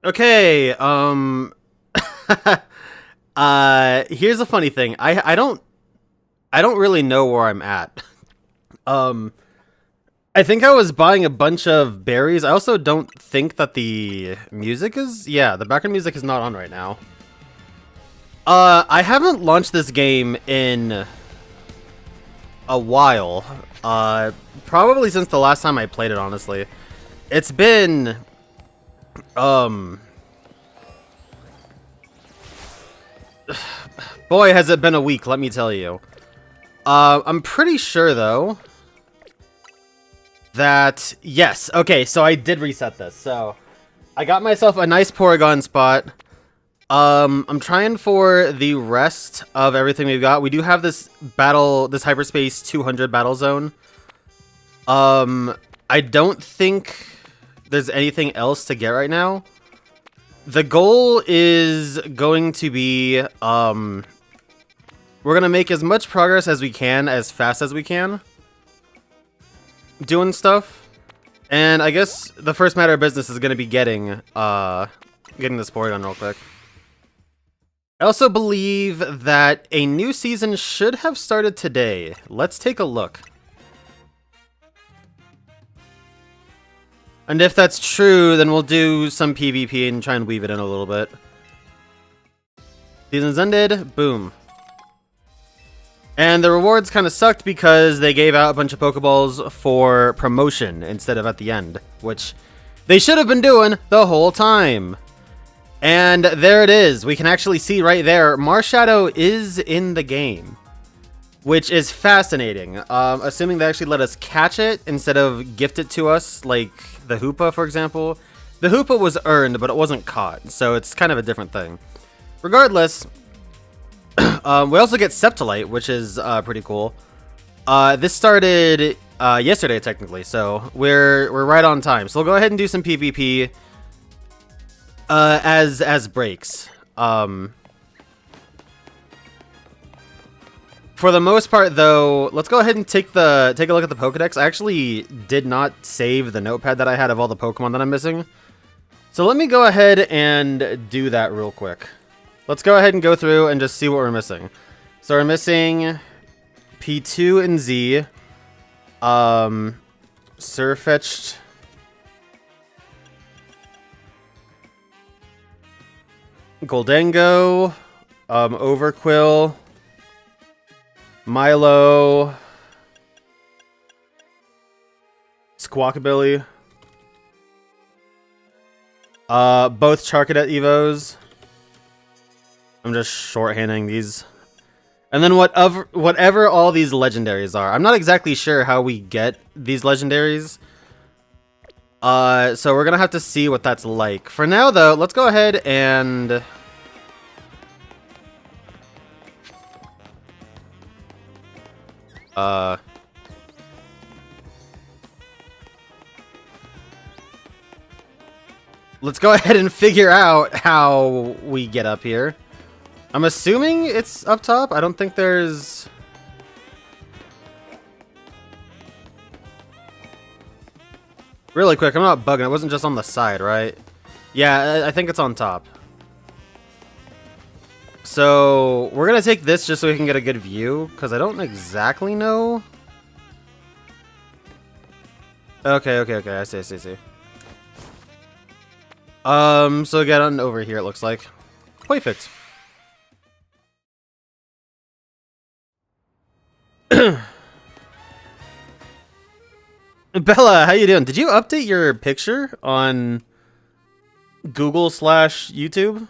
Okay, here's a funny thing. I don't really know where I'm at. Um, I think I was buying a bunch of berries. I also don't think that the music is, yeah, the background music is not on right now. I haven't launched this game in a while. Probably since the last time I played it, honestly. It's been, boy, has it been a week, let me tell you. I'm pretty sure, though, that, yes, okay, so I did reset this. So, I got myself a nice Porygon spot. I'm trying for the rest of everything we've got. We do have this Hyperspace 200 battle zone. I don't think there's anything else to get right now. The goal is going to be, we're gonna make as much progress as we can, as fast as we can, doing stuff. And I guess the first matter of business is gonna be getting this Porygon real quick. I also believe that a new season should have started today. Let's take a look. And if that's true, then we'll do some PvP and try and weave it in a little bit. Season's ended. Boom. And the rewards kind of sucked because they gave out a bunch of Pokeballs for promotion instead of at the end, which they should have been doing the whole time. And there it is. We can actually see right there, Marshadow is in the game, which is fascinating. Assuming they actually let us catch it instead of gift it to us, like the Hoopa, for example. The Hoopa was earned, but it wasn't caught, so it's kind of a different thing. Regardless, we also get Septolite, which is pretty cool. This started yesterday, technically, so we're right on time. So we'll go ahead and do some PvP as breaks. For the most part, though, let's go ahead and take a look at the Pokédex. I actually did not save the notepad that I had of all the Pokemon that I'm missing. So let me go ahead and do that real quick. Let's go ahead and go through and just see what we're missing. So we're missing P2 and Z. Surfetched. Goldengo. Overquill. Milo, Squawkabilly, both Charcadet Evos. I'm just shorthanding these. And then whatever all these legendaries are. I'm not exactly sure how we get these legendaries. So we're gonna have to see what that's like. For now, though, let's go ahead and let's go ahead and figure out how we get up here. I'm assuming it's up top. I don't think there's... Really quick, I'm not bugging. It wasn't just on the side, right? Yeah, I think it's on top. So, we're going to take this just so we can get a good view, because I don't exactly know. Okay, I see. So get on over here, it looks like. Perfect. Bella, how you doing? Did you update your picture on Google/YouTube?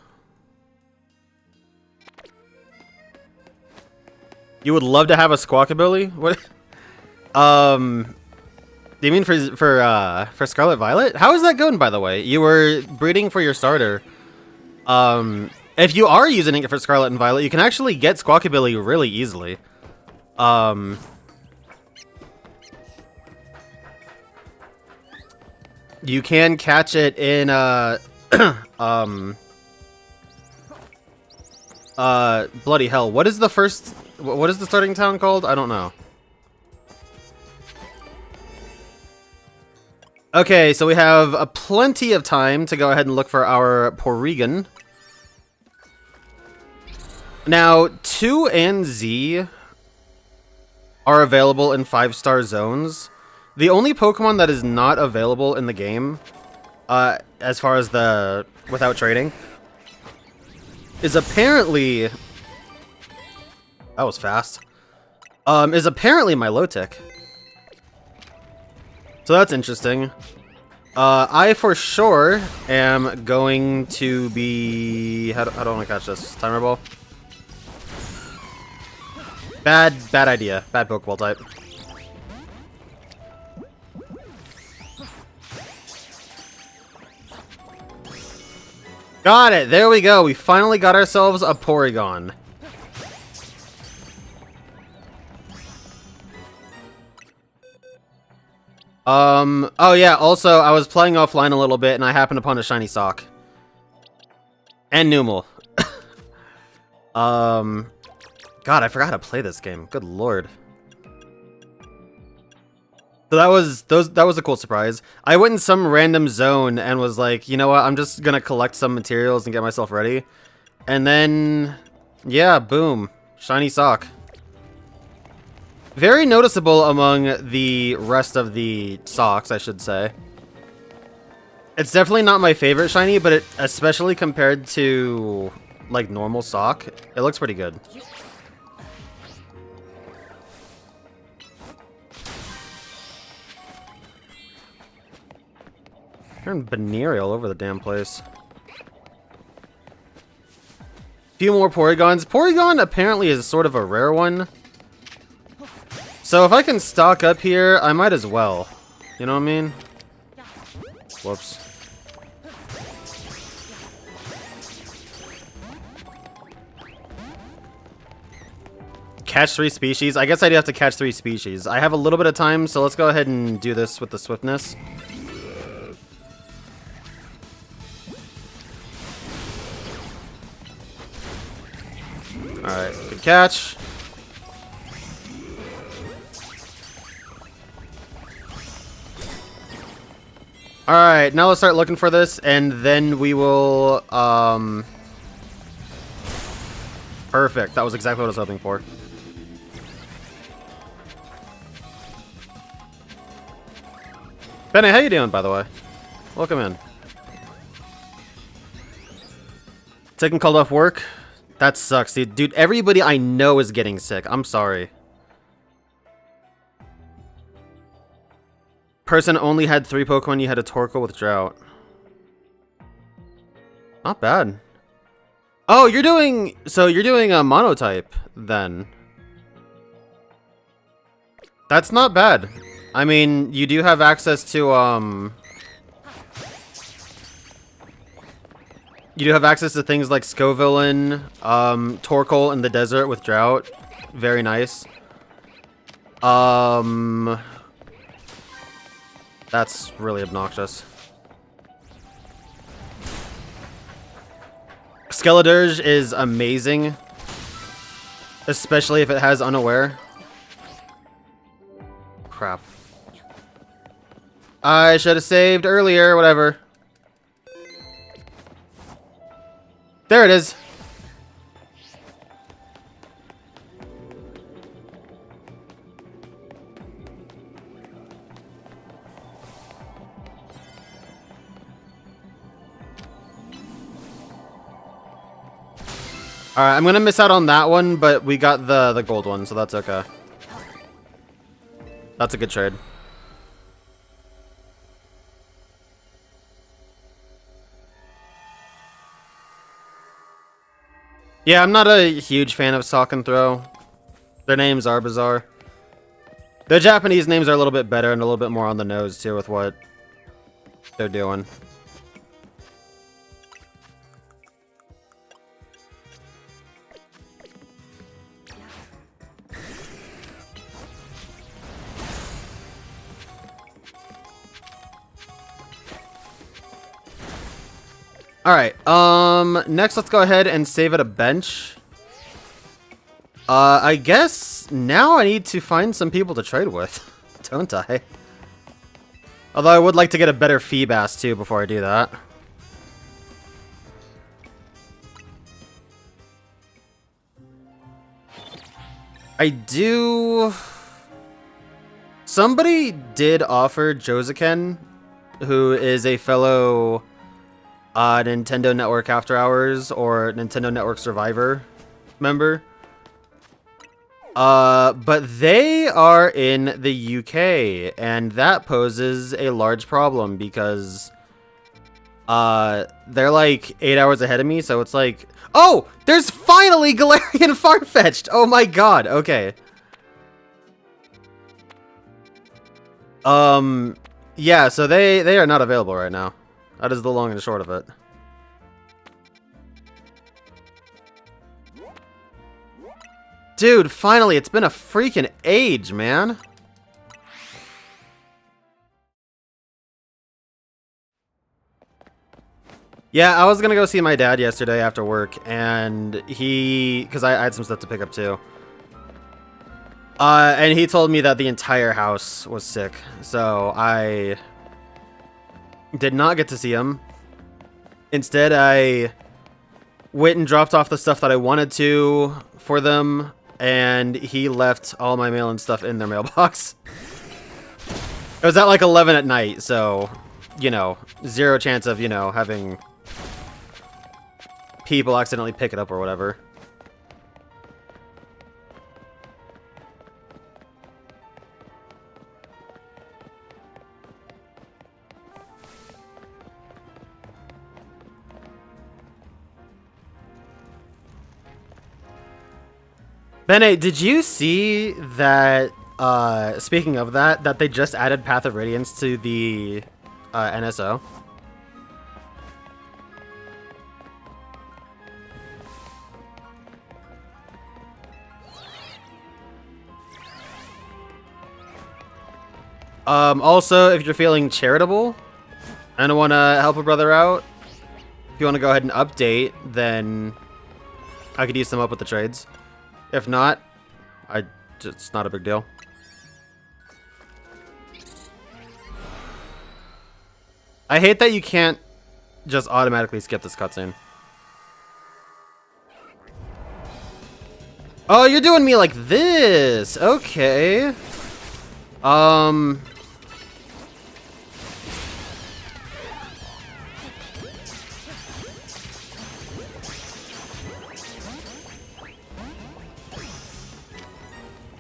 You would love to have a Squawkabilly? What? Do you mean for Scarlet Violet? How is that going, by the way? You were breeding for your starter. If you are using it for Scarlet and Violet, you can actually get Squawkabilly really easily. You can catch it in bloody hell. What is the starting town called? I don't know. Okay, so we have plenty of time to go ahead and look for our Porygon. Now, 2 and Z are available in 5-star zones. The only Pokemon that is not available in the game, as far as the without trading, is apparently... That was fast. Is apparently Milotic. So that's interesting. I for sure am going to be... How do I want to catch this? Timer Ball? Bad idea. Bad Pokeball type. Got it! There we go! We finally got ourselves a Porygon. Oh yeah, also, I was playing offline a little bit, and I happened upon a shiny sock. And Numel. God, I forgot how to play this game. Good lord. So that was a cool surprise. I went in some random zone and was like, you know what, I'm just gonna collect some materials and get myself ready. And then, yeah, boom. Shiny sock. Very noticeable among the rest of the socks, I should say. It's definitely not my favorite shiny, but especially compared to, like, normal sock, it looks pretty good. Turn Baneri all over the damn place. Few more Porygons. Porygon apparently is sort of a rare one. So if I can stock up here, I might as well. You know what I mean? Whoops. Catch 3 species? I guess I do have to catch 3 species. I have a little bit of time, so let's go ahead and do this with the swiftness. Alright, good catch. Alright, now let's start looking for this, and then we will, Perfect, that was exactly what I was hoping for. Benny, how you doing, by the way? Welcome in. Taking called off work? That sucks, dude. Dude, everybody I know is getting sick. I'm sorry. Person only had 3 Pokemon. You had a Torkoal with Drought. Not bad. Oh, you're doing... So you're doing a Monotype, then. That's not bad. I mean, you do have access to, You do have access to things like Scovillain, Torkoal in the desert with Drought. Very nice. That's really obnoxious. Skeledirge is amazing. Especially if it has Unaware. Crap. I should have saved earlier, whatever. There it is. Alright, I'm gonna miss out on that one, but we got the gold one, so that's okay. That's a good trade. Yeah, I'm not a huge fan of Sock and Throw. Their names are bizarre. Their Japanese names are a little bit better and a little bit more on the nose, too, with what they're doing. Alright, next let's go ahead and save at a bench. I guess now I need to find some people to trade with, don't I? Although I would like to get a better Feebas too before I do that. I do... Somebody did offer Josuken, who is a fellow Nintendo Network After Hours or Nintendo Network Survivor member. But they are in the UK, and that poses a large problem because they're like 8 hours ahead of me, so it's like, oh, there's finally Galarian Farfetch'd! Oh my god, okay. Yeah, so they are not available right now. That is the long and short of it. Dude, finally, it's been a freaking age, man. Yeah, I was gonna go see my dad yesterday after work, and because I had some stuff to pick up too. And he told me that the entire house was sick, so I did not get to see him. Instead, I went and dropped off the stuff that I wanted to for them, and he left all my mail and stuff in their mailbox. It was at like 11 at night, so, you know, zero chance of, you know, having people accidentally pick it up or whatever. Bene, did you see that, speaking of that they just added Path of Radiance to the NSO? Also, if you're feeling charitable and want to help a brother out, if you want to go ahead and update, then I could use some up with the trades. If not, it's not a big deal. I hate that you can't just automatically skip this cutscene. Oh, you're doing me like this. Okay.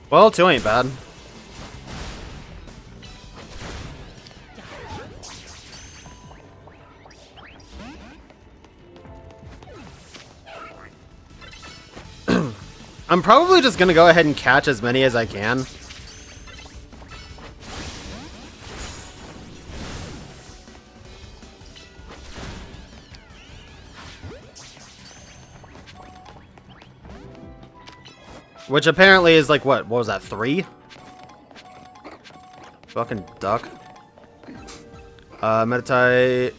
Well, 2 ain't bad. I'm probably just gonna go ahead and catch as many as I can. Which apparently is like, what was that, 3? Fucking duck. Meditite.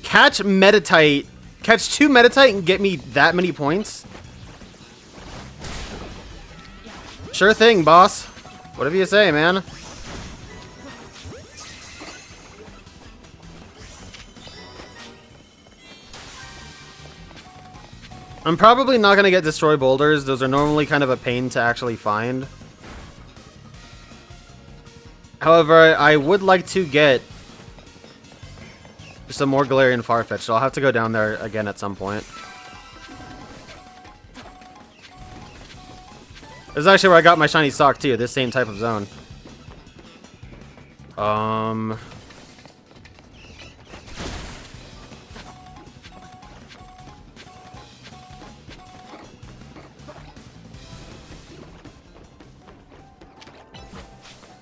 Catch Meditite. Catch 2 Meditite and get me that many points? Sure thing, boss. Whatever you say, man. I'm probably not going to get Destroy Boulders. Those are normally kind of a pain to actually find. However, I would like to get some more Galarian Farfetch'd, so I'll have to go down there again at some point. This is actually where I got my shiny sock too, this same type of zone.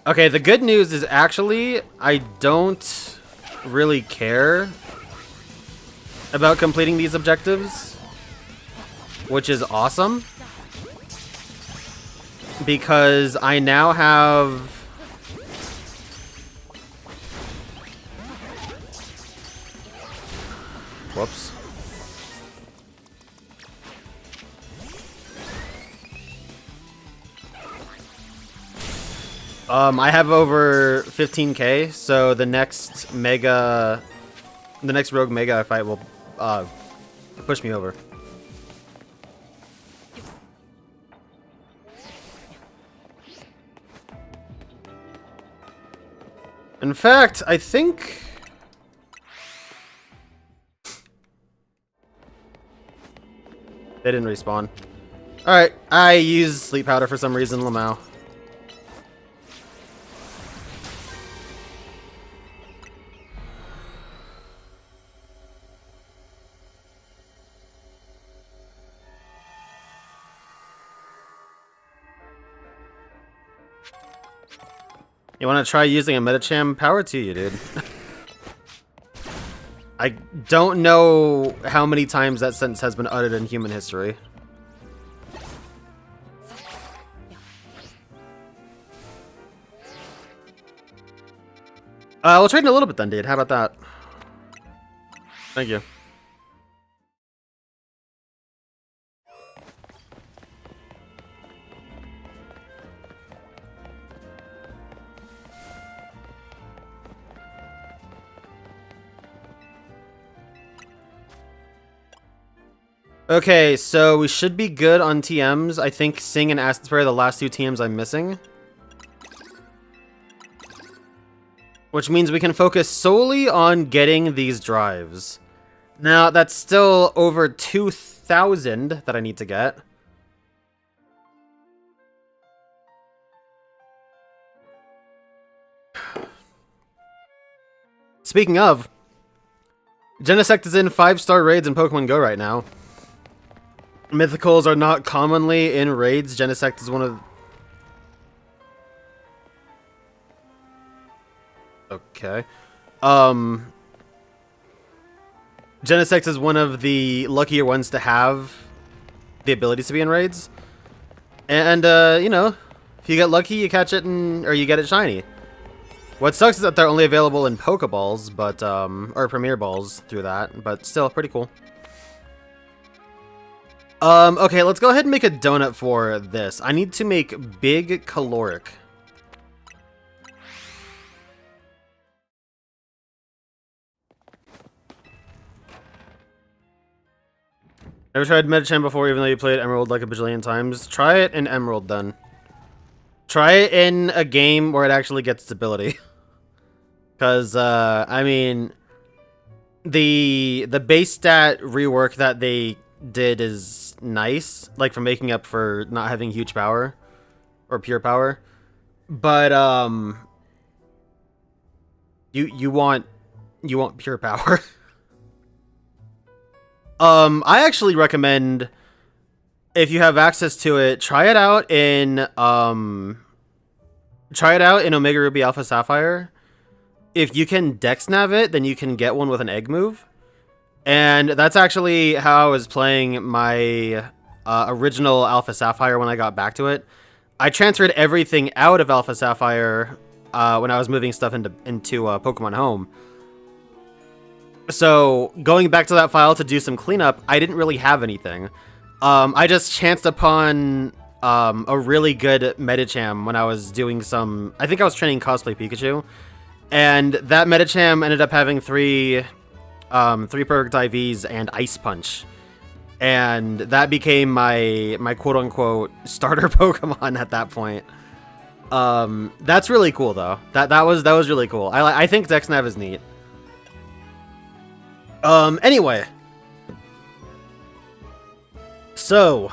Okay, the good news is actually I don't really care about completing these objectives, which is awesome, because I now have whoops. I have over 15k, so the next rogue mega I fight will push me over. In fact, I think they didn't respawn. Alright, I used sleep powder for some reason, Lamau. You want to try using a Medicham? Power to you, dude. I don't know how many times that sentence has been uttered in human history. We'll trade in a little bit then, dude. How about that? Thank you. Okay, so we should be good on TMs. I think Sing and Acid Spray are the last two TMs I'm missing. Which means we can focus solely on getting these drives. Now, that's still over 2,000 that I need to get. Speaking of, Genesect is in 5-star raids in Pokemon Go right now. Mythicals are not commonly in raids. Genesect is one of... Okay. Genesect is one of the luckier ones to have the abilities to be in raids. And, you know, if you get lucky, you catch it or you get it shiny. What sucks is that they're only available in Pokeballs, but, or Premier Balls through that, but still pretty cool. Okay, let's go ahead and make a donut for this. I need to make big caloric. Never tried Medicham before, even though you played Emerald like a bajillion times. Try it in Emerald, then. Try it in a game where it actually gets its ability. Because, I mean, the base stat rework that they did is nice, like for making up for not having huge power or pure power, but you want pure power. I actually recommend, if you have access to it, try it out in Omega Ruby Alpha Sapphire. If you can Dex Nav it, then you can get one with an egg move. And that's actually how I was playing my original Alpha Sapphire when I got back to it. I transferred everything out of Alpha Sapphire when I was moving stuff into Pokemon Home. So going back to that file to do some cleanup, I didn't really have anything. I just chanced upon a really good Medicham when I was doing some... I think I was training Cosplay Pikachu. And that Medicham ended up having three perfect IVs and Ice Punch, and that became my quote-unquote starter Pokemon at that point. That's really cool though. That was really cool. I think Dexnav is neat. Anyway, so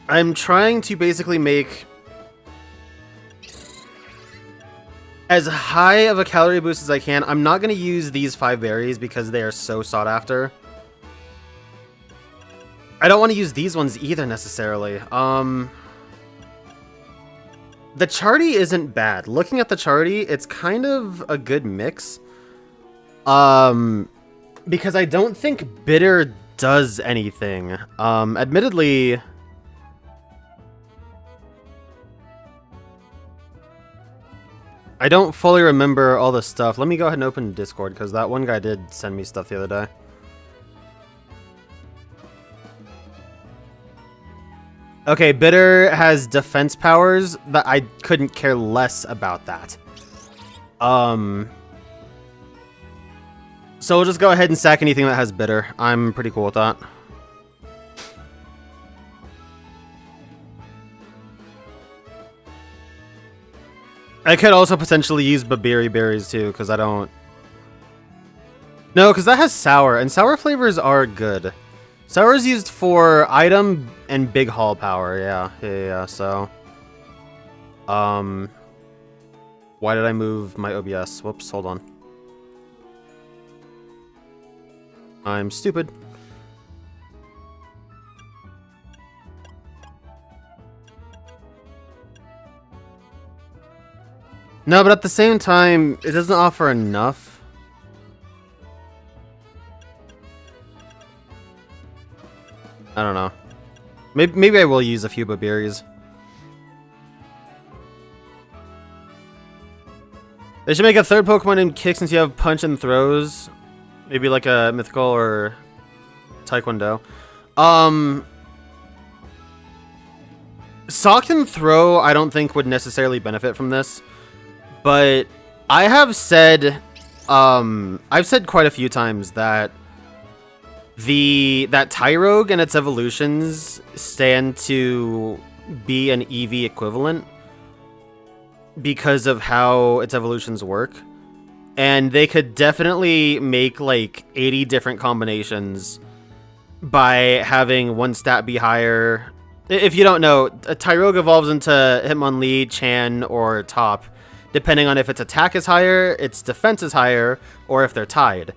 I'm trying to basically make as high of a calorie boost as I can. I'm not going to use these 5 berries because they are so sought after. I don't want to use these ones either necessarily. The Charty isn't bad. Looking at the Charty, it's kind of a good mix. Because I don't think Bitter does anything. Admittedly... I don't fully remember all the stuff. Let me go ahead and open Discord, because that one guy did send me stuff the other day. Okay, Bitter has defense powers, but I couldn't care less about that. So we'll just go ahead and sack anything that has Bitter. I'm pretty cool with that. I could also potentially use Babiri berries too, because I don't... No, because that has sour, and sour flavors are good. Sour is used for item and big haul power, yeah, so... Why did I move my OBS? Whoops, hold on. I'm stupid. No, but at the same time, it doesn't offer enough. I don't know. Maybe I will use a few Babiris. They should make a third Pokemon named Kick since you have Punch and Throws. Maybe like a Mythical or Taekwondo. Sock and Throw I don't think would necessarily benefit from this. But I have said, I've said quite a few times that that Tyrogue and its evolutions stand to be an EV equivalent because of how its evolutions work. And they could definitely make like 80 different combinations by having one stat be higher. If you don't know, a Tyrogue evolves into Hitmonlee, Chan, or Top, depending on if its attack is higher, its defense is higher, or if they're tied.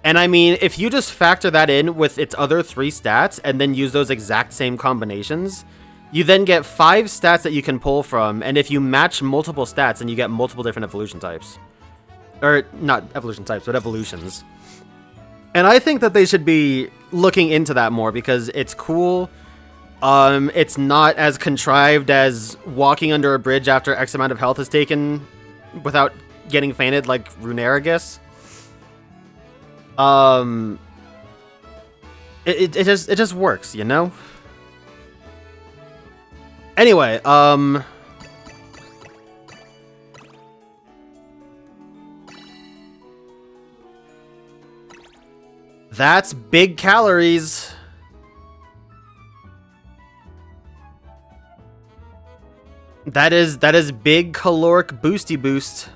And I mean, if you just factor that in with its other 3 stats and then use those exact same combinations, you then get 5 stats that you can pull from, and if you match multiple stats, then you get multiple different evolution types. Or, not evolution types, but evolutions. And I think that they should be looking into that more, because it's cool. It's not as contrived as walking under a bridge after X amount of health is taken without getting fainted like Runerigus. It just works, you know? Anyway, that's big calories. That is big caloric boosty boost.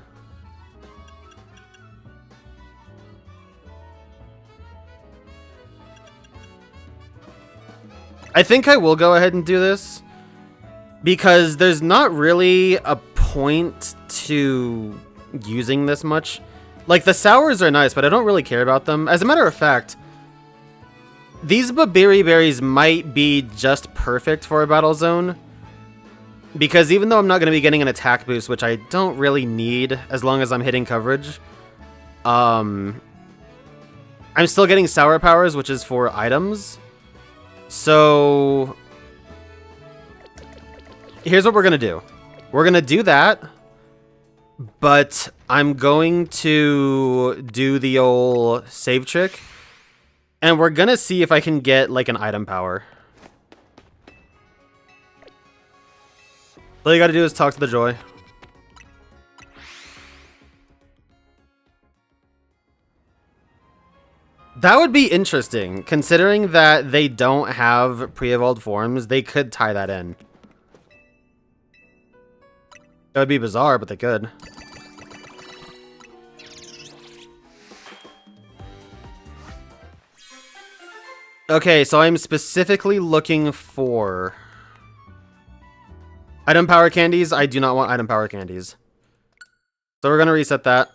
I think I will go ahead and do this because there's not really a point to using this much. Like, the sours are nice, but I don't really care about them. As a matter of fact, these Babiri berries might be just perfect for a battle zone. Because even though I'm not going to be getting an attack boost, which I don't really need as long as I'm hitting coverage, I'm still getting sour powers, which is for items. So here's what we're going to do. We're going to do that, but I'm going to do the old save trick, and we're going to see if I can get like an item power. All you gotta do is talk to the Joy. That would be interesting, considering that they don't have pre-evolved forms. They could tie that in. That would be bizarre, but they could. Okay, so I'm specifically looking for item power candies. I do not want item power candies. So we're going to reset that.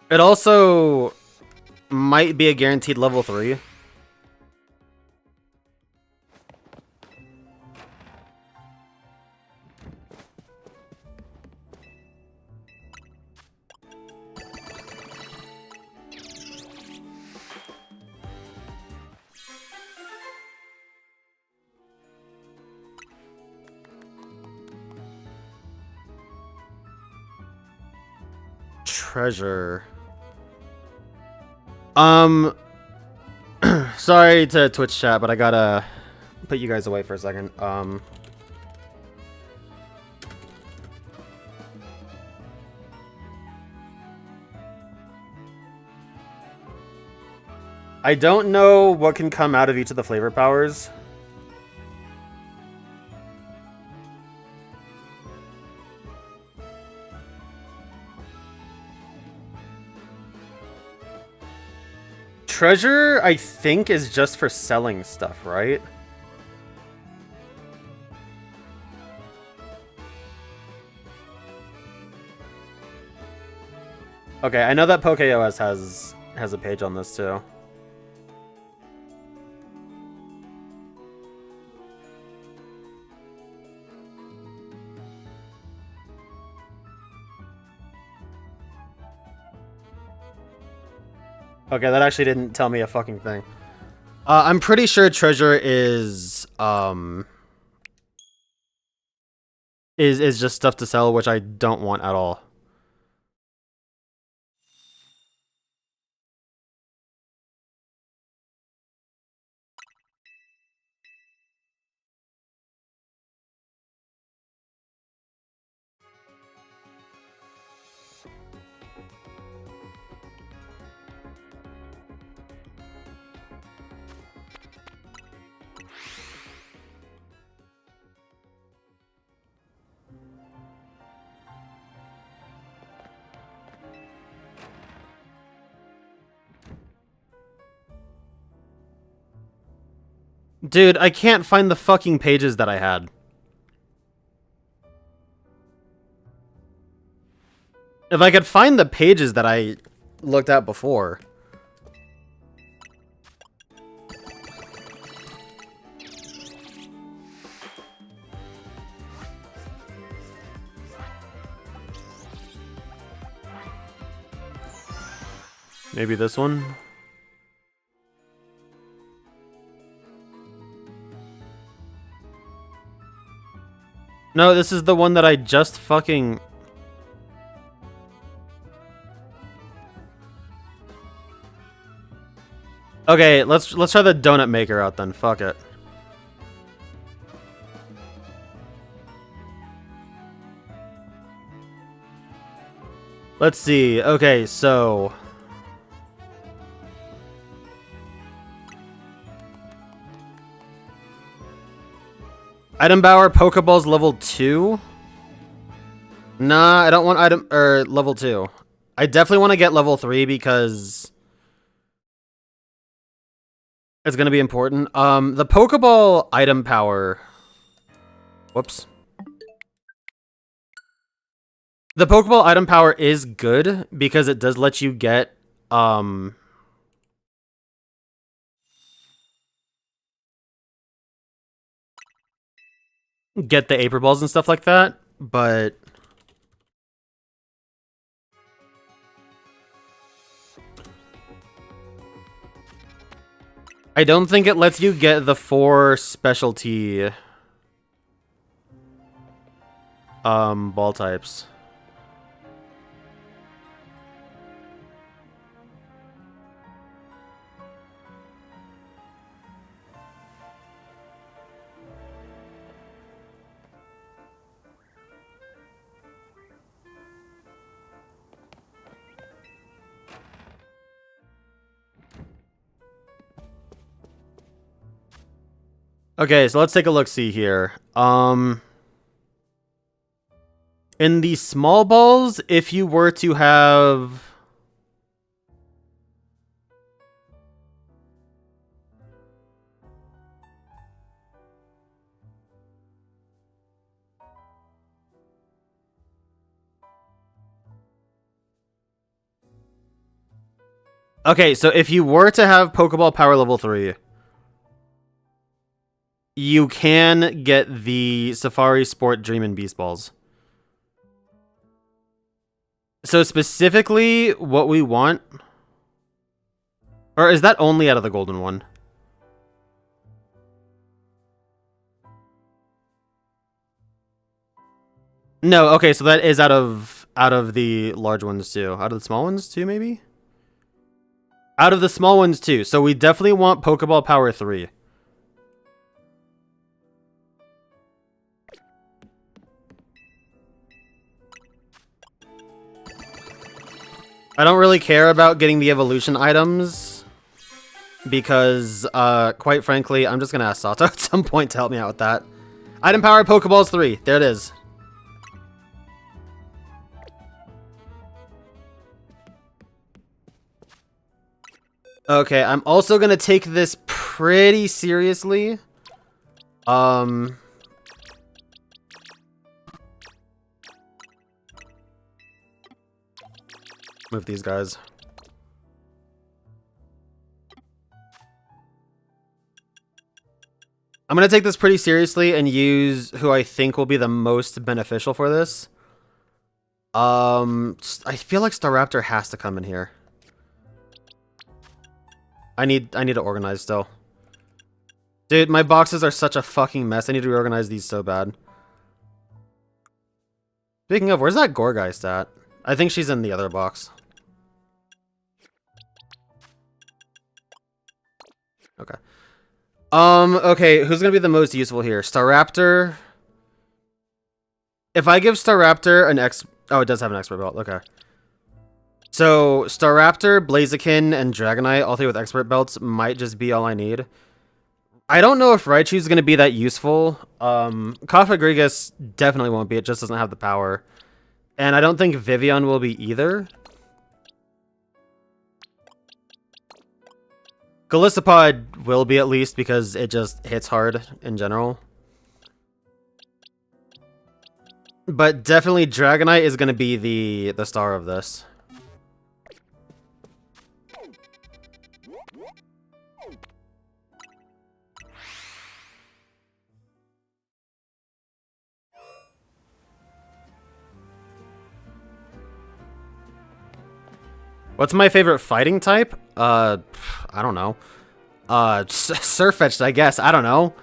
It also might be a guaranteed level 3. treasure. Sorry to Twitch chat, but I gotta put you guys away for a second. I don't know what can come out of each of the flavor powers. Treasure, I think, is just for selling stuff, right? Okay, I know that PokeOS has a page on this too. Okay, that actually didn't tell me a fucking thing. I'm pretty sure treasure is just stuff to sell, which I don't want at all. Dude, I can't find the fucking pages that I had. If I could find the pages that I looked at before. Maybe this one? No, this is the one that I just fucking... Okay, let's try the donut maker out then. Fuck it. Let's see. Okay, so... Item Bower, Pokeballs level 2? Nah, I don't want level 2. I definitely want to get level 3 because it's going to be important. The Pokeball item power... Whoops. The Pokeball item power is good because it does let you get, get the Aper Balls and stuff like that, but... I don't think it lets you get the 4 specialty ball types. Okay, so let's take a look-see here. In the small balls, if you were to have... Okay, so if you were to have Pokeball Power Level 3... you can get the Safari Sport Dream and Beast Balls. So specifically, what we want... Or is that only out of the golden one? No, okay, so that is out of out of the large ones too. Out of the small ones too, maybe? Out of the small ones too. So we definitely want Pokeball Power 3. I don't really care about getting the evolution items because, quite frankly, I'm just going to ask Sato at some point to help me out with that. Item Power Pokeballs 3. There it is. Okay, I'm also going to take this pretty seriously. Move these guys. I'm going to take this pretty seriously and use who I think will be the most beneficial for this. I feel like Staraptor has to come in here. I need to organize still. Dude, my boxes are such a fucking mess. I need to reorganize these so bad. Speaking of, where's that Gourgeist at? I think she's in the other box. Okay. Okay, who's gonna be the most useful here? Staraptor. If I give Staraptor an oh, it does have an expert belt. Okay. So, Staraptor, Blaziken, and Dragonite, all three with expert belts, might just be all I need. I don't know if Raichu is going to be that useful. Cofagrigus definitely won't be. It just doesn't have the power. And I don't think Vivillon will be either. Golisopod will be at least because it just hits hard in general. But definitely Dragonite is going to be the star of this. What's my favorite fighting type? I don't know. Surfetched, I guess. I don't know.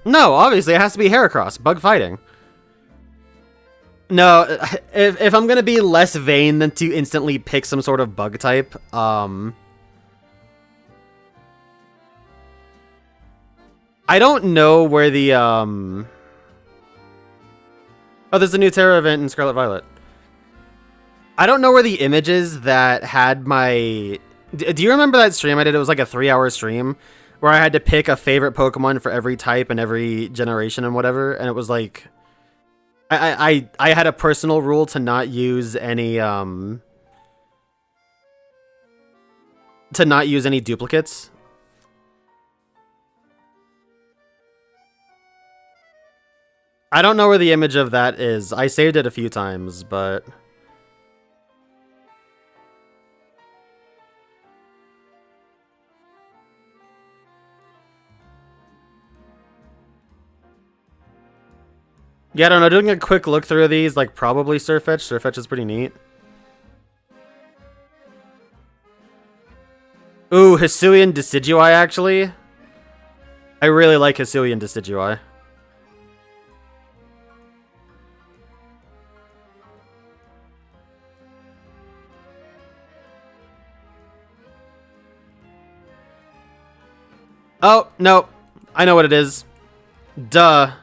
No, obviously it has to be Heracross. Bug fighting. No, if I'm gonna be less vain than to instantly pick some sort of bug type, I don't know where the, Oh, there's a new Terra event in Scarlet Violet. I don't know where the images that had my... Do you remember that stream I did? It was like a 3-hour stream where I had to pick a favorite Pokemon for every type and every generation and whatever. And it was like... I had a personal rule to not use any... to not use any duplicates. I don't know where the image of that is. I saved it a few times, but... Yeah, I don't know, doing a quick look through these, like, probably Surfetch. Surfetch is pretty neat. Ooh, Hisuian Decidueye, actually. I really like Hisuian Decidueye. Oh, no. I know what it is. Duh.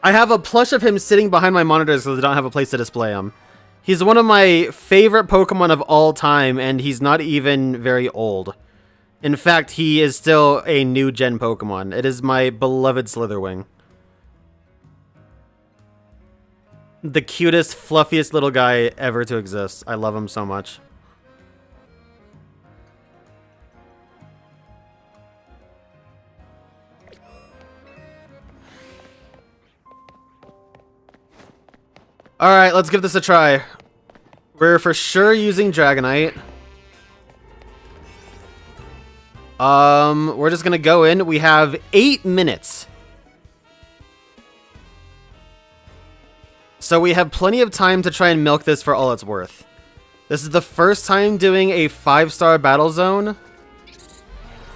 I have a plush of him sitting behind my monitors because I don't have a place to display him. He's one of my favorite Pokemon of all time, and he's not even very old. In fact, he is still a new-gen Pokemon. It is my beloved Slitherwing. The cutest, fluffiest little guy ever to exist. I love him so much. Alright, let's give this a try. We're for sure using Dragonite. We're just gonna go in. We have 8 minutes. So we have plenty of time to try and milk this for all it's worth. This is the first time doing a 5-star battle zone.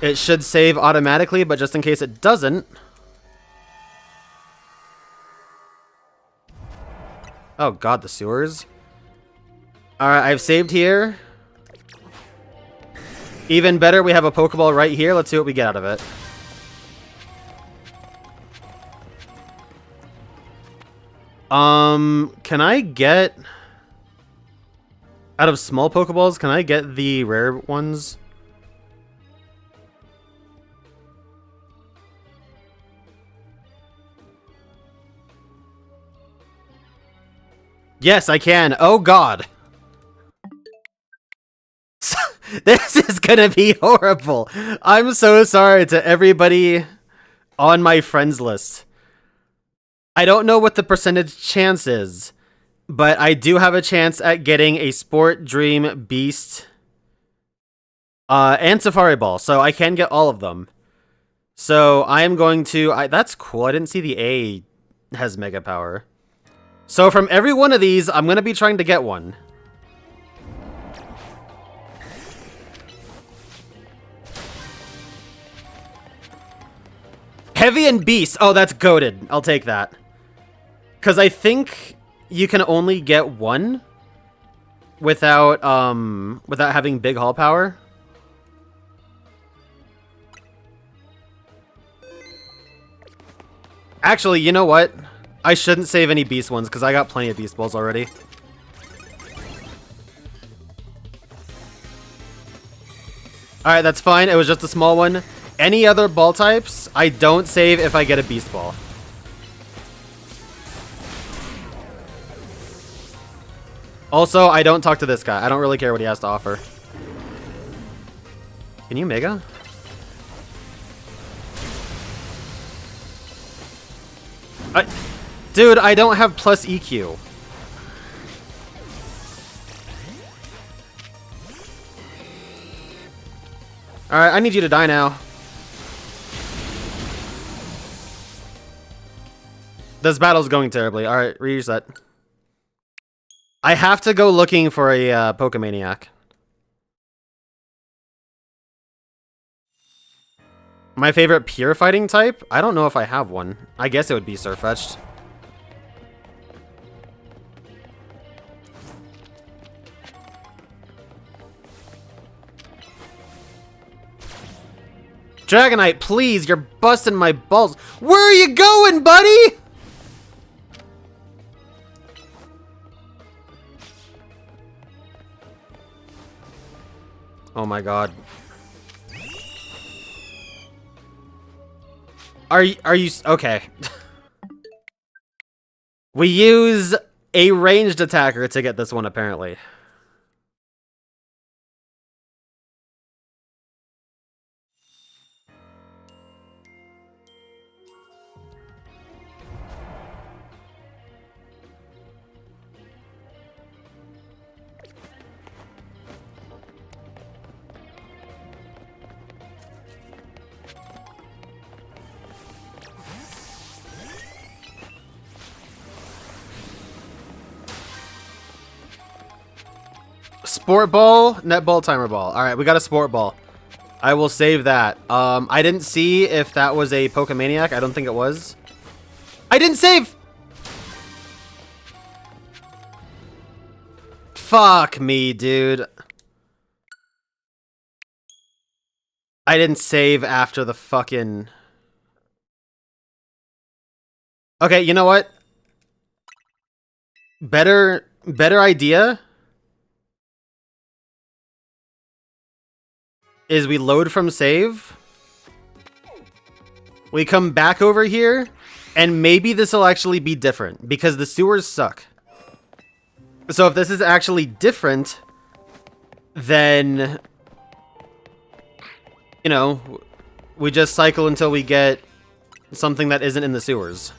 It should save automatically, but just in case it doesn't... Oh god, the sewers. Alright, I've saved here. Even better, we have a Pokeball right here. Let's see what we get out of it. Can I get... Out of small Pokeballs, can I get the rare ones? Yes, I can. Oh god. This is gonna be horrible. I'm so sorry to everybody on my friends list. I don't know what the percentage chance is, but I do have a chance at getting a Sport, Dream, Beast, and Safari Ball, so I can get all of them. So I am going to... that's cool. I didn't see the A has Mega Power. So from every one of these, I'm going to be trying to get one. Heavy and Beast. Oh, that's goated. I'll take that. Because I think you can only get one without having big hull power. Actually, you know what? I shouldn't save any Beast ones because I got plenty of Beast Balls already. Alright, that's fine. It was just a small one. Any other ball types, I don't save if I get a Beast Ball. Also, I don't talk to this guy. I don't really care what he has to offer. Can you Mega? Dude, I don't have plus EQ. Alright, I need you to die now. This battle's going terribly. Alright, reset. I have to go looking for a Pokemaniac. My favorite pure fighting type? I don't know if I have one. I guess it would be Surfetched. Dragonite, please, you're busting my balls. Where are you going, buddy? Oh my god. Are you okay. We use a ranged attacker to get this one, apparently. Sport Ball, Net Ball, Timer Ball. Alright, we got a Sport Ball. I will save that. I didn't see if that was a Pokemaniac. I don't think it was. I didn't save! Fuck me, dude. I didn't save after the fucking... Okay, you know what? Better idea is we load from save. We come back over here, and maybe this will actually be different, because the sewers suck. So if this is actually different, then, you know, we just cycle until we get something that isn't in the sewers.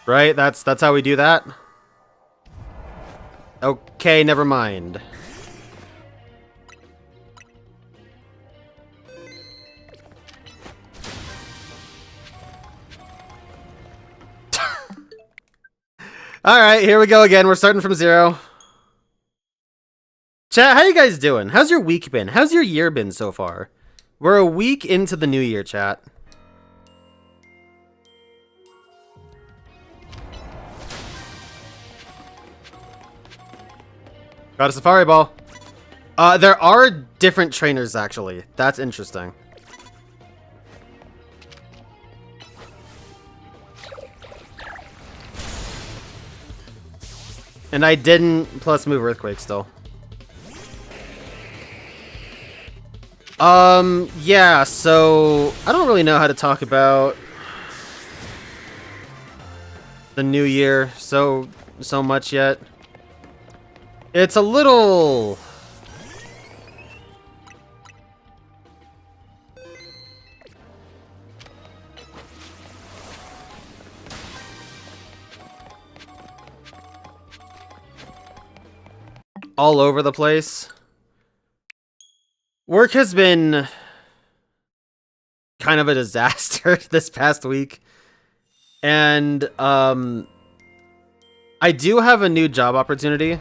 Right? That's how we do that? Okay, never mind. Alright, here we go again. We're starting from 0. Chat, how you guys doing? How's your week been? How's your year been so far? We're a week into the new year, chat. Got a Safari Ball. There are different trainers, actually. That's interesting. And I didn't plus move Earthquake still. Yeah, so I don't really know how to talk about the new year so much yet. It's a little all over the place. Work has been kind of a disaster this past week. And I do have a new job opportunity.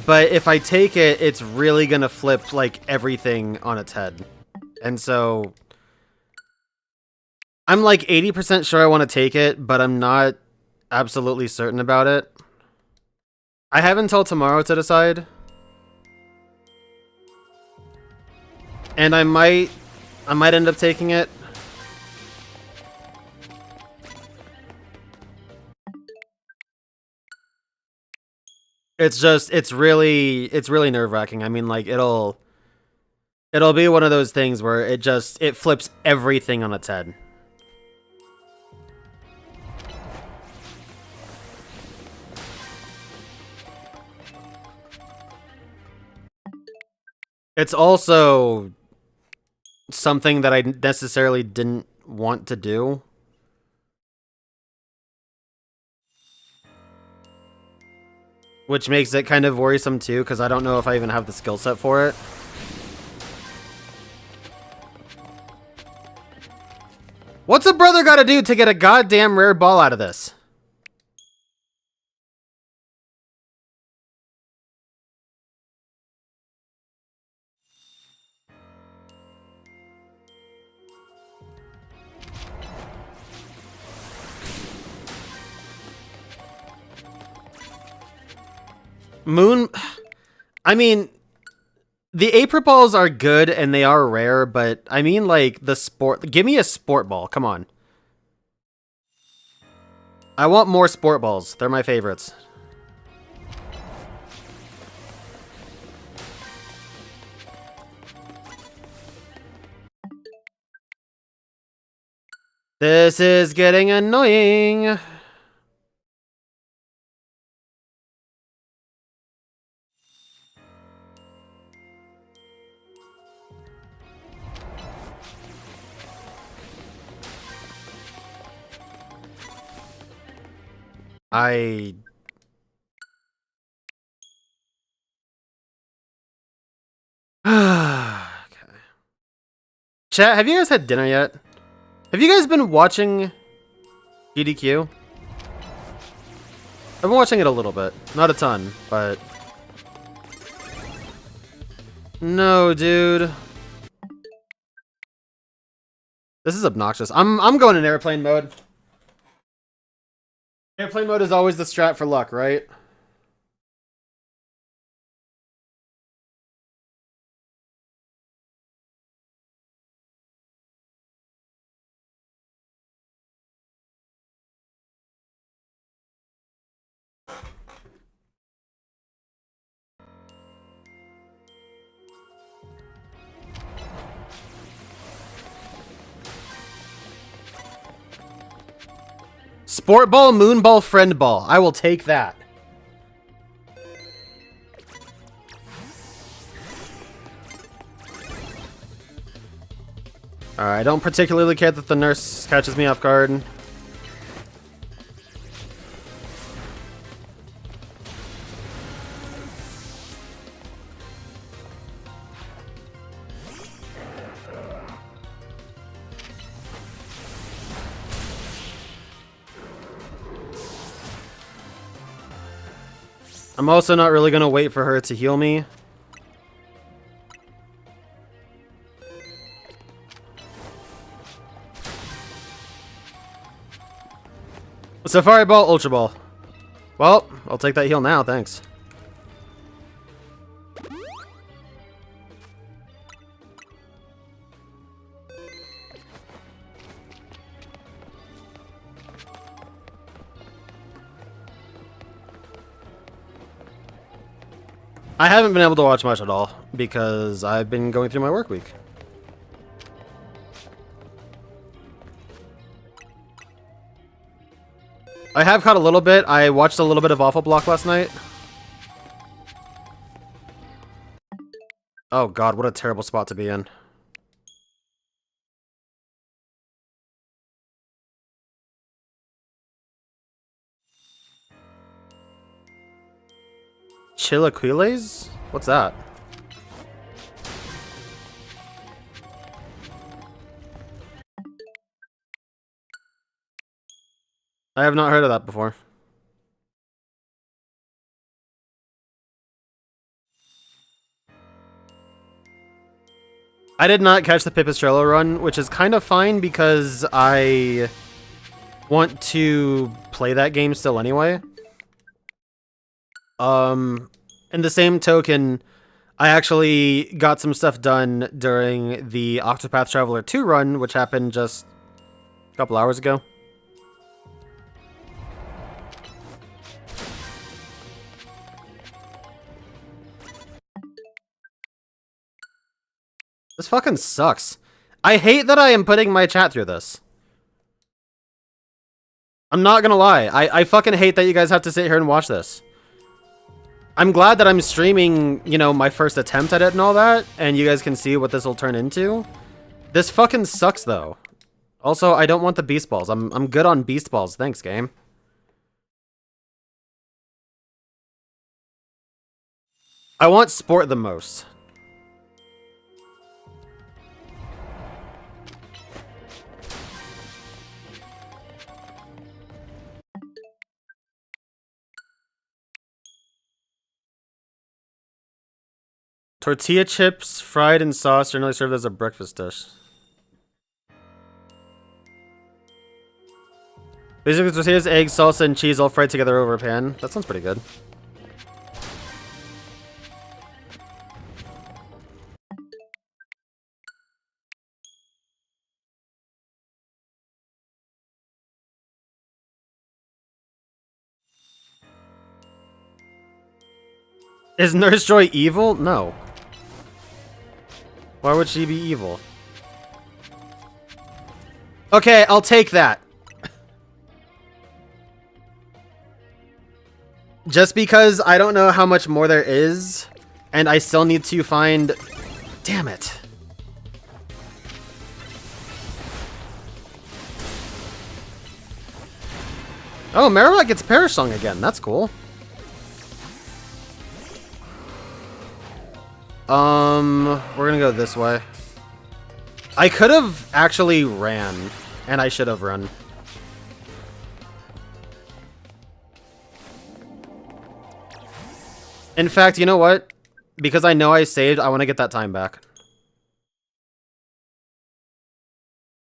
But if I take it, it's really going to flip like everything on its head. And so I'm like 80% sure I want to take it, but I'm not absolutely certain about it. I have until tomorrow to decide. And I might end up taking it. It's really nerve-wracking. I mean, like, it'll be one of those things where it flips everything on its head. It's also something that I necessarily didn't want to do. Which makes it kind of worrisome too, because I don't know if I even have the skill set for it. What's a brother gotta do to get a goddamn rare ball out of this? Moon... I mean, the April balls are good and they are rare, but I mean, like, the sport... Give me a sport ball, come on. I want more sport balls. They're my favorites. This is getting annoying. Okay. Chat, have you guys had dinner yet? Have you guys been watching GDQ? I've been watching it a little bit. Not a ton, but... No, dude. This is obnoxious. I'm going in airplane mode. Airplane mode is always the strat for luck, right? Sport ball, moon ball, friend ball. I will take that. Alright, I don't particularly care that the nurse catches me off guard. I'm also not really going to wait for her to heal me. Safari Ball, Ultra Ball. Well, I'll take that heal now, thanks. I haven't been able to watch much at all because I've been going through my work week. I have caught a little bit. I watched a little bit of Awful Block last night. Oh god, what a terrible spot to be in. Chilaquiles? What's that? I have not heard of that before. I did not catch the Pipistrello run, which is kind of fine because I want to play that game still anyway. In the same token, I actually got some stuff done during the Octopath Traveler 2 run, which happened just a couple hours ago. This fucking sucks. I hate that I am putting my chat through this. I'm not gonna lie. I fucking hate that you guys have to sit here and watch this. I'm glad that I'm streaming, you know, my first attempt at it and all that, and you guys can see what this will turn into. This fucking sucks, though. Also, I don't want the Beast Balls. I'm good on Beast Balls. Thanks, game. I want Sport the most. Tortilla chips, fried in sauce, generally served as a breakfast dish. Basically, tortillas, eggs, salsa, and cheese all fried together over a pan. That sounds pretty good. Is Nurse Joy evil? No. Why would she be evil? Okay, I'll take that. Just because I don't know how much more there is, and I still need to find... Damn it. Oh, Marowak gets Perish Song again. That's cool. We're gonna go this way. I could have actually ran, and I should have run. In fact, you know what? Because I know I saved, I want to get that time back.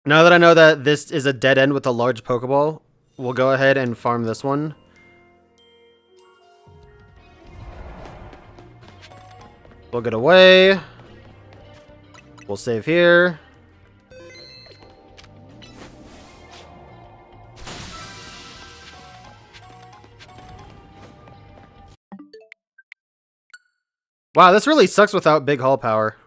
Now that I know that this is a dead end with a large Pokeball, we'll go ahead and farm this one. We'll get away. We'll save here. Wow, this really sucks without big hull power.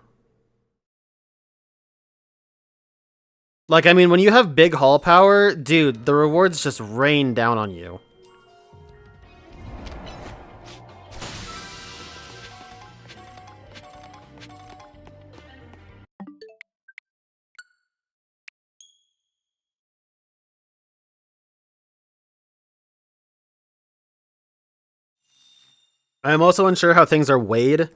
Like, I mean, when you have big hull power, dude, the rewards just rain down on you. I am also unsure how things are weighed.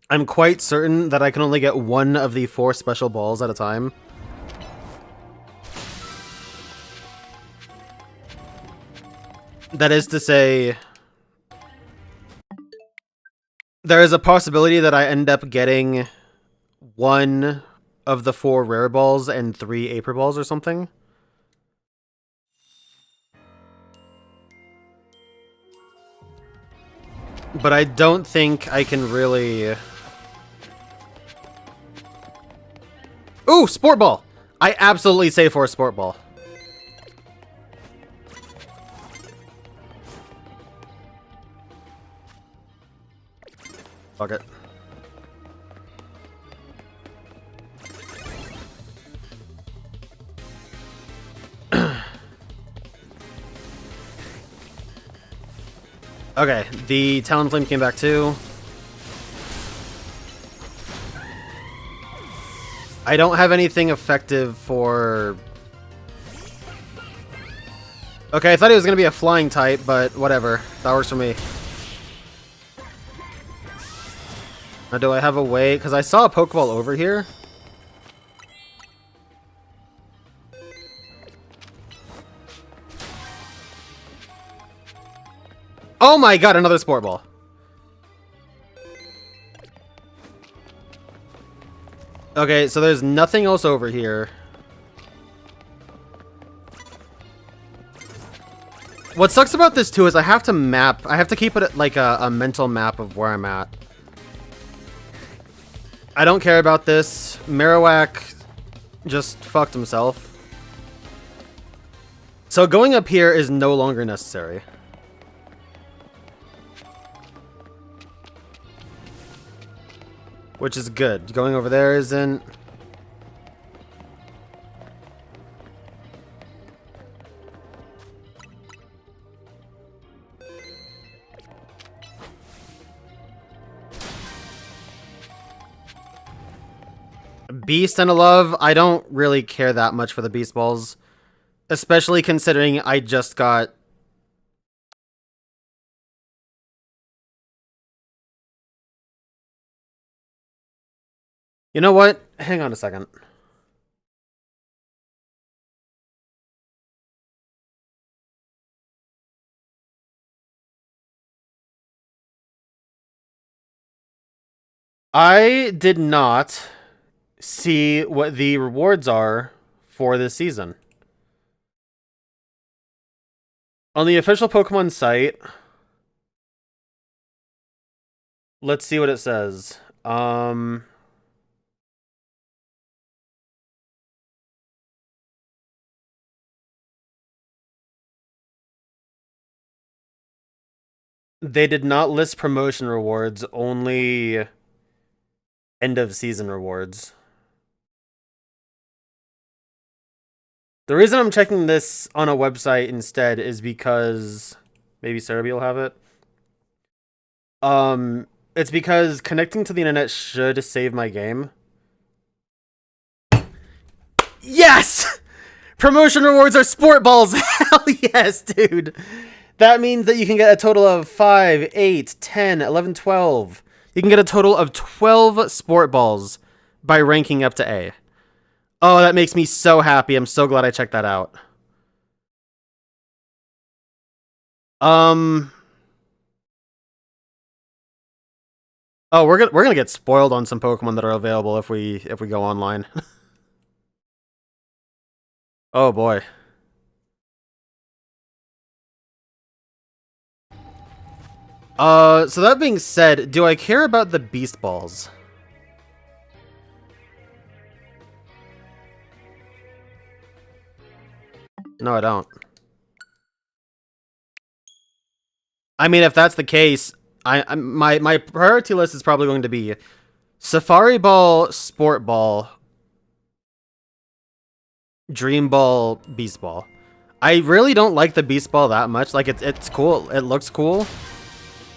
I'm quite certain that I can only get one of the 4 special balls at a time. That is to say, there is a possibility that I end up getting one of the 4 rare balls and 3 Aper balls or something. But I don't think I can really... Ooh, Sport Ball! I absolutely say for a Sport Ball. Fuck it. Okay, the Talonflame came back too. I don't have anything effective for... Okay, I thought he was going to be a flying type, but whatever. That works for me. Now, do I have a way? Because I saw a Pokeball over here. Oh my god, another Sport Ball. Okay, so there's nothing else over here. What sucks about this too is I have to map. I have to keep it like a mental map of where I'm at. I don't care about this. Marowak just fucked himself. So going up here is no longer necessary. Which is good. Going over there isn't... Beast and a Love, I don't really care that much for the Beast Balls. Especially considering I just got... You know what? Hang on a second. I did not see what the rewards are for this season. On the official Pokemon site, let's see what it says. They did not list promotion rewards, only end of season rewards. The reason I'm checking this on a website instead is because maybe Serby will have it. It's because connecting to the internet should save my game. Yes! Promotion rewards are Sport Balls! Hell yes, dude! That means that you can get a total of 5, 8, 10, 11, 12. You can get a total of 12 Sport Balls by ranking up to A. Oh, that makes me so happy. I'm so glad I checked that out. Oh, we're gonna get spoiled on some Pokemon that are available if we go online. Oh boy. So that being said, do I care about the Beast Balls? No, I don't. I mean, if that's the case, my priority list is probably going to be Safari Ball, Sport Ball, Dream Ball, Beast Ball. I really don't like the Beast Ball that much. Like, it's cool. It looks cool.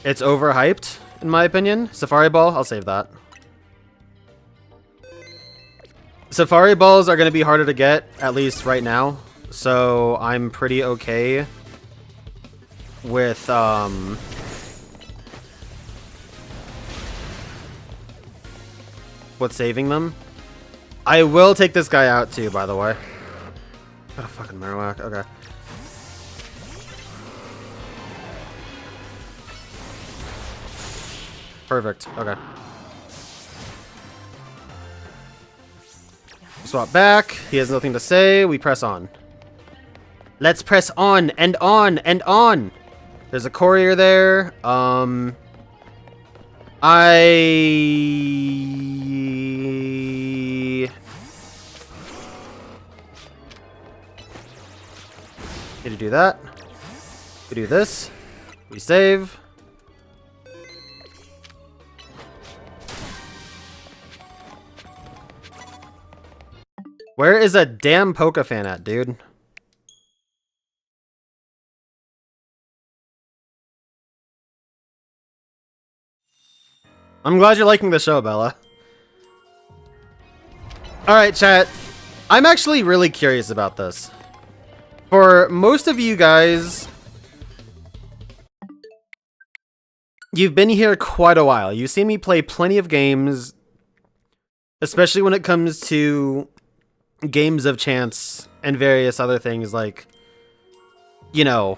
It's overhyped, in my opinion. Safari Ball, I'll save that. Safari Balls are going to be harder to get, at least right now. So I'm pretty okay with saving them. I will take this guy out too, by the way. Got a fucking Marowak. Okay. Perfect. Okay. Swap back. He has nothing to say. We press on. Let's press on and on and on. There's a courier there. Need to do that. We do this. We save. Where is a damn Poké fan at, dude? I'm glad you're liking the show, Bella. Alright, chat. I'm actually really curious about this. For most of you guys, you've been here quite a while. You've seen me play plenty of games, especially when it comes to games of chance and various other things like, you know,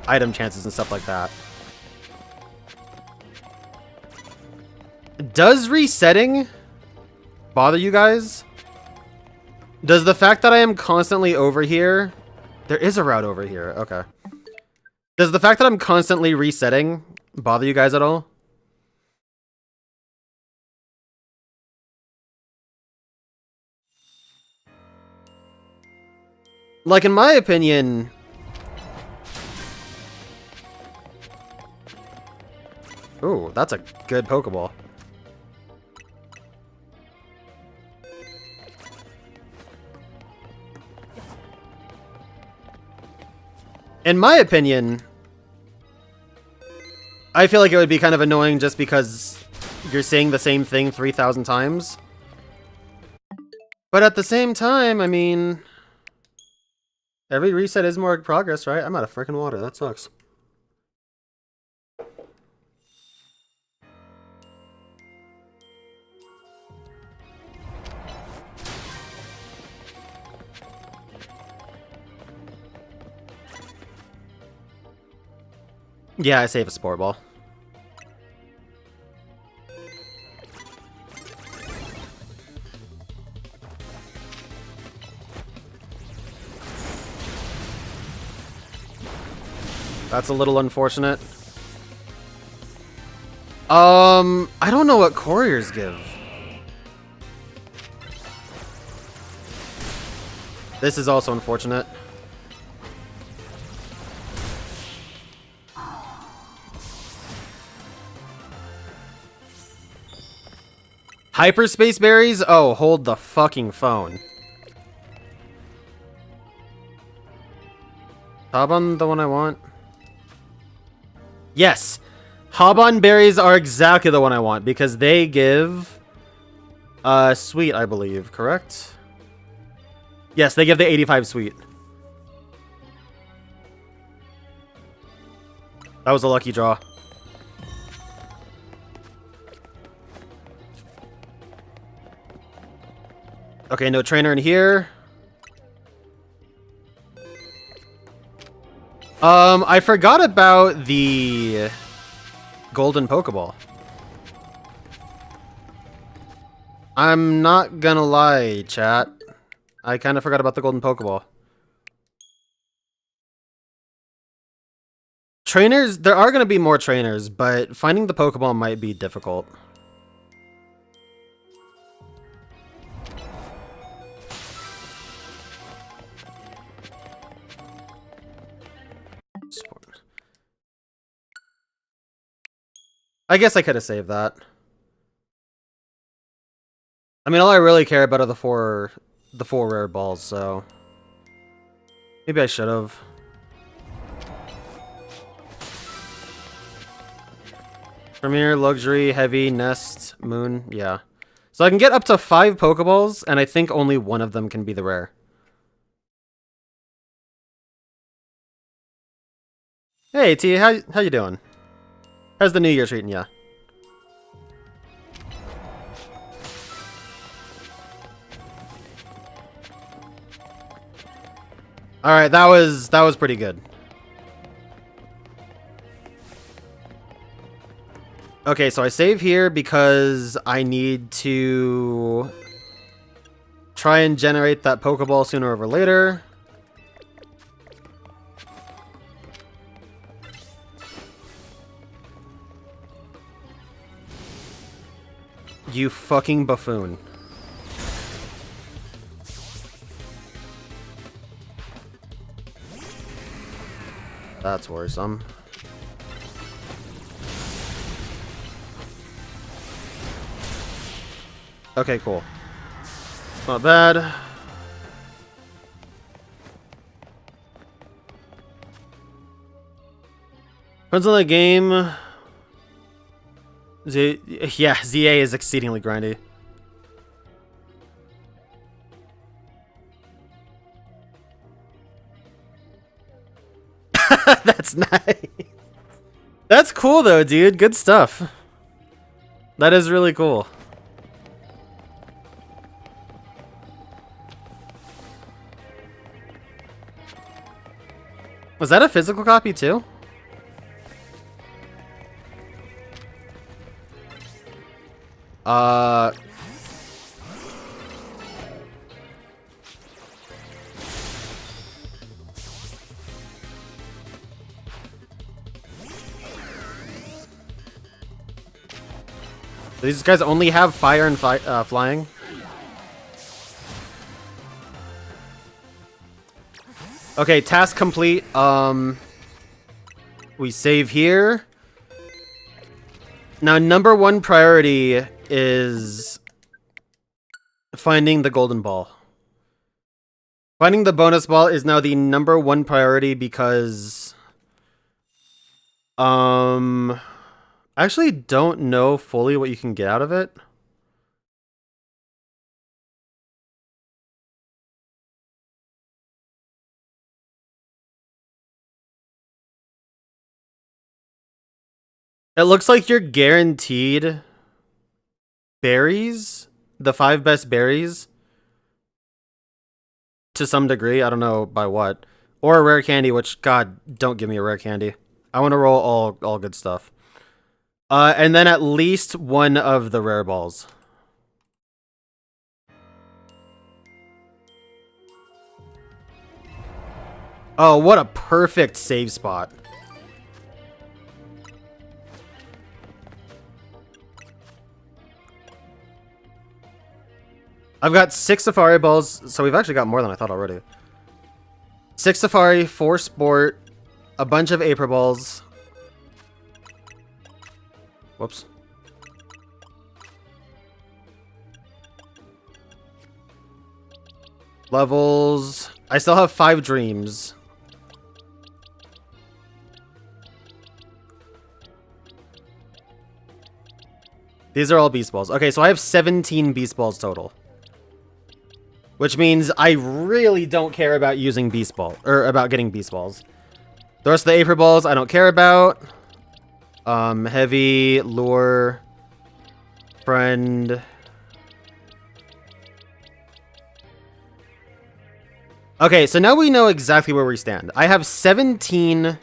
item chances and stuff like that. Does resetting bother you guys? Does the fact that I am constantly over here... There is a route over here. Okay. Does the fact that I'm constantly resetting bother you guys at all? Like, in my opinion... Ooh, that's a good Pokeball. In my opinion, I feel like it would be kind of annoying just because you're saying the same thing 3,000 times. But at the same time, I mean, every reset is more progress, right? I'm out of freaking water. That sucks. Yeah, I save a Spore Ball. That's a little unfortunate. I don't know what couriers give. This is also unfortunate. Hyperspace berries? Oh, hold the fucking phone. Habon the one I want? Yes! Habon berries are exactly the one I want because they give sweet, I believe, correct? Yes, they give the 85 sweet. That was a lucky draw. Okay, no trainer in here. I forgot about the golden Pokeball. I'm not gonna lie, chat. I kind of forgot about the golden Pokeball. Trainers, there are gonna be more trainers, but finding the Pokeball might be difficult. I guess I could have saved that. I mean, all I really care about are the four rare balls, so maybe I should have. Premier, Luxury, Heavy, Nest, Moon, yeah. So I can get up to 5 Pokeballs, and I think only one of them can be the rare. Hey T, how you doing? How's the new year treating ya? Alright, that was pretty good. Okay, so I save here because I need to try and generate that Pokeball sooner or later. You fucking buffoon. That's worrisome. Okay, cool. Not bad. Depends on the game. Yeah, ZA is exceedingly grindy. That's nice. That's cool though, dude. Good stuff. That is really cool. Was that a physical copy too? These guys only have fire and flying. Okay, task complete. We save here. Now, number one priority is finding the golden ball. Finding the bonus ball is now the number one priority because I actually don't know fully what you can get out of it. It looks like you're guaranteed berries, the 5 best berries, to some degree. I don't know by what. Or a rare candy, which, God, don't give me a rare candy. I want to roll all good stuff. And then at least one of the rare balls. Oh, what a perfect save spot. I've got 6 Safari balls, so we've actually got more than I thought already. 6 Safari, 4 Sport, a bunch of April balls. Whoops. Levels. I still have 5 dreams. These are all Beast Balls. Okay, so I have 17 Beast Balls total. Which means I really don't care about using Beast Ball, or about getting Beast Balls. The rest of the April Balls I don't care about. Heavy, Lure, Friend. Okay, so now we know exactly where we stand. I have 17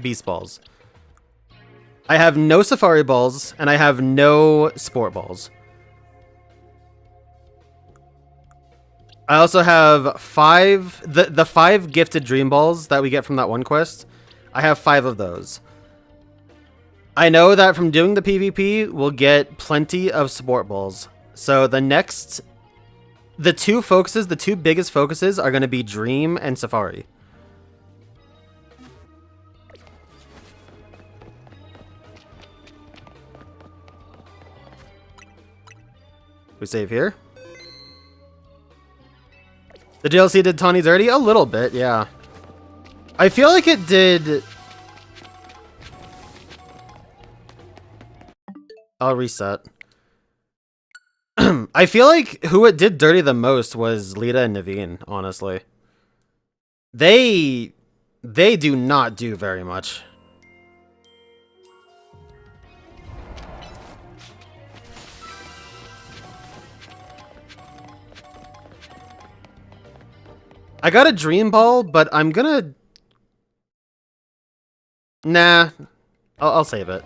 Beast Balls. I have no Safari Balls, and I have no Sport Balls. I also have 5... The 5 gifted Dream Balls that we get from that one quest. I have 5 of those. I know that from doing the PvP, we'll get plenty of Sport Balls. So the next... The two biggest focuses are going to be Dream and Safari. We save here. The DLC did Tawny dirty? A little bit, yeah. I feel like it did... I'll reset. I feel like who it did dirty the most was Lita and Naveen, honestly. They do not do very much. I got a Dream Ball, but I'm gonna... Nah. I'll save it.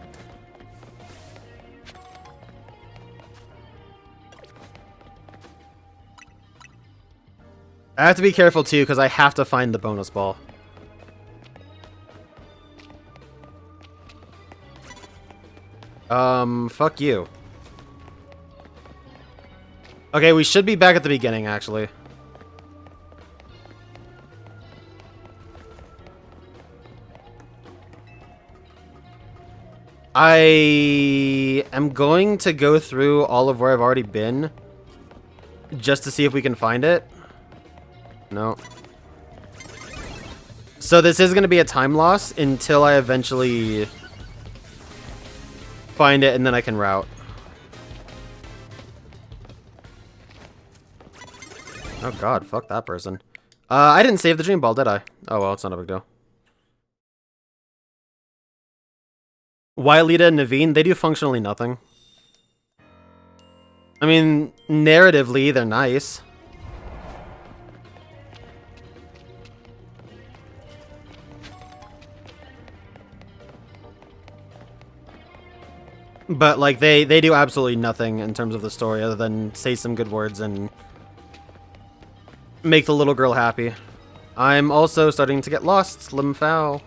I have to be careful too, because I have to find the bonus ball. Fuck you. Okay, we should be back at the beginning, actually. I am going to go through all of where I've already been just to see if we can find it. No. So this is going to be a time loss until I eventually find it, and then I can route. Oh god, fuck that person. I didn't save the dream ball, did I? Oh well, it's not a big deal. Wylita and Naveen, they do functionally nothing. I mean, narratively, they're nice. But, like, they do absolutely nothing in terms of the story other than say some good words and make the little girl happy. I'm also starting to get lost. Slim foul.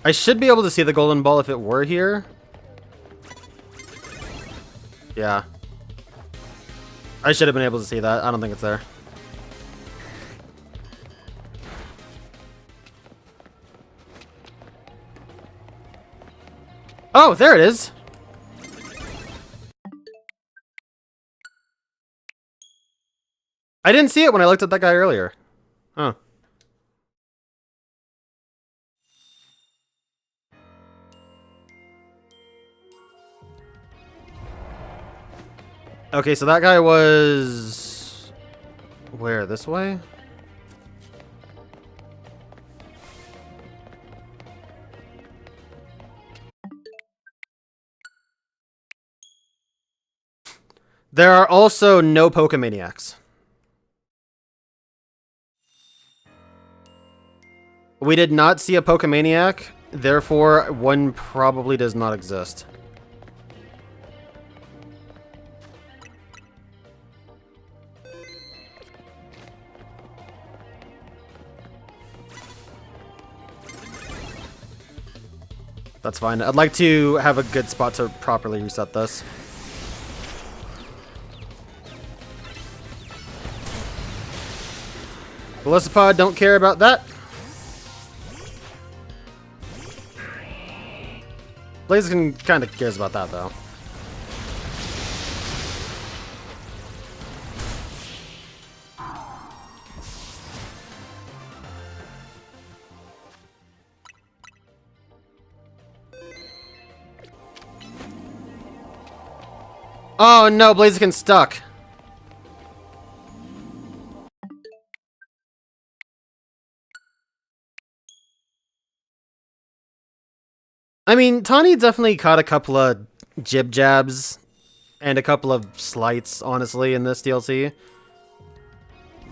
I should be able to see the golden ball if it were here. Yeah. I should have been able to see that. I don't think it's there. Oh, there it is. I didn't see it when I looked at that guy earlier. Huh. Okay, so that guy was... Where? This way? There are also no Pokemaniacs. We did not see a Pokemaniac, therefore one probably does not exist. That's fine. I'd like to have a good spot to properly reset this. Velocipod, don't care about that. Blaziken kind of cares about that, though. Oh no, Blaziken's stuck. I mean, Tawny definitely caught a couple of jib jabs and a couple of slights, honestly, in this DLC.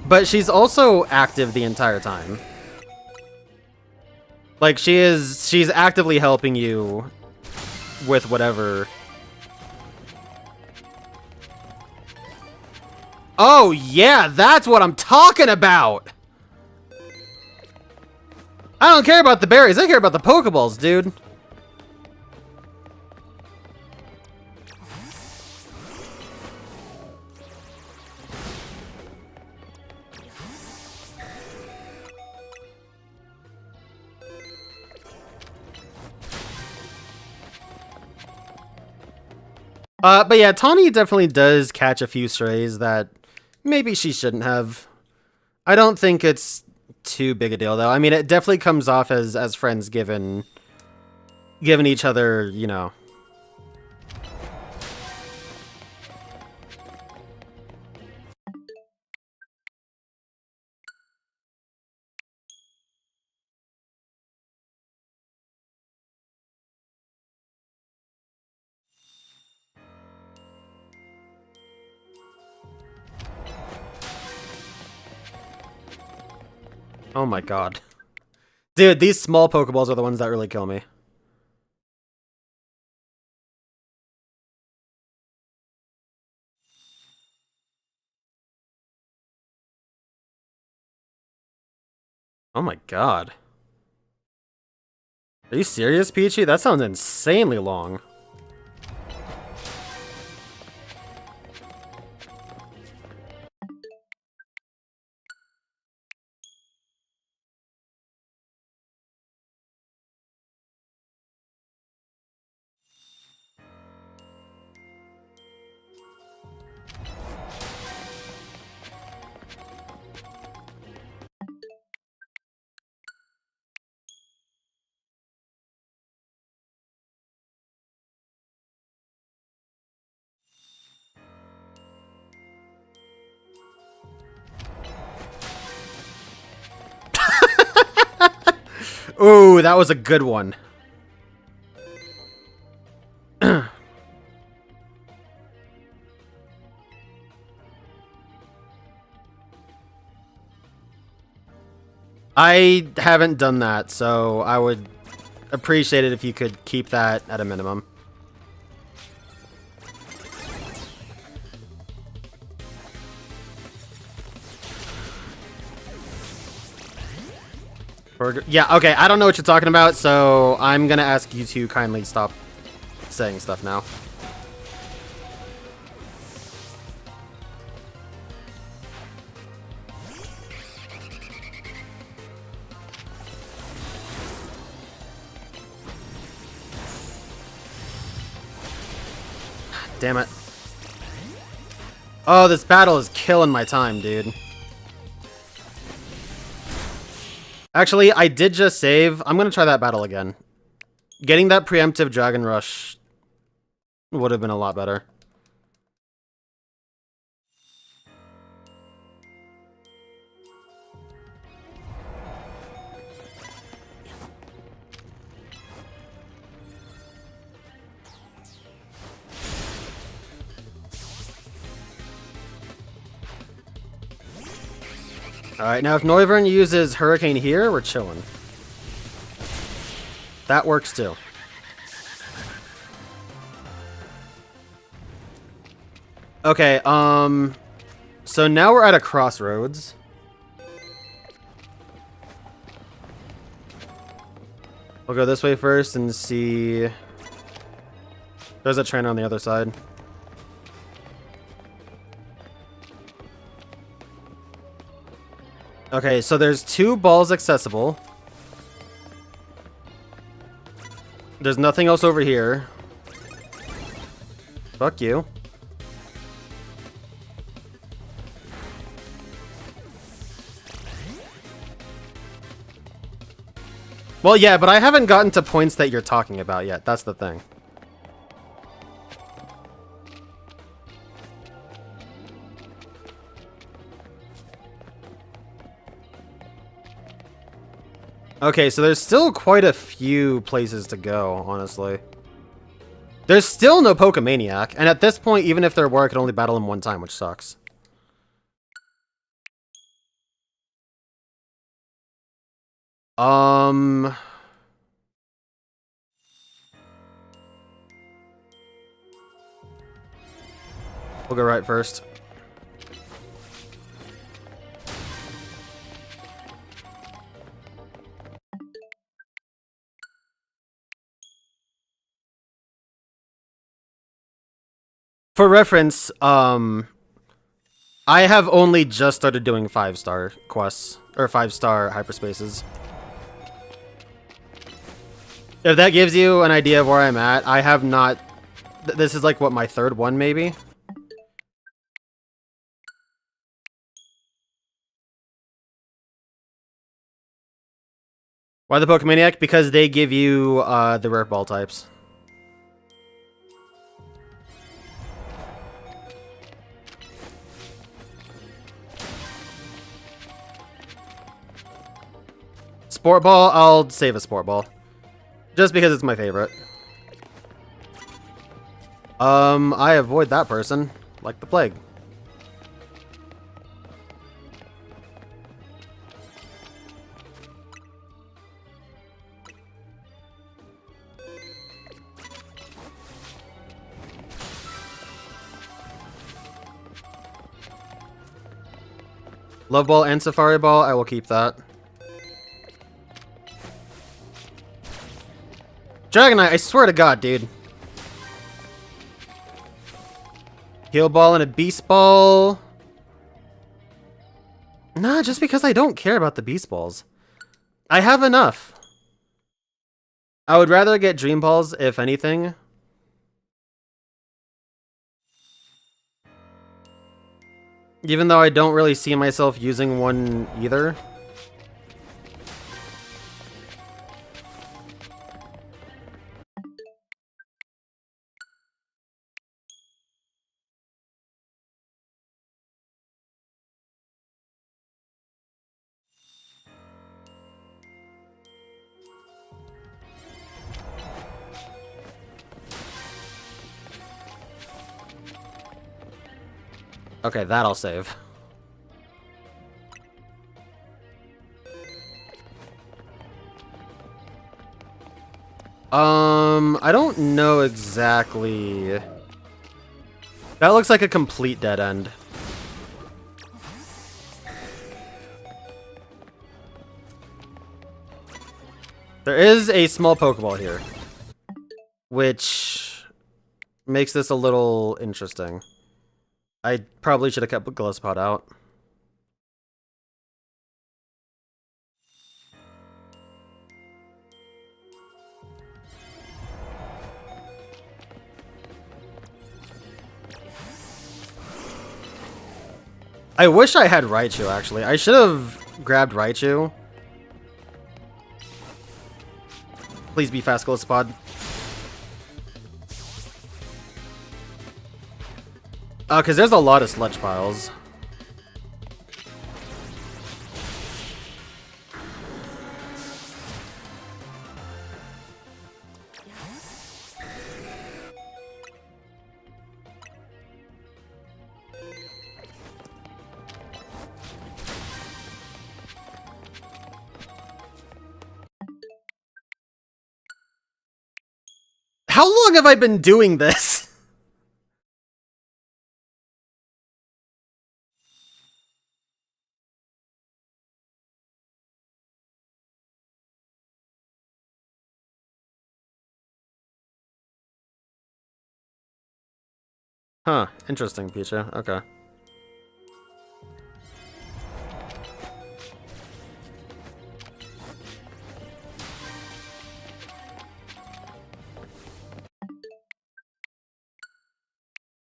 But she's also active the entire time. Like, she's actively helping you with whatever. Oh, yeah, that's what I'm talking about! I don't care about the berries, I care about the Pokeballs, dude. But yeah, Tawny definitely does catch a few strays that maybe she shouldn't have. I don't think it's too big a deal, though. I mean, it definitely comes off as friends giving each other, you know. Oh my god. Dude, these small Pokeballs are the ones that really kill me. Oh my god. Are you serious, Peachy? That sounds insanely long. Ooh, that was a good one. I haven't done that, so I would appreciate it if you could keep that at a minimum. Yeah, okay, I don't know what you're talking about, so I'm gonna ask you to kindly stop saying stuff now. Damn it. Oh, this battle is killing my time, dude. Actually, I did just save. I'm gonna try that battle again. Getting that preemptive Dragon Rush would have been a lot better. Alright, now if Noivern uses Hurricane here, we're chilling. That works too. Okay, so now we're at a crossroads. We'll go this way first and see... There's a trainer on the other side. Okay, so there's 2 balls accessible. There's nothing else over here. Fuck you. Well, yeah, but I haven't gotten to points that you're talking about yet. That's the thing. Okay, so there's still quite a few places to go, honestly. There's still no Pokemaniac, and at this point, even if there were, I could only battle him one time, which sucks. We'll go right first. For reference, I have only just started doing 5-star quests, or 5-star hyperspaces. If that gives you an idea of where I'm at, I have not... This is like, what, my 3rd one, maybe? Why the Pokemaniac? Because they give you the rare ball types. Sport Ball, I'll save a Sport Ball. Just because it's my favorite. I avoid that person like the plague. Love Ball and Safari Ball, I will keep that. Dragonite, I swear to God, dude. Heal Ball and a Beast Ball. Nah, just because I don't care about the Beast Balls. I have enough. I would rather get Dream Balls, if anything. Even though I don't really see myself using one either. Okay, that I'll save. I don't know exactly. That looks like a complete dead end. There is a small Pokeball here, which makes this a little interesting. I probably should have kept Glisspot out. I wish I had Raichu, actually. I should have grabbed Raichu. Please be fast, Glisspot. Because there's a lot of sludge piles. How long have I been doing this? Huh, interesting, Pichu. Okay.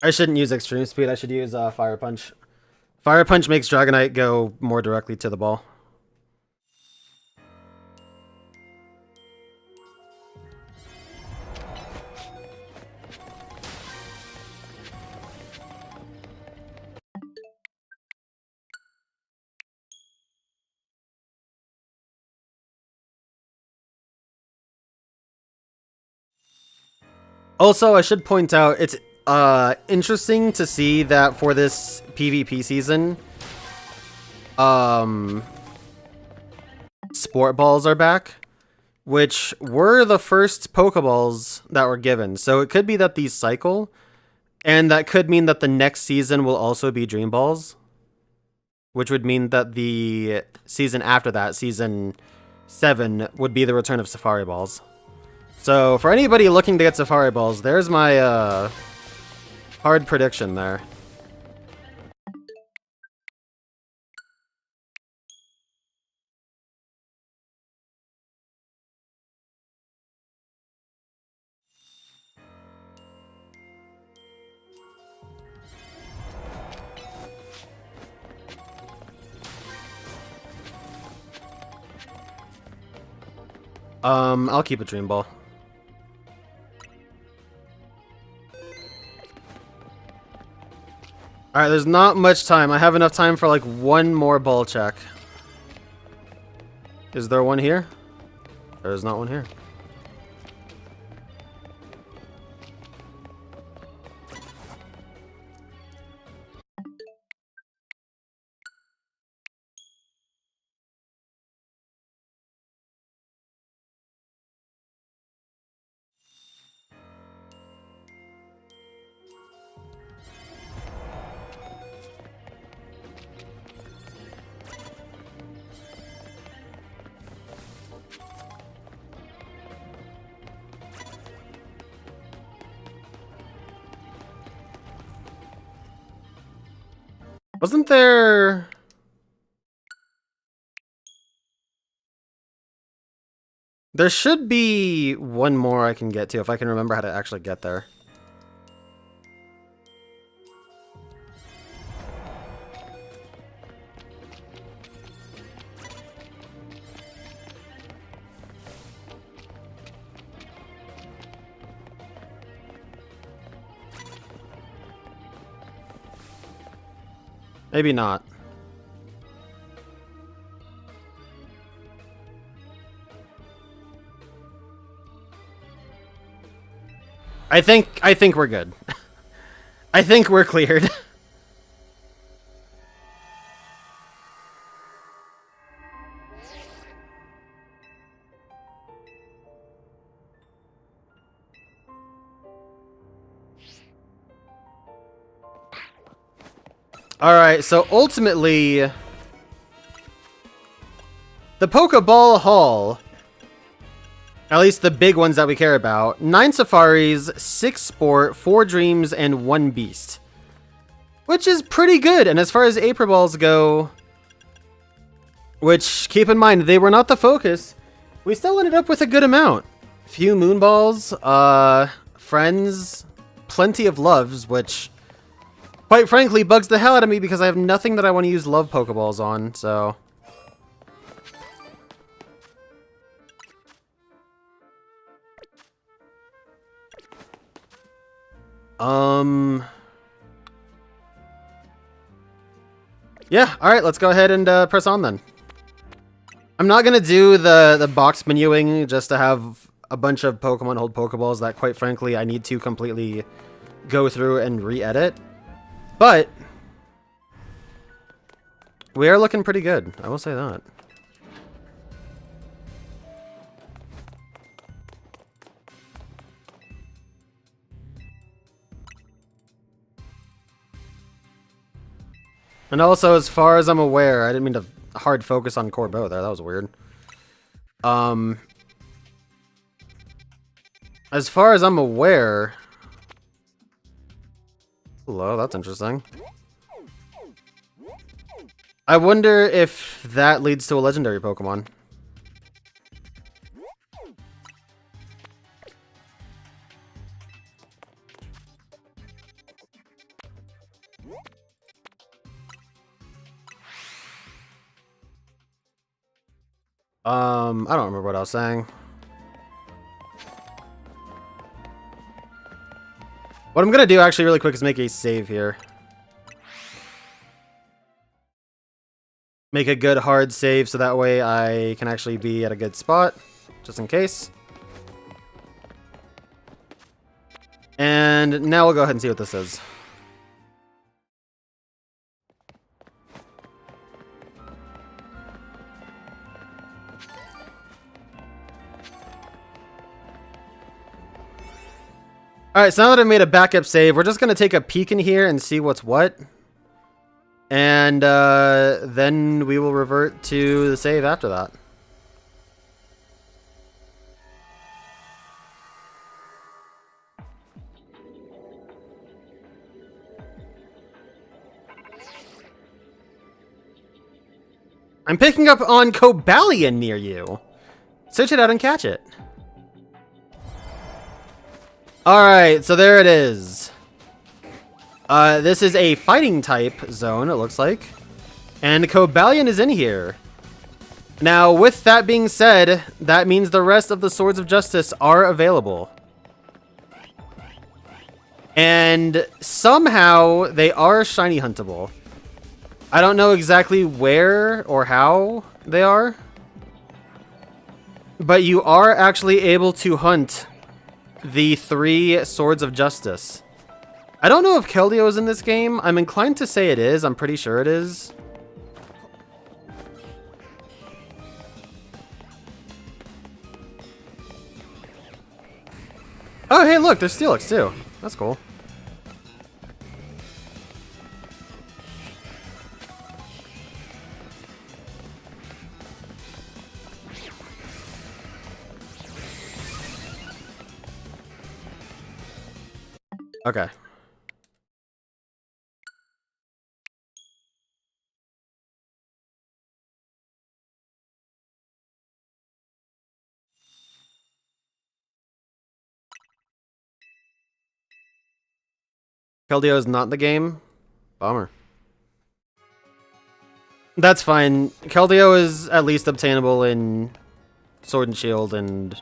I shouldn't use Extreme Speed, I should use Fire Punch. Fire Punch makes Dragonite go more directly to the ball. Also, I should point out, it's interesting to see that for this PvP season, Sport Balls are back, which were the first Pokeballs that were given. So it could be that these cycle, and that could mean that the next season will also be Dream Balls, which would mean that the season after that, season 7, would be the return of Safari Balls. So, for anybody looking to get Safari Balls, there's my, hard prediction there. I'll keep a Dream Ball. Alright, there's not much time. I have enough time for like one more ball check. Is there one here? There's not one here. Wasn't there... There should be one more I can get to, if I can remember how to actually get there. Maybe not. I think we're good. I think we're cleared. Alright, so ultimately, the Pokeball Haul, at least the big ones that we care about, 9 Safaris, 6 Sport, 4 Dreams, and 1 Beast. Which is pretty good, and as far as Aper Balls go, which, keep in mind, they were not the focus, we still ended up with a good amount. Few Moon Balls, Friends, plenty of Loves, which, quite frankly, bugs the hell out of me because I have nothing that I want to use Love Pokeballs on, so... Yeah, alright, let's go ahead and press on then. I'm not gonna do the box menuing just to have a bunch of Pokemon hold Pokeballs that, quite frankly, I need to completely go through and re-edit. But we are looking pretty good, I will say that. And also, as far as I'm aware, I didn't mean to hard focus on Corbeau there, that was weird. As far as I'm aware... Hello, that's interesting. I wonder if that leads to a legendary Pokemon. I don't remember what I was saying. What I'm gonna do actually really quick is make a save here. Make a good hard save so that way I can actually be at a good spot, just in case. And now we'll go ahead and see what this is. Alright, so now that I made a backup save, we're just going to take a peek in here and see what's what. And then we will revert to the save after that. I'm picking up on Cobalion near you. Search it out and catch it. Alright, so there it is. This is a fighting type zone, it looks like. And Cobalion is in here. Now, with that being said, that means the rest of the Swords of Justice are available. And somehow they are shiny huntable. I don't know exactly where or how they are. But you are actually able to hunt the 3 Swords of Justice. I don't know if Keldeo is in this game. I'm inclined to say it is. I'm pretty sure it is. Oh, hey, look, there's Steelix too. That's cool. Okay. Keldeo is not in the game? Bummer. That's fine. Keldeo is at least obtainable in Sword and Shield, and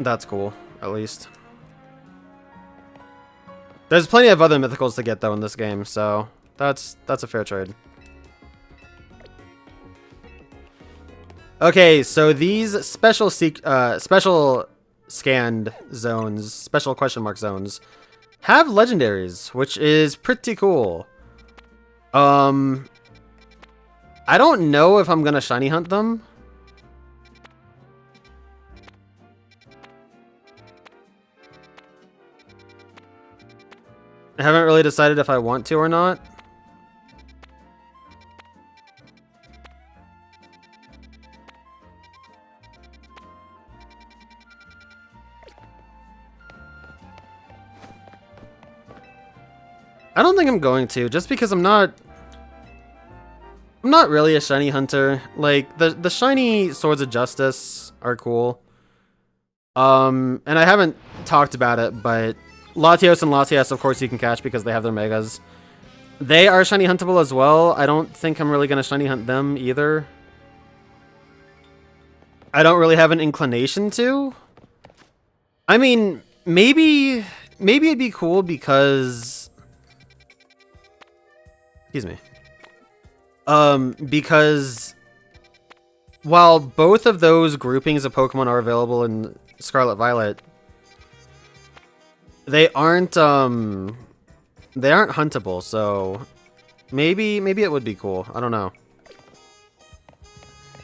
that's cool, at least. There's plenty of other mythicals to get, though, in this game, so that's a fair trade. Okay, so these special scanned zones, special question mark zones, have legendaries, which is pretty cool. I don't know if I'm gonna shiny hunt them. I haven't really decided if I want to or not. I don't think I'm going to, just because I'm not really a shiny hunter. Like, the shiny Swords of Justice are cool. And I haven't talked about it, but Latios and Latias, of course, you can catch because they have their megas. They are shiny huntable as well. I don't think I'm really going to shiny hunt them either. I don't really have an inclination to. I mean, maybe it'd be cool because... Excuse me. Because while both of those groupings of Pokemon are available in Scarlet Violet, they aren't huntable, so maybe it would be cool. I don't know.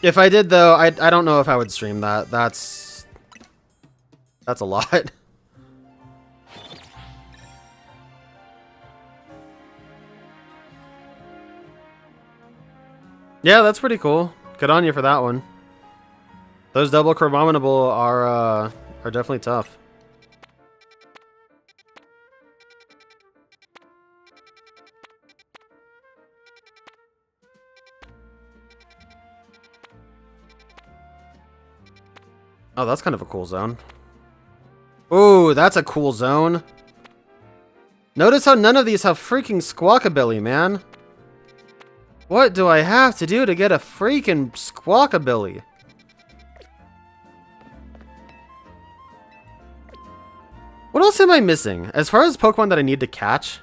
If I did though, I don't know if I would stream that. That's a lot. Yeah, that's pretty cool. Good on you for that one. Those double Crabominable are definitely tough. Oh, that's kind of a cool zone. Ooh, that's a cool zone. Notice how none of these have freaking Squawkabilly, man. What do I have to do to get a freaking Squawkabilly? What else am I missing? As far as Pokemon that I need to catch?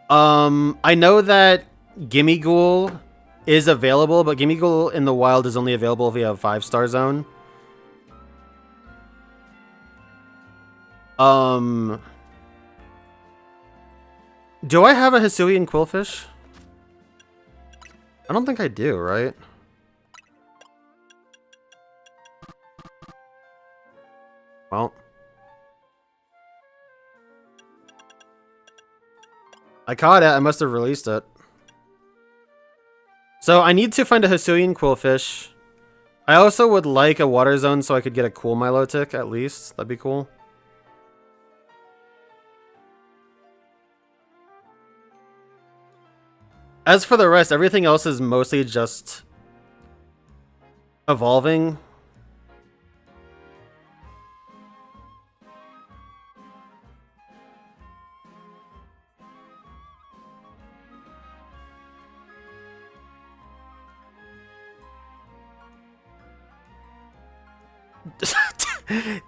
I know that Gimmighoul is available, but Gimmighoul in the wild is only available if you have 5-star zone. Do I have a Hisuian Quillfish? I don't think I do, right? Well. I caught it. I must have released it. So I need to find a Hisuian Quillfish. I also would like a water zone so I could get a cool Milotic at least. That'd be cool. As for the rest, everything else is mostly just evolving.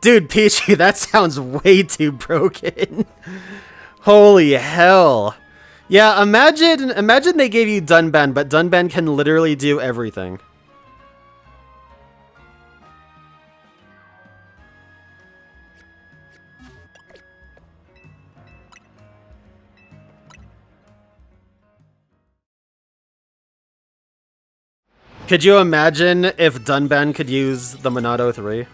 Dude, Peachy, that sounds way too broken. Holy hell. Yeah, imagine they gave you Dunban, but Dunban can literally do everything. Could you imagine if Dunban could use the Monado 3?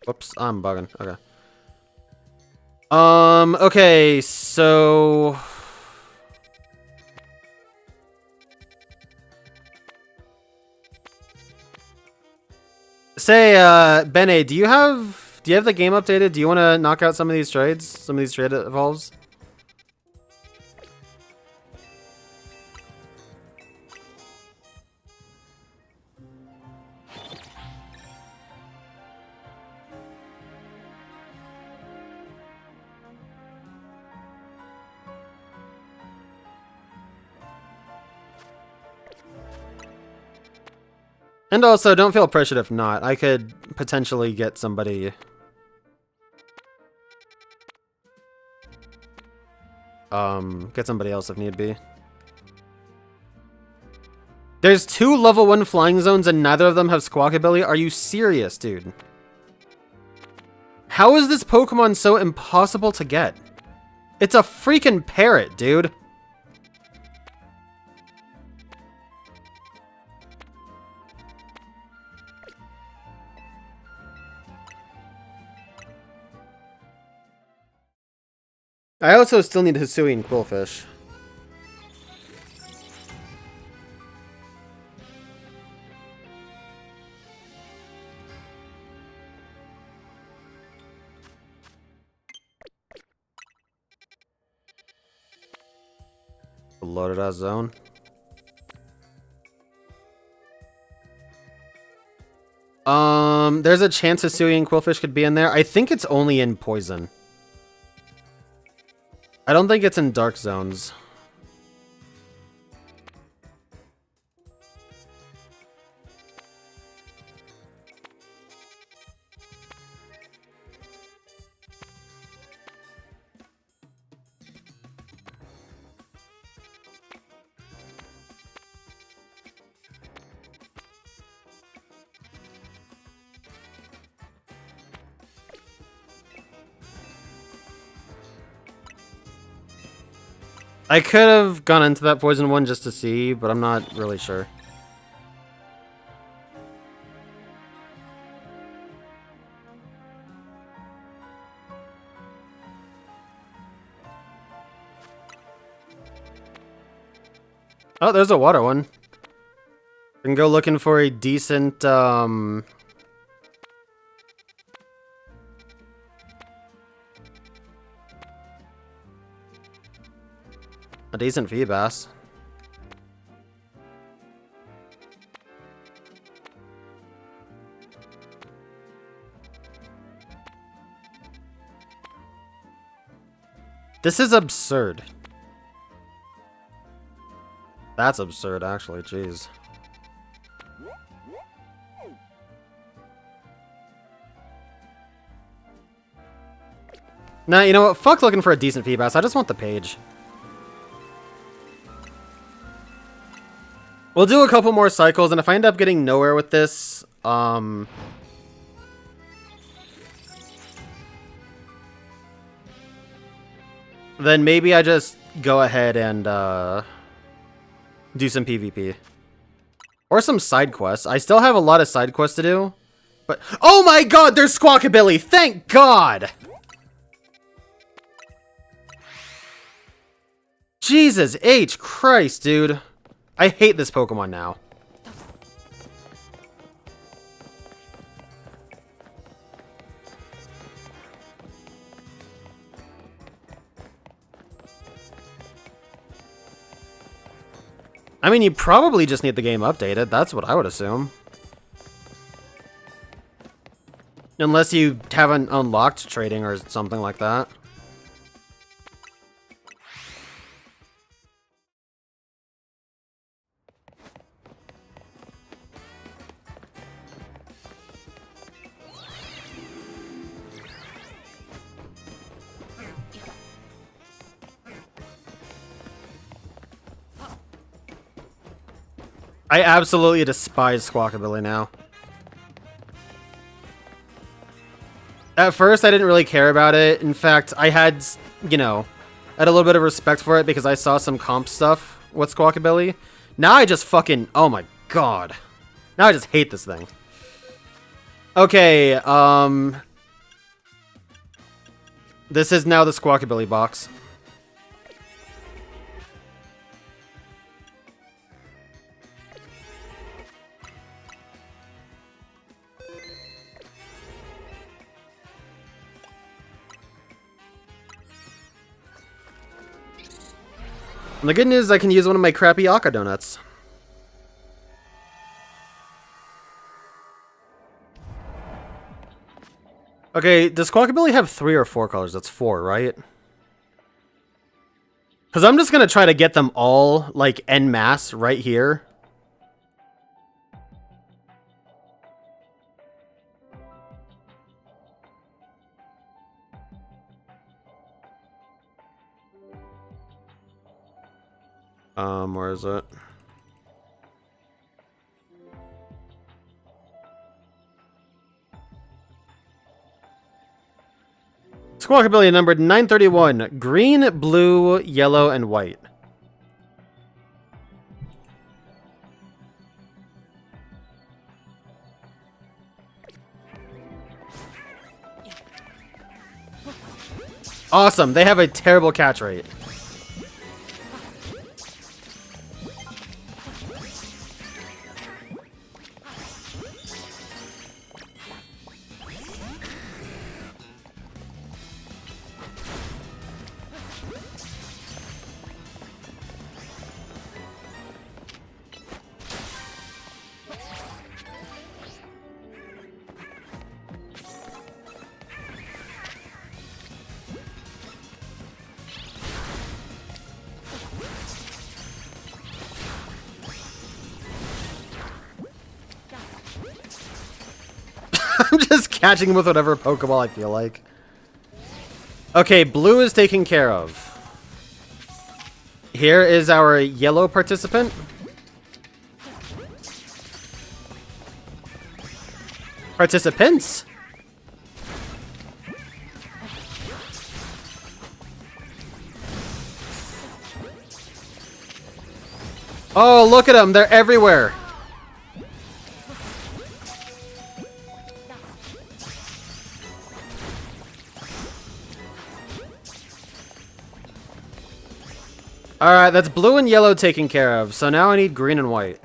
Whoops, I'm bugging. Okay. Okay, so... Say, Bene, do you have the game updated? Do you want to knock out some of these trades? Some of these trade evolves? And also, don't feel pressured if not. I could potentially get somebody... get somebody else if need be. There's 2 level 1 flying zones and neither of them have Squawkabilly? Are you serious, dude? How is this Pokemon so impossible to get? It's a freaking parrot, dude. I also still need Hisuian Quillfish. Loaded out zone. There's a chance Hisuian Quillfish could be in there. I think it's only in poison. I don't think it's in dark zones. I could have gone into that poison one just to see, but I'm not really sure. Oh, there's a water one. We can go looking for a decent, a decent Feebas. This is absurd. That's absurd, actually. Jeez. Nah, you know what? Fuck looking for a decent Feebas. I just want the page. We'll do a couple more cycles, and if I end up getting nowhere with this, then maybe I just go ahead and, do some PvP. Or some side quests. I still have a lot of side quests to do, but... Oh my god, there's Squawkabilly! Thank god! Jesus H. Christ, dude. I hate this Pokemon now. I mean, you probably just need the game updated. That's what I would assume. Unless you haven't unlocked trading or something like that. I absolutely despise Squawkabilly now. At first, I didn't really care about it. In fact, I had, you know, I had a little bit of respect for it because I saw some comp stuff with Squawkabilly. Now I just fucking, oh my god. Now I just hate this thing. Okay, this is now the Squawkabilly box. And the good news is I can use one of my crappy Aka donuts. Okay, does Squawkabilly have 3 or 4 colors? That's 4, right? Because I'm just going to try to get them all, like, en masse right here. Where is it? Squawkabilly numbered 931. Green, blue, yellow, and white. Awesome. They have a terrible catch rate. I'm just catching him with whatever Pokeball I feel like. Okay, blue is taken care of. Here is our yellow participant. Participants? Oh, look at them. They're everywhere. Alright, that's blue and yellow taken care of. So now I need green and white.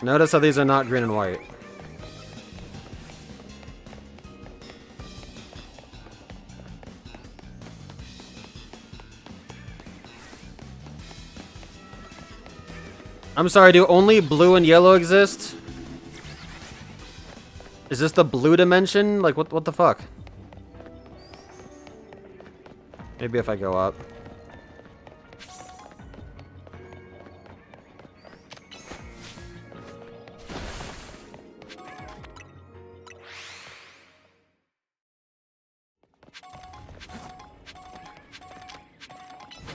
Notice how these are not green and white. I'm sorry, do only blue and yellow exist? Is this the blue dimension? Like, what the fuck? Maybe if I go up.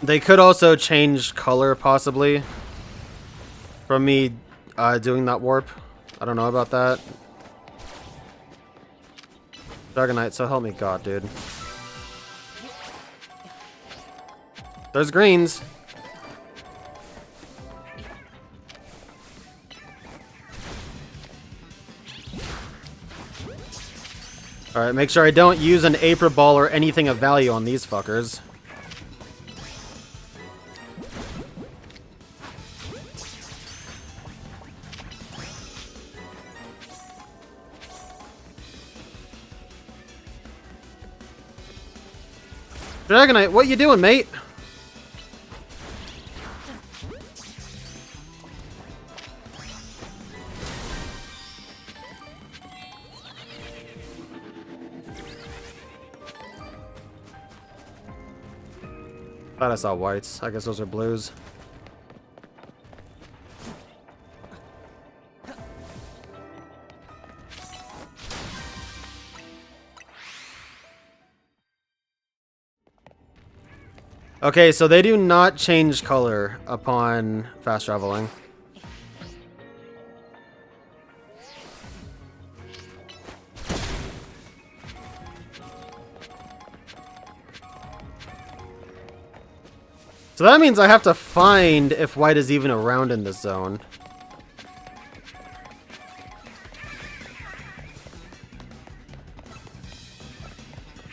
They could also change color, possibly. From me doing that warp. I don't know about that. Dragonite, so help me God, dude. There's greens. Alright, make sure I don't use an Aper Ball or anything of value on these fuckers. Dragonite, what you doing, mate? Thought I saw whites. I guess those are blues. Okay, so they do not change color upon fast traveling. So that means I have to find if white is even around in this zone.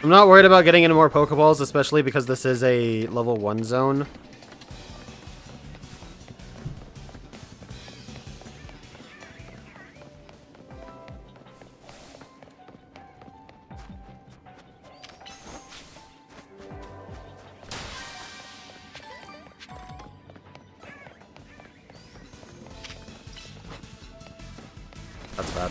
I'm not worried about getting into more Pokeballs, especially because this is a level 1 zone. That's bad.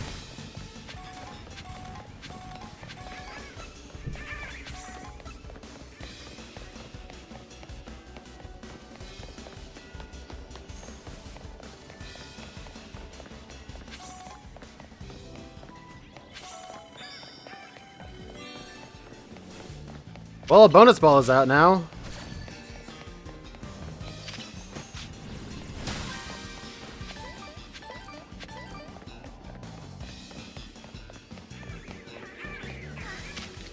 Well, a bonus ball is out now.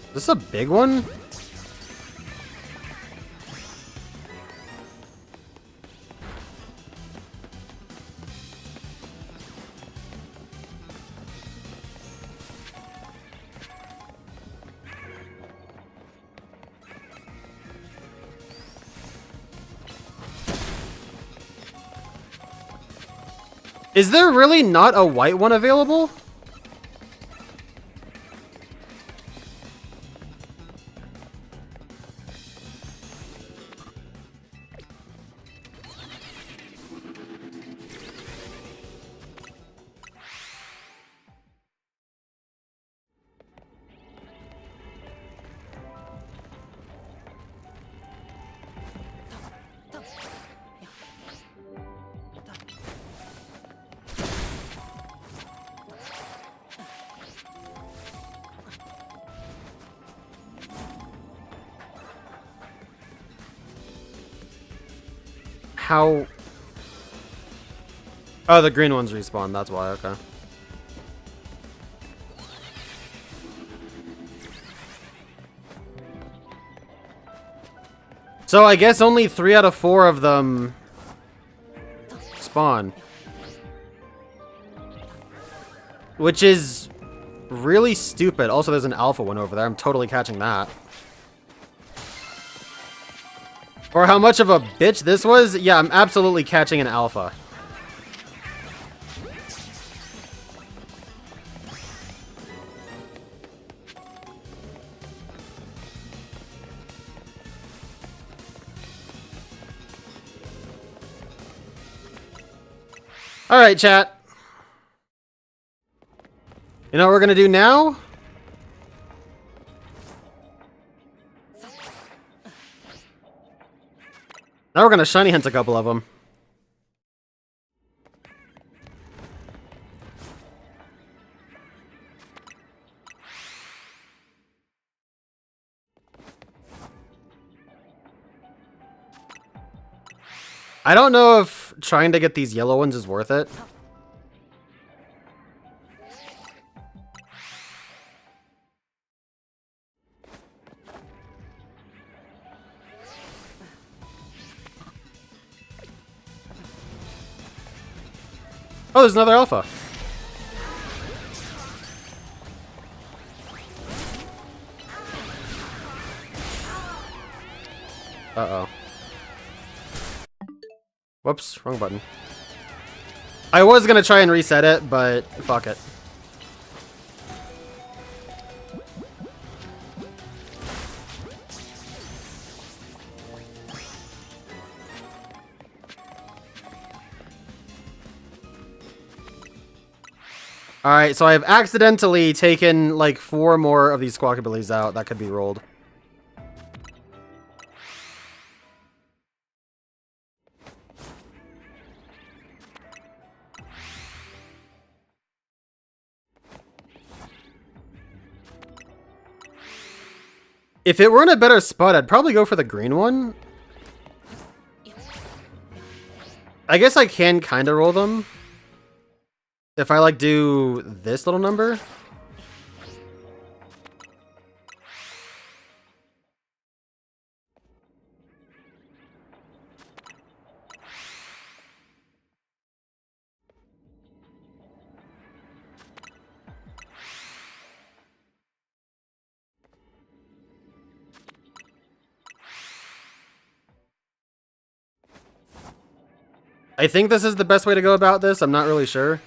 Is this a big one? Is there really not a white one available? How? Oh, the green ones respawn, that's why, okay. So I guess only 3 out of 4 of them spawn. Which is really stupid. Also, there's an alpha one over there. I'm totally catching that. For how much of a bitch this was, yeah, I'm absolutely catching an alpha. Alright, chat. You know what we're gonna do now? Now we're gonna shiny hunt a couple of them. I don't know if trying to get these yellow ones is worth it. Oh, there's another alpha. Uh-oh. Whoops, wrong button. I was gonna try and reset it, but fuck it. Alright, so I've accidentally taken like 4 more of these Squawkabillies out that could be rolled. If it were in a better spot, I'd probably go for the green one. I guess I can kind of roll them. If I, like, do this little number. I think this is the best way to go about this. I'm not really sure.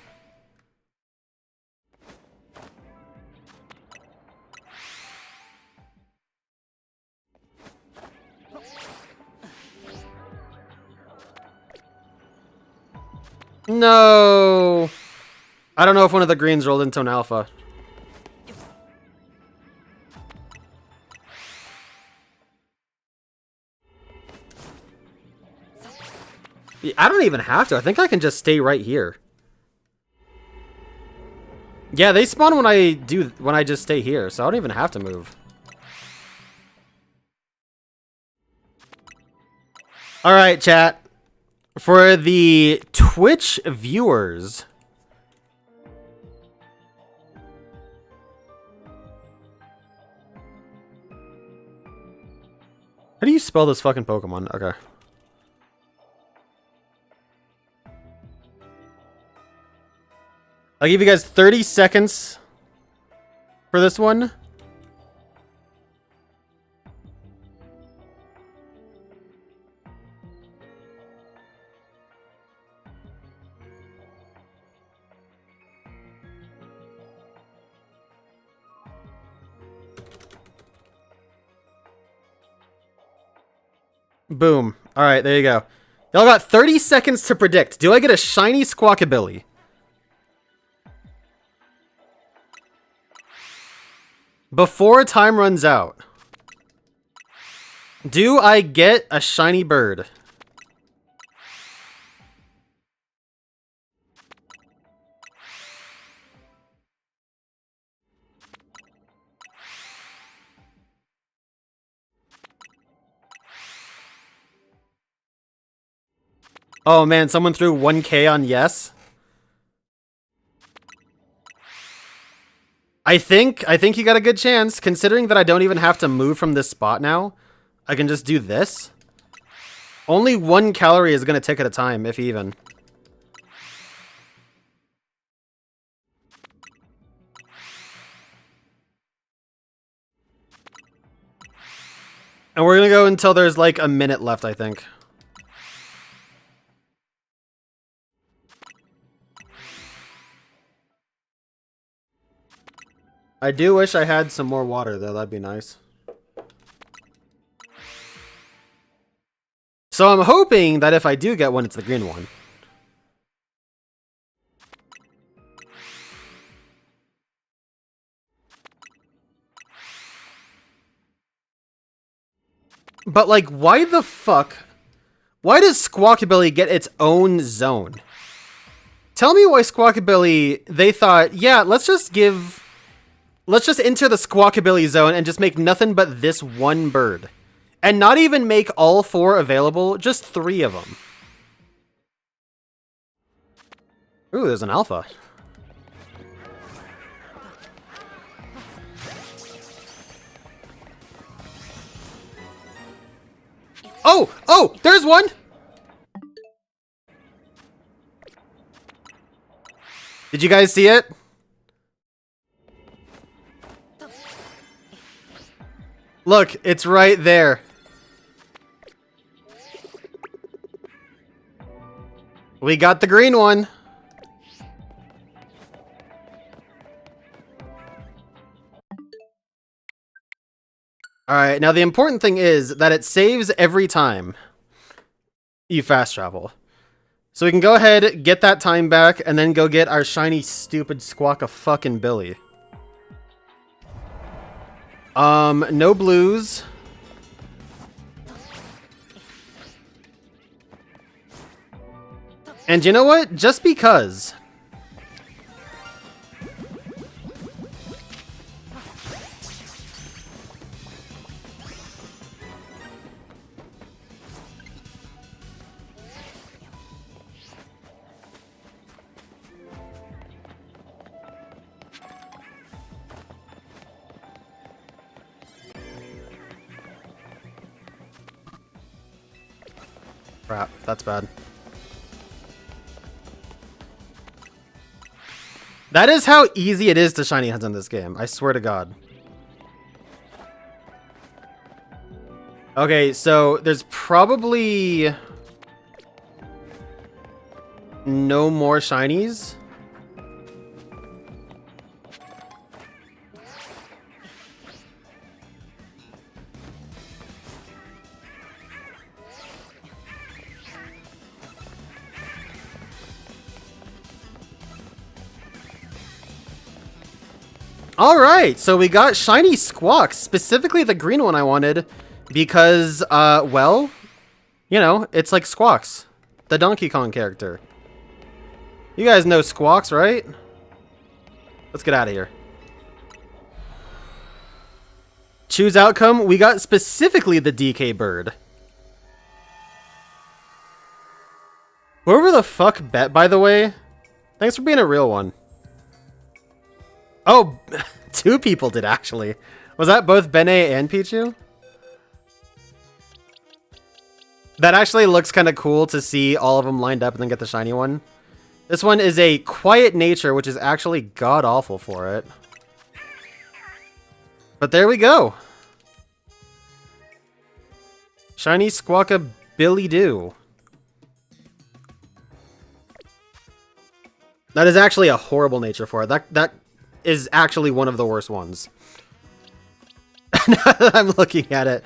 No! I don't know if one of the greens rolled into an alpha. I don't even have to. I think I can just stay right here. Yeah, they spawn when I just stay here, so I don't even have to move. All right, chat. For the Twitch viewers, how do you spell this fucking Pokemon? Okay. I'll give you guys 30 seconds for this one. Boom. Alright, there you go. Y'all got 30 seconds to predict. Do I get a shiny Squawkabilly? Before time runs out. Do I get a shiny bird? Oh man, someone threw 1K on yes. I think you got a good chance, considering that I don't even have to move from this spot now. I can just do this. Only 1 calorie is going to tick at a time, if even. And we're going to go until there's like a minute left, I think. I do wish I had some more water, though. That'd be nice. So I'm hoping that if I do get one, it's the green one. But, like, why the fuck? Why does Squawkabilly get its own zone? Tell me why Squawkabilly, they thought, yeah, let's just enter the Squawkabilly zone and just make nothing but this one bird. And not even make all 4 available, just 3 of them. Ooh, there's an alpha. Oh, there's one! Did you guys see it? Look, it's right there. We got the green one. Alright, now the important thing is that it saves every time you fast travel. So we can go ahead, get that time back, and then go get our shiny, stupid Squawka-fucking-Billy. No blues. And you know what? Just because. Crap, that's bad. That is how easy it is to shiny hunt in this game, I swear to God. Okay, so there's probably no more shinies. Alright, so we got shiny Squawks, specifically the green one I wanted, because, well, you know, it's like Squawks, the Donkey Kong character. You guys know Squawks, right? Let's get out of here. Choose outcome, we got specifically the DK bird. Whoever the fuck bet, by the way, thanks for being a real one. Oh, 2 people did, actually. Was that both Bene and Pichu? That actually looks kind of cool to see all of them lined up and then get the shiny one. This one is a Quiet Nature, which is actually god-awful for it. But there we go. Shiny Squawka-Billy-Doo. That is actually a horrible nature for it. That is actually one of the worst ones. Now that I'm looking at it.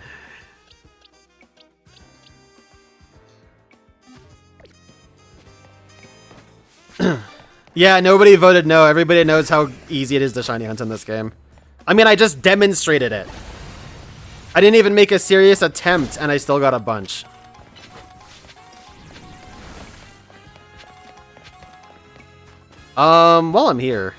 Yeah, nobody voted no. Everybody knows how easy it is to shiny hunt in this game. I mean, I just demonstrated it. I didn't even make a serious attempt, and I still got a bunch. While I'm here.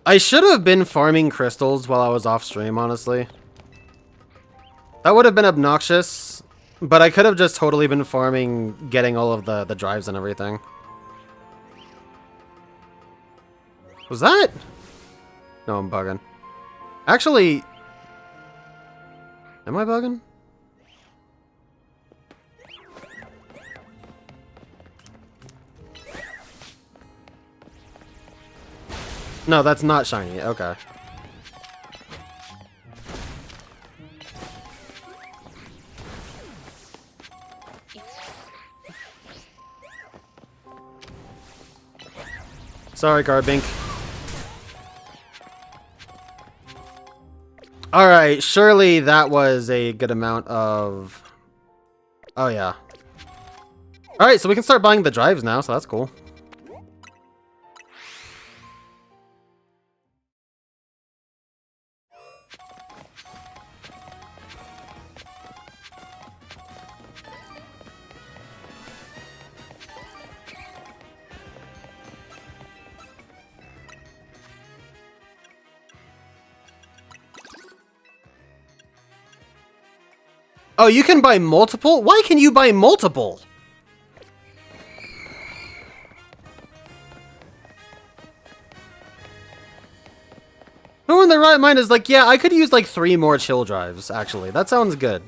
I should have been farming crystals while I was off stream, honestly. That would have been obnoxious, but I could have just totally been farming, getting all of the drives and everything. Was that? No, I'm bugging. Actually, am I bugging? No, that's not shiny. Okay. Sorry, Garbink. Alright, surely that was a good amount of... Oh, yeah. Alright, so we can start buying the drives now, so that's cool. Oh, you can buy multiple? Why can you buy multiple? Who in their right mind is like, yeah, I could use like 3 more chill drives, actually. That sounds good.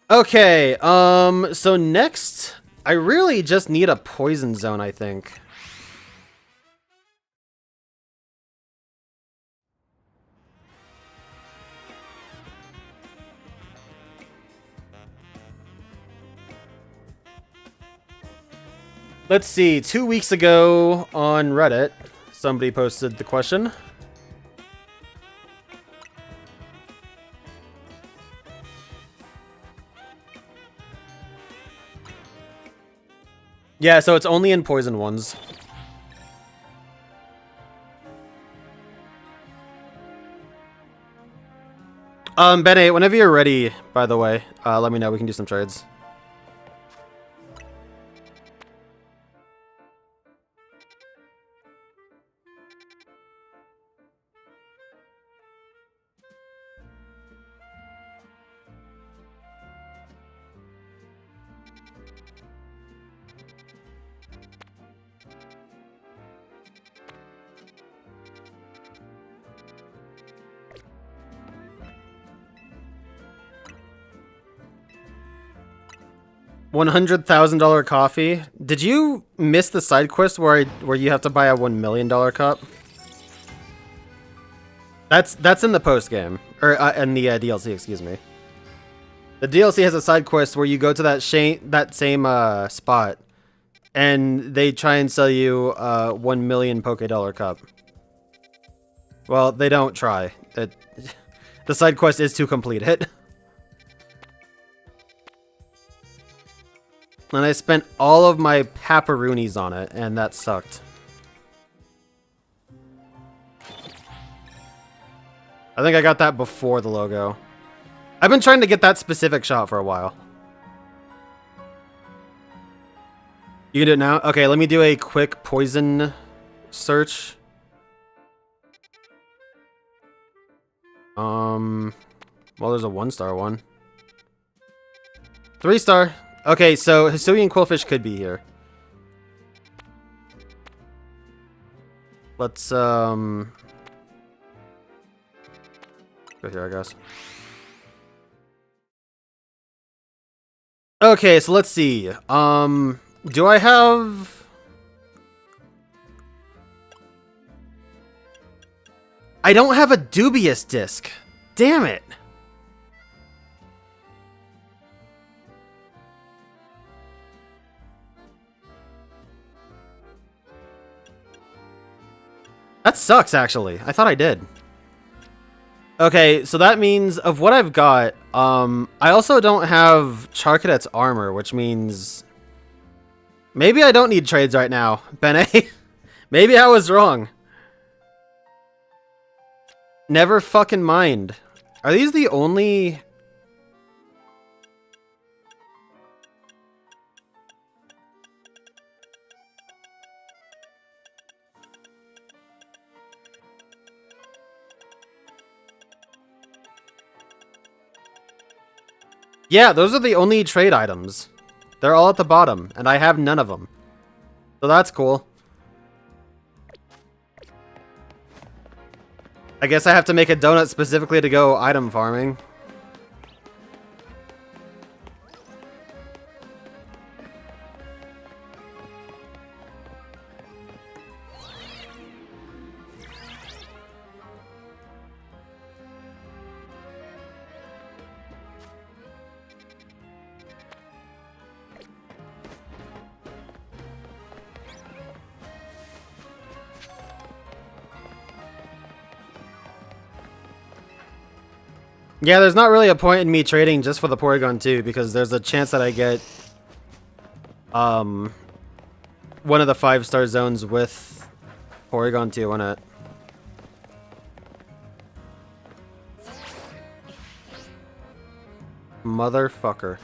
Okay, so next, I really just need a poison zone, I think. Let's see, 2 weeks ago on Reddit, somebody posted the question. Yeah, so it's only in poison ones. Bene, whenever you're ready, by the way, let me know. We can do some trades. $100,000 coffee. Did you miss the side quest where you have to buy a $1 million cup? That's in the post game, or in the DLC. Excuse me. The DLC has a side quest where you go to that same spot, and they try and sell you a 1 million Poké cup. Well, they don't try. The side quest is to complete it. And I spent all of my pepperoonies on it, and that sucked. I think I got that before the logo. I've been trying to get that specific shot for a while. You can do it now? Okay, let me do a quick poison search. Well, there's a 1-star one. 3-star. Okay, so Hisuian Quillfish could be here. Let's, go here, I guess. Okay, so let's see. Do I have... I don't have a dubious disc. Damn it. That sucks, actually. I thought I did. Okay, so that means of what I've got, I also don't have Charcadet's armor, which means maybe I don't need trades right now, Bene. Maybe I was wrong. Never fucking mind. Are these the only... Yeah, those are the only trade items. They're all at the bottom, and I have none of them. So that's cool. I guess I have to make a donut specifically to go item farming. Yeah, there's not really a point in me trading just for the Porygon 2, because there's a chance that I get one of the 5-star zones with Porygon 2 in it. Motherfucker.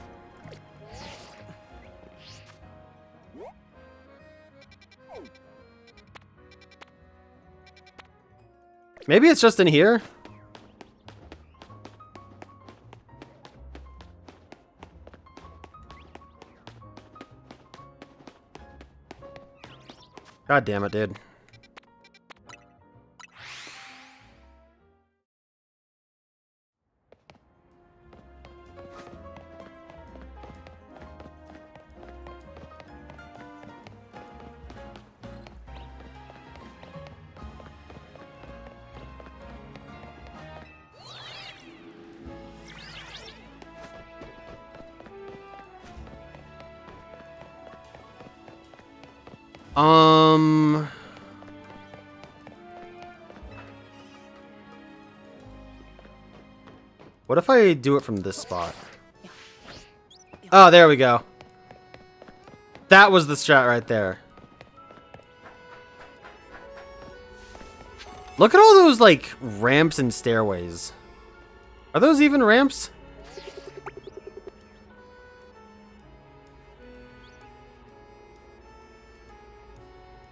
Maybe it's just in here? God damn it, dude. What if I do it from this spot? Oh, there we go. That was the strat right there. Look at all those, like, ramps and stairways. Are those even ramps?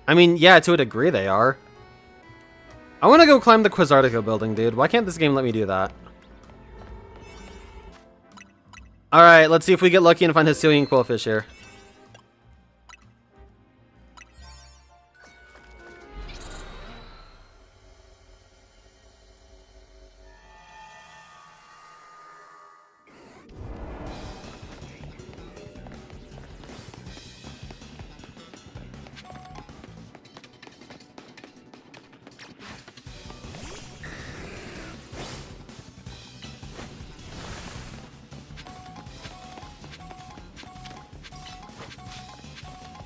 I mean, yeah, to a degree they are. I want to go climb the Quizartico building, dude. Why can't this game let me do that? Alright, let's see if we get lucky and find Hisuian Quillfish here.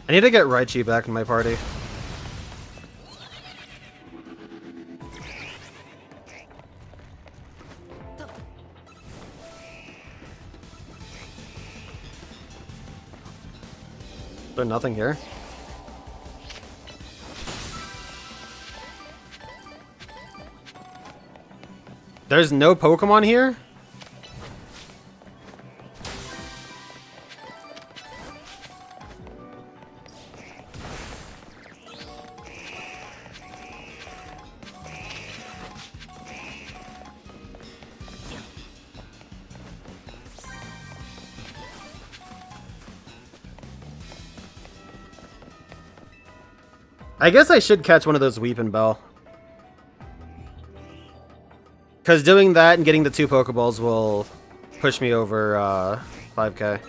I need to get Raichu back in my party. Is there nothing here? There's no Pokemon here? I guess I should catch one of those Weepin' Bell. Because doing that and getting the 2 Pokeballs will push me over 5k.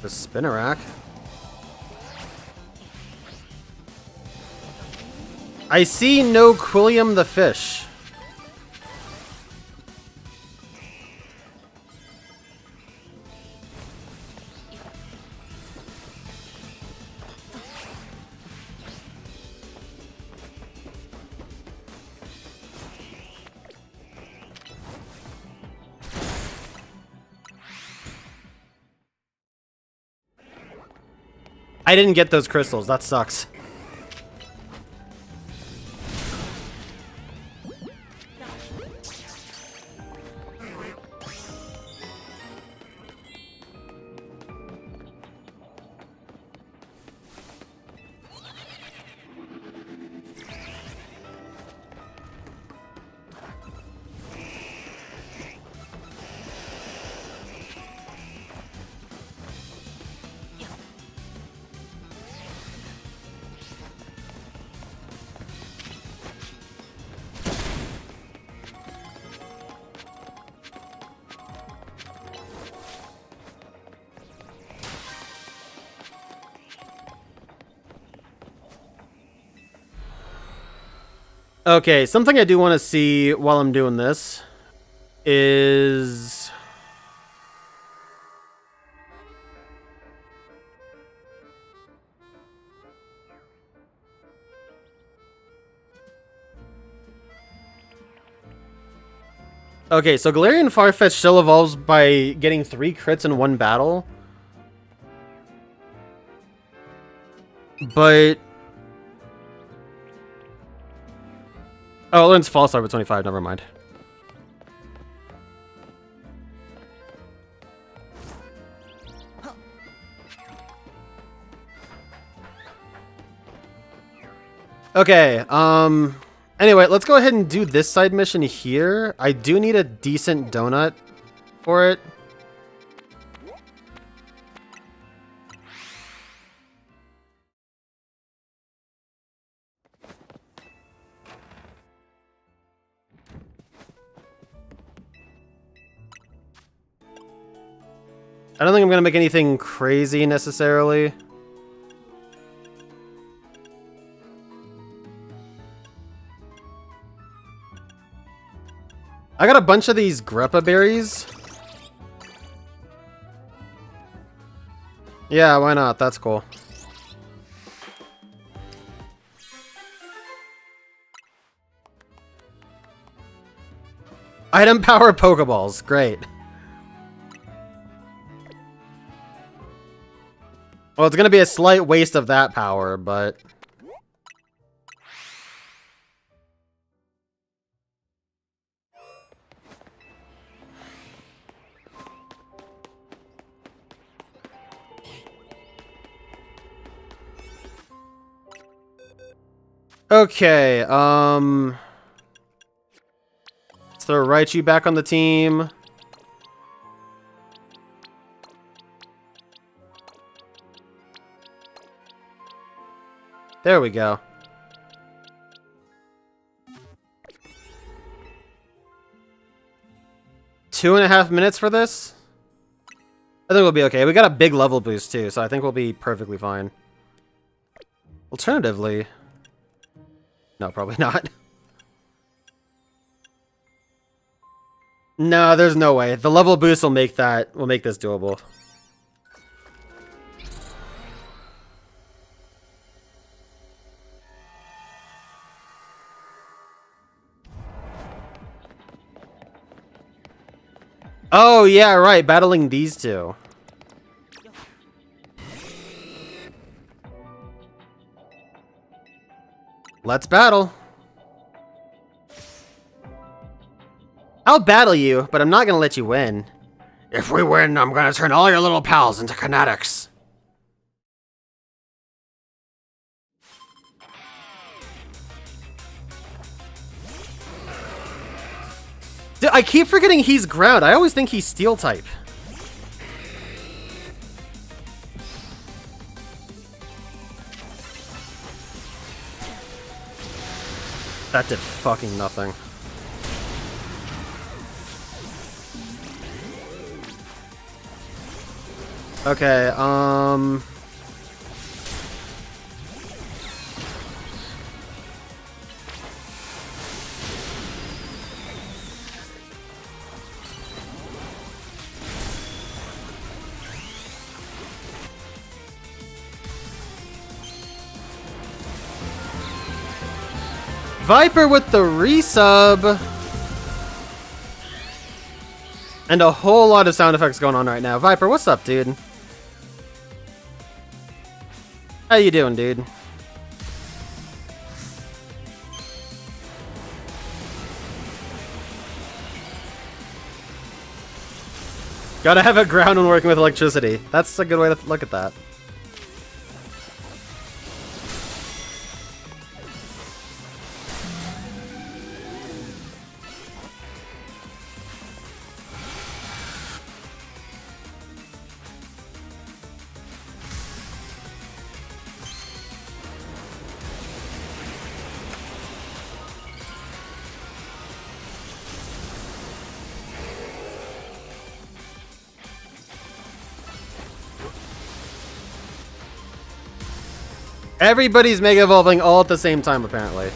The Spinnerack. I see no Quilliam the fish. I didn't get those crystals. That sucks. Okay, something I do want to see while I'm doing this is... Okay, so Galarian Farfetch still evolves by getting 3 crits in 1 battle. But... Oh, it learns False Start with 25, never mind. Okay, anyway, let's go ahead and do this side mission here. I do need a decent donut for it. I don't think I'm gonna make anything crazy necessarily. I got a bunch of these Greppa berries. Yeah, why not? That's cool. Item power Pokeballs. Great. Well, it's going to be a slight waste of that power, but... Okay, let's throw Raichu back on the team. There we go. Two and a half minutes for this? I think we'll be okay. We got a big level boost too, so I think we'll be perfectly fine. Alternatively... No, probably not. No, there's no way. The level boost will make this doable. Oh, yeah, right. Battling these two. Let's battle. I'll battle you, but I'm not going to let you win. If we win, I'm going to turn all your little pals into kinetics. Dude, I keep forgetting he's ground. I always think he's steel type. That did fucking nothing. Okay, Viper with the resub! And a whole lot of sound effects going on right now. Viper, what's up, dude? How you doing, dude? Gotta have it ground when working with electricity. That's a good way to look at that. Everybody's Mega Evolving all at the same time, apparently.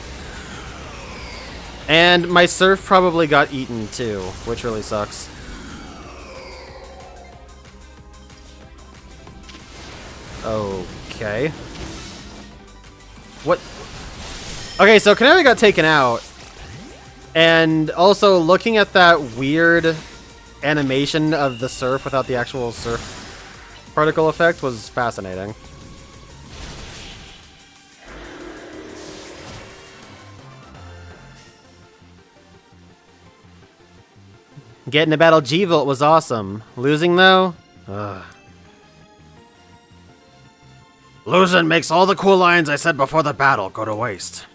And my Surf probably got eaten, too, which really sucks. Okay. What? Okay, so Canary got taken out. And also, looking at that weird animation of the Surf without the actual Surf particle effect was fascinating. Getting to battle G-Volt was awesome. Losing, though? Ugh. Losing makes all the cool lines I said before the battle go to waste.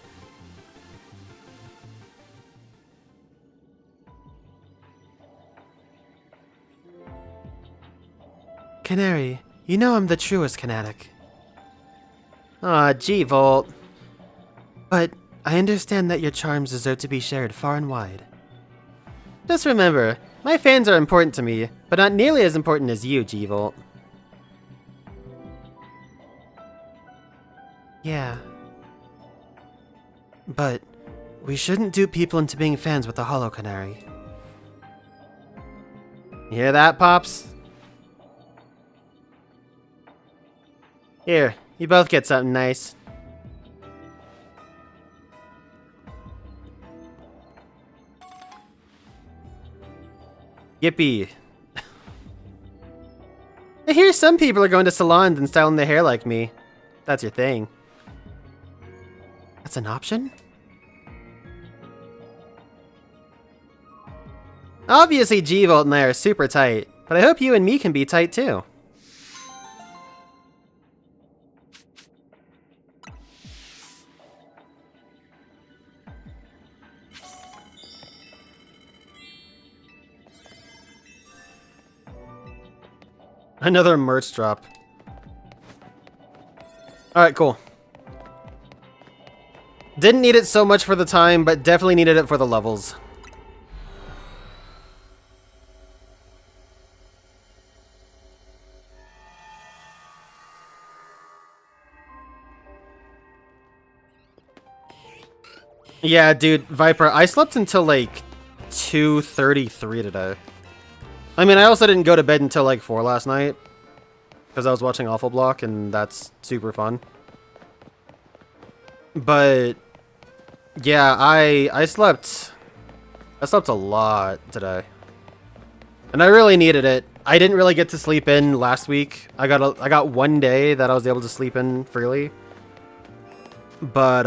Canary, you know I'm the truest Canatic. Ah, G-Volt. But I understand that your charms deserve to be shared far and wide. Just remember, my fans are important to me, but not nearly as important as you, G-Volt. Yeah. But we shouldn't dupe people into being fans with the Hollow Canary. You hear that, Pops? Here, you both get something nice. Yippee. I hear some people are going to salons and styling their hair like me. That's your thing. That's an option? Obviously G-Volt and I are super tight, but I hope you and me can be tight too. Another merch drop. Alright, cool. Didn't need it so much for the time, but definitely needed it for the levels. Yeah, dude, Viper, I slept until like 2:33 today. I mean, I also didn't go to bed until like 4 last night. Because I was watching Awful Block, and that's super fun. But yeah, I slept a lot today. And I really needed it. I didn't really get to sleep in last week. I got one day that I was able to sleep in freely. But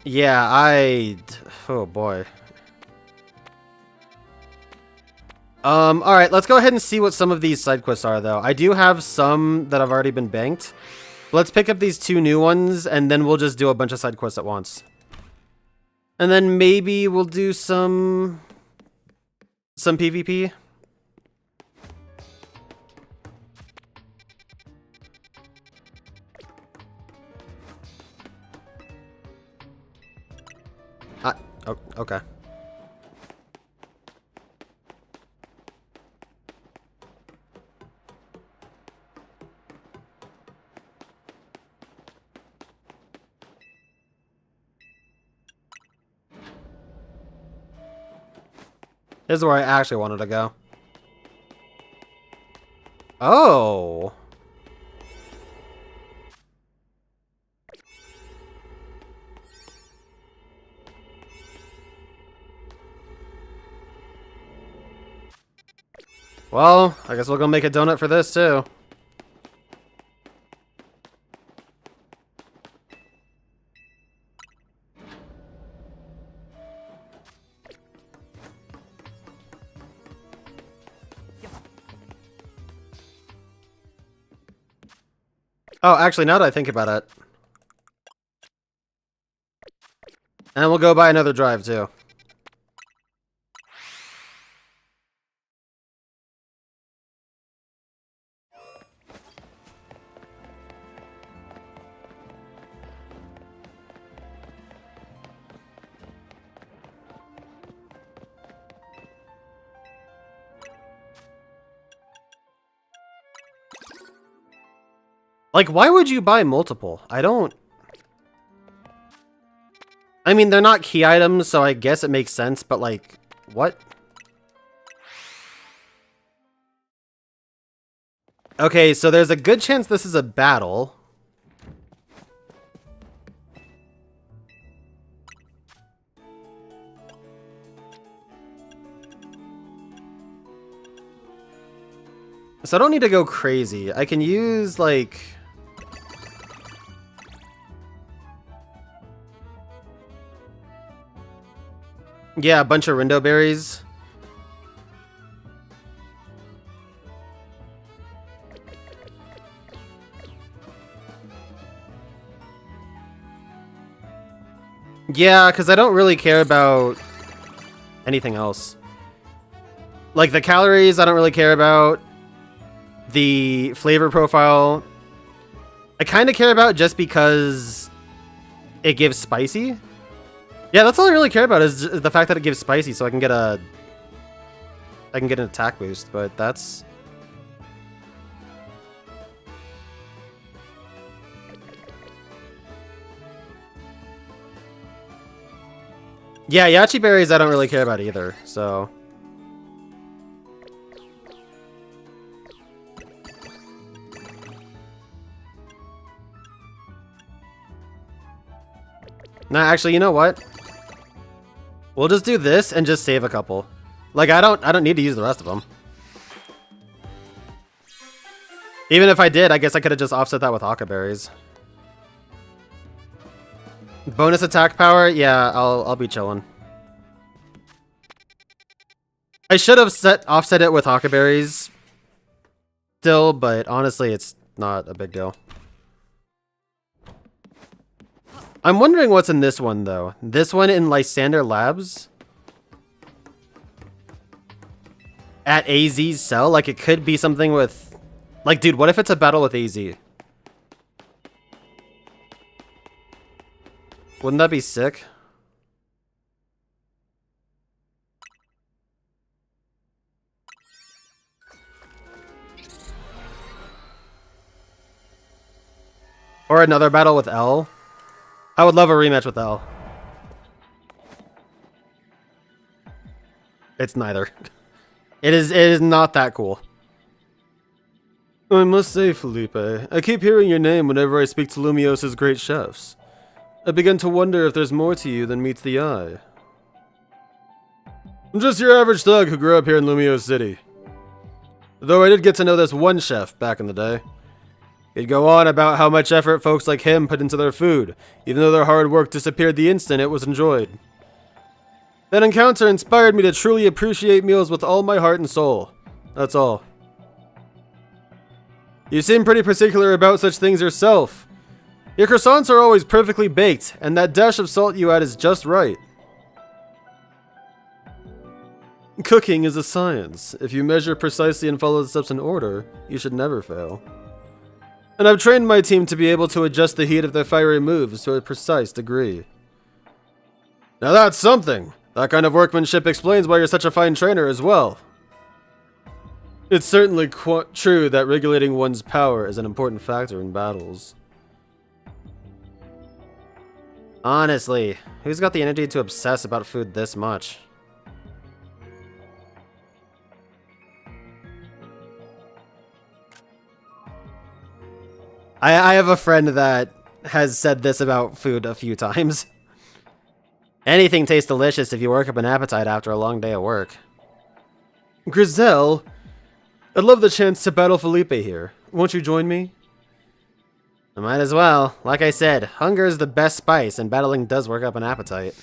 yeah, oh boy. Alright, let's go ahead and see what some of these side quests are, though. I do have some that have already been banked. Let's pick up these 2 new ones, and then we'll just do a bunch of side quests at once. And then maybe we'll do some PvP. Oh, okay. This is where I actually wanted to go. Oh. Well, I guess we'll go make a donut for this too. Oh, actually, now that I think about it. And we'll go buy another drive, too. Like, why would you buy multiple? I don't... I mean, they're not key items, so I guess it makes sense, but like, what? Okay, so there's a good chance this is a battle. So I don't need to go crazy. I can use, like... yeah, a bunch of Rindo berries. Yeah, because I don't really care about anything else. Like, the calories, I don't really care about. The flavor profile, I kind of care about just because it gives spicy. Yeah, that's all I really care about is the fact that it gives spicy, so I can get an attack boost, but that's... yeah, Yachi berries I don't really care about either, so... nah, actually, you know what? We'll just do this and just save a couple. Like, I don't need to use the rest of them. Even if I did, I guess I could have just offset that with Haka berries. Bonus attack power? Yeah, I'll be chilling. I should have offset it with Haka berries still, but honestly, it's not a big deal. I'm wondering what's in this one, though. This one in Lysander Labs? At AZ's cell? Like, it could be something with... like, dude, what if it's a battle with AZ? Wouldn't that be sick? Or another battle with L? I would love a rematch with L. It's neither. It is not that cool. I must say, Felipe, I keep hearing your name whenever I speak to Lumios's great chefs. I begin to wonder if there's more to you than meets the eye. I'm just your average thug who grew up here in Lumiose City. Though I did get to know this one chef back in the day. He'd go on about how much effort folks like him put into their food, even though their hard work disappeared the instant it was enjoyed. That encounter inspired me to truly appreciate meals with all my heart and soul. That's all. You seem pretty particular about such things yourself. Your croissants are always perfectly baked, and that dash of salt you add is just right. Cooking is a science. If you measure precisely and follow the steps in order, you should never fail. And I've trained my team to be able to adjust the heat of their fiery moves to a precise degree. Now that's something! That kind of workmanship explains why you're such a fine trainer as well. It's certainly true that regulating one's power is an important factor in battles. Honestly, who's got the energy to obsess about food this much? I have a friend that has said this about food a few times. Anything tastes delicious if you work up an appetite after a long day of work. Grizel, I'd love the chance to battle Felipe here. Won't you join me? I might as well. Like I said, hunger is the best spice, and battling does work up an appetite.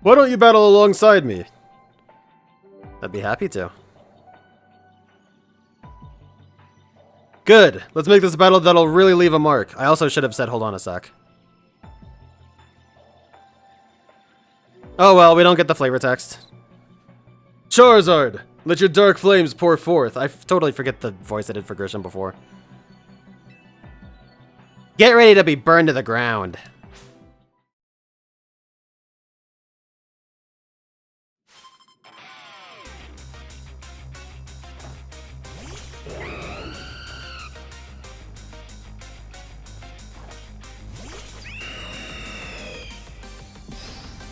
Why don't you battle alongside me? I'd be happy to. Good. Let's make this a battle that'll really leave a mark. I also should have said hold on a sec. Oh well, we don't get the flavor text. Charizard, let your dark flames pour forth. I totally forget the voice I did for Grisham before. Get ready to be burned to the ground.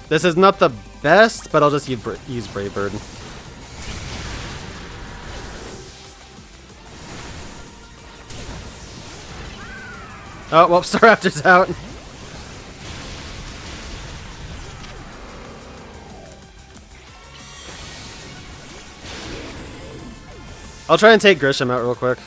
This is not the best, but I'll just use Brave Bird. Oh, well, Staraptor's out. I'll try and take Grisham out real quick.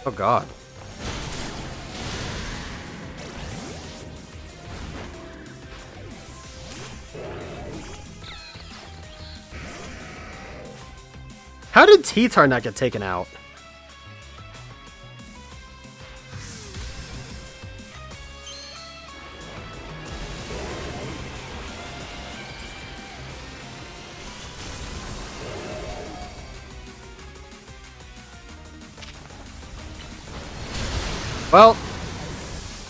Oh god. How did T-Tar not get taken out? Well,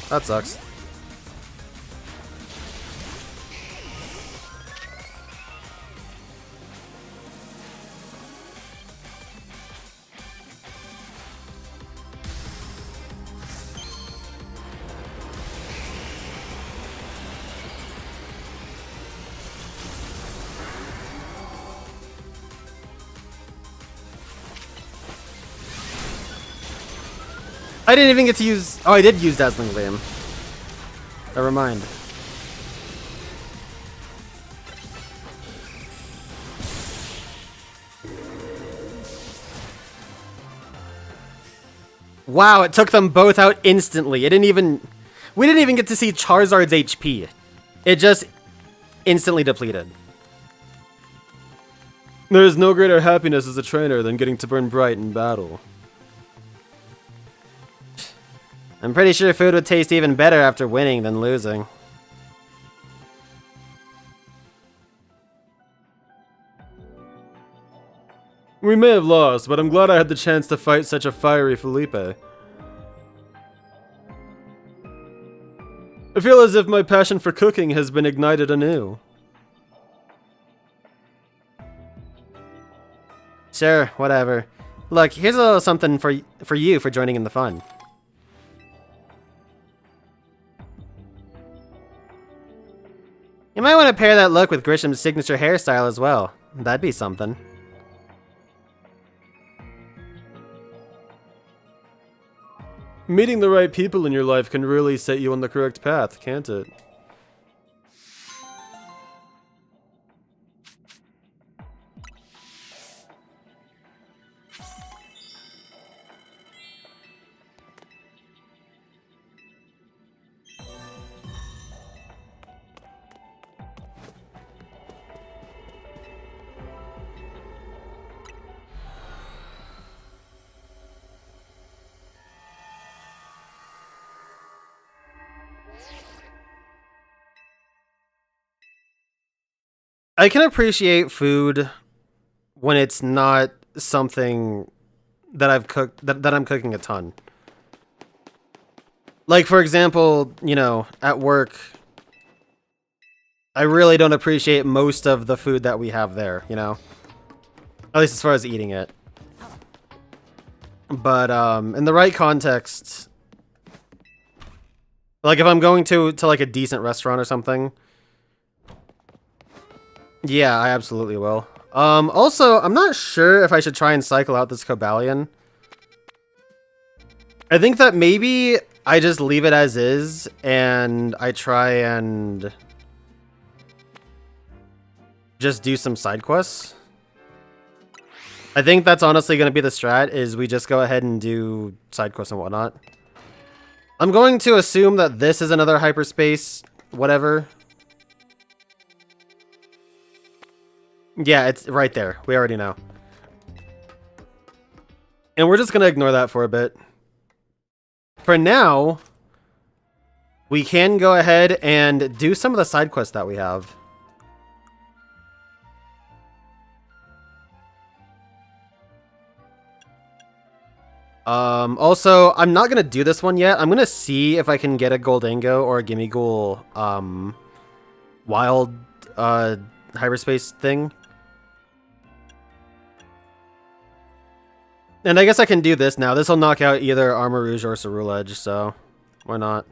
that sucks. I didn't even get to use... Oh, I did use Dazzling Gleam. Never mind. Wow, it took them both out instantly. It didn't even... We didn't even get to see Charizard's HP. It just instantly depleted. There is no greater happiness as a trainer than getting to burn bright in battle. I'm pretty sure food would taste even better after winning than losing. We may have lost, but I'm glad I had the chance to fight such a fiery Felipe. I feel as if my passion for cooking has been ignited anew. Sure, whatever. Look, here's a little something for you for joining in the fun. You might want to pair that look with Grisham's signature hairstyle as well. That'd be something. Meeting the right people in your life can really set you on the correct path, can't it? I can appreciate food when it's not something that I've cooked, that I'm cooking a ton. Like, for example, you know, at work, I really don't appreciate most of the food that we have there, you know? At least as far as eating it. But, in the right context, like if I'm going to like a decent restaurant or something, yeah, I absolutely will. Also, I'm not sure if I should try and cycle out this Cobalion. I think that maybe I just leave it as is, and I try and just do some side quests. I think that's honestly going to be the strat, is we just go ahead and do side quests and whatnot. I'm going to assume that this is another hyperspace, whatever. Yeah, it's right there. We already know. And we're just going to ignore that for a bit. For now, we can go ahead and do some of the side quests that we have. Also, I'm not gonna do this one yet. I'm gonna see if I can get a Goldango or a Gimmighoul, wild, hyperspace thing. And I guess I can do this now. This will knock out either Armarouge or Ceruledge, so why not?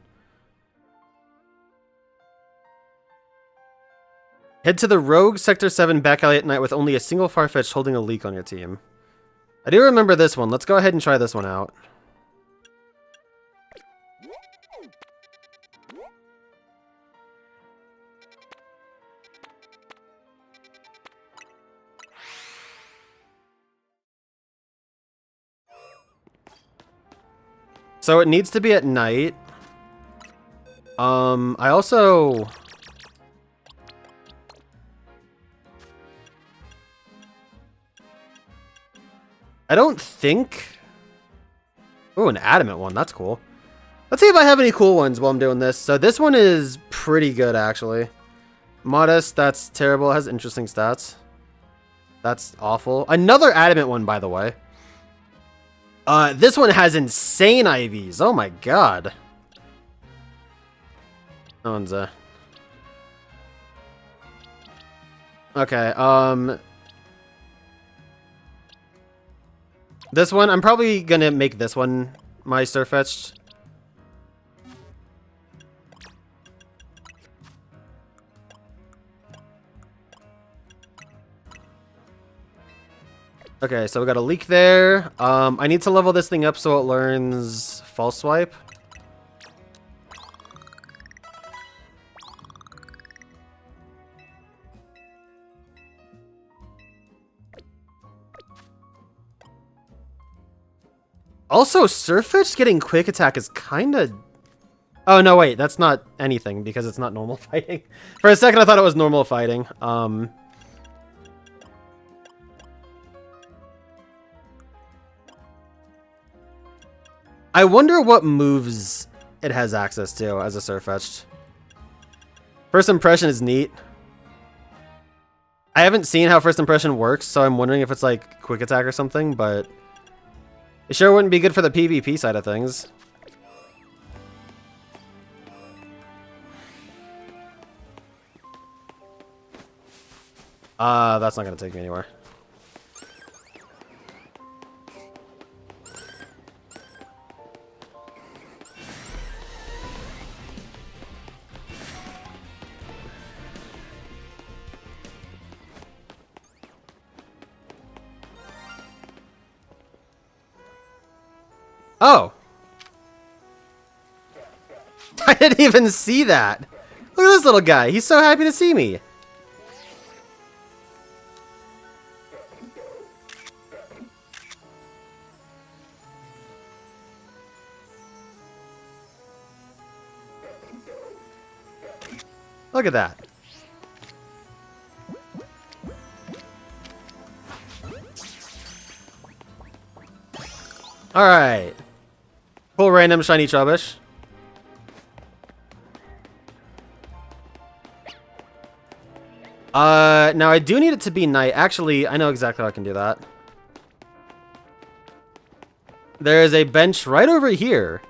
Head to the Rogue Sector 7 back alley at night with only a single Farfetch'd holding a leak on your team. I do remember this one. Let's go ahead and try this one out. So it needs to be at night. I also... I don't think... Ooh, an adamant one. That's cool. Let's see if I have any cool ones while I'm doing this. So this one is pretty good, actually. Modest, that's terrible. It has interesting stats. That's awful. Another adamant one, by the way. This one has insane IVs. Oh my god. That one's okay, this one, I'm probably gonna make this one my Surfetched. Okay, so we got a leak there. I need to level this thing up so it learns False Swipe. Also, Surfetch'd getting Quick Attack is kind of... Oh, no, wait. That's not anything because it's not normal fighting. For a second, I thought it was normal fighting. I wonder what moves it has access to as a Surfetch'd. First Impression is neat. I haven't seen how First Impression works, so I'm wondering if it's like Quick Attack or something, but... It sure wouldn't be good for the PvP side of things. That's not gonna take me anywhere. Oh! I didn't even see that! Look at this little guy, he's so happy to see me! Look at that. Alright. Pull random shiny Trubbish. Now I do need it to be night. Actually, I know exactly how I can do that. There is a bench right over here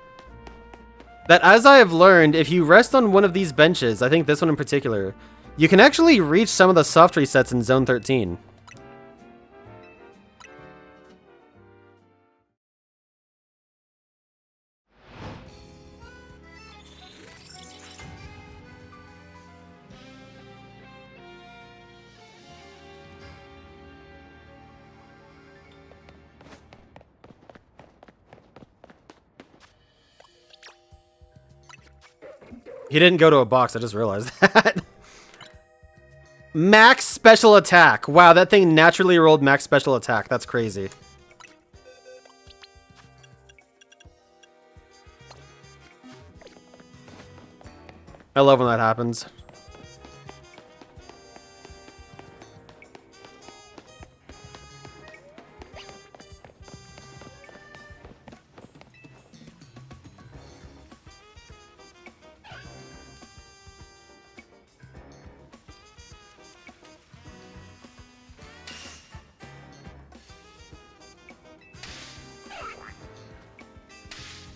that, as I have learned, if you rest on one of these benches, I think this one in particular, you can actually reach some of the soft resets in Zone 13. He didn't go to a box, I just realized that. Max special attack. Wow, that thing naturally rolled max special attack. That's crazy. I love when that happens.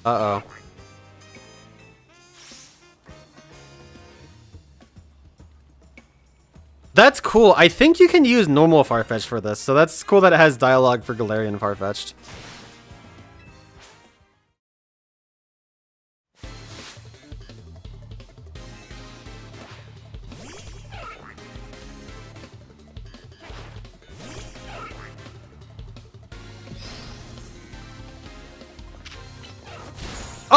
Uh-oh. That's cool. I think you can use normal Farfetch'd for this, so that's cool that it has dialogue for Galarian Farfetch'd.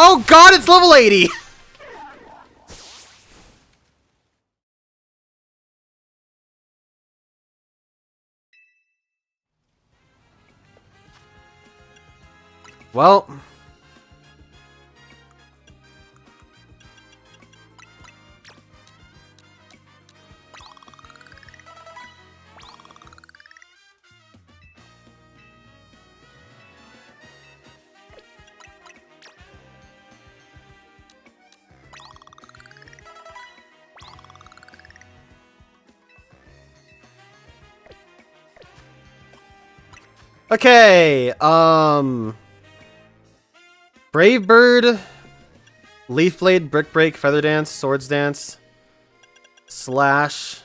Oh god, it's level 80! Well... Okay, Brave Bird, Leaf Blade, Brick Break, Feather Dance, Swords Dance, Slash.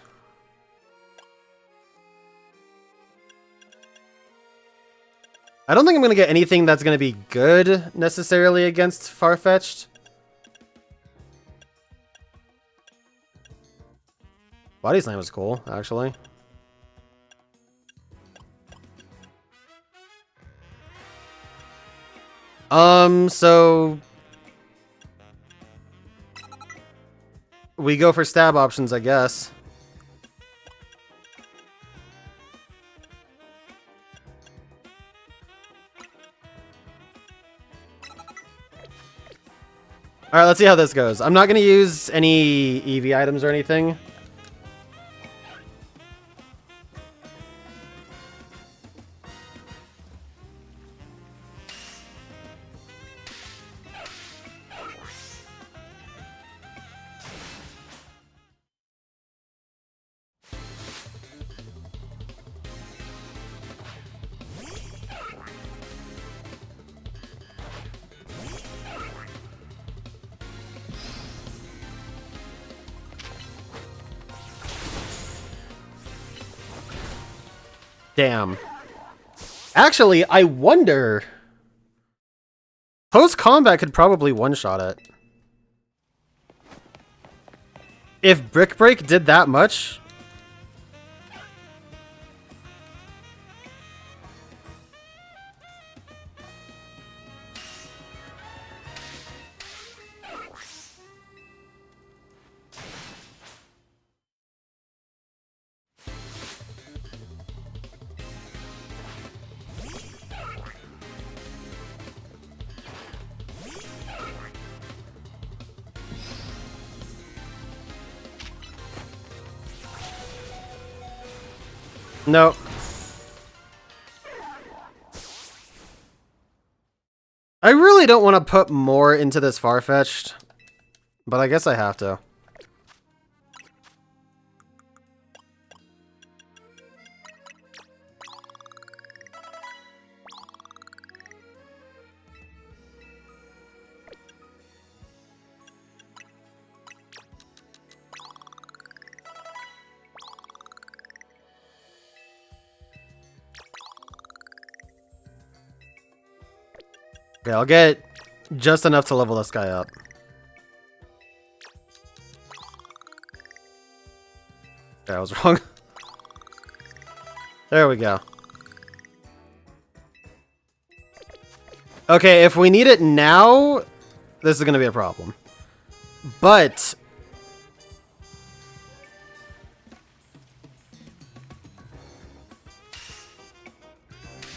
I don't think I'm going to get anything that's going to be good necessarily against Farfetch'd. Body Slam was cool, actually. So we go for stab options, I guess. All right, let's see how this goes. I'm not going to use any EV items or anything. Damn. Actually, I wonder... Post-combat could probably one-shot it. If Brick Break did that much... No. I really don't want to put more into this Farfetch'd, but I guess I have to. Okay, I'll get just enough to level this guy up. Okay, I was wrong. There we go. Okay, if we need it now, this is going to be a problem. But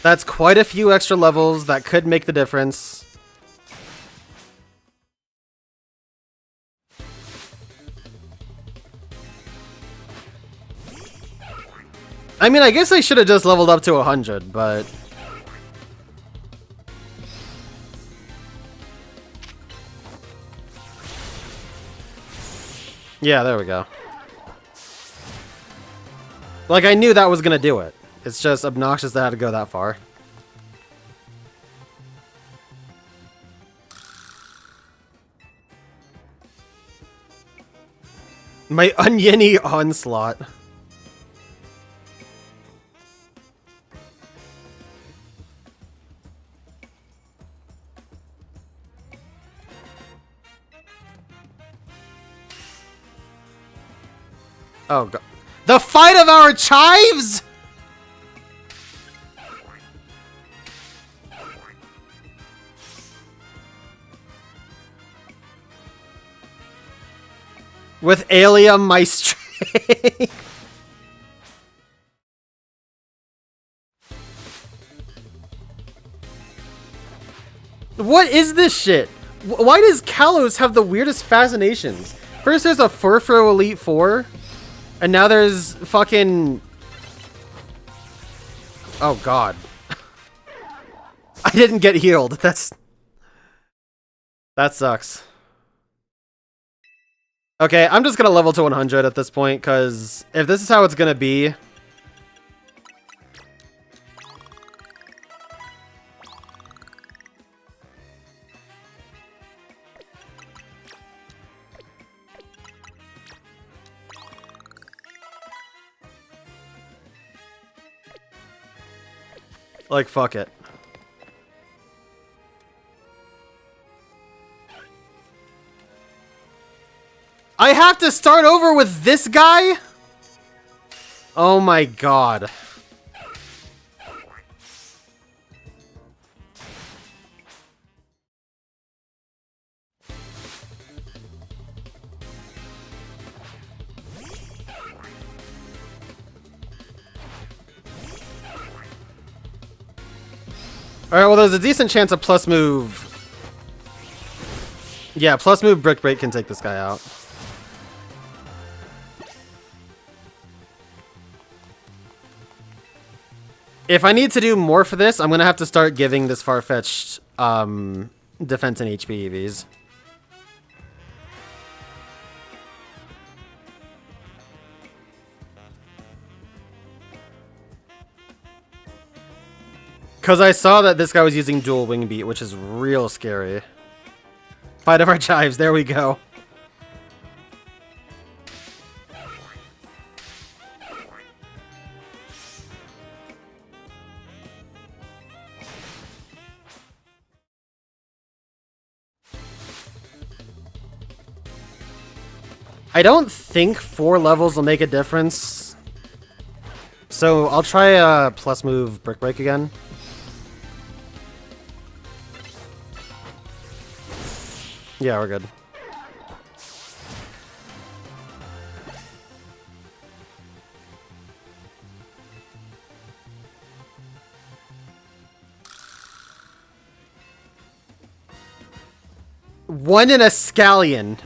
that's quite a few extra levels that could make the difference. I mean, I guess I should have just leveled up to 100, but yeah, there we go. Like, I knew that was gonna do it. It's just obnoxious that I had to go that far. My oniony onslaught. Oh god. The fight of our chives?! With Alia my strength. What is this shit? Why does Kalos have the weirdest fascinations? First there's a Furfrou Elite Four, and now there's fucking... Oh god. I didn't get healed. That sucks. Okay, I'm just gonna level to 100 at this point, because if this is how it's gonna be... Like, fuck it. I have to start over with this guy? Oh my god. Alright, well there's a decent chance a plus move... Yeah, plus move Brick Break can take this guy out. If I need to do more for this, I'm gonna have to start giving this far-fetched defense and HP EVs. Because I saw that this guy was using dual wing beat, which is real scary. Fight of our chives, there we go. I don't think 4 levels will make a difference. So I'll try plus move Brick Break again. Yeah, we're good. One in a scallion.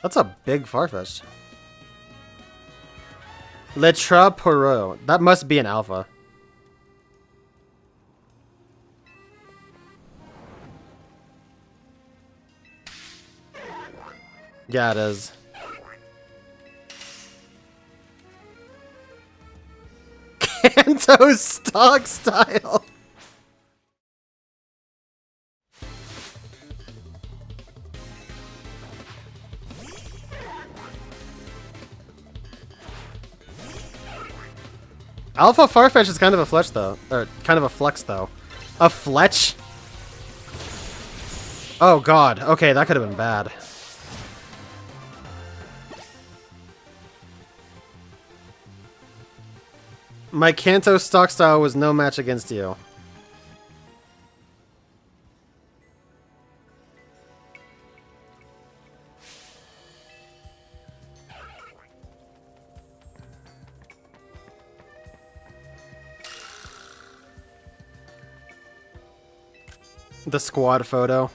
That's a big Farfetch'd. Letra Poro. That must be an alpha. Yeah, it is. Kanto stock style. Alpha Farfetch is kind of a fletch though. Or kind of a flex though. A fletch? Oh god. Okay, that could have been bad. My Kanto stock style was no match against you. The squad photo.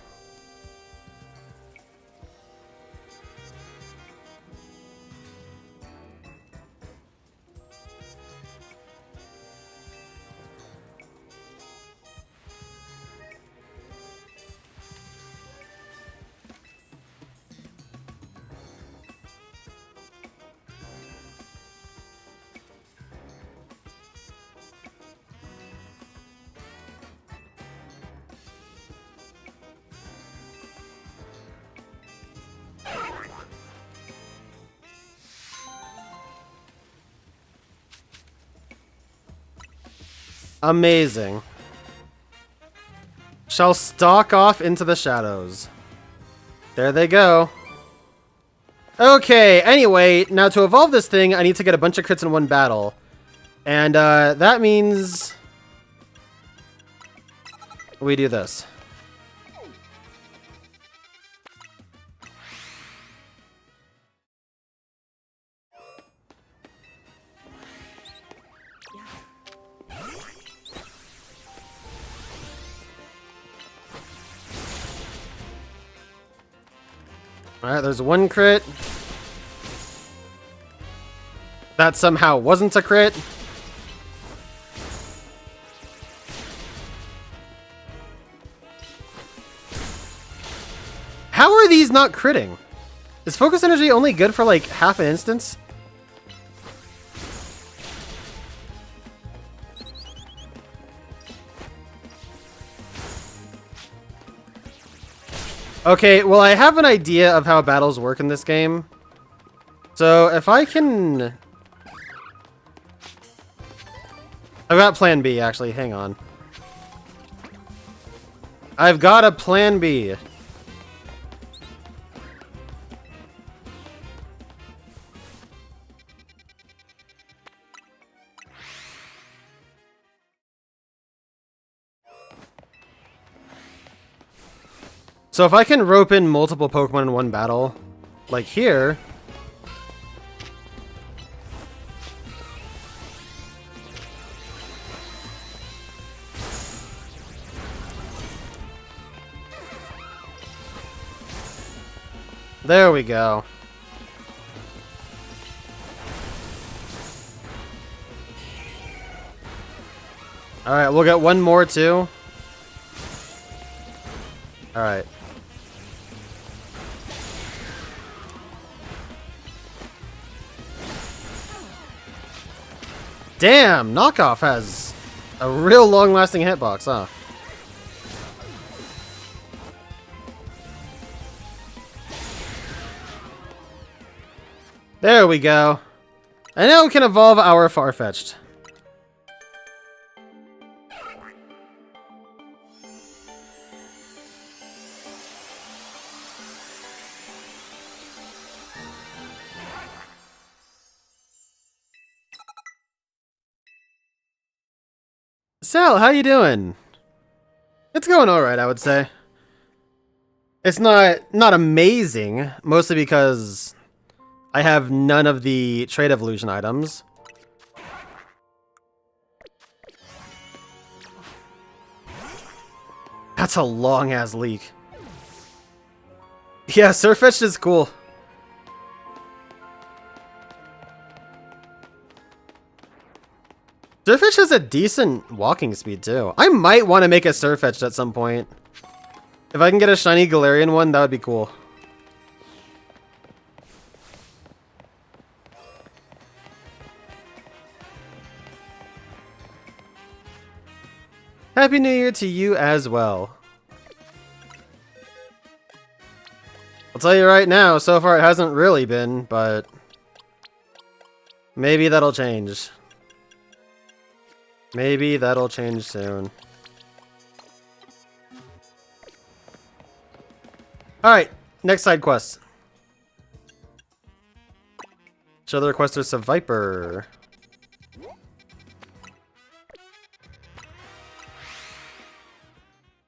Amazing. Shall stalk off into the shadows. There they go. Okay, anyway, now to evolve this thing, I need to get a bunch of crits in one battle. And that means we do this. Alright, there's one crit. That somehow wasn't a crit. How are these not critting? Is focus energy only good for like half an instance? Okay, well, I have an idea of how battles work in this game. So, if I can... I've got plan B, actually. Hang on. I've got a plan B. So if I can rope in multiple Pokemon in one battle, like here... There we go. Alright, we'll get one more too. Alright. Damn, Knockoff has a real long-lasting hitbox, huh? There we go. And now we can evolve our Farfetch'd. Sal, how you doing? It's going alright, I would say. It's not amazing, mostly because I have none of the trade evolution items. That's a long-ass leak. Yeah, Surfetched is cool. Surfetched has a decent walking speed, too. I might want to make a Surfetched at some point. If I can get a shiny Galarian one, that would be cool. Happy New Year to you as well. I'll tell you right now, so far it hasn't really been, but maybe that'll change. Maybe that'll change soon. Alright, next side quest. Show the requesters a Viper.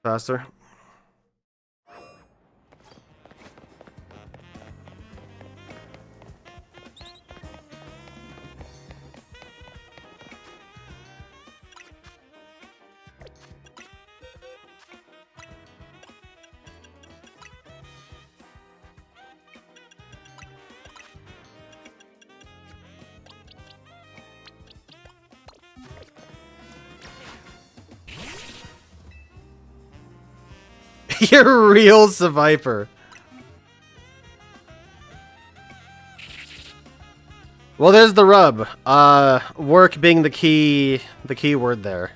Faster. You're real Viper. Well, there's the rub. Work being the key word there.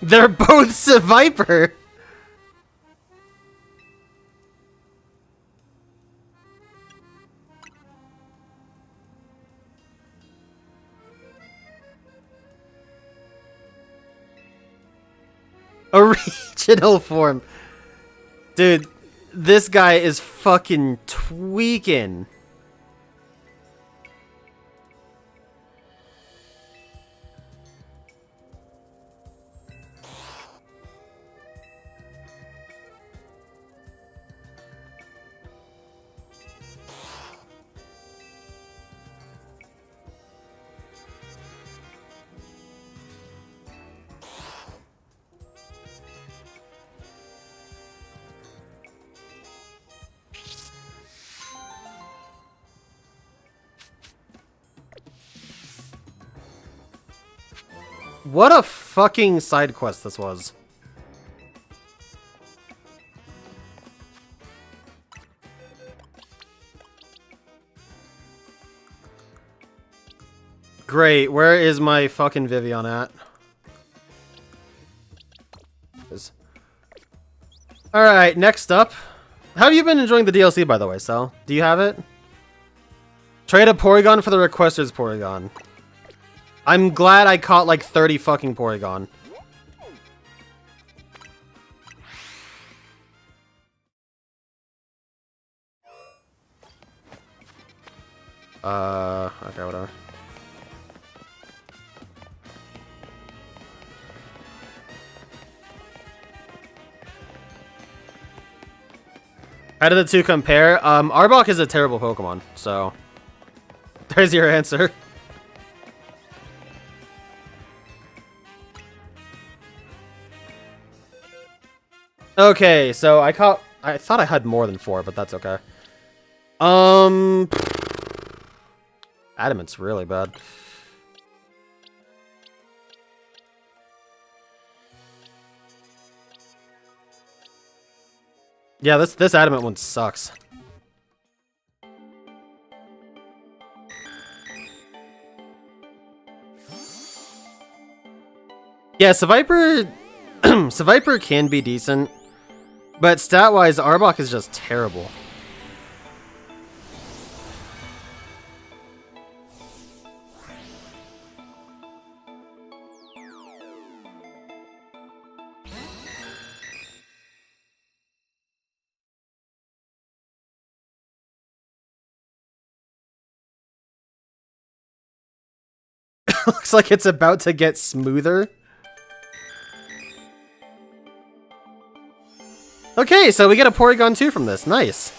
They're both Viper. Original form. Dude, this guy is fucking tweaking. What a fucking side quest this was. Great, where is my fucking Vivillon at? Alright, next up. How have you been enjoying the DLC, by the way, Sal? Do you have it? Trade a Porygon for the Requester's Porygon. I'm glad I caught like 30 fucking Porygon. Okay, whatever. How do the two compare? Arbok is a terrible Pokemon, so there's your answer. Okay, so I thought I had more than 4, but that's okay. Adamant's really bad. Yeah, this Adamant one sucks. Yeah, Seviper Seviper can be decent, but stat-wise, Arbok is just terrible. Looks like it's about to get smoother. Okay, so we get a Porygon 2 from this. Nice.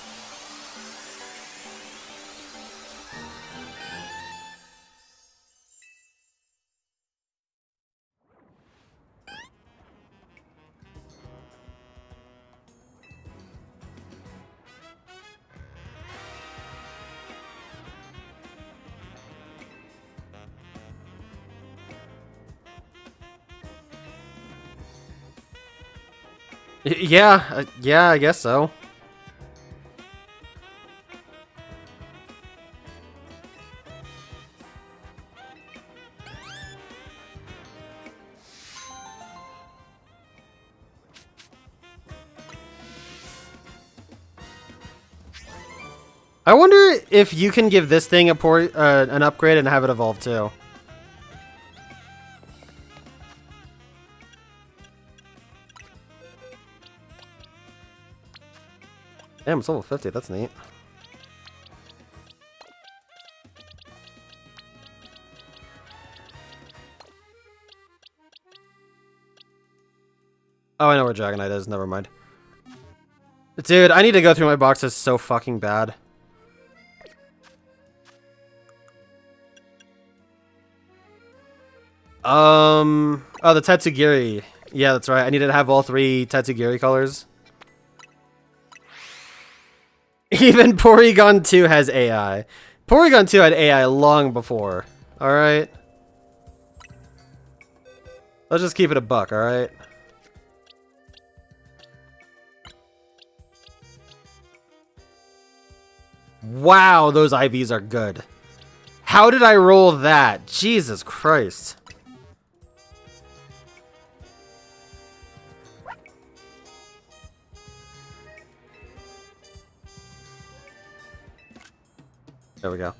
Yeah, yeah, I guess so. I wonder if you can give this thing an upgrade and have it evolve too. Damn, it's level 50. That's neat. Oh, I know where Dragonite is. Never mind. Dude, I need to go through my boxes so fucking bad. Oh, the Tatsugiri. Yeah, that's right. I needed to have all 3 Tatsugiri colors. Even Porygon 2 has AI. Porygon 2 had AI long before. Alright? Let's just keep it a buck, alright? Wow, those IVs are good. How did I roll that? Jesus Christ. There we go.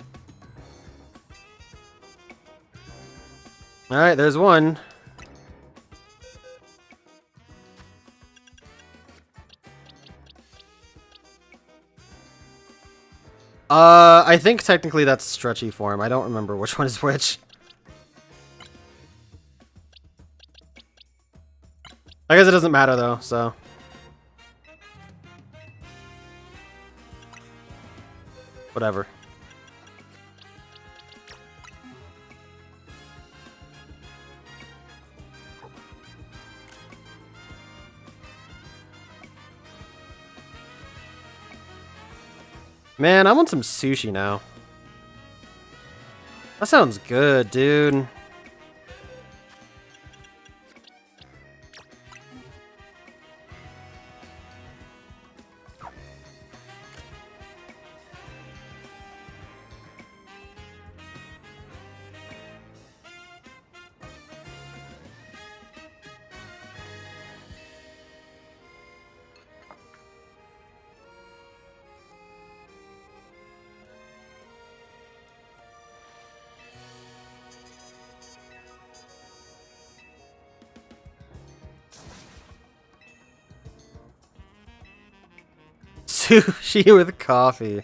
Alright, there's one. I think technically that's stretchy form. I don't remember which one is which. I guess it doesn't matter though, so. Whatever. Man, I want some sushi now. That sounds good, dude. Sushi with coffee.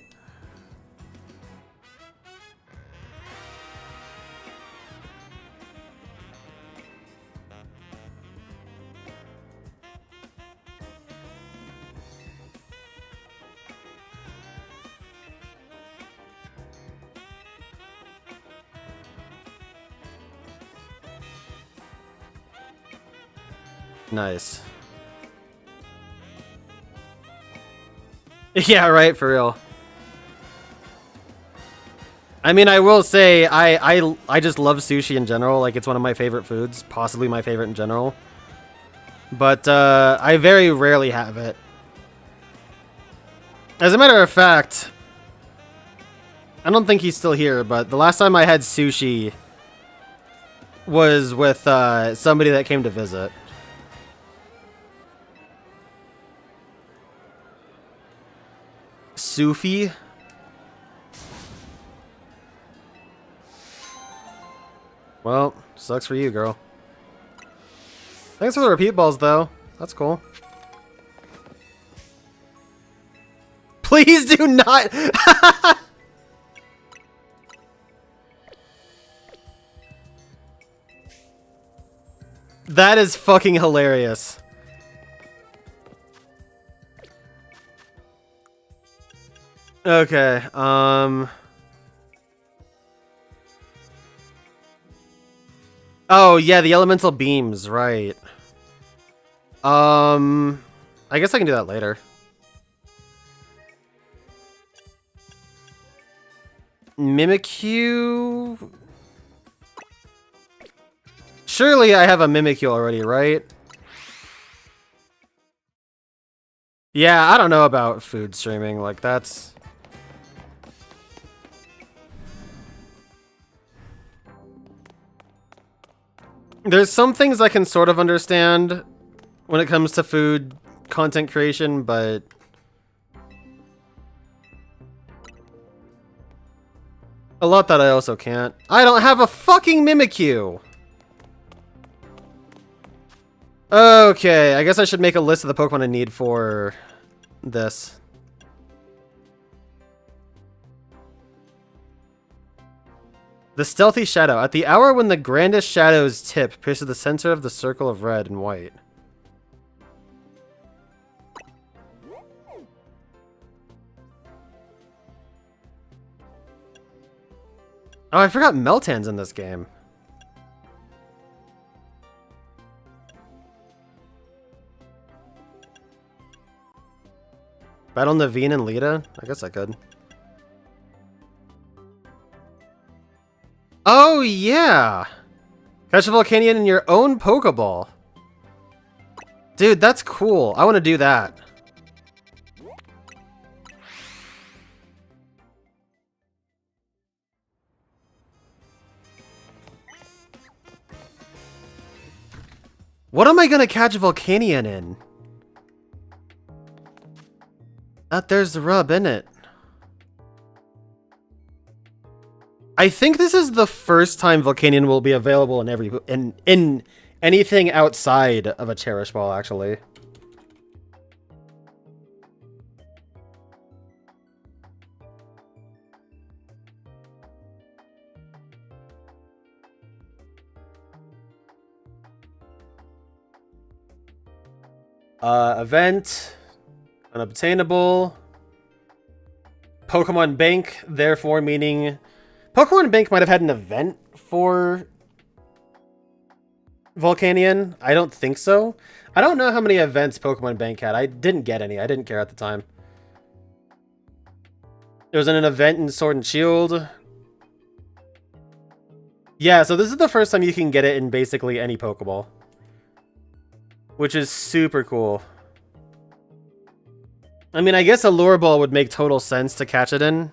Nice. Yeah, right, for real. I mean, I will say, I just love sushi in general. Like, it's one of my favorite foods, possibly my favorite in general. But, I very rarely have it. As a matter of fact, I don't think he's still here, but the last time I had sushi was with, somebody that came to visit. Sufi? Well, sucks for you, girl. Thanks for the repeat balls, though. That's cool. Please do not! That is fucking hilarious. Okay, oh, yeah, the elemental beams, right. I guess I can do that later. Mimikyu? Surely I have a Mimikyu already, right? Yeah, I don't know about food streaming, like, that's... There's some things I can sort of understand when it comes to food content creation, but A lot that I also can't. I don't have a fucking Mimikyu! Okay, I guess I should make a list of the Pokemon I need for this. The Stealthy Shadow. At the hour when the grandest shadow's tip pierces the center of the circle of red and white. Oh, I forgot Meltan's in this game. Battle Naveen and Lita? I guess I could. Oh, yeah! Catch a Volcanion in your own Pokeball. Dude, that's cool. I want to do that. What am I gonna catch a Volcanion in? There's the rub, isn't it? I think this is the first time Volcanion will be available in anything outside of a Cherish Ball, actually. Event. Unobtainable. Pokemon Bank, therefore meaning... Pokemon Bank might have had an event for Volcanion. I don't think so. I don't know how many events Pokemon Bank had. I didn't get any. I didn't care at the time. There was an event in Sword and Shield. Yeah, so this is the first time you can get it in basically any Pokeball. Which is super cool. I mean, I guess a Lure Ball would make total sense to catch it in.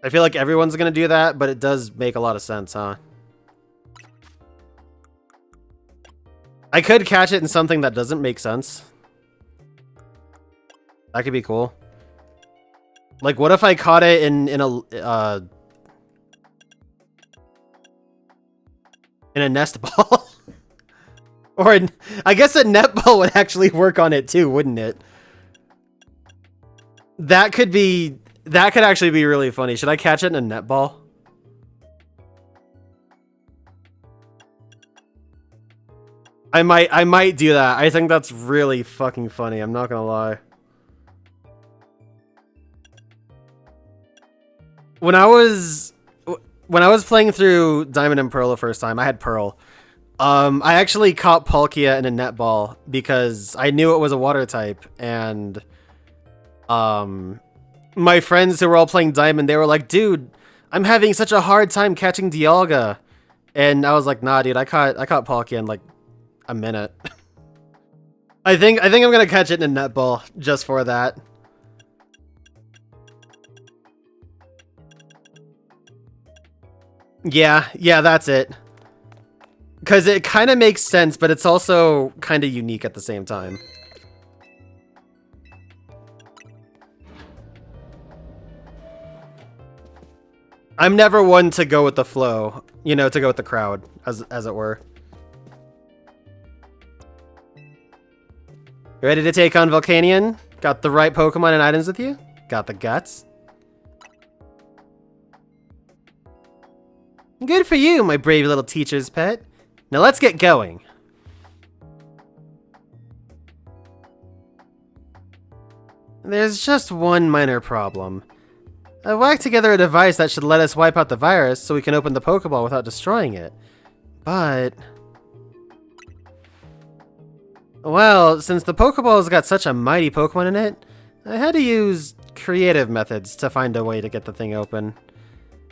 I feel like everyone's gonna do that, but it does make a lot of sense, huh? I could catch it in something that doesn't make sense. That could be cool. Like, what if I caught it in a nest ball? Or I guess a net ball would actually work on it too, wouldn't it? That could actually be really funny. Should I catch it in a net ball? I might do that. I think that's really fucking funny. I'm not gonna lie. When I was playing through Diamond and Pearl the first time, I had Pearl. I actually caught Palkia in a netball because I knew it was a water type, and my friends who were all playing Diamond, they were like, "Dude, I'm having such a hard time catching Dialga," and I was like, "Nah, dude, I caught Palkia in like a minute." I think I'm gonna catch it in a netball just for that. Yeah, that's it. Because it kind of makes sense, but it's also kind of unique at the same time. I'm never one to go with the flow, you know, to go with the crowd, as it were. Ready to take on Volcanion? Got the right Pokemon and items with you? Got the guts? Good for you, my brave little teacher's pet. Now let's get going. There's just one minor problem. I whacked together a device that should let us wipe out the virus so we can open the Pokeball without destroying it. But... well, since the Pokeball's got such a mighty Pokemon in it, I had to use creative methods to find a way to get the thing open.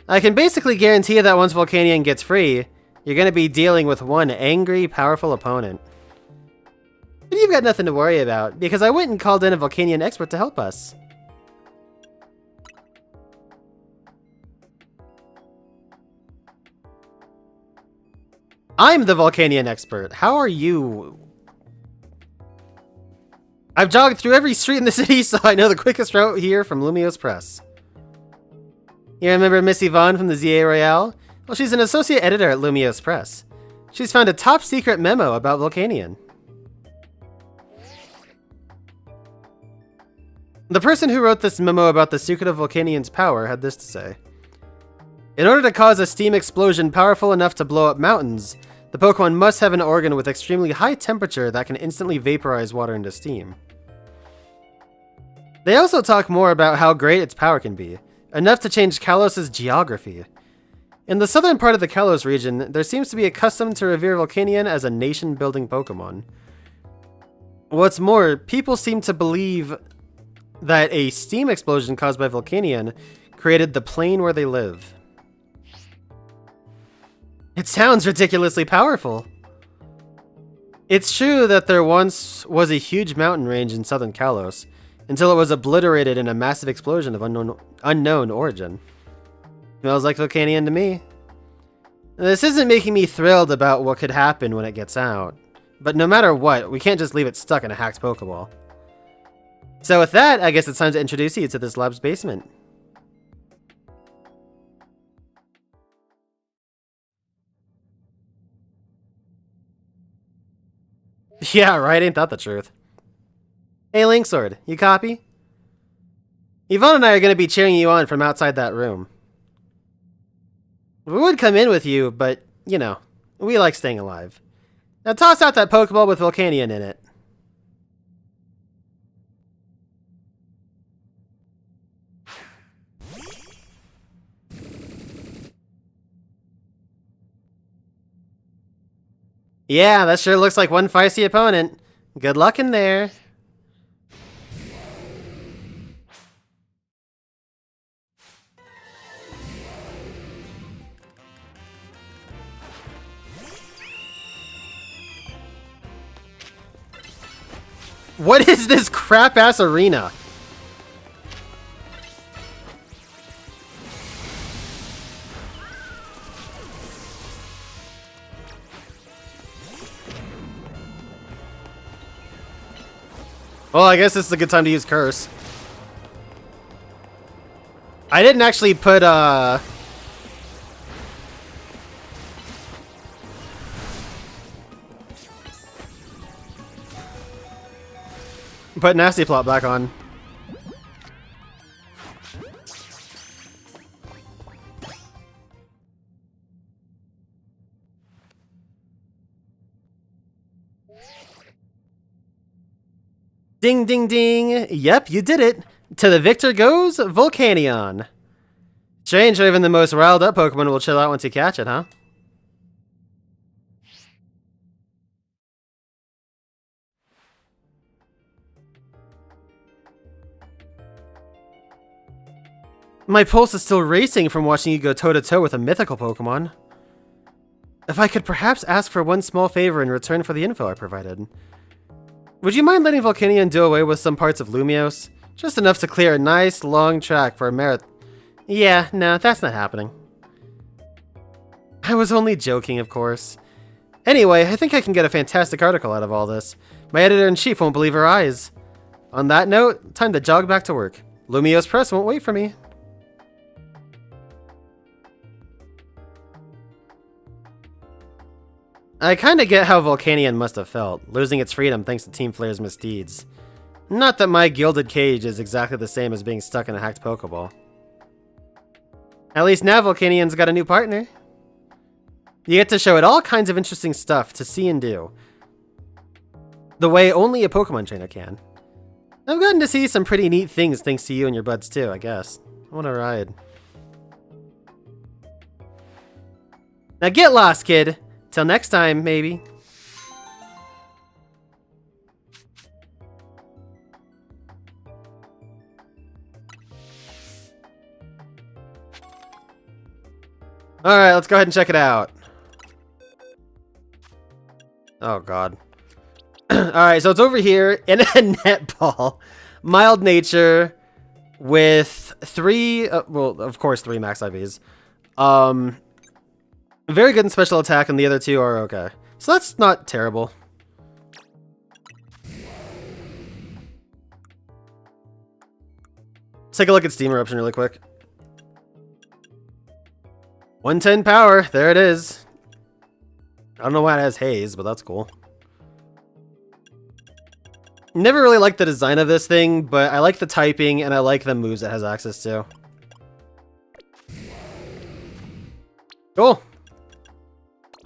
I can basically guarantee that once Volcanion gets free, you're going to be dealing with one angry, powerful opponent. But you've got nothing to worry about, because I went and called in a Volcanion expert to help us. I'm the Volcanion expert. How are you? I've jogged through every street in the city, so I know the quickest route here from Lumio's Press. You remember Miss Yvonne from the ZA Royale? Well, she's an associate editor at Lumiose Press. She's found a top-secret memo about Volcanion. The person who wrote this memo about the secret of Volcanion's power had this to say. In order to cause a steam explosion powerful enough to blow up mountains, the Pokemon must have an organ with extremely high temperature that can instantly vaporize water into steam. They also talk more about how great its power can be, enough to change Kalos' geography. In the southern part of the Kalos region, there seems to be a custom to revere Volcanion as a nation-building Pokemon. What's more, people seem to believe that a steam explosion caused by Volcanion created the plane where they live. It sounds ridiculously powerful. It's true that there once was a huge mountain range in southern Kalos, until it was obliterated in a massive explosion of unknown origin. Smells like Volcanion to me. This isn't making me thrilled about what could happen when it gets out, but no matter what, we can't just leave it stuck in a hacked Pokeball. So with that, I guess it's time to introduce you to this lab's basement. Yeah, right, ain't that the truth? Hey Linksword, you copy? Yvonne and I are going to be cheering you on from outside that room. We would come in with you, but, you know, we like staying alive. Now toss out that Pokeball with Volcanion in it. Yeah, that sure looks like one feisty opponent. Good luck in there. What is this crap-ass arena? Well, I guess this is a good time to use Curse. I didn't actually put, put Nasty Plot back on. Ding, ding, ding. Yep, you did it. To the victor goes Volcanion. Strange, or even the most riled up Pokemon will chill out once you catch it, huh? My pulse is still racing from watching you go toe-to-toe with a mythical Pokemon. If I could perhaps ask for one small favor in return for the info I provided. Would you mind letting Volcanion do away with some parts of Lumiose? Just enough to clear a nice, long track for a marathon. Yeah, no, that's not happening. I was only joking, of course. Anyway, I think I can get a fantastic article out of all this. My editor-in-chief won't believe her eyes. On that note, time to jog back to work. Lumiose Press won't wait for me. I kinda get how Volcanion must have felt, losing its freedom thanks to Team Flare's misdeeds. Not that my gilded cage is exactly the same as being stuck in a hacked Pokeball. At least now Volcanion's got a new partner. You get to show it all kinds of interesting stuff to see and do. The way only a Pokemon trainer can. I've gotten to see some pretty neat things thanks to you and your buds too, I guess. What a ride. Now get lost, kid! Till next time, maybe. Alright, let's go ahead and check it out. Oh god. Alright, so it's over here in a netball. Mild nature with three, well, of course, 3 max IVs. Very good in special attack, and the other 2 are okay. So that's not terrible. Let's take a look at Steam Eruption really quick. 110 power. There it is. I don't know why it has haze, but that's cool. Never really liked the design of this thing, but I like the typing and I like the moves it has access to. Cool.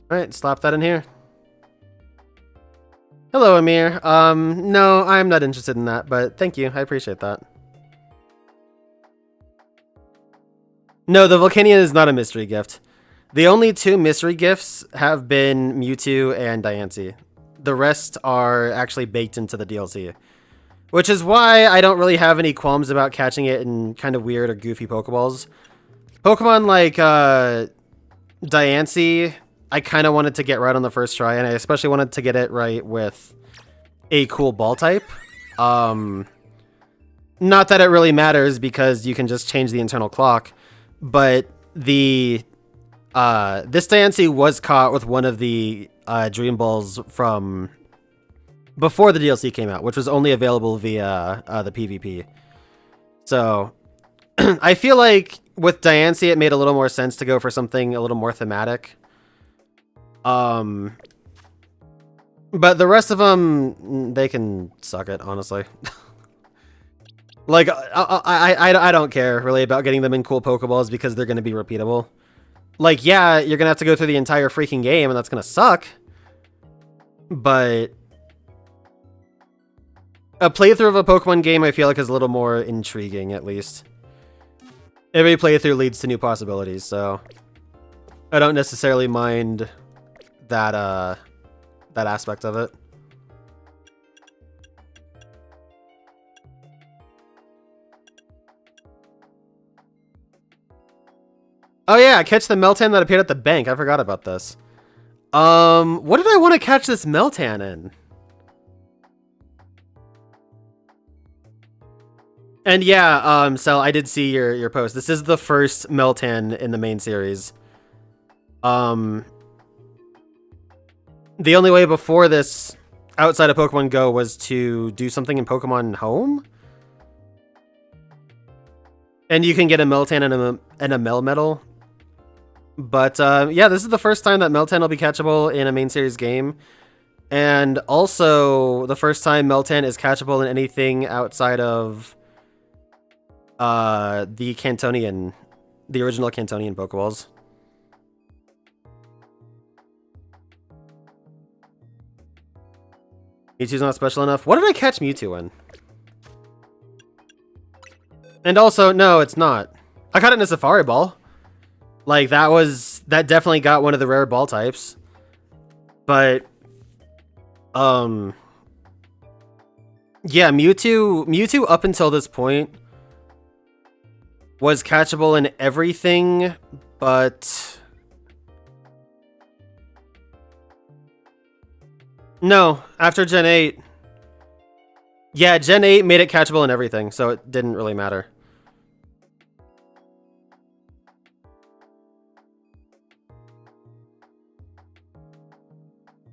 Alright, slap that in here. Hello, Amir. No, I'm not interested in that, but thank you. I appreciate that. No, the Volcanion is not a mystery gift. The only 2 mystery gifts have been Mewtwo and Diancie. The rest are actually baked into the DLC. Which is why I don't really have any qualms about catching it in kind of weird or goofy Pokeballs. Pokemon like Diancie, I kind of wanted to get right on the first try, and I especially wanted to get it right with a cool ball type. Not that it really matters because you can just change the internal clock, but the this Diancie was caught with one of the Dream Balls from before the DLC came out, which was only available via the PvP. So I feel like with Diancie, it made a little more sense to go for something a little more thematic. But the rest of them, they can suck it, honestly. Like, I don't care really about getting them in cool Pokeballs because they're going to be repeatable. Like, yeah, you're going to have to go through the entire freaking game and that's going to suck. But a playthrough of a Pokemon game, I feel like, is a little more intriguing, at least. Every playthrough leads to new possibilities, so I don't necessarily mind that that aspect of it. Oh yeah, catch the Meltan that appeared at the bank. I forgot about this. What did I want to catch this Meltan in? And yeah, so I did see your post. This is the first Meltan in the main series. The only way before this, outside of Pokemon Go, was to do something in Pokemon Home. And you can get a Meltan and a Melmetal. But yeah, this is the first time that Meltan will be catchable in a main series game. And also the first time Meltan is catchable in anything outside of the Cantonian, the original Cantonian Pokeballs. Mewtwo's not special enough. What did I catch Mewtwo in? And also, no, it's not. I caught it in a Safari Ball. Like, that definitely got one of the rare ball types. But, yeah, Mewtwo up until this point was catchable in everything, but no, after Gen 8. Yeah, Gen 8 made it catchable in everything, so it didn't really matter.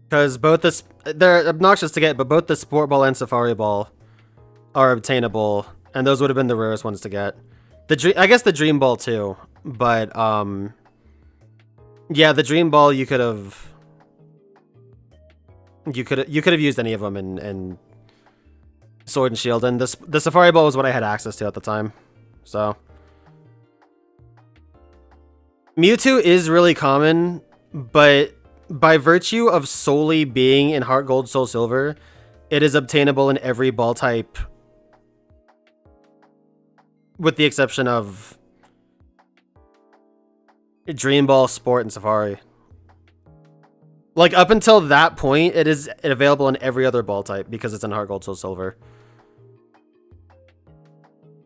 Because both they're obnoxious to get, but both the Sport Ball and Safari Ball are obtainable, and those would have been the rarest ones to get. I guess the Dream Ball too, but yeah, the Dream Ball you could have used any of them in Sword and Shield, and the Safari Ball was what I had access to at the time. So Mewtwo is really common, but by virtue of solely being in Heart Gold, Soul Silver, it is obtainable in every ball type, with the exception of Dream Ball, Sport, and Safari. Like, up until that point, it is available in every other ball type because it's in Heart Gold, Soul Silver.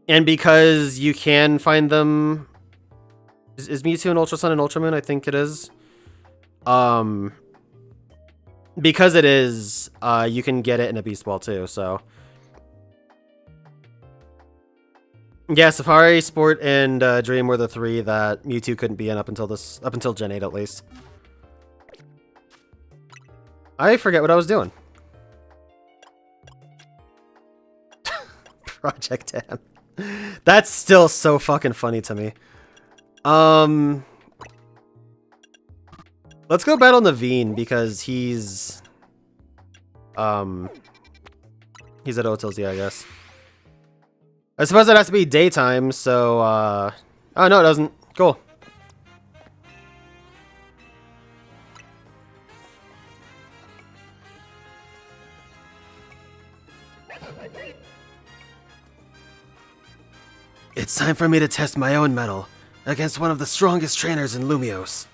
And because you can find them... Is Mewtwo in Ultra Sun and Ultra Moon? I think it is. Because it is, you can get it in a Beast Ball too, so... Yeah, Safari, Sport, and Dream were the 3 that Mewtwo couldn't be in up until Gen 8 at least. I forget what I was doing. Project M. That's still so fucking funny to me. Let's go battle Naveen because he's at Otilzy, I guess. I suppose it has to be daytime, so oh no, it doesn't. Cool. It's time for me to test my own mettle against one of the strongest trainers in Lumios.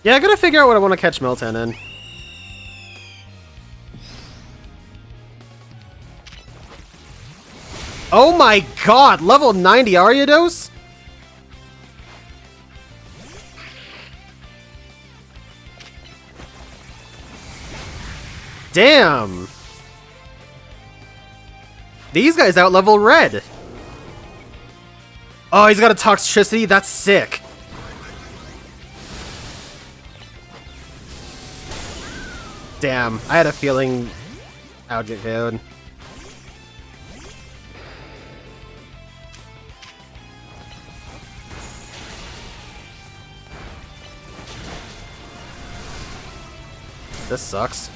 Yeah, I gotta figure out what I want to catch Milton in. Oh my god, level 90 Ariados? Damn! These guys out-level Red! Oh, he's got a Toxtricity? That's sick! Damn, I had a feeling I would get KO'd. This sucks.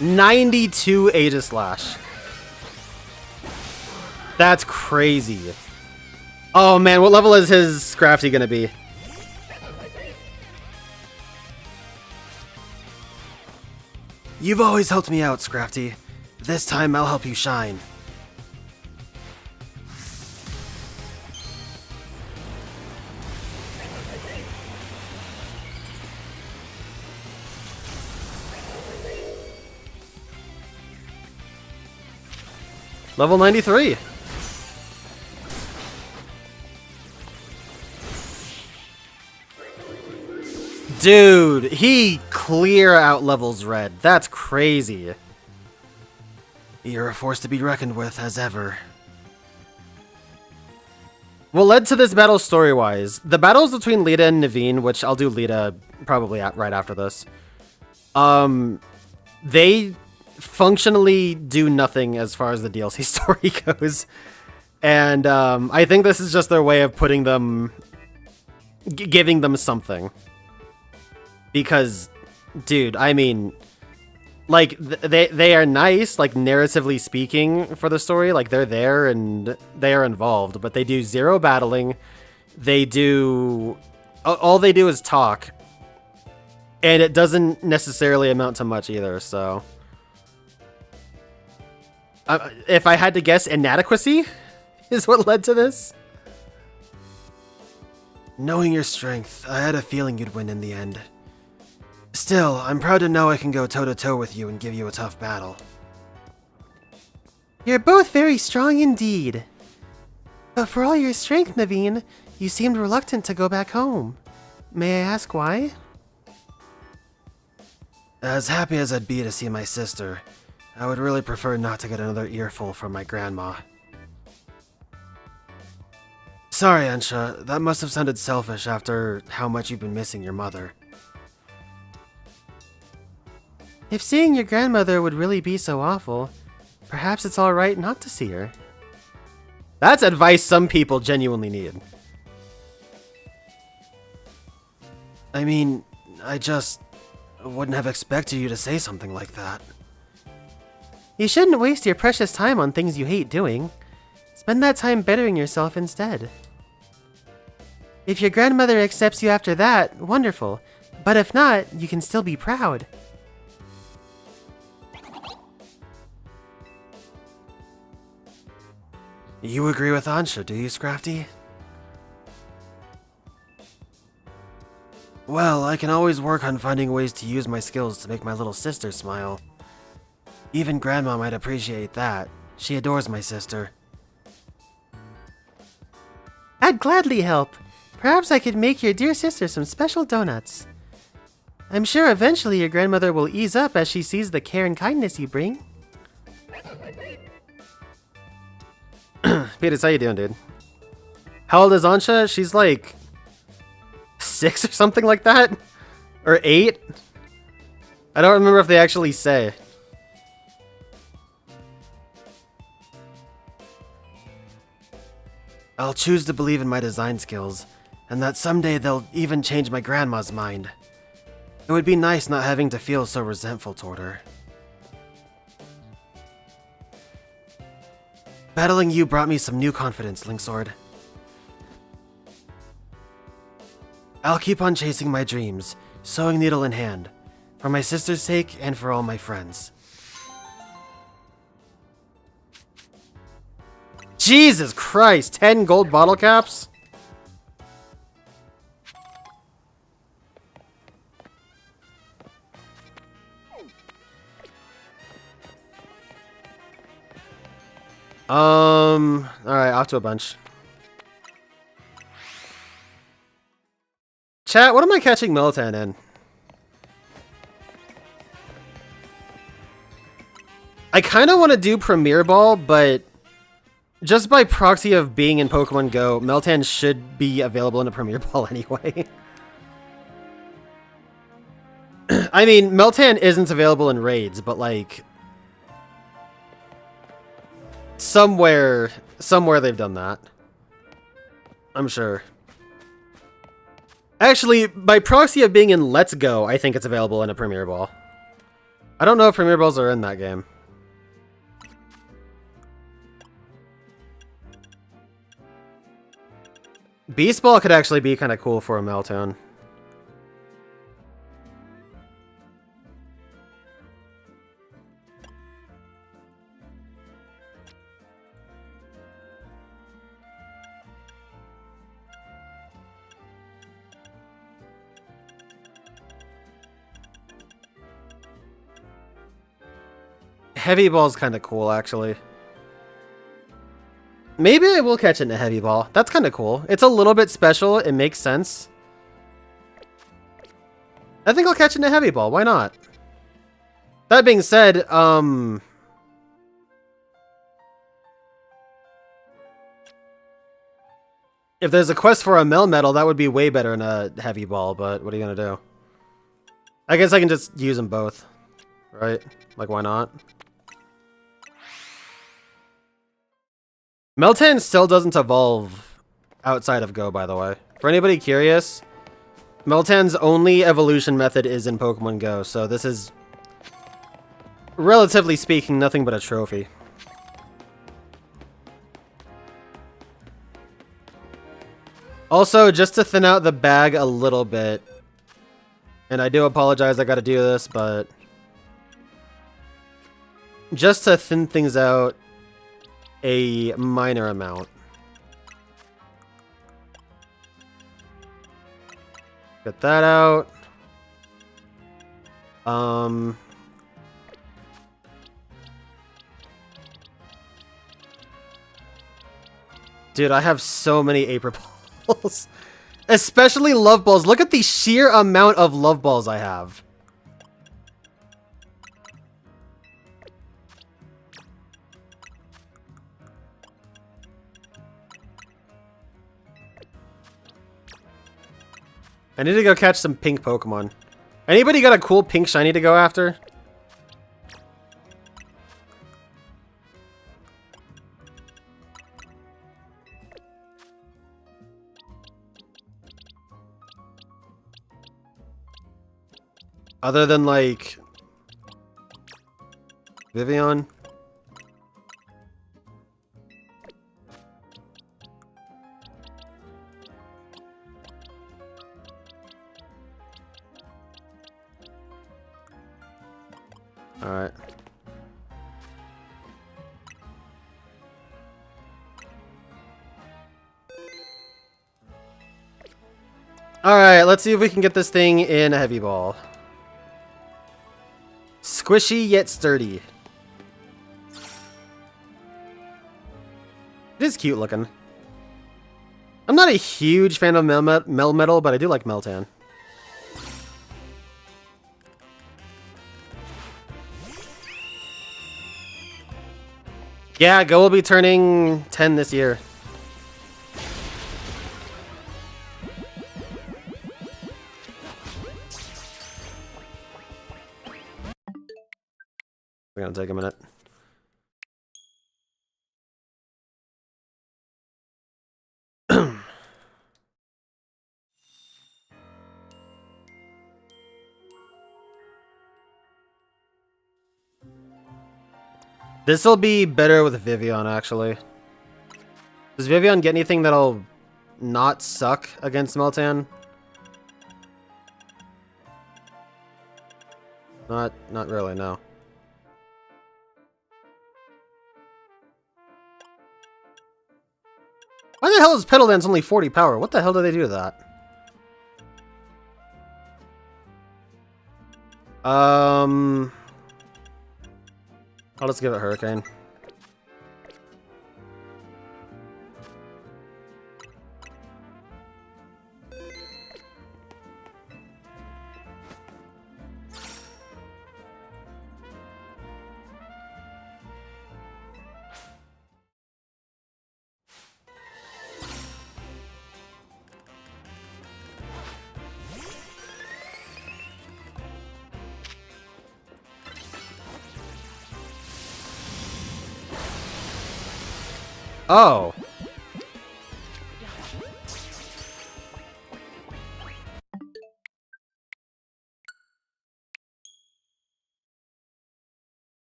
$92 Aegislash. That's crazy. Oh man, what level is his Scrafty gonna be? You've always helped me out, Scrafty. This time I'll help you shine. Level 93. Dude, he clear out levels Red. That's crazy. You're a force to be reckoned with as ever. What led to this battle story-wise? The battles between Lita and Naveen, which I'll do Lita probably right after this. They functionally do nothing as far as the DLC story goes. And I think this is just their way of putting them... giving them something. Because, dude, I mean... like, they are nice, like, narratively speaking for the story. Like, they're there and they are involved. But they do zero battling. They do... all they do is talk. And it doesn't necessarily amount to much either, so... if I had to guess, inadequacy is what led to this. Knowing your strength, I had a feeling you'd win in the end. Still, I'm proud to know I can go toe-to-toe with you and give you a tough battle. You're both very strong indeed. But for all your strength, Naveen, you seemed reluctant to go back home. May I ask why? As happy as I'd be to see my sister, I would really prefer not to get another earful from my grandma. Sorry, Ansha, that must have sounded selfish after how much you've been missing your mother. If seeing your grandmother would really be so awful, perhaps it's alright not to see her. That's advice some people genuinely need. I mean, I just wouldn't have expected you to say something like that. You shouldn't waste your precious time on things you hate doing. Spend that time bettering yourself instead. If your grandmother accepts you after that, wonderful. But if not, you can still be proud. You agree with Ansha, do you, Scrafty? Well, I can always work on finding ways to use my skills to make my little sister smile. Even Grandma might appreciate that. She adores my sister. I'd gladly help. Perhaps I could make your dear sister some special donuts. I'm sure eventually your grandmother will ease up as she sees the care and kindness you bring. Peters, how you doing, dude? How old is Ansha? She's like 6 or something like that? Or 8? I don't remember if they actually say. I'll choose to believe in my design skills, and that someday they'll even change my grandma's mind. It would be nice not having to feel so resentful toward her. Battling you brought me some new confidence, Linksword. I'll keep on chasing my dreams, sewing needle in hand, for my sister's sake and for all my friends. Jesus Christ, 10 gold bottle caps? Alright, off to a bunch. Chat, what am I catching Meltan in? I kind of want to do Premier Ball, but just by proxy of being in Pokemon Go, Meltan should be available in a Premier Ball anyway. I mean, Meltan isn't available in raids, but like somewhere they've done that. I'm sure. Actually, by proxy of being in Let's Go, I think it's available in a Premier Ball. I don't know if Premier Balls are in that game. Beast Ball could actually be kind of cool for a Meltown. Heavy Ball's kind of cool, actually. Maybe I will catch it in a Heavy Ball. That's kind of cool. It's a little bit special. It makes sense. I think I'll catch it in a Heavy Ball. Why not? That being said, if there's a quest for a Melmetal, that would be way better in a Heavy Ball, but what are you gonna do? I guess I can just use them both, right? Like, why not? Meltan still doesn't evolve outside of Go, by the way. For anybody curious, Meltan's only evolution method is in Pokemon Go, so this is, relatively speaking, nothing but a trophy. Also, just to thin out the bag a little bit, and I do apologize I gotta do this, but just to thin things out a minor amount. Get that out. Dude, I have so many Aper Balls. Especially Love Balls. Look at the sheer amount of Love Balls I have. I need to go catch some pink Pokemon. Anybody got a cool pink shiny to go after? Other than, like, Vivillon? Alright. Alright, let's see if we can get this thing in a Heavy Ball. Squishy yet sturdy. It is cute looking. I'm not a huge fan of Melmetal, but I do like Meltan. Yeah, Go will be turning 10 this year. We're gonna take a minute. This'll be better with Vivillon, actually. Does Vivillon get anything that'll not suck against Meltan? Not really, no. Why the hell is Petal Dance only 40 power? What the hell do they do to that? I'll just give it Hurricane. Oh.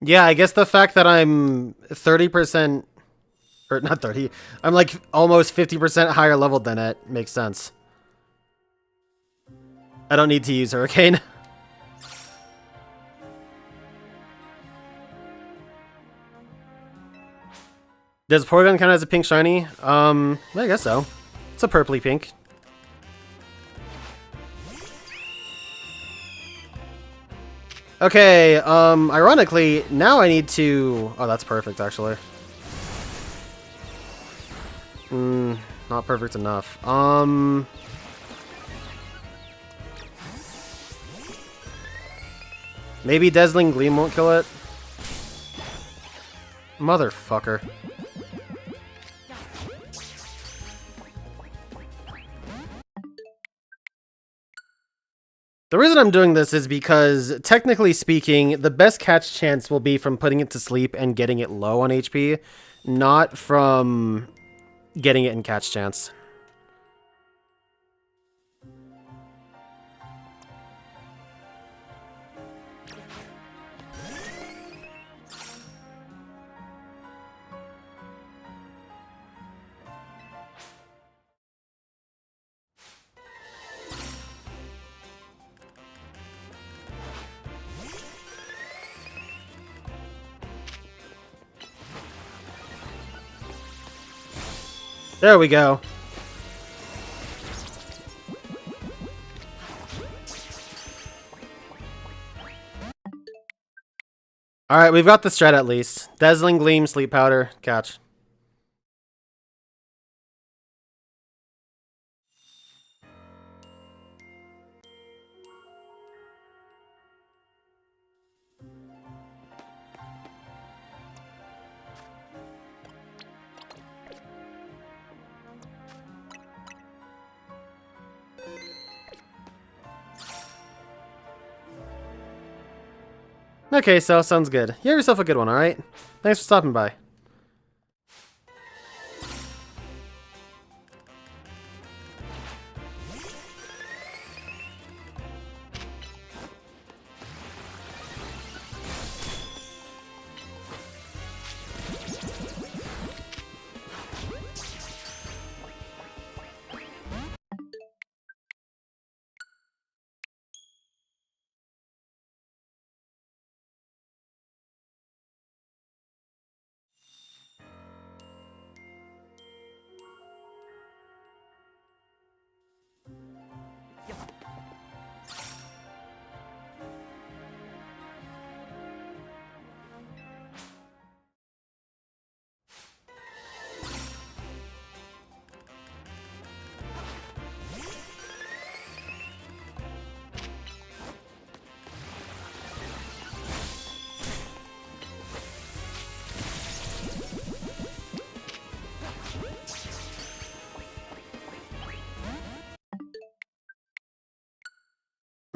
Yeah, I guess the fact that I'm 30%, or not 30, I'm like almost 50% higher leveled than it makes sense. I don't need to use Hurricane. Does Porygon count as a pink shiny? I guess so. It's a purpley pink. Okay, ironically, now I need to... Oh, that's perfect, actually. Not perfect enough. Maybe Dazzling Gleam won't kill it? Motherfucker. The reason I'm doing this is because, technically speaking, the best catch chance will be from putting it to sleep and getting it low on HP, not from getting it in catch chance. There we go. Alright, we've got the strat at least. Dazzling Gleam, Sleep Powder, catch. Okay, so sounds good. You have yourself a good one, alright? Thanks for stopping by.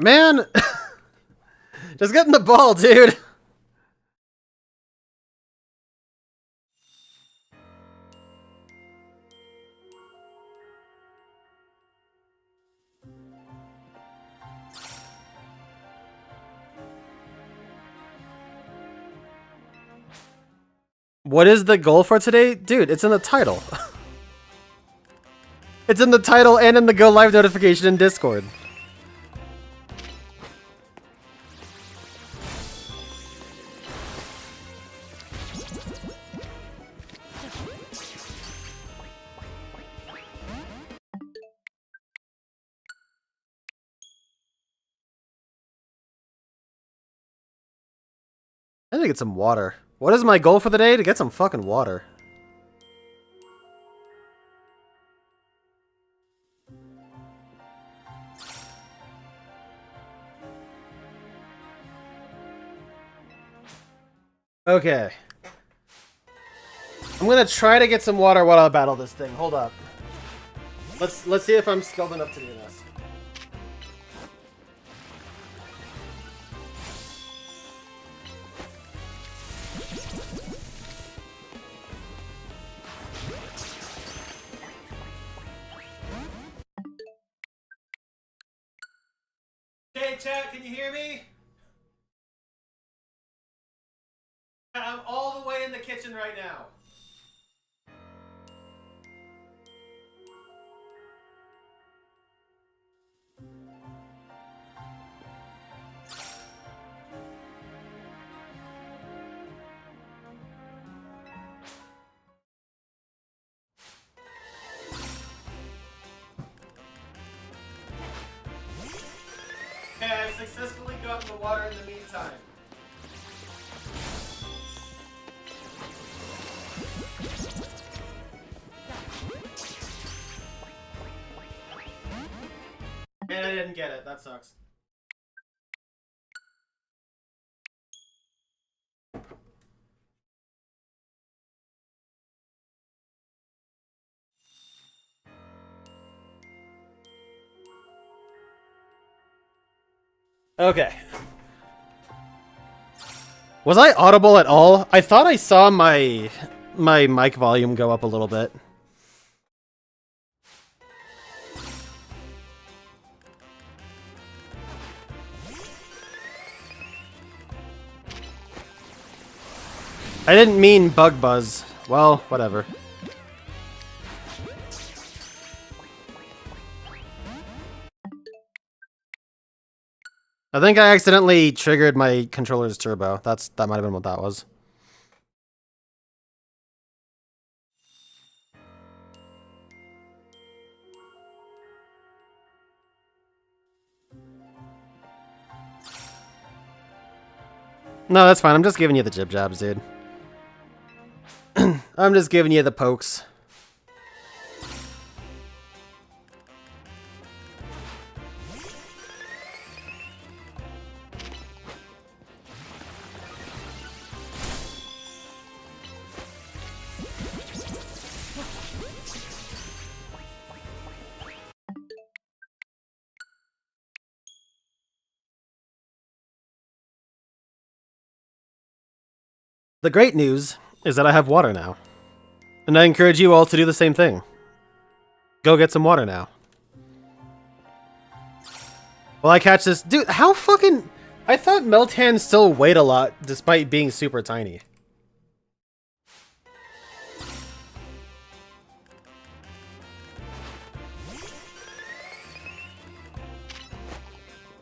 Man! Just get in the ball, dude! What is the goal for today? Dude, it's in the title. It's in the title and in the Go Live notification in Discord. I need to get some water. What is my goal for the day? To get some fucking water. Okay. I'm gonna try to get some water while I battle this thing. Hold up. Let's see if I'm skilled enough to do this. Hey chat, can you hear me? I'm all the way in the kitchen right now. Okay, I've successfully gotten the water in the meantime. Man, I didn't get it. That sucks. Okay. Was I audible at all? I thought I saw my mic volume go up a little bit. I didn't mean bug buzz. Well, whatever. I think I accidentally triggered my controller's turbo. That might have been what that was. No, that's fine. I'm just giving you the jib jabs, dude. I'm just giving you the pokes. The great news is that I have water now. And I encourage you all to do the same thing. Go get some water now. Will I catch this? Dude, how fucking... I thought Meltans still weighed a lot despite being super tiny.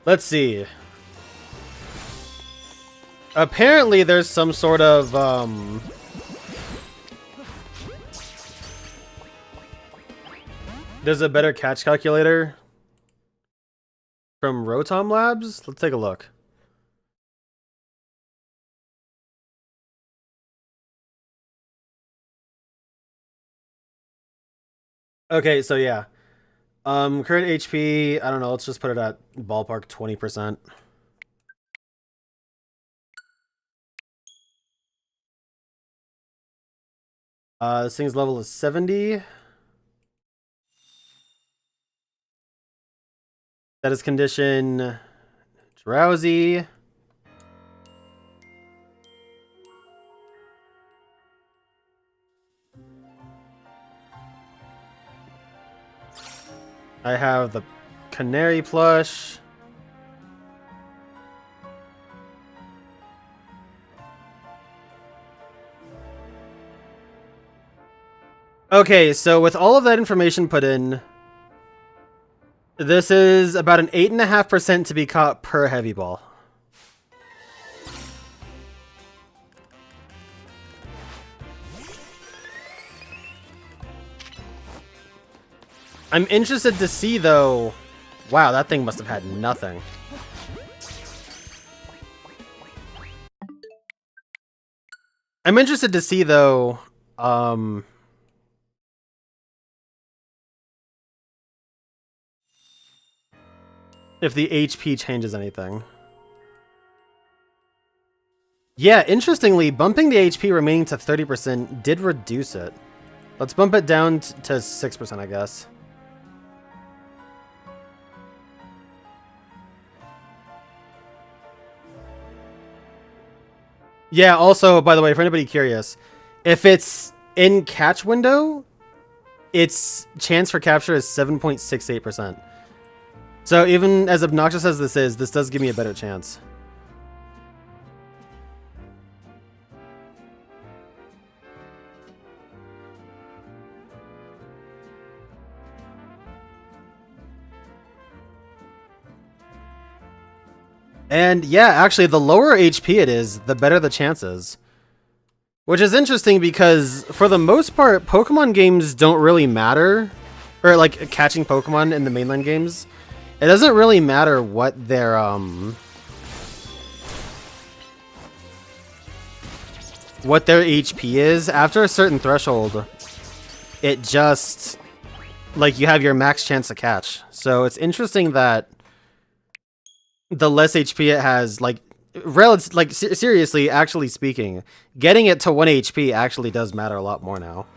Let's see. Apparently there's some sort of, there's a better catch calculator from Rotom Labs. Let's take a look. Okay, so yeah. Current HP, I don't know, let's just put it at ballpark 20%. This thing's level is 70. That is condition Drowsy. I have the Canary plush. Okay, so with all of that information put in, this is about an 8.5% to be caught per heavy ball. I'm interested to see, though... Wow, that thing must have had nothing. I'm interested to see, though... if the HP changes anything. Yeah, interestingly, bumping the HP remaining to 30% did reduce it. Let's bump it down to 6%, I guess. Yeah, also, by the way, for anybody curious, if it's in catch window, its chance for capture is 7.68%. So even as obnoxious as this is, this does give me a better chance. And yeah, actually, the lower HP it is, the better the chances. Which is interesting because, for the most part, Pokemon games don't really matter. Or, like, catching Pokemon in the mainline games. It doesn't really matter what their, what their HP is. After a certain threshold, it just... like, you have your max chance to catch. So it's interesting that the less HP it has, like, seriously, actually speaking, getting it to 1 HP actually does matter a lot more now.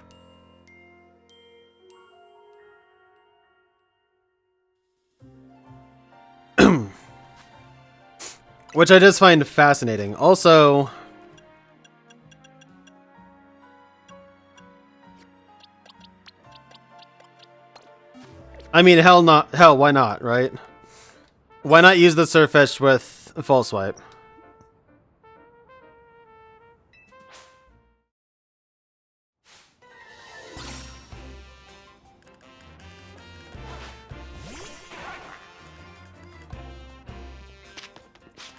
Which I just find fascinating. Also... I mean, hell, why not, right? Why not use the Surf Edge with False Swipe?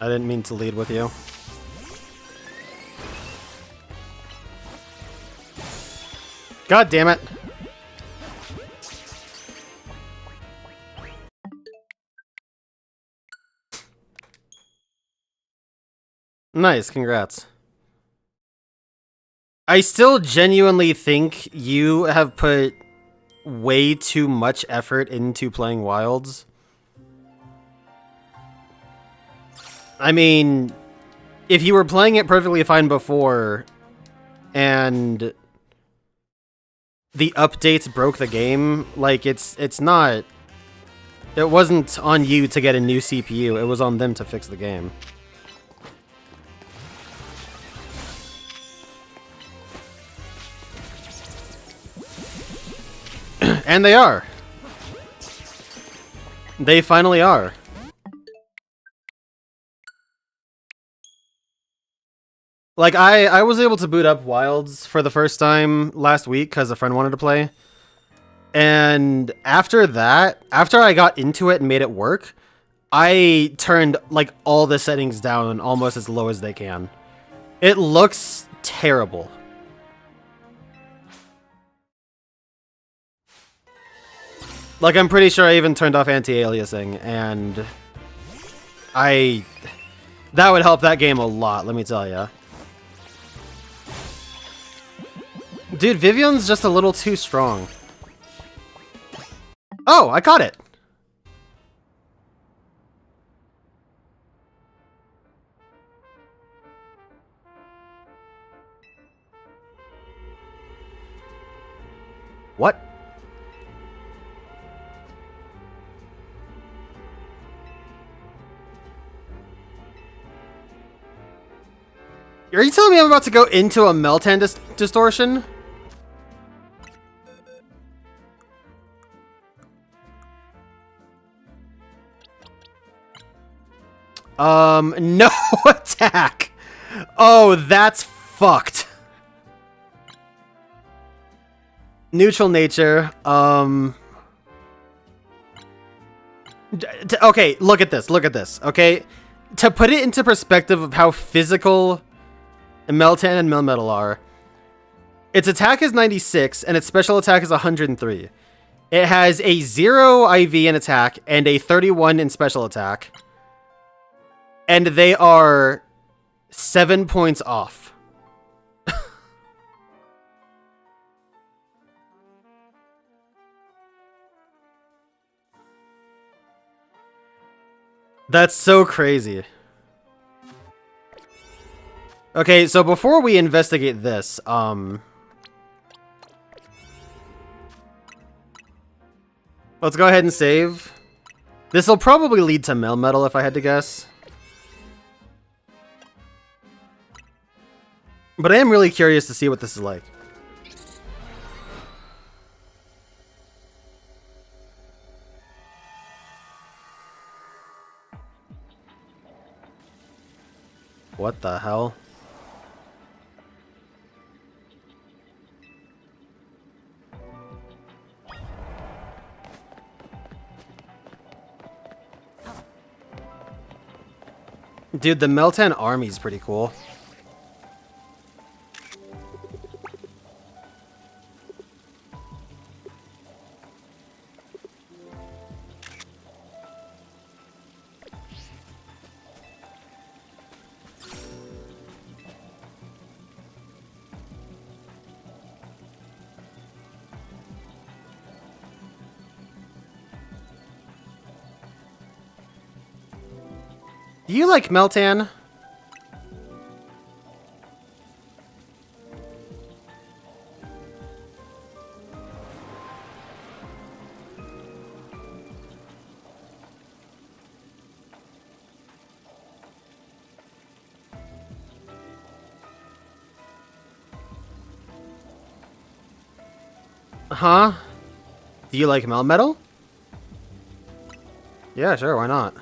I didn't mean to lead with you. God damn it! Nice, congrats. I still genuinely think you have put way too much effort into playing Wilds. I mean, if you were playing it perfectly fine before, and the updates broke the game, like, it's not... It wasn't on you to get a new CPU, it was on them to fix the game. And they are. They finally are. Like, I was able to boot up Wilds for the first time last week because a friend wanted to play. And after that, after I got into it and made it work, I turned, like, all the settings down almost as low as they can. It looks terrible. Like, I'm pretty sure I even turned off anti-aliasing, and that would help that game a lot, let me tell ya. Dude, Vivillon's just a little too strong. Oh, I caught it! What? Are you telling me I'm about to go into a Meltan distortion? No attack. Oh, that's fucked. Neutral nature. Okay, look at this. Look at this. Okay, to put it into perspective of how physical Meltan and Melmetal are, its attack is 96 and its special attack is 103. It has a 0 IV in attack and a 31 in special attack. And they are 7 points off. That's so crazy. Okay, so before we investigate this, let's go ahead and save. This will probably lead to Melmetal if I had to guess. But I am really curious to see what this is like. What the hell? Dude, the Meltan army is pretty cool. Do you like Meltan? Huh? Do you like Melmetal? Yeah, sure, why not?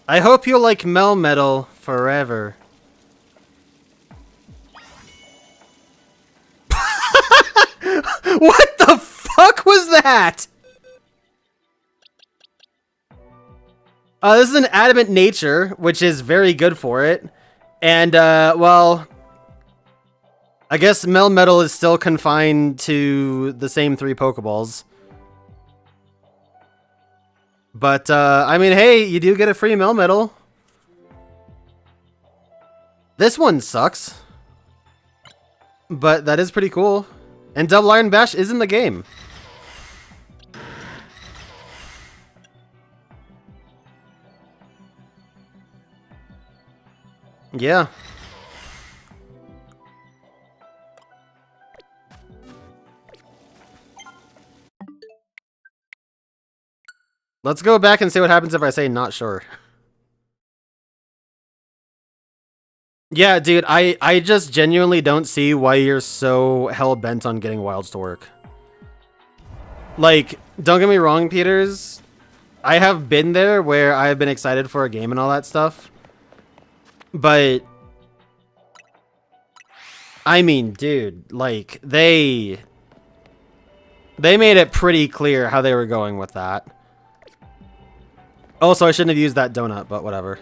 I hope you like Melmetal forever. What the fuck was that? This is an adamant nature, which is very good for it. And, well, I guess Melmetal is still confined to the same 3 Pokeballs. But, I mean, hey, you do get a free Melmetal. This one sucks. But that is pretty cool. And Double Iron Bash is in the game. Yeah. Let's go back and see what happens if I say not sure. Yeah, dude, I just genuinely don't see why you're so hell-bent on getting Wilds to work. Like, don't get me wrong, Peters. I have been there where I've been excited for a game and all that stuff. But I mean, dude, like, they made it pretty clear how they were going with that. Also, I shouldn't have used that donut, but whatever.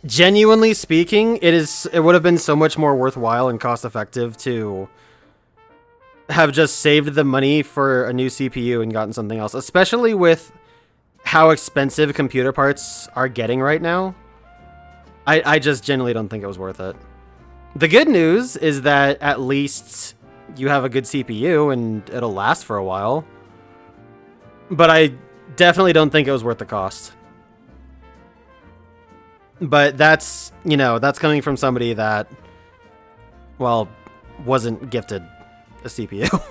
Genuinely speaking, it would have been so much more worthwhile and cost effective to have just saved the money for a new CPU and gotten something else, especially with how expensive computer parts are getting right now. I just genuinely don't think it was worth it. The good news is that at least you have a good CPU and it'll last for a while. But Definitely don't think it was worth the cost. But that's, you know, that's coming from somebody that, well, wasn't gifted a CPU.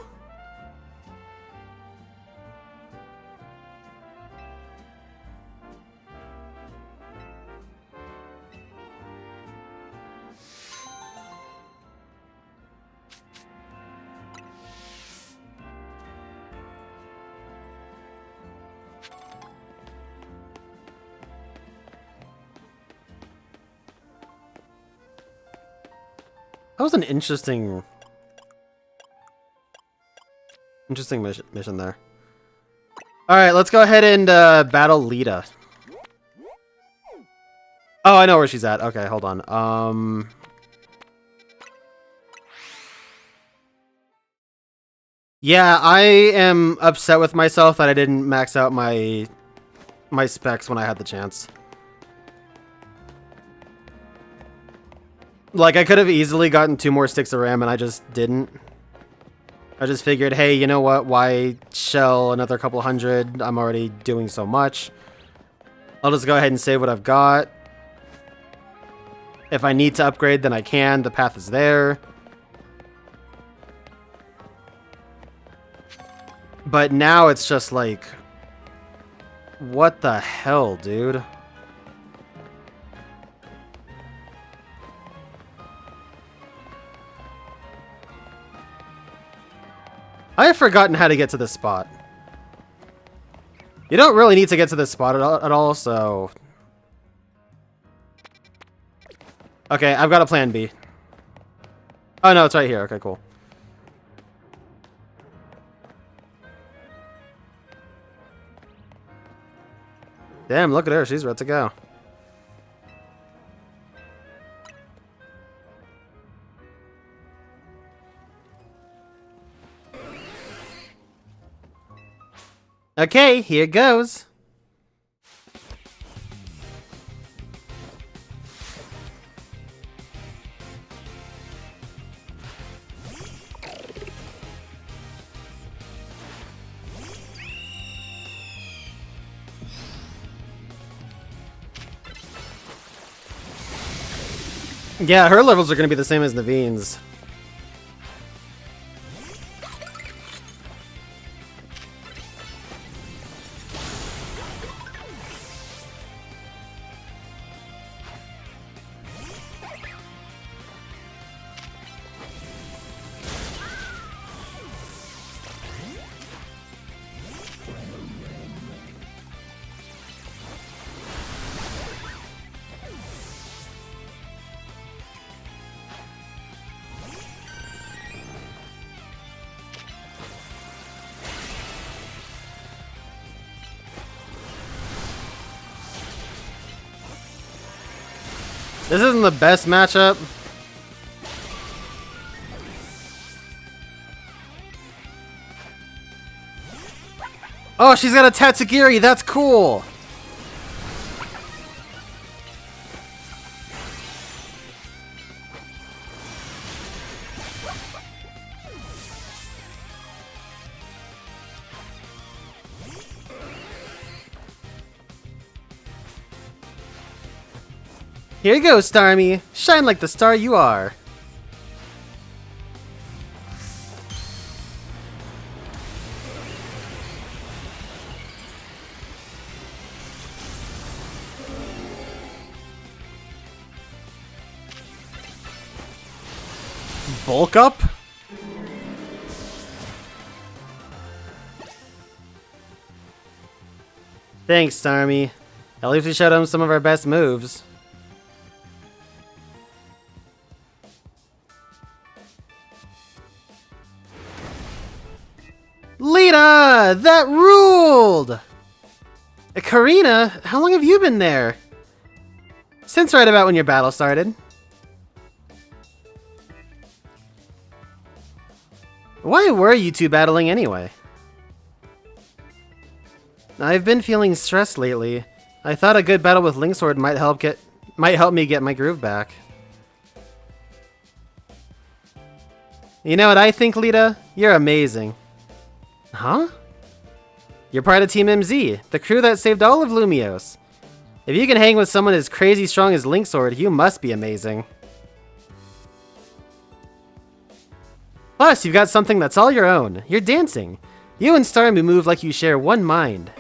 That was an interesting mission there. Alright, let's go ahead and battle Lita. Oh, I know where she's at. Okay, hold on. Yeah, I am upset with myself that I didn't max out my specs when I had the chance. Like, I could have easily gotten 2 more sticks of RAM, and I just didn't. I just figured, hey, you know what? Why shell another couple hundred? I'm already doing so much. I'll just go ahead and save what I've got. If I need to upgrade, then I can. The path is there. But now it's just like... what the hell, dude? I have forgotten how to get to this spot. You don't really need to get to this spot at all, so... Okay, I've got a plan B. Oh no, it's right here. Okay, cool. Damn, look at her. She's ready to go. Okay, here goes. Yeah, her levels are going to be the same as Naveen's. This isn't the best matchup. Oh, she's got a Tatsugiri. That's cool. Here you go, Starmie. Shine like the star you are. Bulk up? Thanks, Starmie. At least we showed him some of our best moves. Lita! That ruled! Karina, how long have you been there? Since right about when your battle started. Why were you two battling anyway? I've been feeling stressed lately. I thought a good battle with Linksword might help me get my groove back. You know what I think, Lita? You're amazing. Huh? You're part of Team MZ, the crew that saved all of Lumios. If you can hang with someone as crazy strong as Linksword, you must be amazing. Plus, you've got something that's all your own. You're dancing. You and Starmie move like you share one mind.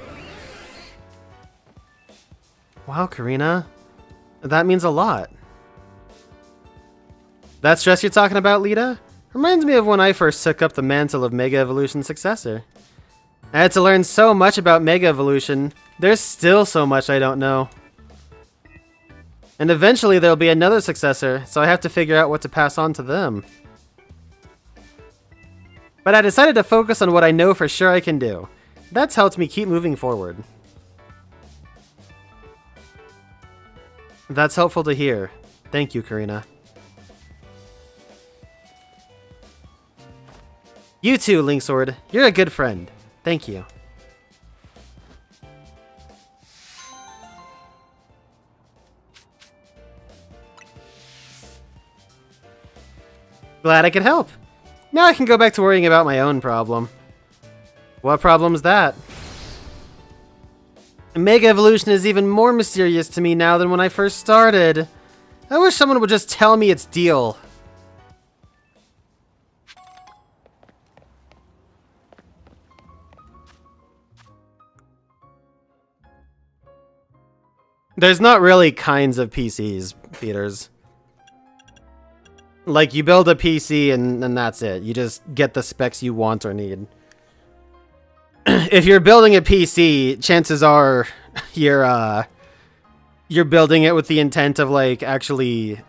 Wow, Karina. That means a lot. That stress you're talking about, Lita? Reminds me of when I first took up the mantle of Mega Evolution's successor. I had to learn so much about Mega Evolution. There's still so much I don't know. And eventually there'll be another successor, so I have to figure out what to pass on to them. But I decided to focus on what I know for sure I can do. That's helped me keep moving forward. That's helpful to hear. Thank you, Karina. You too, Linksword. You're a good friend. Thank you. Glad I could help. Now I can go back to worrying about my own problem. What problem's that? Mega Evolution is even more mysterious to me now than when I first started. I wish someone would just tell me its deal. There's not really kinds of PCs, Peters. Like, you build a PC and that's it. You just get the specs you want or need. If you're building a PC, chances are you're building it with the intent of, like, actually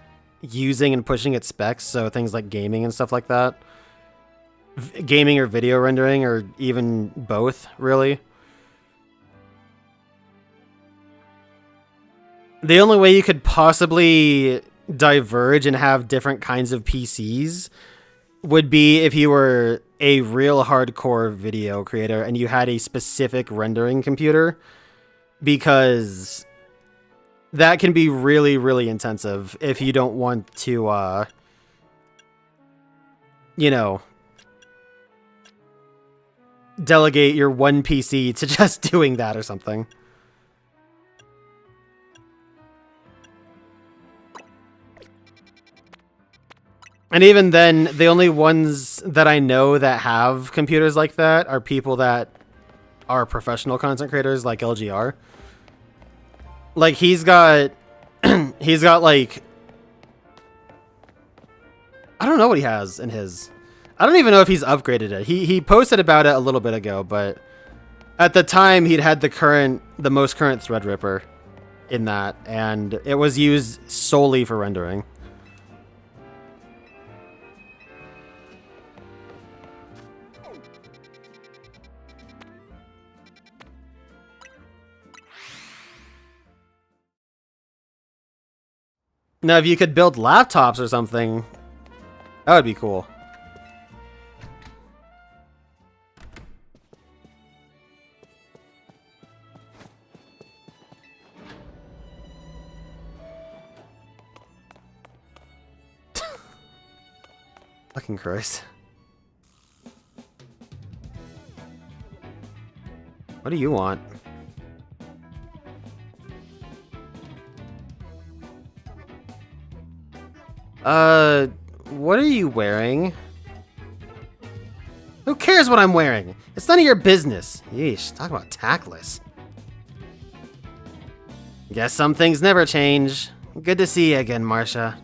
using and pushing its specs, so things like gaming and stuff like that. Gaming or video rendering, or even both, really. The only way you could possibly diverge and have different kinds of PCs would be if you were a real hardcore video creator and you had a specific rendering computer, because that can be really, really intensive if you don't want to, you know, delegate your one PC to just doing that or something. And even then, the only ones that I know that have computers like that are people that are professional content creators, like LGR. Like, he's got like, I don't know what he has in his. I don't even know if he's upgraded it. He posted about it a little bit ago, but at the time he'd had the most current Threadripper in that, and it was used solely for rendering. Now, if you could build laptops or something, that would be cool. Fucking Christ. What do you want? What are you wearing? Who cares what I'm wearing? It's none of your business. Yeesh, talk about tactless. Guess some things never change. Good to see you again, Marcia.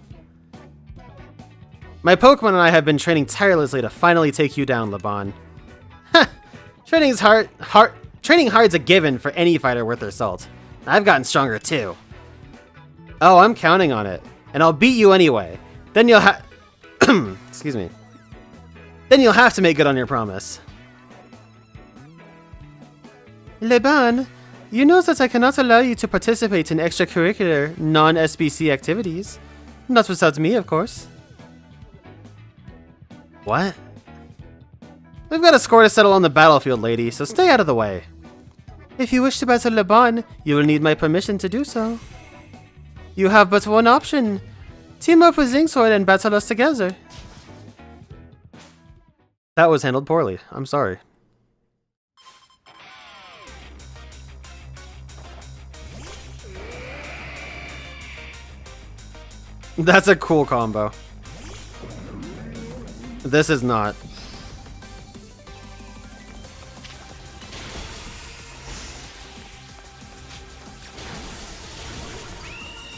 My Pokemon and I have been training tirelessly to finally take you down, Laban. Heh, training hard's a given for any fighter worth their salt. I've gotten stronger too. Oh, I'm counting on it. And I'll beat you anyway. Then you'll have... Excuse me. Then you'll have to make good on your promise. Laban, you know that I cannot allow you to participate in extracurricular, non-SBC activities. Not without me, of course. What? We've got a score to settle on the battlefield, lady, so stay out of the way. If you wish to battle Laban, you will need my permission to do so. You have but one option. Team up with Linksword and battle us together. That was handled poorly. I'm sorry. That's a cool combo. This is not.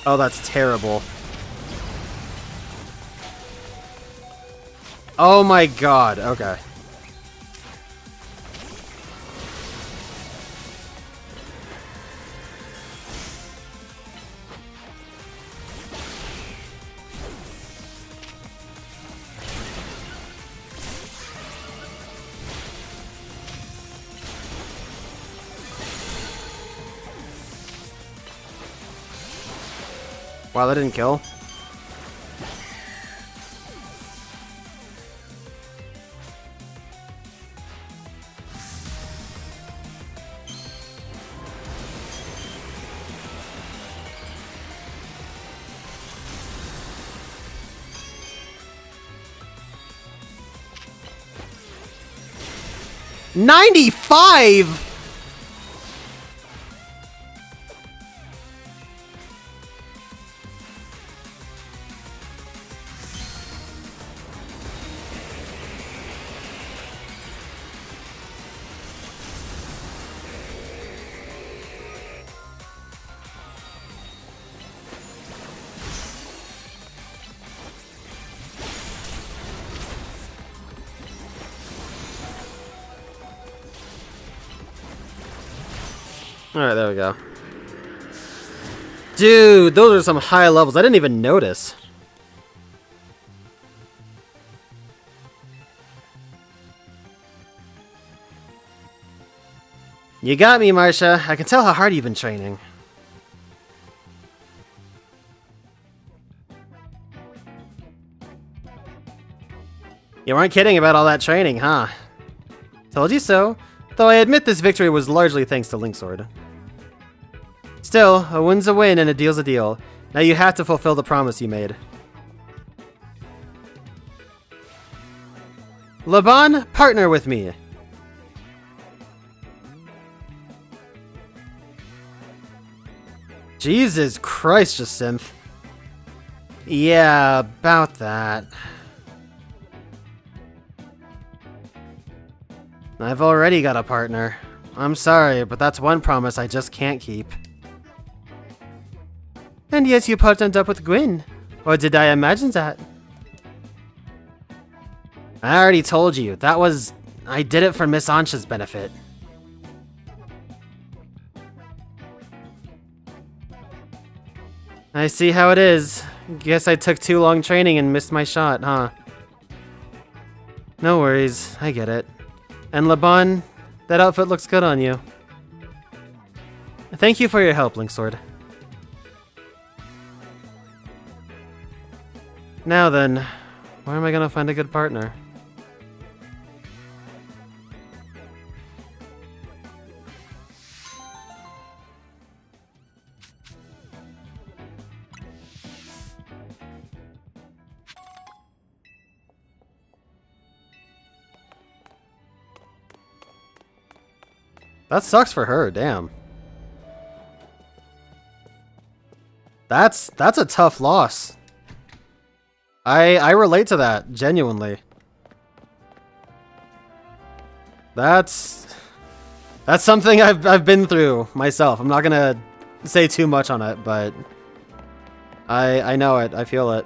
Oh, that's terrible. Oh my god, okay. Wow, that didn't kill. $95! Alright, there we go. Dude, those are some high levels. I didn't even notice. You got me, Marcia. I can tell how hard you've been training. You weren't kidding about all that training, huh? Told you so. Though I admit this victory was largely thanks to Linksword. Still, a win's a win and a deal's a deal. Now you have to fulfill the promise you made. Laban, partner with me. Jesus Christ, Jacinth. Yeah, about that. I've already got a partner. I'm sorry, but that's one promise I just can't keep. And yes, you partnered up with Gwyn. Or did I imagine that? I already told you, that was... I did it for Miss Ansha's benefit. I see how it is. Guess I took too long training and missed my shot, huh? No worries, I get it. And Laban, that outfit looks good on you. Thank you for your help, Linksword. Now then, where am I gonna find a good partner? That sucks for her, damn. That's a tough loss. I relate to that, genuinely. That's something I've been through myself. I'm not gonna say too much on it, but I know it, I feel it.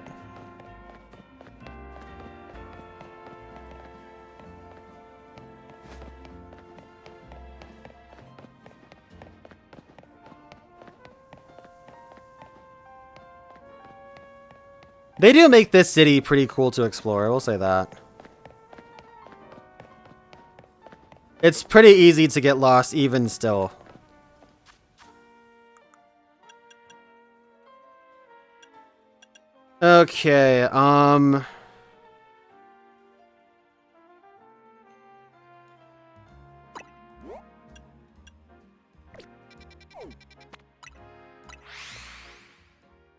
They do make this city pretty cool to explore, I will say that. It's pretty easy to get lost even still. Okay,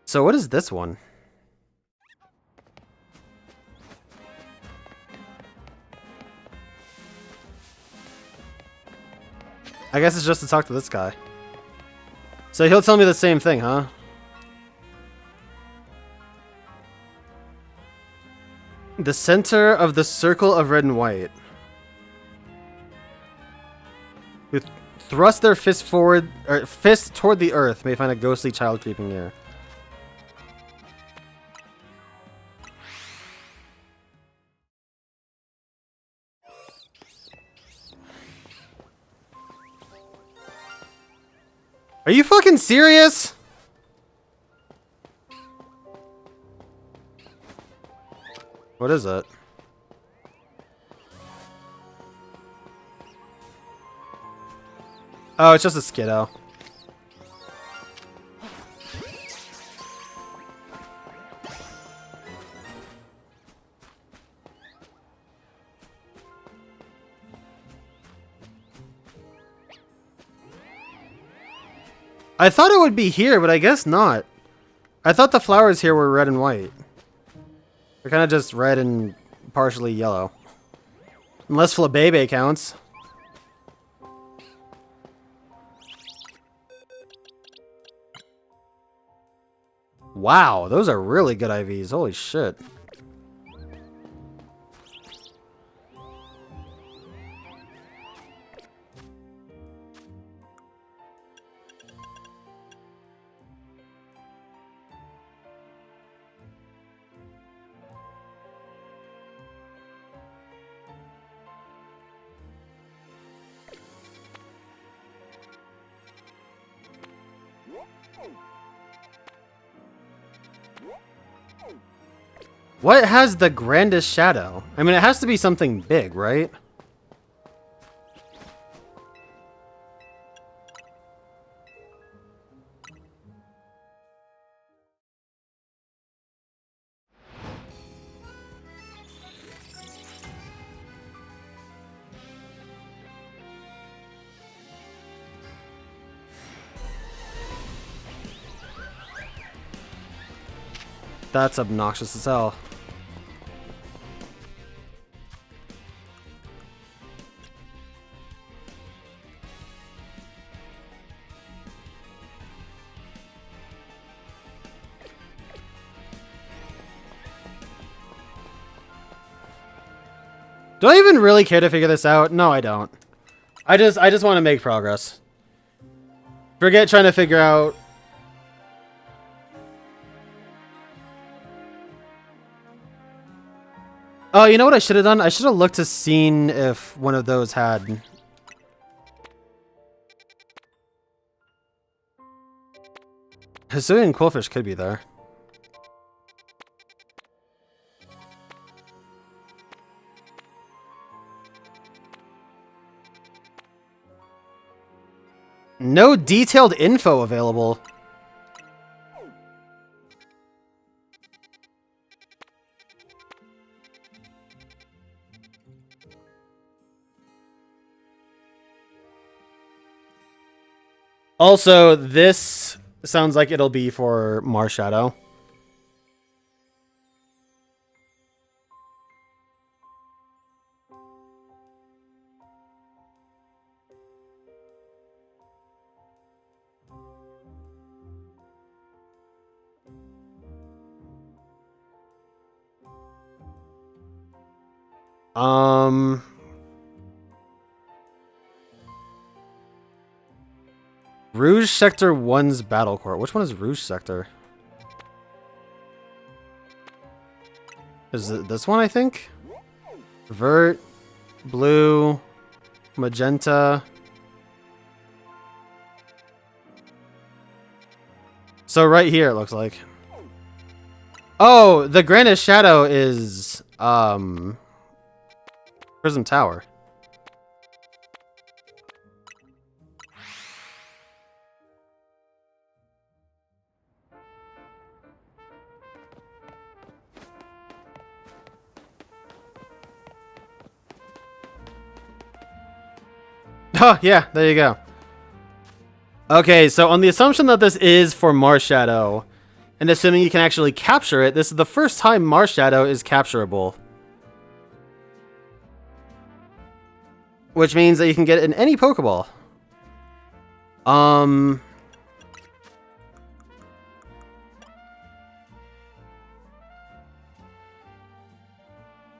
so what is this one? I guess it's just to talk to this guy. So he'll tell me the same thing, huh? The center of the circle of red and white. Who thrust their fist forward, or fist toward the earth, may find a ghostly child creeping near. Are you fucking serious? What is it? Oh, it's just a Skiddo. I thought it would be here, but I guess not. I thought the flowers here were red and white. They're kind of just red and partially yellow. Unless Flabebe counts. Wow, those are really good IVs. Holy shit. What has the grandest shadow? I mean, it has to be something big, right? That's obnoxious as hell. Do I even really care to figure this out? No, I don't. I just want to make progress. Forget trying to figure out. Oh, you know what I should have done? I should have looked to see if one of those had. Hisuian Quillfish could be there. No detailed info available. Also, this sounds like it'll be for Marshadow. Rouge Sector 1's Battle Court. Which one is Rouge Sector? Is it this one, I think? Vert, blue, magenta. So right here it looks like. Oh, the grandest shadow is Prism Tower. Oh, yeah, there you go. Okay, so on the assumption that this is for Marshadow, and assuming you can actually capture it, this is the first time Marshadow is capturable. Which means that you can get it in any Pokeball.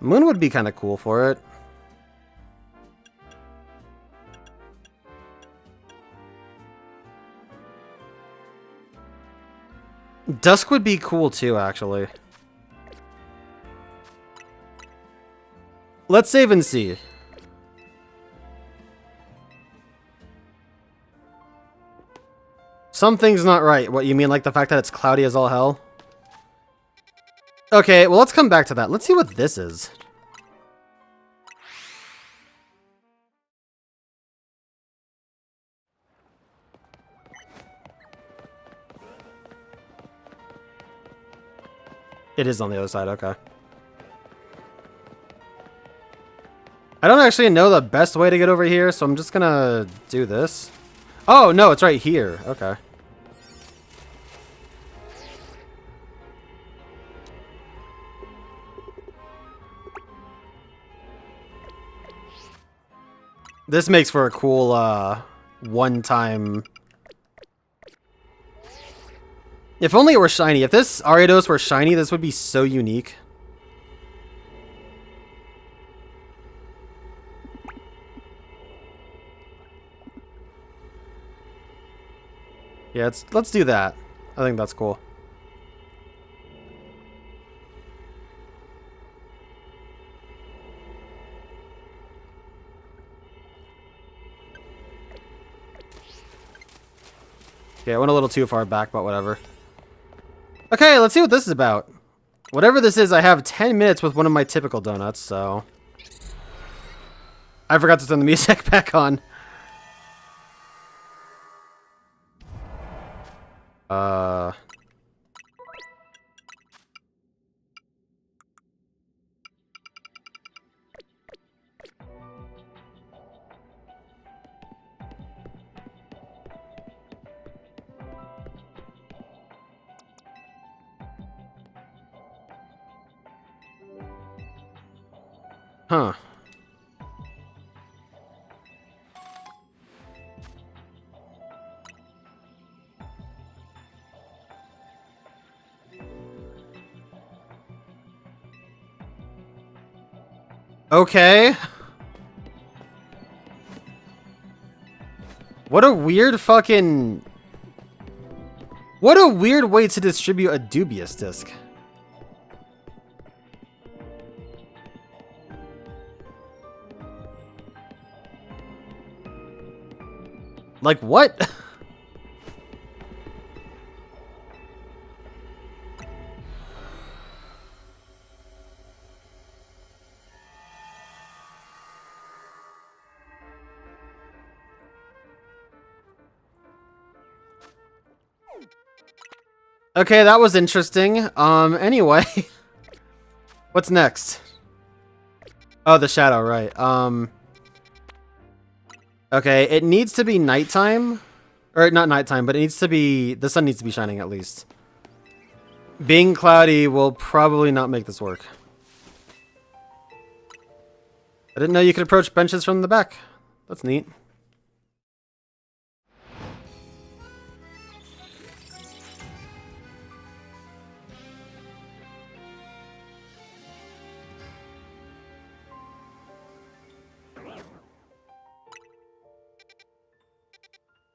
Moon would be kind of cool for it. Dusk would be cool too, actually. Let's save and see. Something's not right. What, you mean like the fact that it's cloudy as all hell? Okay, well, let's come back to that. Let's see what this is. It is on the other side, okay. I don't actually know the best way to get over here, so I'm just gonna do this. Oh, no, it's right here. Okay. This makes for a cool, one-time... If only it were shiny. If this Ariados were shiny, this would be so unique. Yeah, let's do that. I think that's cool. Okay, I went a little too far back, but whatever. Okay, let's see what this is about. Whatever this is, I have 10 minutes with one of my typical donuts, so... I forgot to turn the music back on. Huh. Okay. What a weird fucking... What a weird way to distribute a dubious disc. Like, what? Okay, that was interesting. Anyway. What's next? Oh, the shadow, right. Okay, it needs to be nighttime. Or, not nighttime, but it needs to be... The sun needs to be shining, at least. Being cloudy will probably not make this work. I didn't know you could approach benches from the back. That's neat.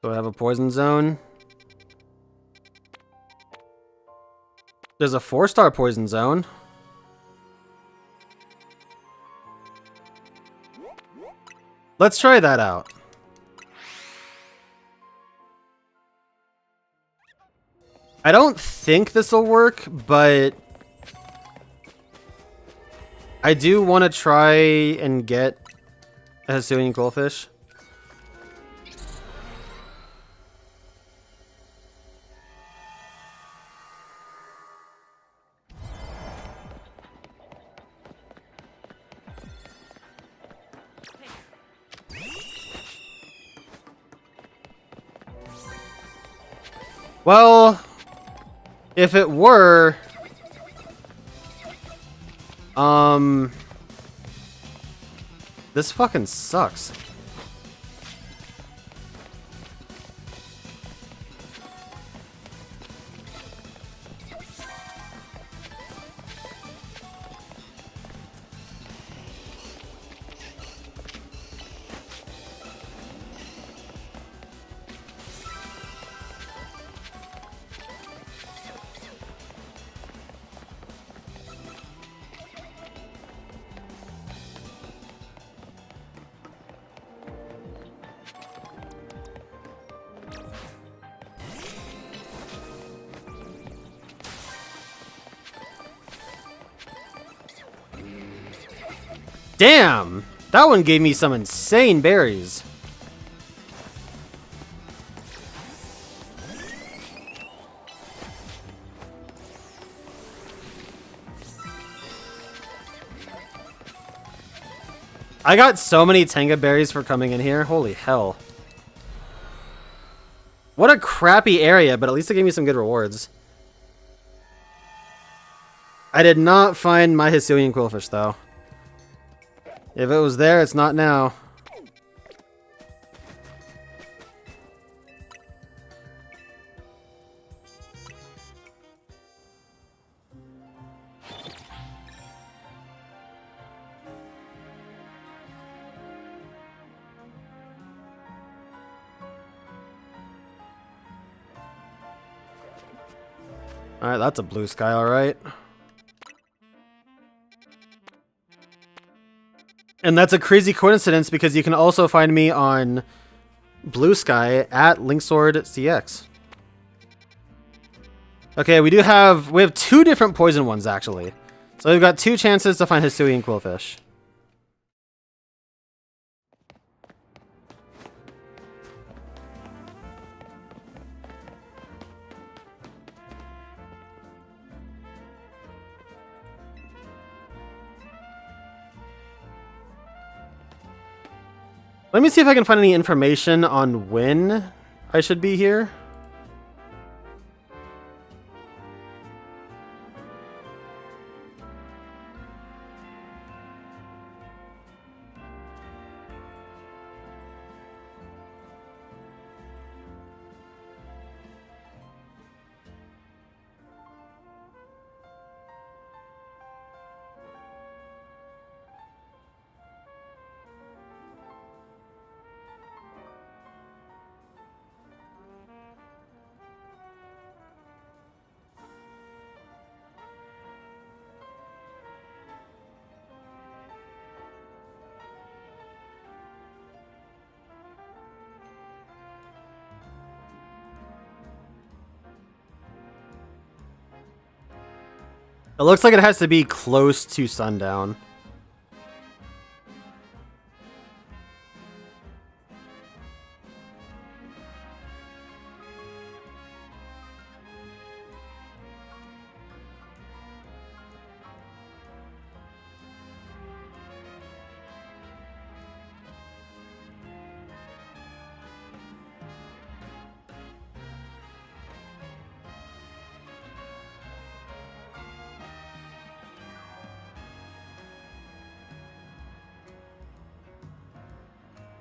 Do I have a poison zone? There's a 4-star poison zone. Let's try that out. I don't think this will work, but I do want to try and get a Hisuian Quillfish. Well, if it were, this fucking sucks. Damn! That one gave me some insane berries. I got so many Tenga berries for coming in here. Holy hell. What a crappy area, but at least it gave me some good rewards. I did not find my Hisuian Quillfish, though. If it was there, it's not now. Alright, that's a blue sky, alright. And that's a crazy coincidence because you can also find me on Blue Sky at Linksword CX. Okay, we have 2 different poison ones actually. So we've got 2 chances to find Hisuian Quillfish. Let me see if I can find any information on when I should be here. It looks like it has to be close to sundown.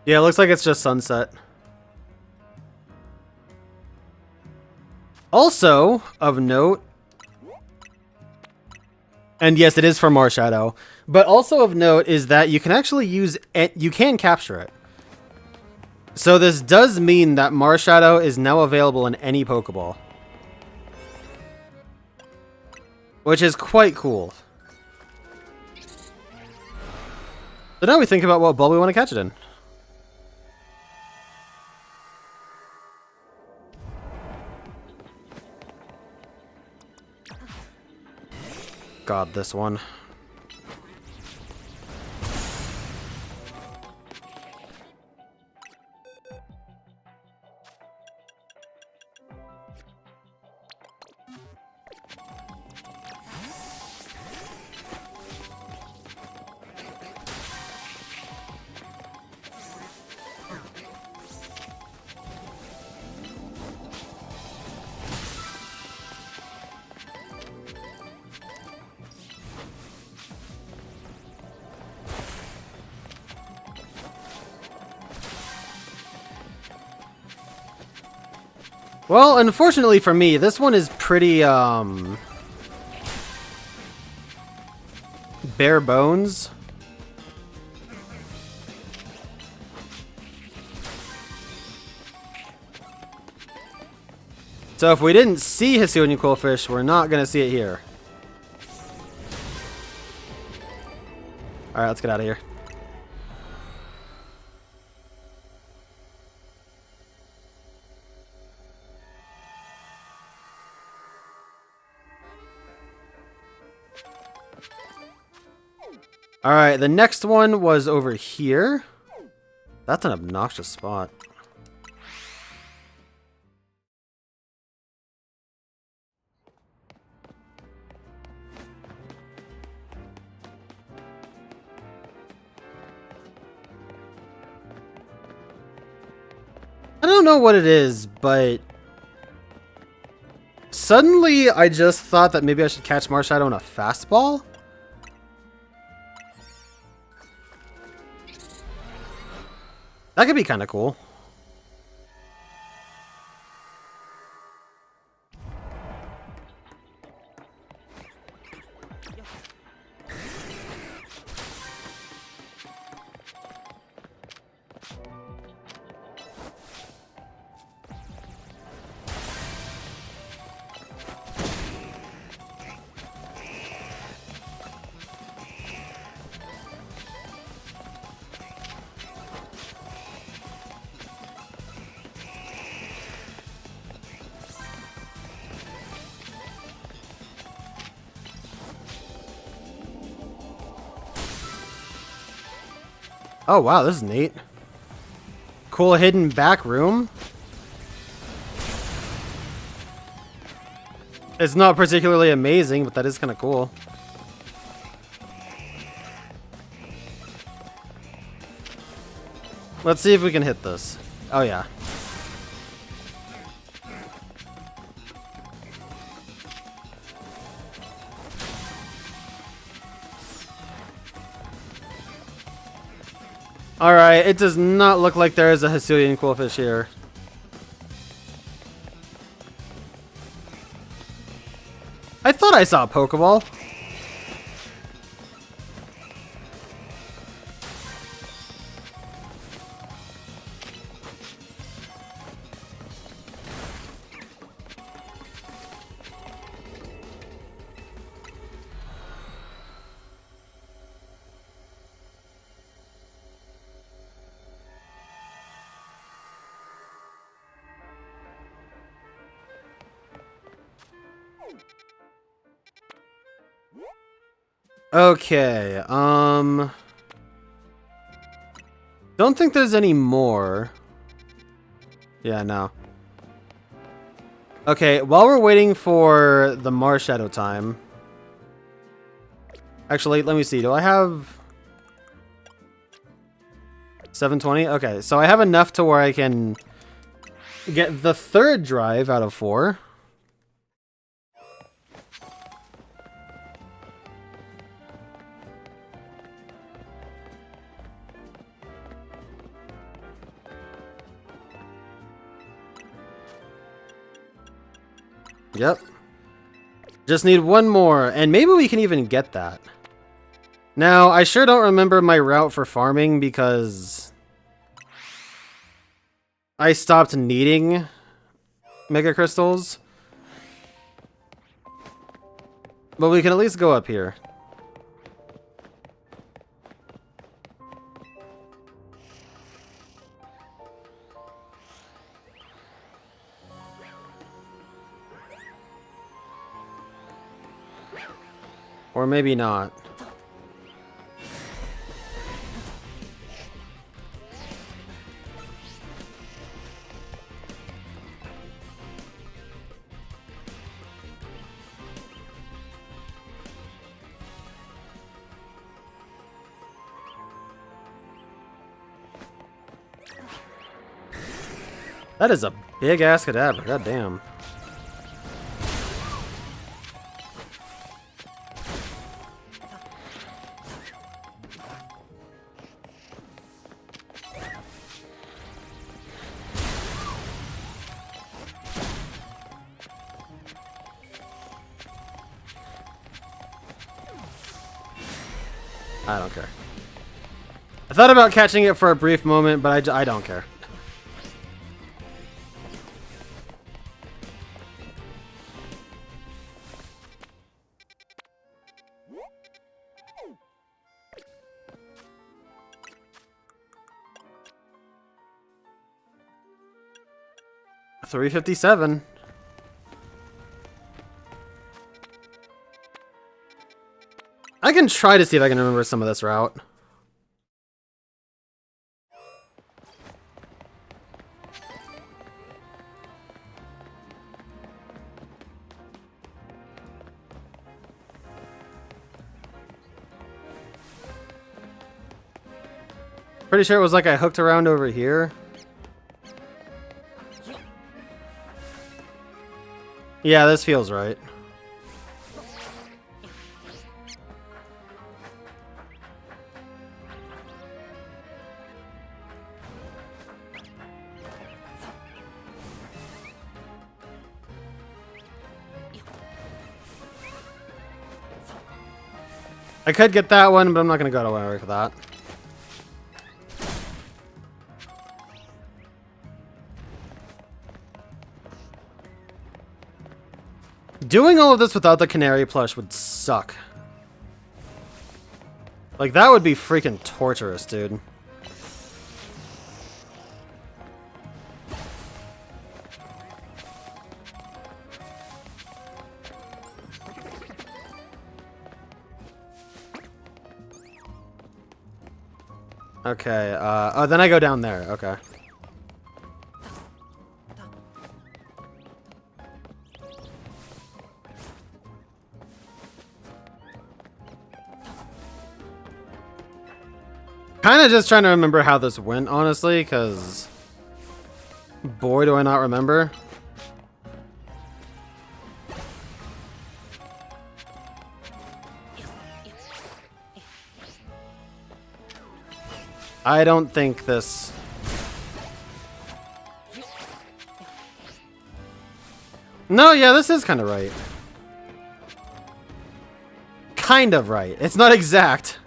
Yeah, it looks like it's just sunset. Also, of note, and yes, it is for Marshadow, but also of note is that you can actually use it, you can capture it. So this does mean that Marshadow is now available in any Pokeball. Which is quite cool. So now we think about what ball we want to catch it in. God, this one. Well, unfortunately for me, this one is pretty, bare bones. So if we didn't see Hisuian Quillfish, we're not going to see it here. Alright, let's get out of here. Alright, the next one was over here. That's an obnoxious spot. I don't know what it is, but suddenly I just thought that maybe I should catch Marshadow in a fastball. That could be kind of cool. Oh wow, this is neat. Cool hidden back room. It's not particularly amazing, but that is kind of cool. Let's see if we can hit this. Oh yeah. Alright, it does not look like there is a Hisuian Quillfish here. I thought I saw a Pokeball. Okay, don't think there's any more. Yeah, no. Okay, while we're waiting for the Marshadow time. Actually, let me see. Do I have 720? Okay, so I have enough to where I can get the third drive out of 4. Yep. Just need one more, and maybe we can even get that. Now, I sure don't remember my route for farming because I stopped needing Mega Crystals. But we can at least go up here. Or maybe not. That is a big ass cadaver, god damn. I don't care. I thought about catching it for a brief moment, but I don't care. $357. I can try to see if I can remember some of this route. Pretty sure it was like I hooked around over here. Yeah, this feels right. I could get that one, but I'm not going to go to worry for that. Doing all of this without the canary plush would suck. Like, that would be freaking torturous, dude. Okay, oh, then I go down there, okay. Kind of just trying to remember how this went, honestly, because boy, do I not remember. I don't think this... No, yeah, this is kind of right. Kind of right. It's not exact.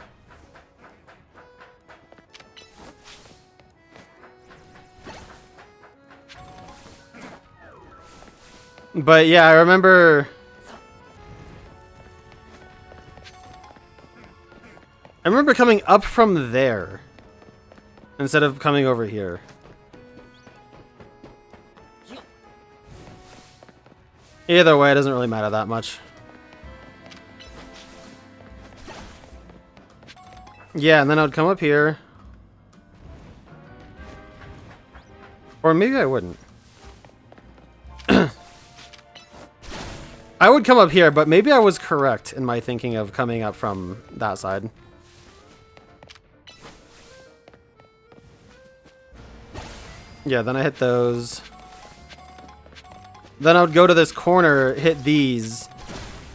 But yeah, I remember coming up from there instead of coming over here. Either way, it doesn't really matter that much. Yeah, and then I would come up here. Or maybe I wouldn't. I would come up here, but maybe I was correct in my thinking of coming up from that side. Yeah, then I hit those. Then I would go to this corner, hit these,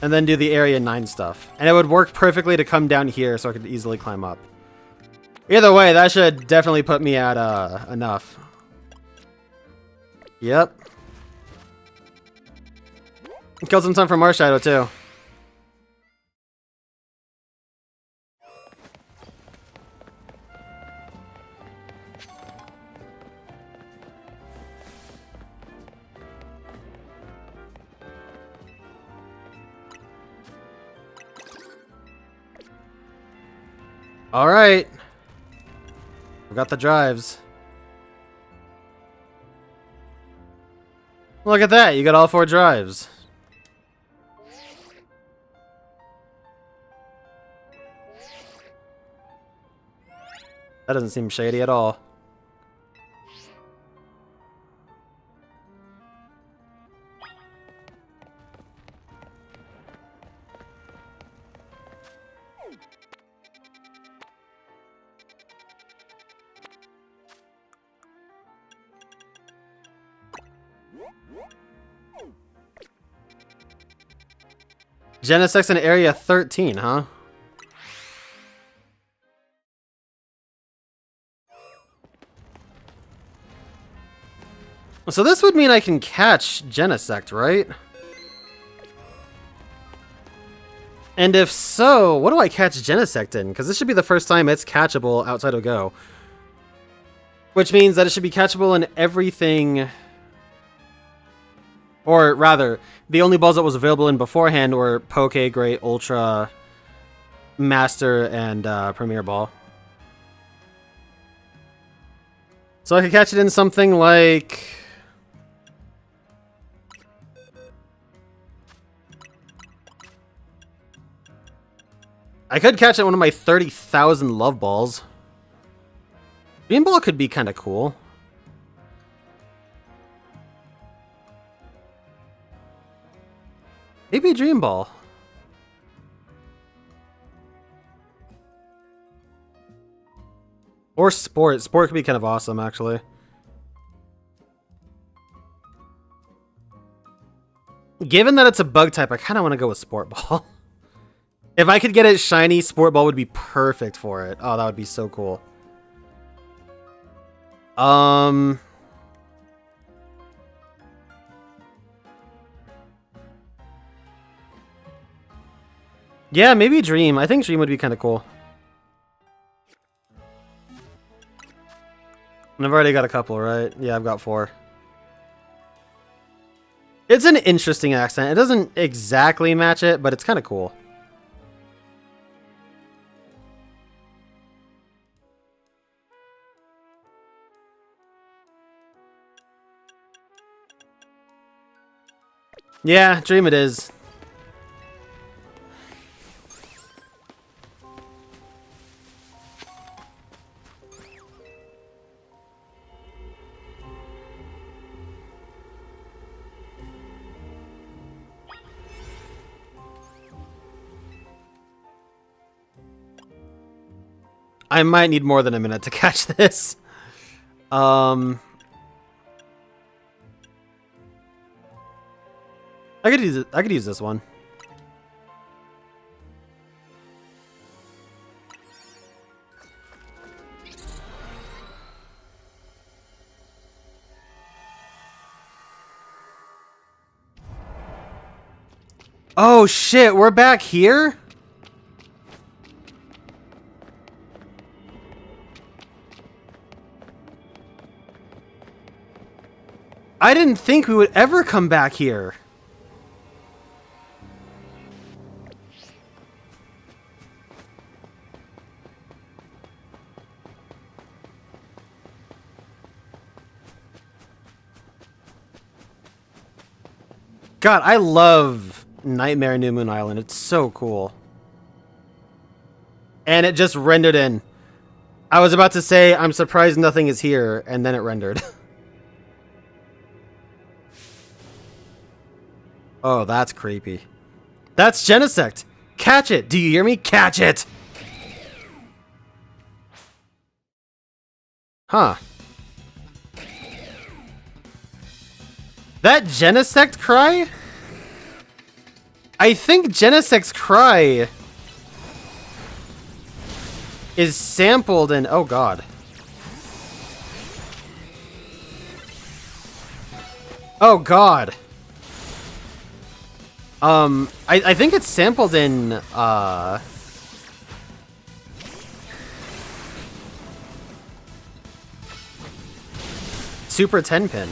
and then do the Area 9 stuff. And it would work perfectly to come down here so I could easily climb up. Either way, that should definitely put me at enough. Yep. Killed some time for Marshadow too. All right. We got the drives. Look at that. You got all 4 drives. That doesn't seem shady at all. Genesect in Area 13, huh? So this would mean I can catch Genesect, right? And if so, what do I catch Genesect in? Because this should be the first time it's catchable outside of Go. Which means that it should be catchable in everything... Or rather, the only balls that was available in beforehand were Poké, Great, Ultra, Master, and Premier Ball. So I could catch it in something like... I could catch it one of my 30,000 love balls. Dream Ball could be kind of cool. Maybe Dream Ball. Or Sport. Sport could be kind of awesome, actually. Given that it's a bug type, I kind of want to go with Sport Ball. If I could get it shiny, Sport Ball would be perfect for it. Oh, that would be so cool. Yeah, maybe Dream. I think Dream would be kind of cool. And I've already got a couple, right? Yeah, I've got 4. It's an interesting accent. It doesn't exactly match it, but it's kind of cool. Yeah, Dream it is. I might need more than a minute to catch this. I could use it. I could use this one. Oh shit, we're back here? I didn't think we would ever come back here. God, I love Nightmare New Moon Island. It's so cool. And it just rendered in. I was about to say, I'm surprised nothing is here, and then it rendered. Oh, that's creepy. That's Genesect! Catch it! Do you hear me? Catch it! Huh. That Genesect cry? I think Genesect's cry is sampled in... Oh, God. Oh, God. I think it's sampled in, Super 10-pin.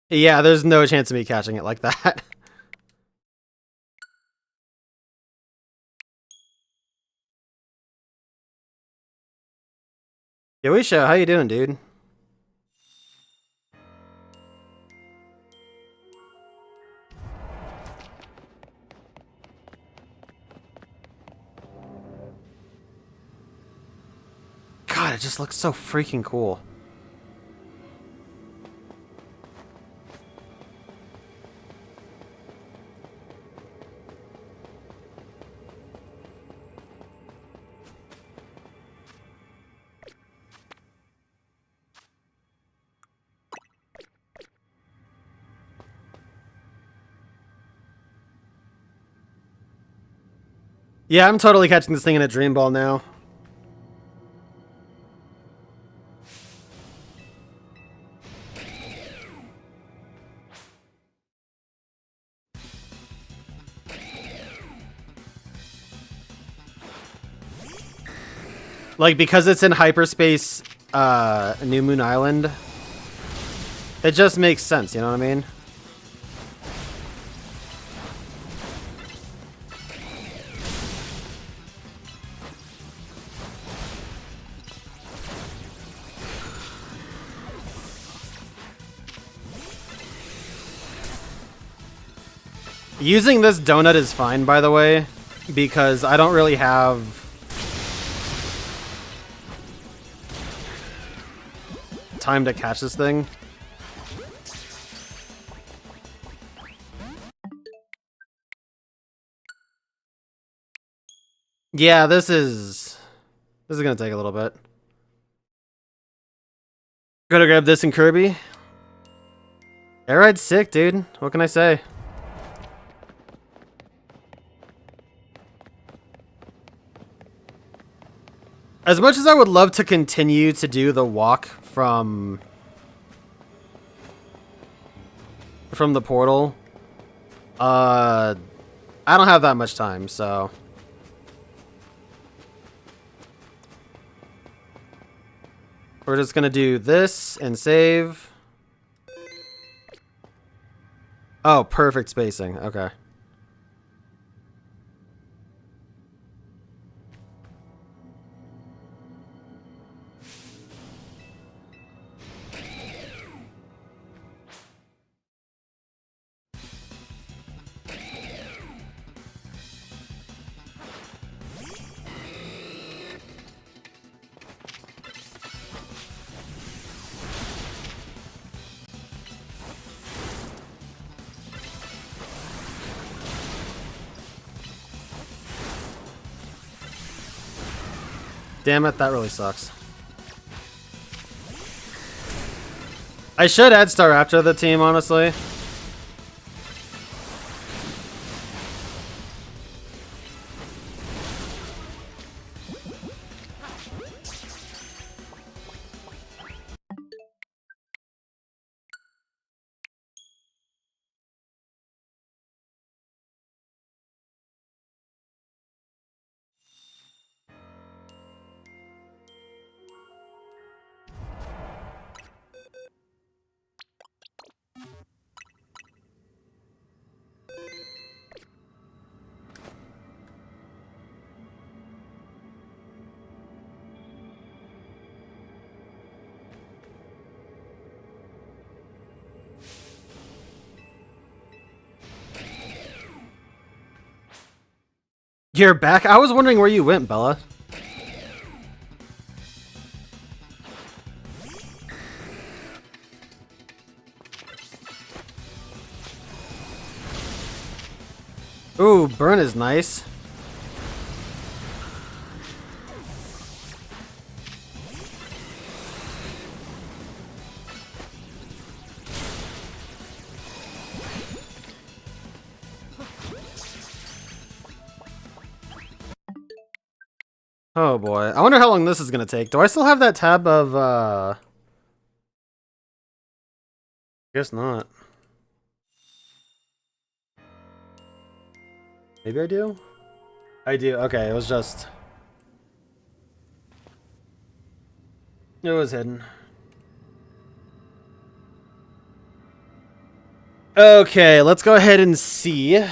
Yeah, there's no chance of me catching it like that. Yoisha, how you doing, dude? God, it just looks so freaking cool. Yeah, I'm totally catching this thing in a Dream Ball now. Like, because it's in hyperspace, New Moon Island, it just makes sense, you know what I mean? Using this donut is fine, by the way, because I don't really have time to catch this thing. Yeah, this is gonna take a little bit. Gotta grab this in Kirby. Air ride's sick, dude. What can I say? As much as I would love to continue to do the walk from the portal, I don't have that much time, so we're just gonna do this and save. Oh, perfect spacing. Okay. Damn it, that really sucks. I should add Staraptor to the team, honestly. You're back? I was wondering where you went, Bella. Ooh, burn is nice. Oh boy. I wonder how long this is gonna take. Do I still have that tab of, Guess not. Maybe I do? I do. Okay, it was just... It was hidden. Okay, let's go ahead and see.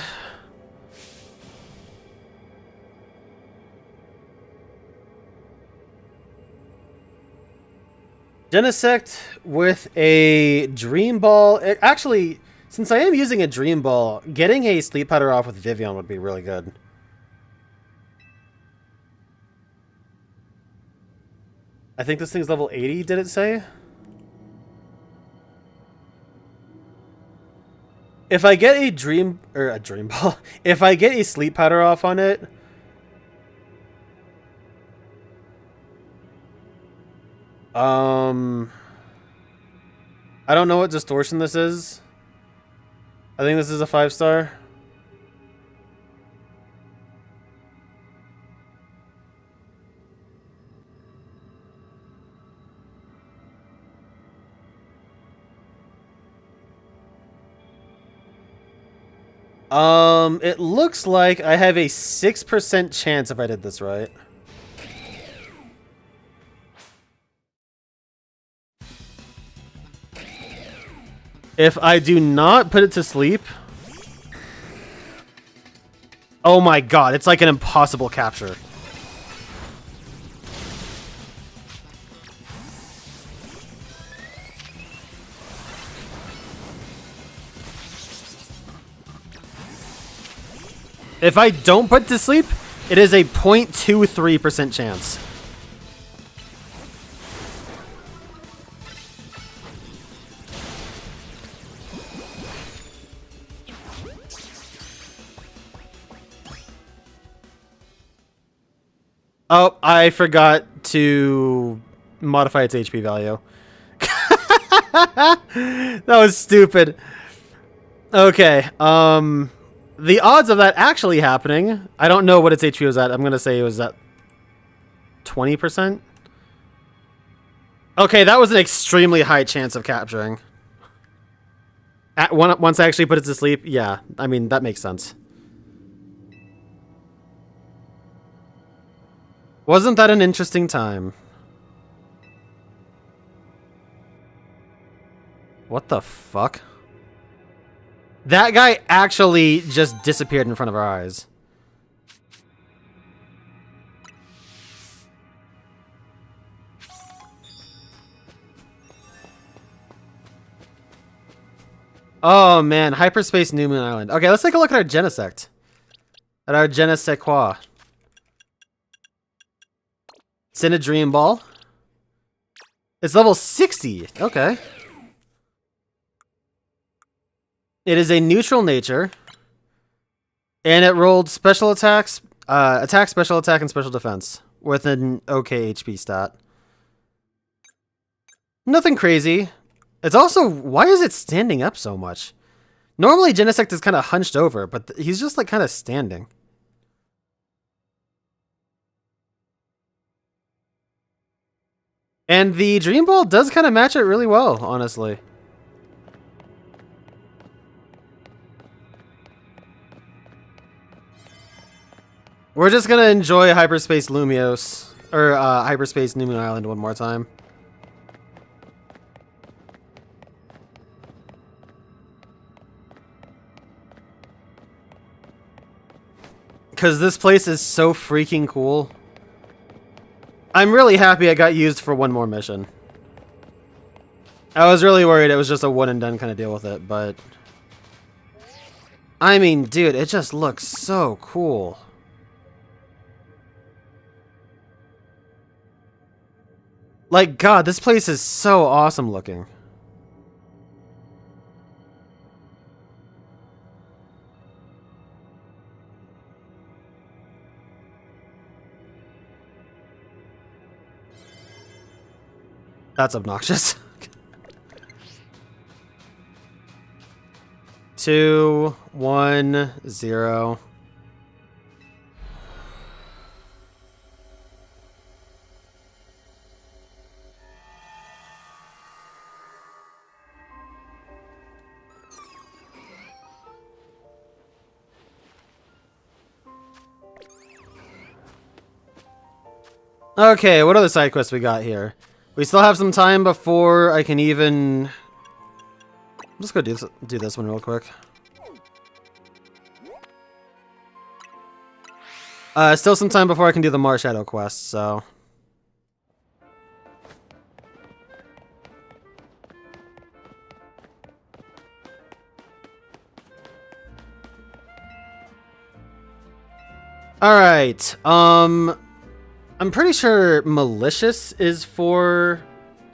Genesect with a Dream Ball. Actually, since I am using a Dream Ball, getting a Sleep Powder off with Vivillon would be really good. I think this thing's level 80, did it say? If I get a Dream Ball, if I get a Sleep Powder off on it, I don't know what distortion this is. I think this is a 5-star. It looks like I have a 6% chance if I did this right. If I do not put it to sleep... Oh my god, it's like an impossible capture. If I don't put to sleep, it is a 0.23% chance. Oh, I forgot to modify its HP value. That was stupid. Okay, the odds of that actually happening, I don't know what its HP was at. I'm gonna say it was at 20%. Okay, that was an extremely high chance of capturing. Once I actually put it to sleep, yeah, I mean, that makes sense. Wasn't that an interesting time? What the fuck? That guy actually just disappeared in front of our eyes. Oh man, hyperspace New Moon Island. Okay, let's take a look at our Genesect. At our Genesequa. It's in a Dream Ball. It's level 60. Okay. It is a neutral nature. And it rolled special attacks, attack, special attack, and special defense. With an okay HP stat. Nothing crazy. It's also, why is it standing up so much? Normally Genesect is kind of hunched over, but he's just like kind of standing. And the Dream Ball does kind of match it really well, honestly. We're just gonna enjoy Hyperspace Lumios, or Hyperspace New Moon Island one more time. Because this place is so freaking cool. I'm really happy it got used for one more mission. I was really worried it was just a one and done kind of deal with it, but... I mean, dude, it just looks so cool. Like, God, this place is so awesome looking. That's obnoxious. 2, 1, 0. Okay, what other side quests we got here? We still have some time before I can even... Let's go do this one real quick. Still some time before I can do the Marshadow quest, so... Alright, I'm pretty sure Malicious is for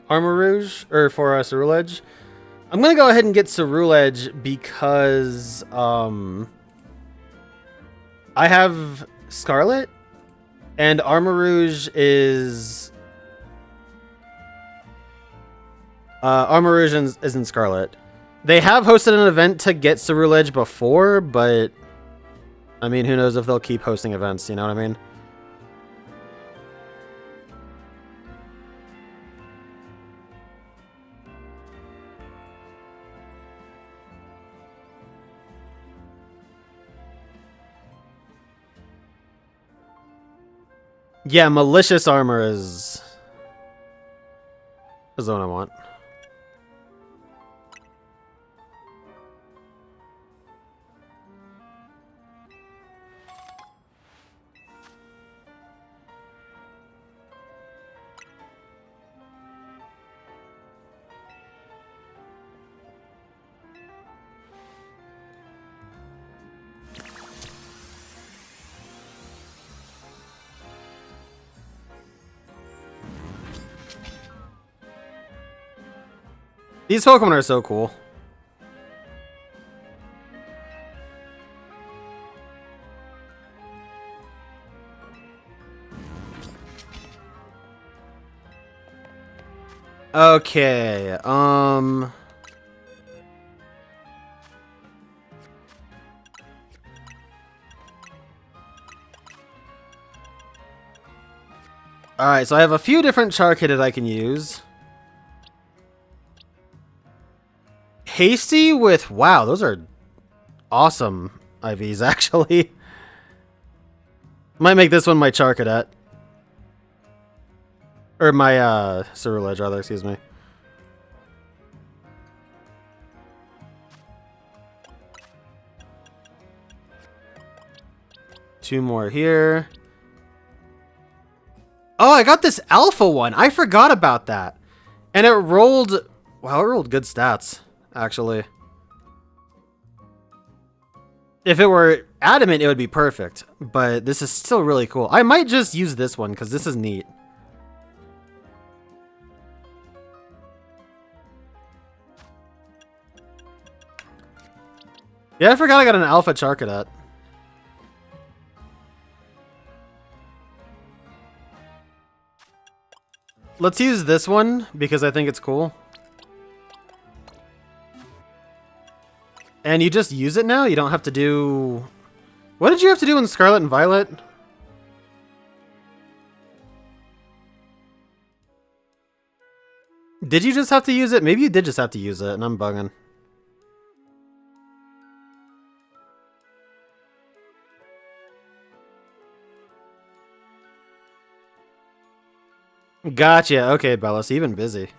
Armor Rouge, or for Ceruledge. I'm gonna go ahead and get Ceruledge because, I have Scarlet, and Armor Rouge is... Armor Rouge isn't Scarlet. They have hosted an event to get Ceruledge before, but... I mean, who knows if they'll keep hosting events, you know what I mean? Yeah, Malicious Armor is the one I want. These Pokemon are so cool. Okay, Alright, so I have a few different Charkit that I can use. Hasty with... Wow, those are awesome IVs, actually. Might make this one my Charcadet. Or my, Ceruledge, rather, excuse me. Two more here. Oh, I got this alpha one. I forgot about that. And it rolled... Wow, it rolled good stats, actually. If it were adamant, it would be perfect. But this is still really cool. I might just use this one, because this is neat. Yeah, I forgot I got an alpha Charcadet. Let's use this one, because I think it's cool. And you just use it now? You don't have to do... What did you have to do in Scarlet and Violet? Did you just have to use it? Maybe you did just have to use it, and I'm bugging. Gotcha. Okay, Bella, so you've been busy.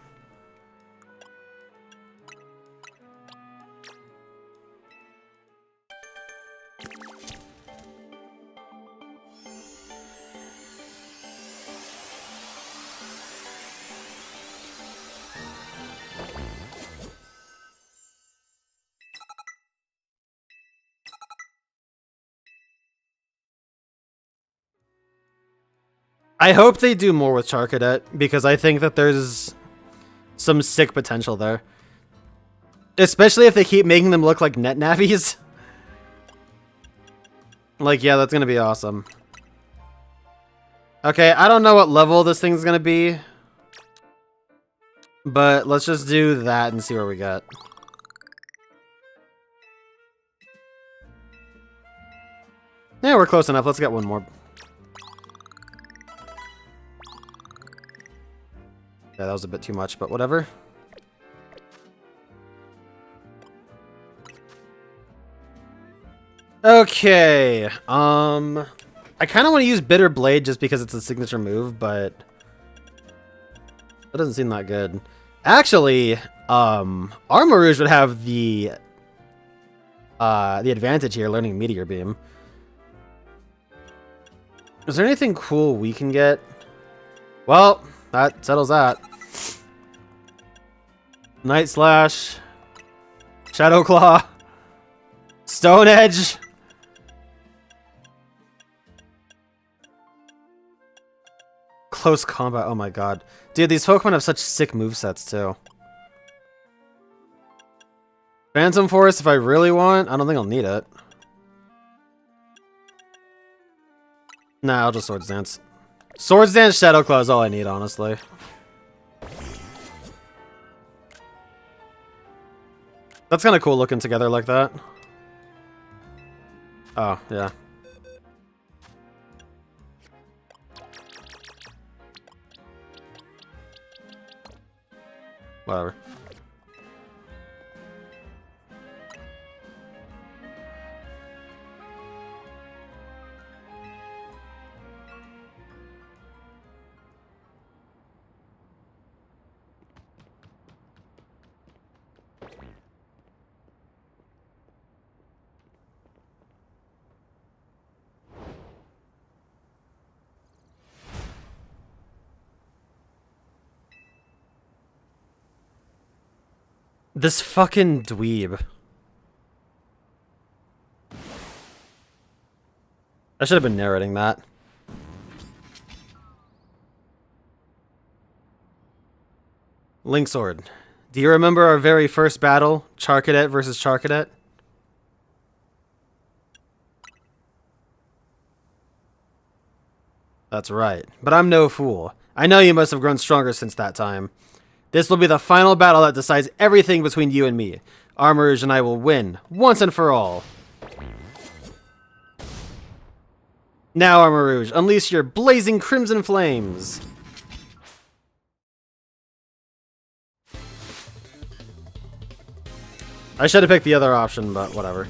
I hope they do more with Charcadet, because I think that there's some sick potential there. Especially if they keep making them look like net navies. Like, yeah, that's gonna be awesome. Okay, I don't know what level this thing's gonna be. But let's just do that and see where we get. Yeah, we're close enough. Let's get one more. Yeah, that was a bit too much, but whatever. Okay, I kind of want to use Bitter Blade just because it's a signature move, but that doesn't seem that good. Actually, Armarouge would have the advantage here, learning Meteor Beam. Is there anything cool we can get? Well, that settles that. Night Slash, Shadow Claw, Stone Edge. Close combat, oh my god. Dude, these Pokemon have such sick movesets too. Phantom Force if I really want. I don't think I'll need it. Nah, I'll just Swords Dance. Swords Dance, Shadow Claw is all I need, honestly. That's kind of cool looking together like that. Oh, yeah. Whatever. This fucking dweeb. I should have been narrating that. Link Sword. Do you remember our very first battle? Charcadet versus Charcadet? That's right. But I'm no fool. I know you must have grown stronger since that time. This will be the final battle that decides everything between you and me. Armourouge and I will win, once and for all. Now, Armourouge, unleash your blazing crimson flames. I should have picked the other option, but whatever.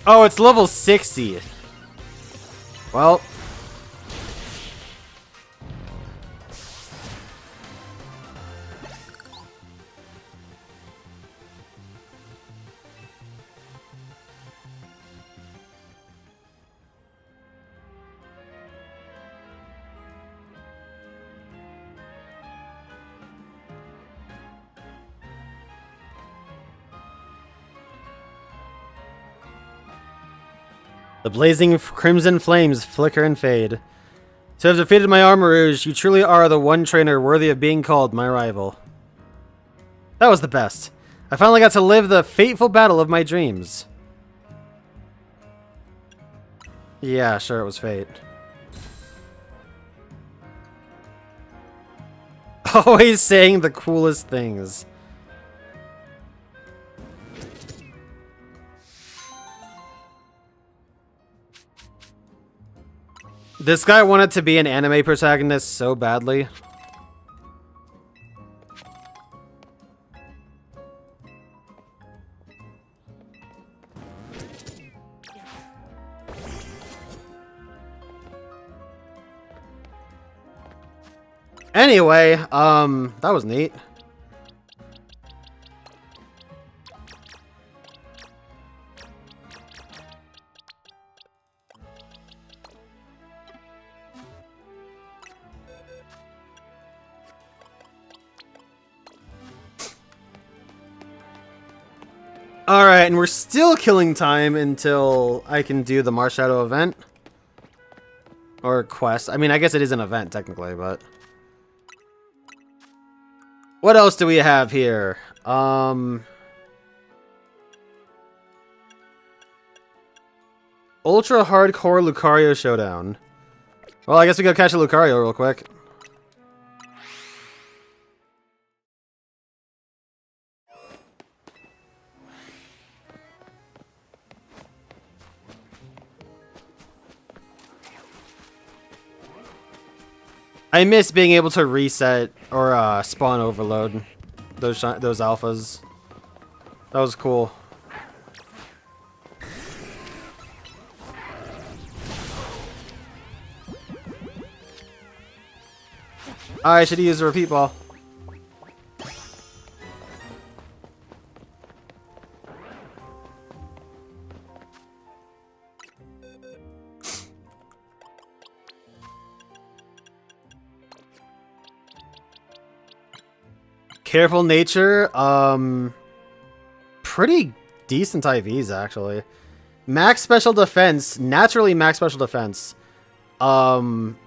Oh, it's level 60. Well. The blazing crimson flames flicker and fade. To have defeated my Armourouge, you truly are the one trainer worthy of being called my rival. That was the best. I finally got to live the fateful battle of my dreams. Yeah, sure, it was fate. Always saying the coolest things. This guy wanted to be an anime protagonist so badly. Anyway, that was neat. Alright, and we're still killing time until I can do the Marshadow event. Or quest. I mean, I guess it is an event, technically, but... What else do we have here? Ultra Hardcore Lucario Showdown. Well, I guess we go catch a Lucario real quick. I miss being able to reset or spawn overload those alphas. That was cool. I should use a repeat ball. Careful nature, pretty decent IVs actually. Max special defense, naturally max special defense. Almost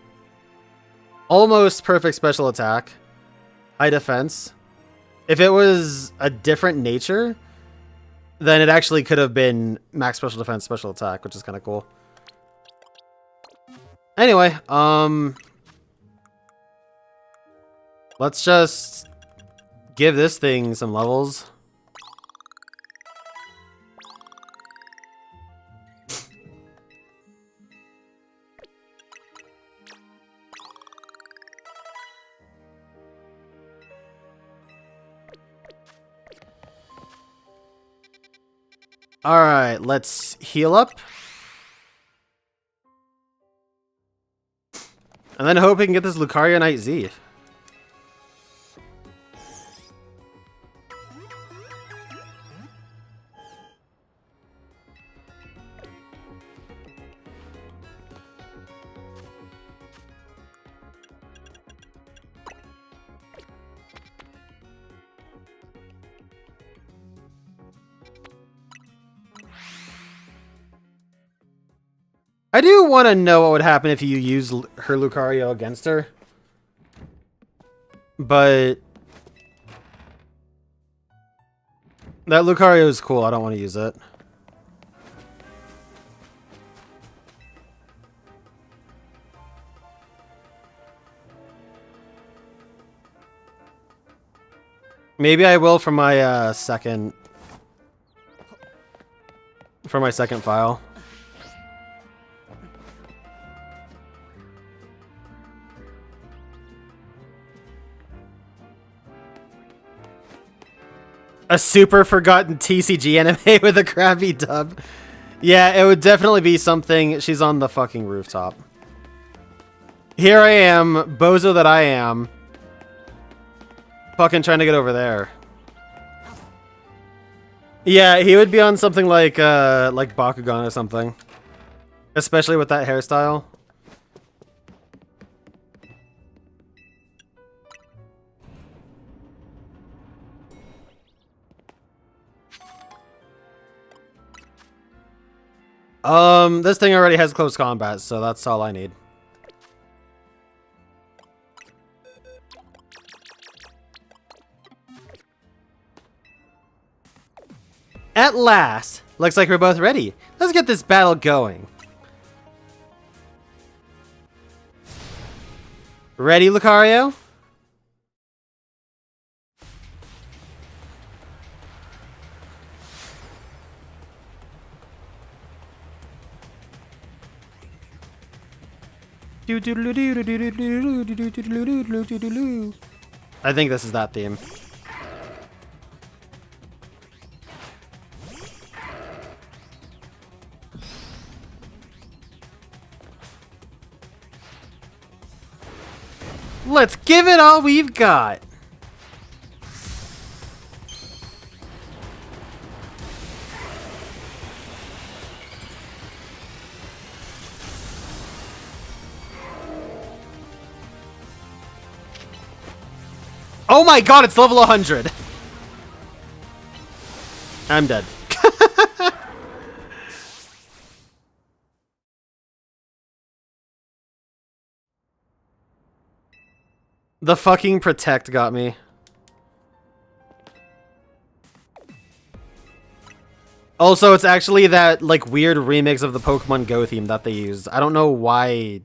perfect special attack. High defense. If it was a different nature, then it actually could have been max special defense, special attack, which is kind of cool. Anyway, let's just give this thing some levels. Alright, let's heal up. And then hope we can get this Lucario Knight Z. I do want to know what would happen if you use her Lucario against her. But that Lucario is cool. I don't want to use it. Maybe I will for my second file. A super forgotten TCG anime with a crappy dub. Yeah, it would definitely be something. She's on the fucking rooftop. Here I am, bozo that I am. Fucking trying to get over there. Yeah, he would be on something like Bakugan or something. Especially with that hairstyle. This thing already has close combat, so that's all I need. At last! Looks like we're both ready. Let's get this battle going. Ready, Lucario? I think this is that theme. Let's give it all we've got. Oh my god, it's level 100. I'm dead. The fucking protect got me. Also, it's actually that like weird remix of the Pokemon Go theme that they used. I don't know why.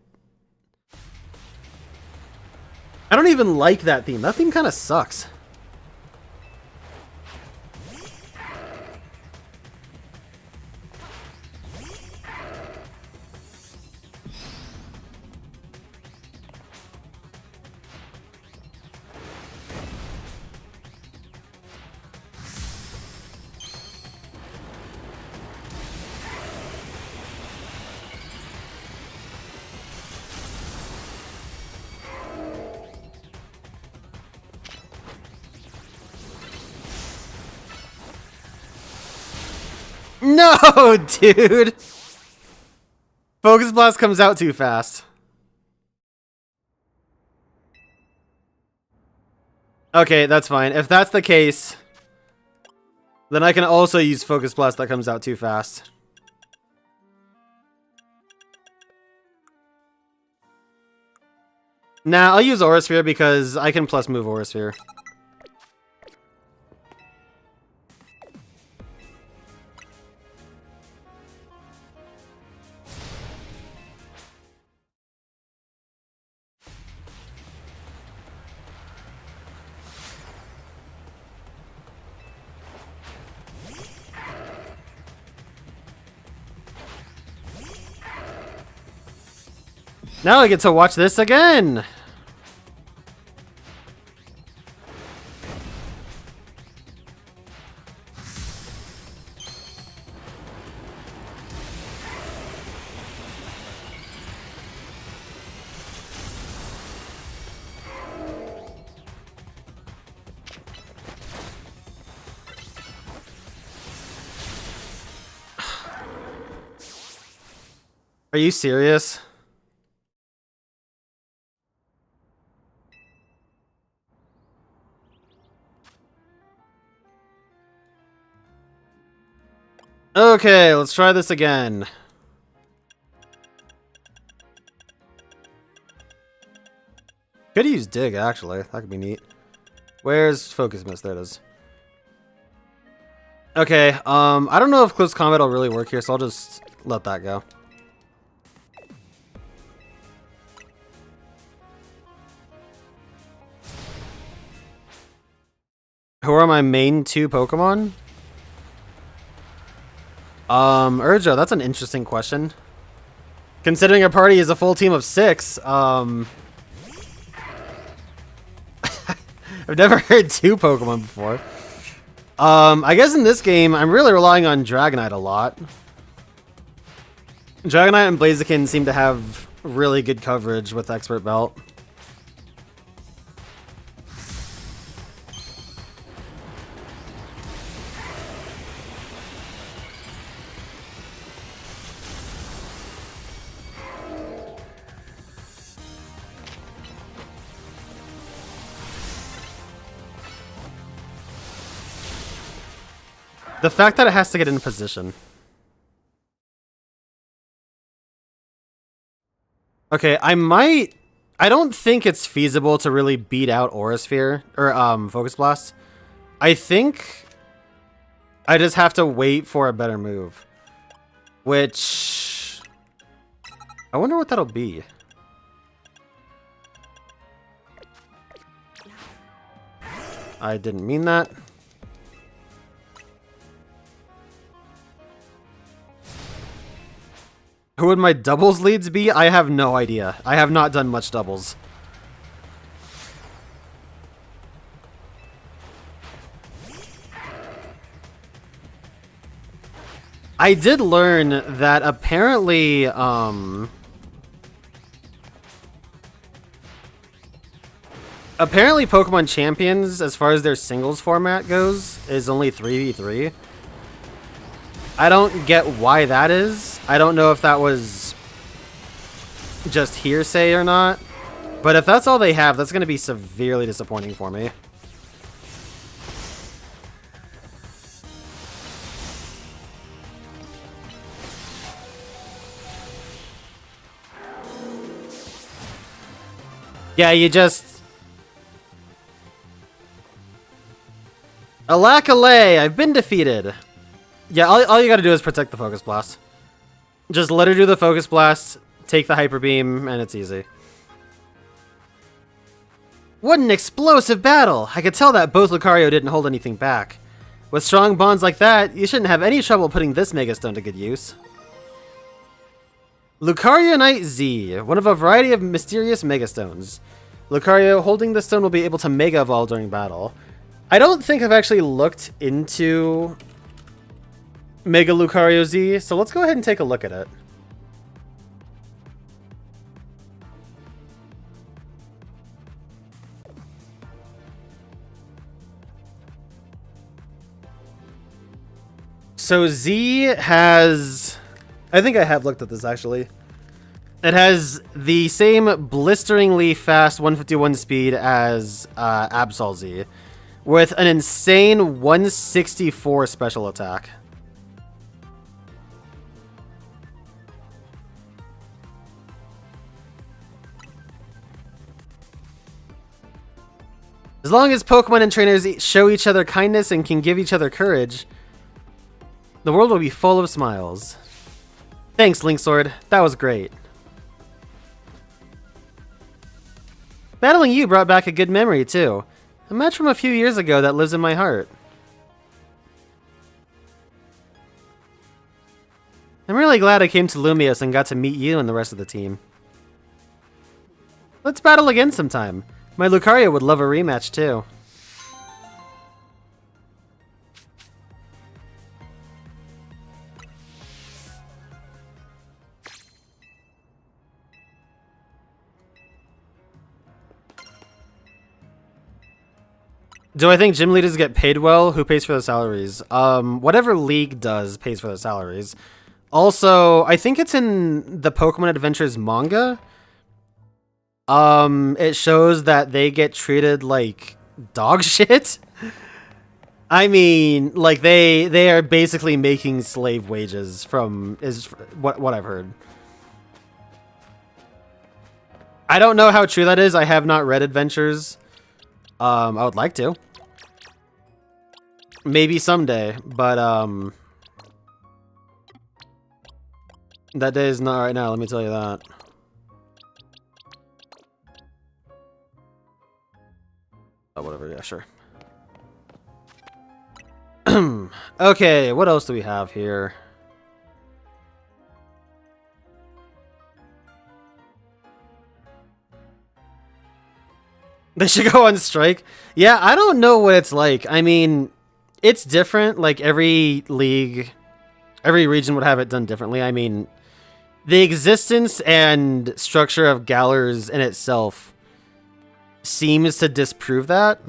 I don't even like that theme. That theme kind of sucks. No, dude! Focus Blast comes out too fast. Okay, that's fine. If that's the case, then I can also use Focus Blast that comes out too fast. Nah, I'll use Aura Sphere because I can plus move Aura Sphere. Now I get to watch this again! Are you serious? Okay, let's try this again. Could use dig, actually. That could be neat. Where's Focus Mist? There it is. Okay, I don't know if close combat will really work here, so I'll just let that go. Who are my main 2 Pokemon? Urjo, that's an interesting question. Considering our party is a full team of 6, I've never heard 2 Pokemon before. I guess in this game, I'm really relying on Dragonite a lot. Dragonite and Blaziken seem to have really good coverage with Expert Belt. The fact that it has to get in position. Okay, I don't think it's feasible to really beat out Aura Sphere, or Focus Blast. I think I just have to wait for a better move. Which, I wonder what that'll be. I didn't mean that. Who would my doubles leads be? I have no idea. I have not done much doubles. I did learn that apparently, apparently Pokemon Champions, as far as their singles format goes, is only 3v3. I don't get why that is. I don't know if that was just hearsay or not. But if that's all they have, that's going to be severely disappointing for me. Yeah, you just... Alakalay, I've been defeated. Yeah, all you gotta do is protect the Focus Blast. Just let her do the Focus Blast, take the Hyper Beam, and it's easy. What an explosive battle! I could tell that both Lucario didn't hold anything back. With strong bonds like that, you shouldn't have any trouble putting this Mega Stone to good use. Lucario Knight Z, one of a variety of mysterious Mega Stones. Lucario holding the stone will be able to Mega Evolve during battle. I don't think I've actually looked into Mega Lucario Z, so let's go ahead and take a look at it. So Z has... I think I have looked at this actually. It has the same blisteringly fast 151 speed as Absol Z, with an insane 164 special attack. As long as Pokemon and trainers show each other kindness and can give each other courage, the world will be full of smiles. Thanks, Linksword. That was great. Battling you brought back a good memory, too. A match from a few years ago that lives in my heart. I'm really glad I came to Lumios and got to meet you and the rest of the team. Let's battle again sometime. My Lucario would love a rematch, too. Do I think gym leaders get paid well? Who pays for their salaries? Whatever league does pays for their salaries. Also, I think it's in the Pokemon Adventures manga. It shows that they get treated like dog shit. I mean, like they are basically making slave wages from what I've heard. I don't know how true that is. I have not read Adventures. I would like to. Maybe someday, but that day is not right now, let me tell you that. Oh, whatever, yeah, sure. Okay, what else do we have here? They should go on strike. Yeah, I don't know what it's like. I mean, it's different. Like, every league, every region would have it done differently. I mean, the existence and structure of Galers in itself seems to disprove that.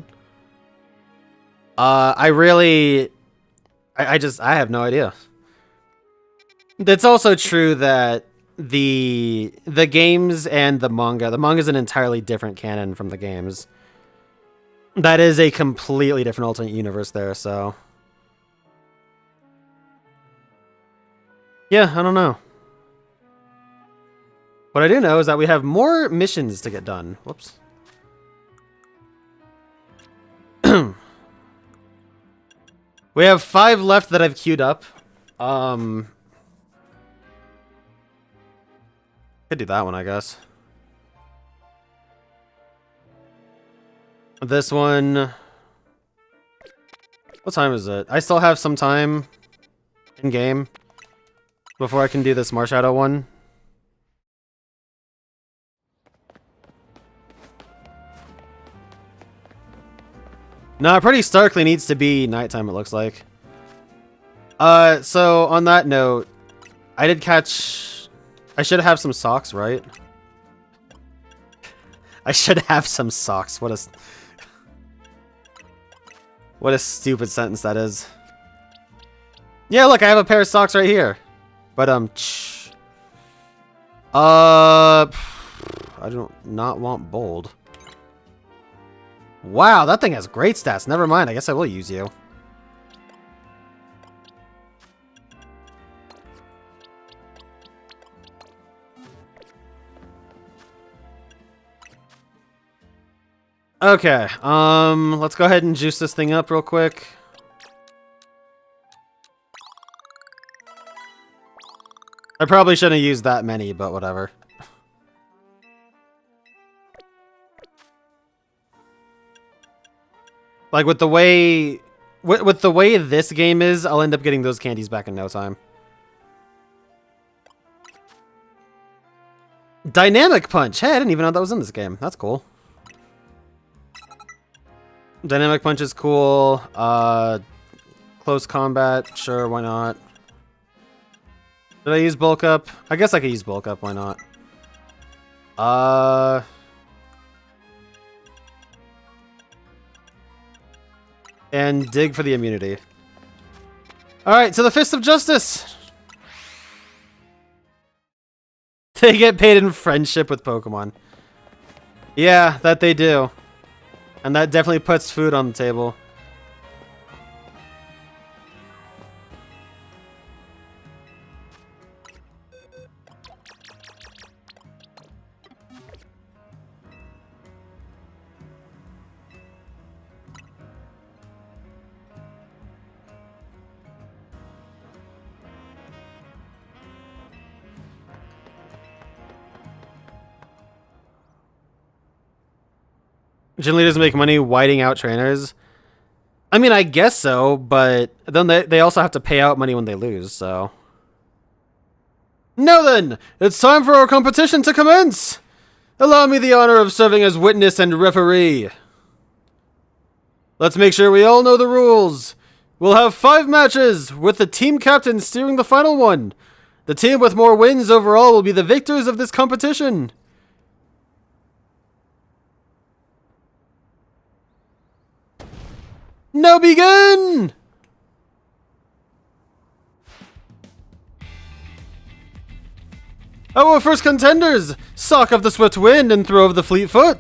I have no idea. It's also true that the games and the manga is an entirely different canon from the games. That is a completely different alternate universe there, so yeah, I don't know. What I do know is that we have more missions to get done. Whoops. We have 5 left that I've queued up. Could do that one, I guess. This one... What time is it? I still have some time in-game before I can do this Marshadow one. No, it pretty starkly needs to be nighttime, it looks like. So on that note, I did catch... I should have some socks, right? I should have some socks. What a stupid sentence that is. Yeah, look, I have a pair of socks right here. But, I do not want bold. Wow, that thing has great stats. Never mind, I guess I will use you. Okay, let's go ahead and juice this thing up real quick. I probably shouldn't have used that many, but whatever. Like, with the way... With the way this game is, I'll end up getting those candies back in no time. Dynamic Punch! Hey, I didn't even know that was in this game. That's cool. Dynamic Punch is cool. Close combat, sure, why not? Did I use Bulk Up? I guess I could use Bulk Up, why not? And dig for the immunity. Alright, so the Fist of Justice! They get paid in friendship with Pokemon. Yeah, that they do. And that definitely puts food on the table. Gym leaders make money whiting out trainers. I mean, I guess so, but then they also have to pay out money when they lose, so... Now then, it's time for our competition to commence! Allow me the honor of serving as witness and referee. Let's make sure we all know the rules. We'll have 5 matches, with the team captain steering the final one. The team with more wins overall will be the victors of this competition. Now begin! Our first contenders, Sock of the Swift Wind and Throw of the Fleet Foot.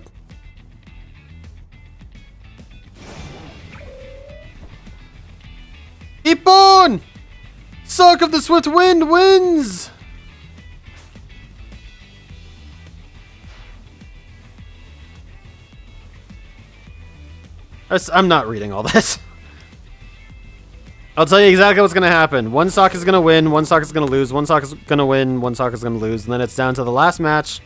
Ippon! Sock of the Swift Wind wins! I'm not reading all this. I'll tell you exactly what's going to happen. One sock is going to win, one sock is going to lose, one sock is going to win, one sock is going to lose, and then it's down to the last match.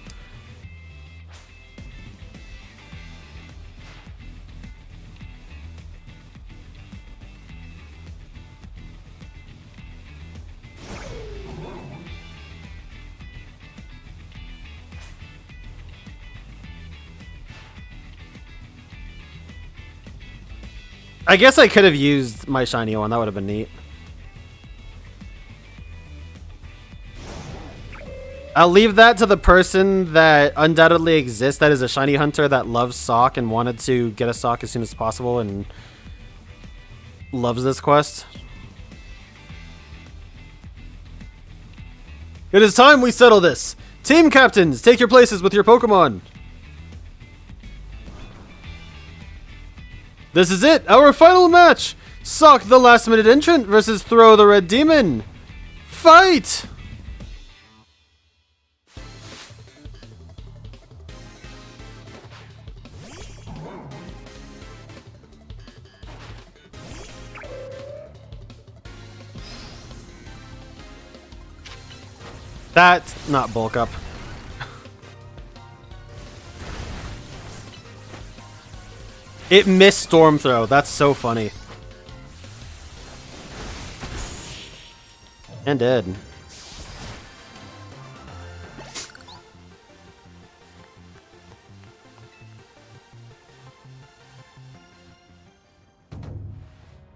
I guess I could have used my shiny one. That would have been neat. I'll leave that to the person that undoubtedly exists that is a shiny hunter that loves Sock and wanted to get a Sock as soon as possible and loves this quest. It is time we settle this. Team captains, take your places with your Pokemon. This is it, our final match! Sock the last minute entrant versus Throw the Red Demon. Fight! That's not bulk up. It missed Storm Throw. That's so funny. And dead.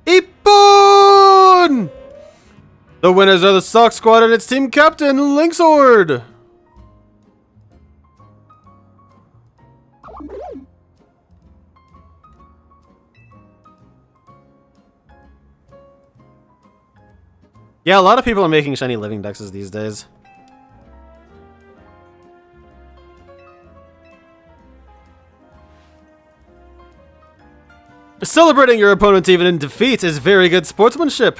Ippon! The winners are the Sock Squad and its team captain, Lynxord! Yeah, a lot of people are making shiny living dexes these days. Celebrating your opponent even in defeat is very good sportsmanship.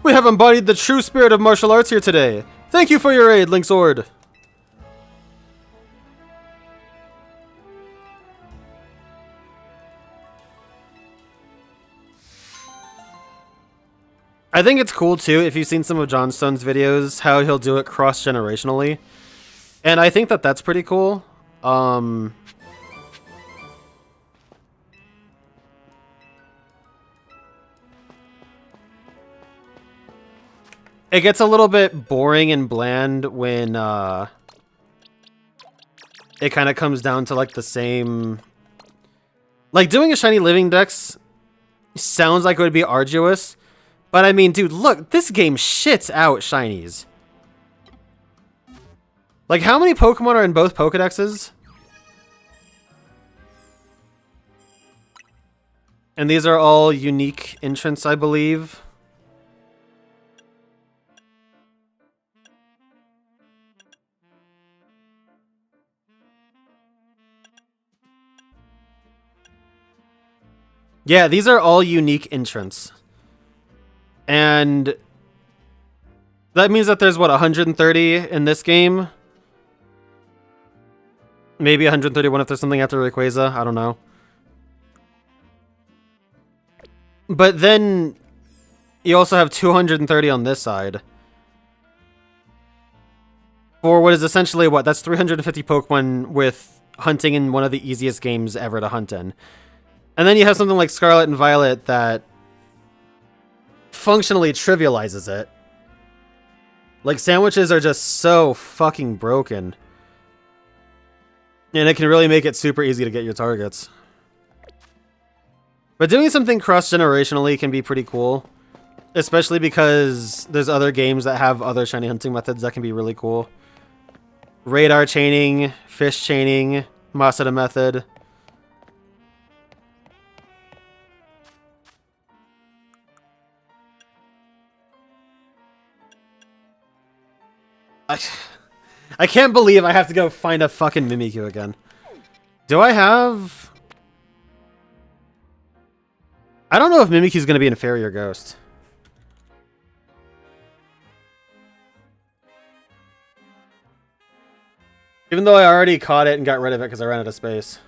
We have embodied the true spirit of martial arts here today. Thank you for your aid, Lynxord. I think it's cool too, if you've seen some of John Stone's videos, how he'll do it cross-generationally. And I think that that's pretty cool. It gets a little bit boring and bland when it kind of comes down to like the same... Like doing a shiny living dex sounds like it would be arduous. But I mean, dude, look, this game shits out shinies. Like, how many Pokemon are in both Pokédexes? And these are all unique entrants, I believe. Yeah, these are all unique entrants. And that means that there's, what, 130 in this game? Maybe 131 if there's something after Rayquaza. I don't know. But then you also have 230 on this side. For what is essentially, what, that's 350 Pokemon with hunting in one of the easiest games ever to hunt in. And then you have something like Scarlet and Violet that functionally trivializes it. Like, sandwiches are just so fucking broken. And it can really make it super easy to get your targets. But doing something cross-generationally can be pretty cool. Especially because there's other games that have other shiny hunting methods that can be really cool. Radar chaining, fish chaining, Masada method. I can't believe I have to go find a fucking Mimikyu again. Do I have... I don't know if Mimikyu's going to be in Fairy or Ghost. Even though I already caught it and got rid of it because I ran out of space.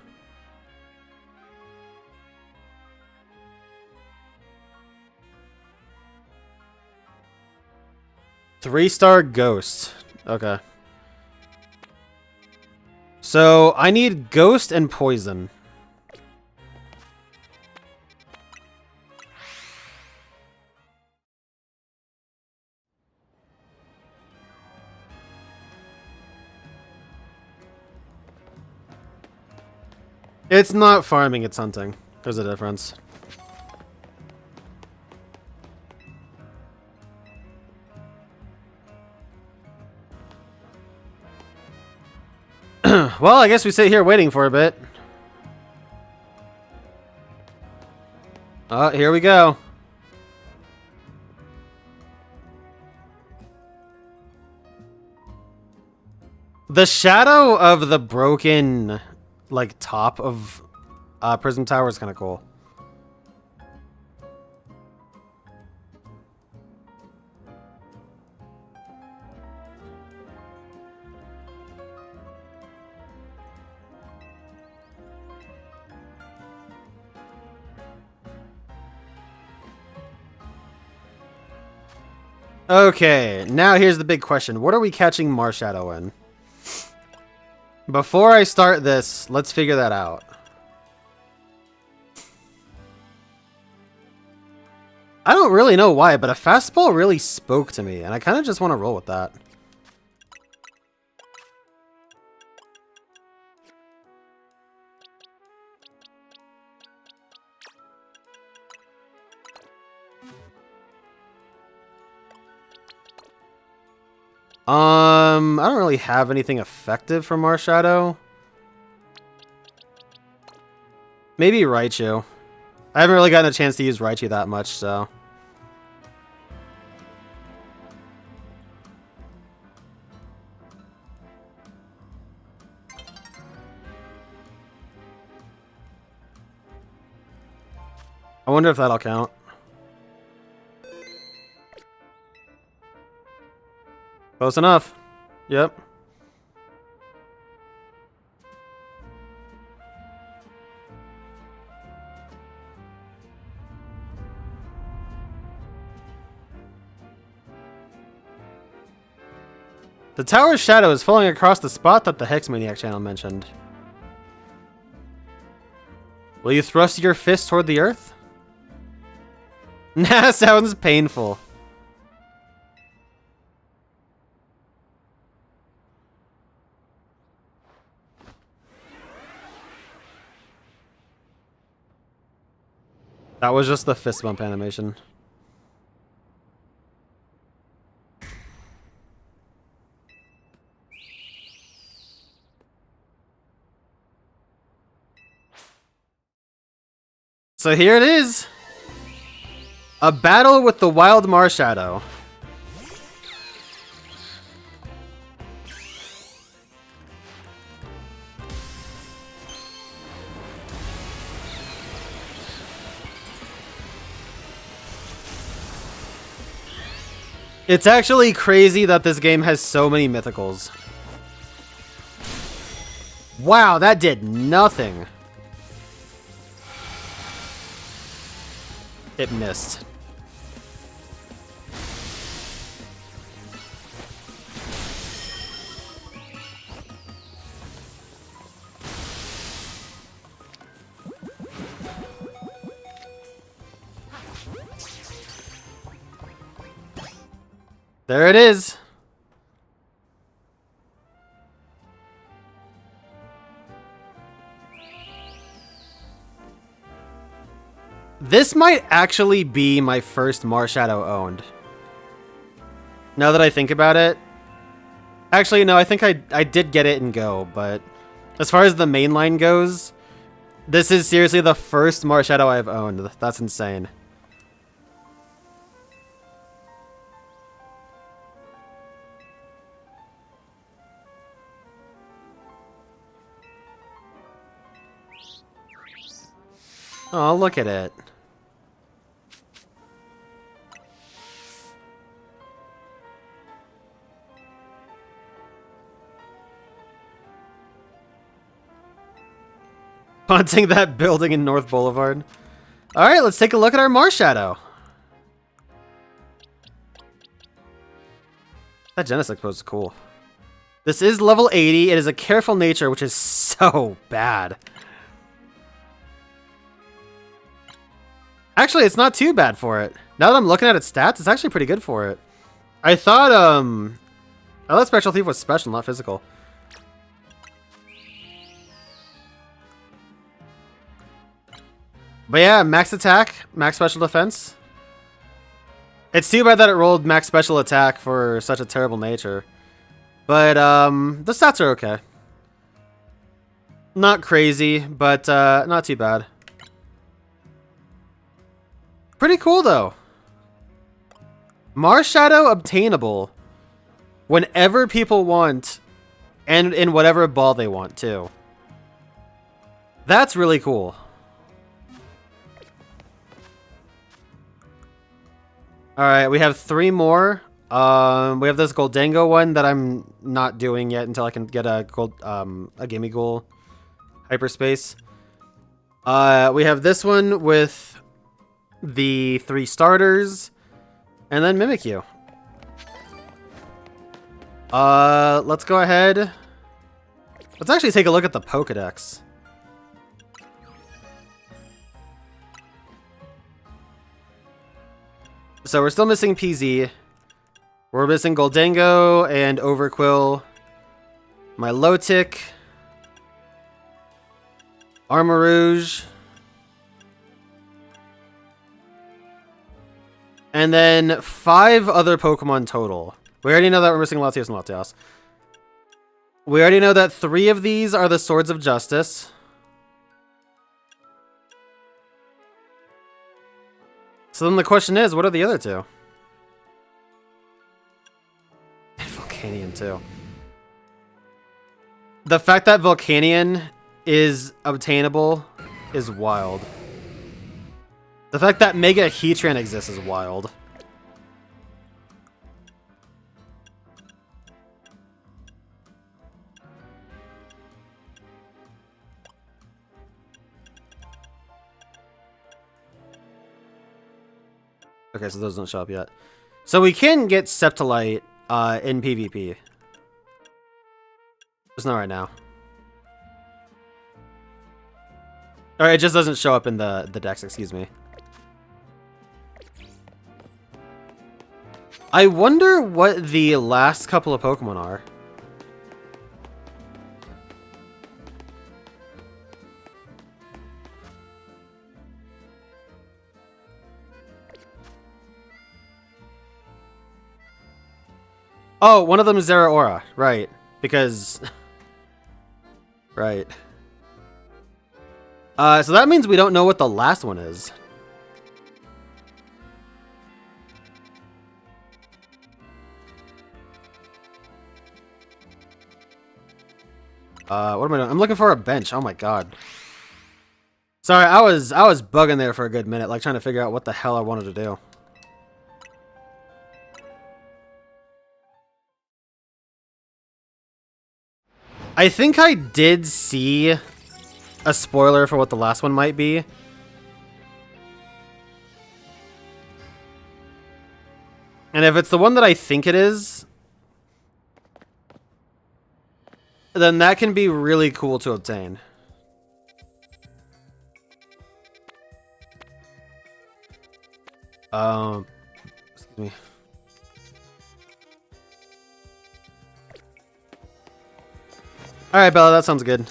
3-star ghost. Okay. So I need ghost and poison. It's not farming, it's hunting. There's a difference. Well, I guess we sit here waiting for a bit. Oh, here we go. The shadow of the broken, like, top of Prism Tower is kind of cool. Okay, now here's the big question. What are we catching Marshadow in? Before I start this, let's figure that out. I don't really know why, but a fastball really spoke to me, and I kind of just want to roll with that. I don't really have anything effective for Marshadow. Maybe Raichu. I haven't really gotten a chance to use Raichu that much, so. I wonder if that'll count. Close enough. Yep. The tower's shadow is falling across the spot that the Hexmaniac channel mentioned. Will you thrust your fist toward the earth? Nah, sounds painful. That was just the fist bump animation. So here it is. A battle with the wild Marshadow. It's actually crazy that this game has so many mythicals. Wow, that did nothing. It missed. There it is. This might actually be my first Marshadow owned. Now that I think about it. Actually, no, I think I did get it in Go, but as far as the main line goes, this is seriously the first Marshadow I've owned. That's insane. Oh, look at it. Haunting that building in North Boulevard. Alright, let's take a look at our Marshadow. That Genesect pose is cool. This is level 80. It is a careful nature, which is so bad. Actually, it's not too bad for it. Now that I'm looking at its stats, it's actually pretty good for it. I thought Spectral Thief was special, not physical. But yeah, max attack, max special defense. It's too bad that it rolled max special attack for such a terrible nature. But the stats are okay. Not crazy, but not too bad. Pretty cool though. Mars Shadow obtainable whenever people want and in whatever ball they want too. That's really cool. Alright, we have 3 more. We have this Goldango one that I'm not doing yet until I can get a Gimme Ghoul hyperspace. We have this one with the 3 starters, and then Mimikyu. Let's go ahead. Let's actually take a look at the Pokédex. So we're still missing PZ. We're missing Goldango and Overquill. Milotic. Armarouge. And then 5 other Pokemon total. We already know that we're missing Latios and Latios. We already know that 3 of these are the Swords of Justice. So then the question is, what are the other 2? Volcanion too. The fact that Volcanion is obtainable is wild. The fact that Mega Heatran exists is wild. Okay, so those don't show up yet. So we can get Septolite in PvP. Just not right now. Alright, it just doesn't show up in the Dex, excuse me. I wonder what the last couple of Pokemon are. Oh, one of them is Zeraora, right? Because, right. So that means we don't know what the last one is. What am I doing? I'm looking for a bench. Oh my god. Sorry, I was bugging there for a good minute, like trying to figure out what the hell I wanted to do. I think I did see a spoiler for what the last one might be. And if it's the one that I think it is, then that can be really cool to obtain. Excuse me. Alright, Bella, that sounds good.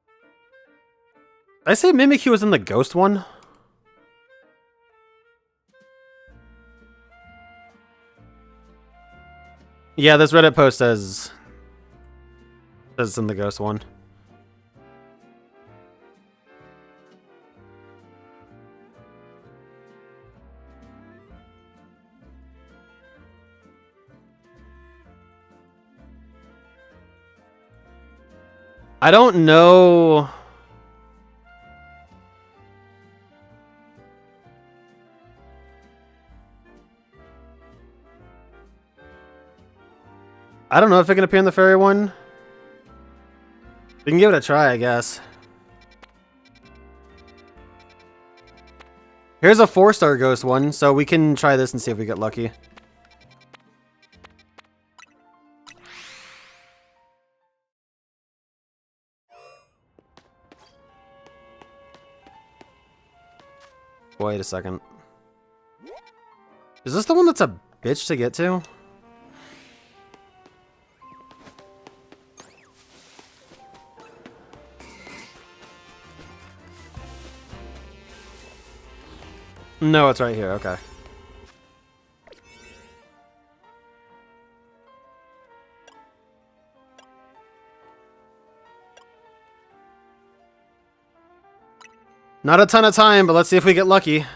Did I say Mimikyu was in the ghost one? Yeah, this Reddit post says it's in the ghost one. I don't know. I don't know if it can appear in the fairy one. We can give it a try, I guess. Here's a 4-star ghost one, so we can try this and see if we get lucky. Wait a second. Is this the one that's a bitch to get to? No, it's right here. Okay. Not a ton of time, but let's see if we get lucky.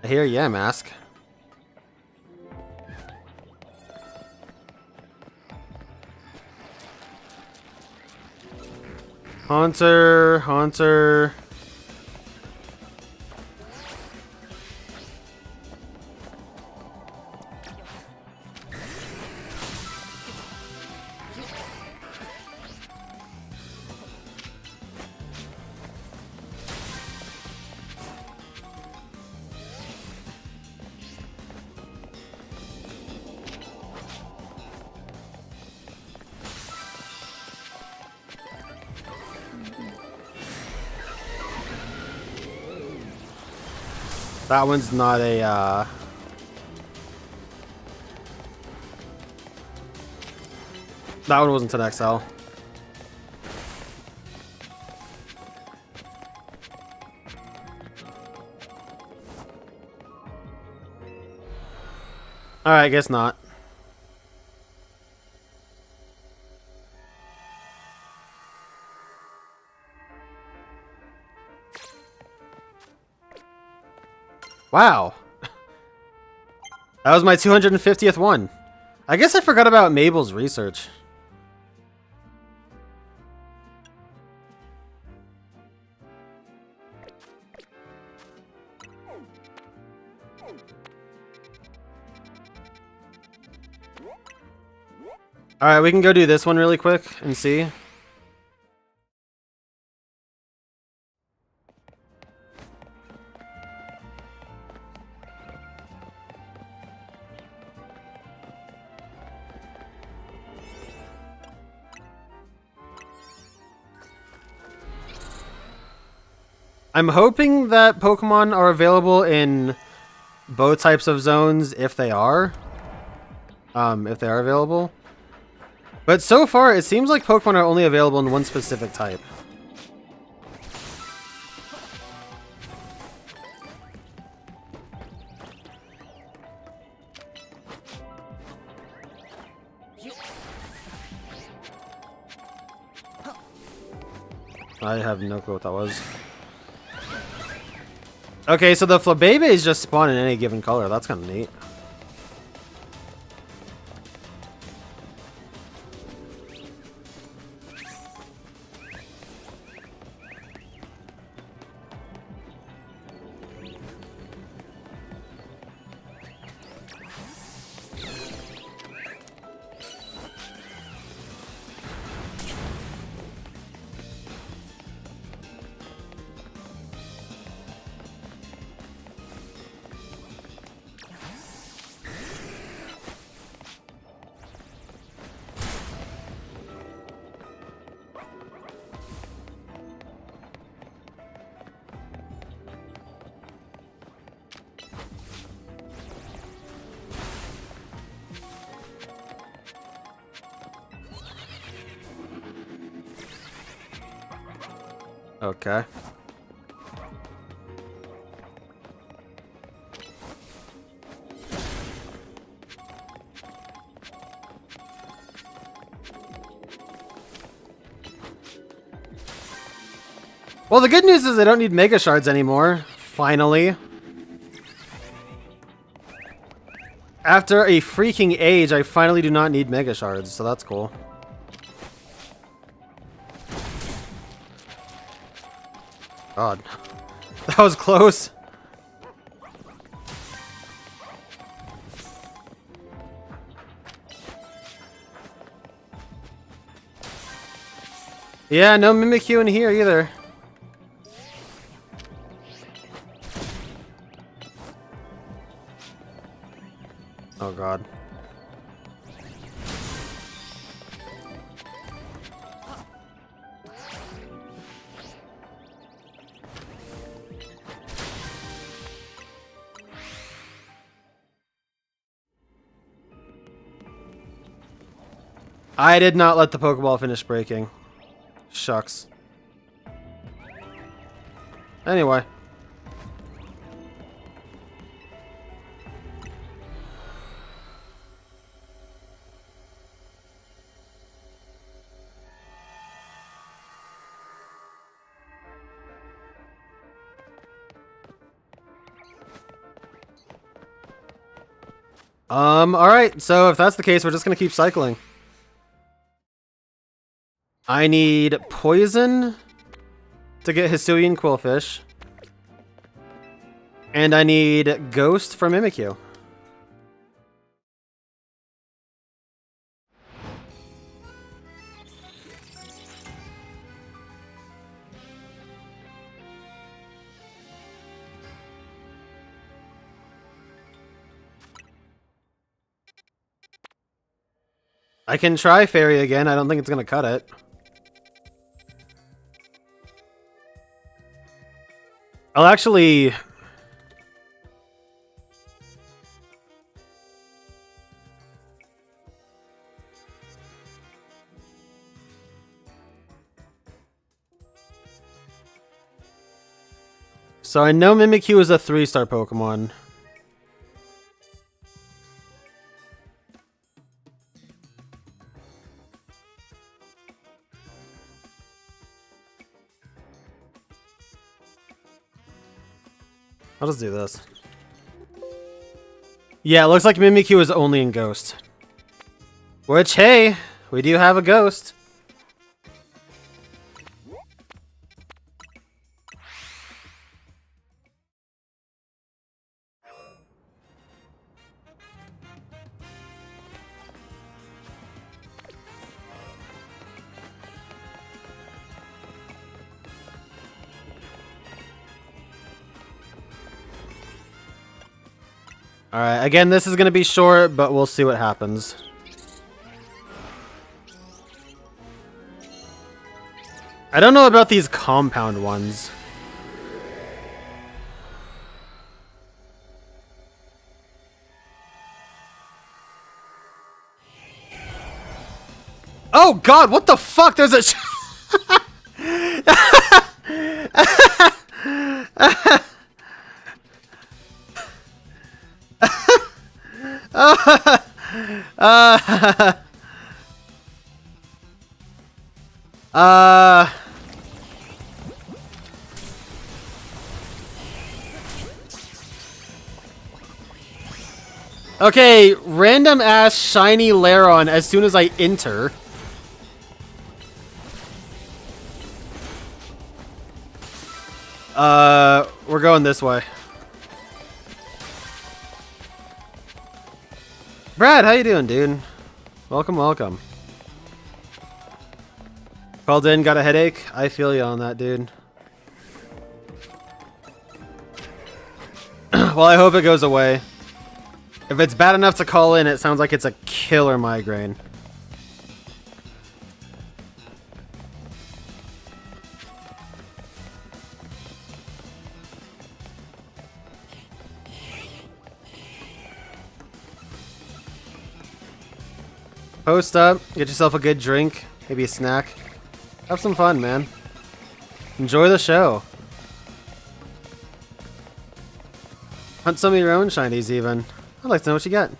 Here, yeah, mask. Haunter, Haunter. That one's not a, that one wasn't an XL. Alright, guess not. Wow. That was my 250th one. I guess I forgot about Mabel's research. Alright, we can go do this one really quick and see. I'm hoping that Pokemon are available in both types of zones if they are. If they are available. But so far, it seems like Pokemon are only available in one specific type. I have no clue what that was. Okay, so the Flabébés just spawn in any given color. That's kind of neat. Okay. Well, the good news is I don't need Mega Shards anymore. Finally. After a freaking age, I finally do not need Mega Shards, so that's cool. God. That was close. Yeah, no Mimikyu in here either. Oh god. I did not let the Pokeball finish breaking. Shucks. Anyway. Alright, so if that's the case, we're just gonna keep cycling. I need Poison to get Hisuian Quillfish. And I need Ghost for Mimikyu. I can try Fairy again. I don't think it's going to cut it. I'll actually... So I know Mimikyu is a 3-star Pokemon. I'll just do this. Yeah, it looks like Mimikyu is only in Ghost. Which, hey, we do have a Ghost. Alright, again, this is going to be short, but we'll see what happens. I don't know about these compound ones. Oh god, what the fuck? There's a... Okay, random ass shiny Lairon as soon as I enter. We're going this way. Brad, how you doing, dude? Welcome, welcome. Called in, got a headache? I feel you on that, dude. Well, I hope it goes away. If it's bad enough to call in, it sounds like it's a killer migraine. Post up, get yourself a good drink, maybe a snack. Have some fun, man. Enjoy the show. Hunt some of your own shinies, even. I'd like to know what you got.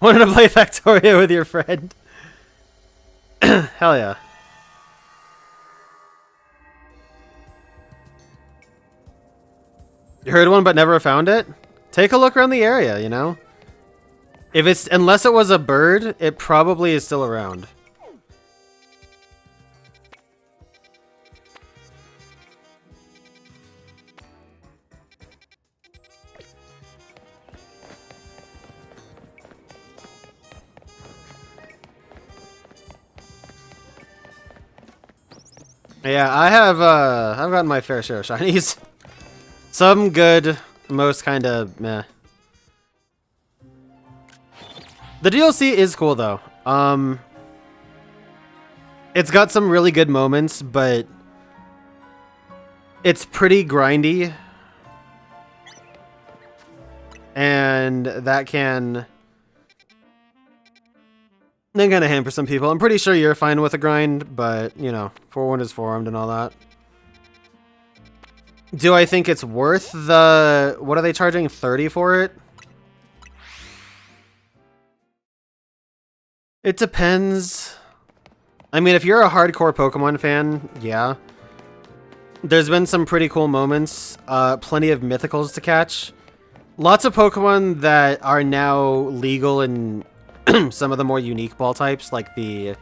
Wanted to play Factorio with your friend? Hell yeah. You heard one but never found it? Take a look around the area, you know? If it's, unless it was a bird, it probably is still around. Yeah, I've gotten my fair share of shinies. Some good, most kind of meh. The DLC is cool though. It's got some really good moments, but it's pretty grindy. And that can then kind of hamper some people. I'm pretty sure you're fine with a grind, but, you know, forewarned is forearmed and all that. Do I think it's worth the... What are they charging? 30 for it? It depends. I mean, if you're a hardcore Pokemon fan, yeah. There's been some pretty cool moments. Plenty of mythicals to catch. Lots of Pokemon that are now legal in some of the more unique ball types, like the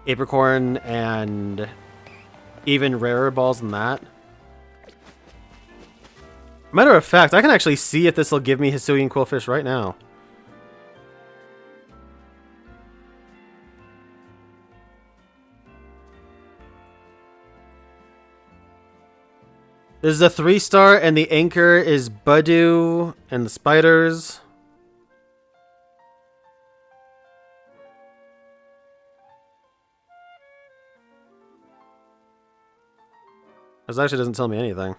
Apricorn and even rarer balls than that. Matter of fact, I can actually see if this will give me Hisuian Quillfish right now. This is a 3-star, and the anchor is Budew and the spiders. This actually doesn't tell me anything.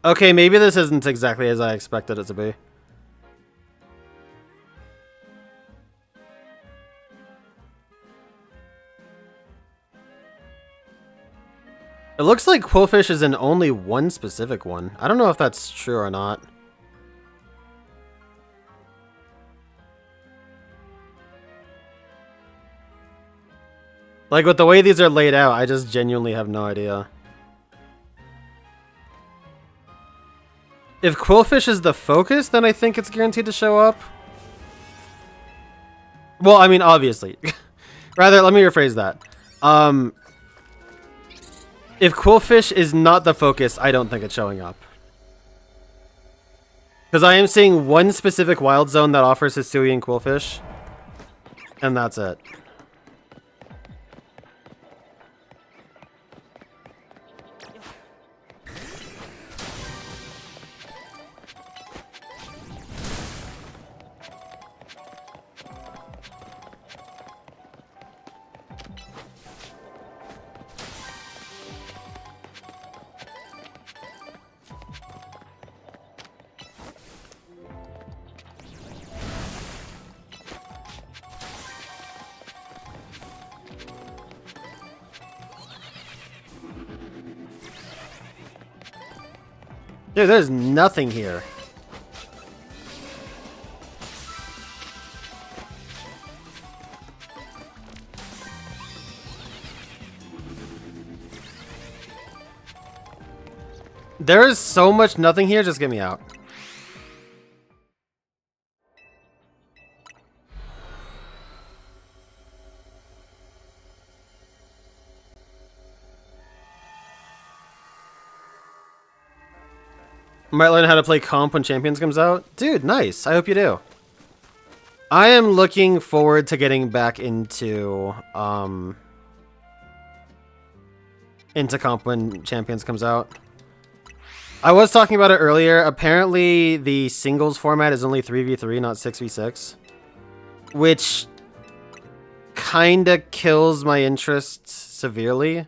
Okay, maybe this isn't exactly as I expected it to be. It looks like Quillfish is in only one specific one. I don't know if that's true or not. Like, with the way these are laid out, I just genuinely have no idea. If Quillfish is the focus, then I think it's guaranteed to show up. Well, I mean, obviously. Rather, let me rephrase that. If Quillfish is not the focus, I don't think it's showing up. Because I am seeing one specific wild zone that offers Hisuian Quillfish. And that's it. Dude, there's nothing here. There is so much nothing here, just get me out. Might learn how to play comp when Champions comes out. Dude, nice. I hope you do. I am looking forward to getting back into comp when Champions comes out. I was talking about it earlier. Apparently, the singles format is only 3v3, not 6v6. Which kinda kills my interest severely.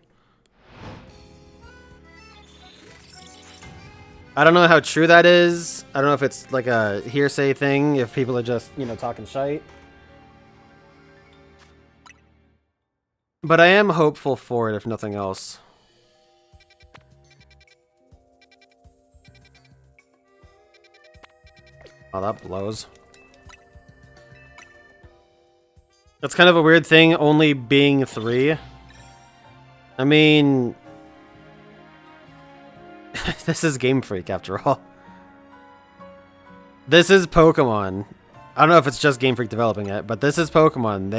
I don't know how true that is. I don't know if it's like a hearsay thing, if people are just, you know, talking shite. But I am hopeful for it, if nothing else. Oh, that blows. That's kind of a weird thing, only being 3. I mean... this is Game Freak, after all. This is Pokemon. I don't know if it's just Game Freak developing it, but this is Pokemon.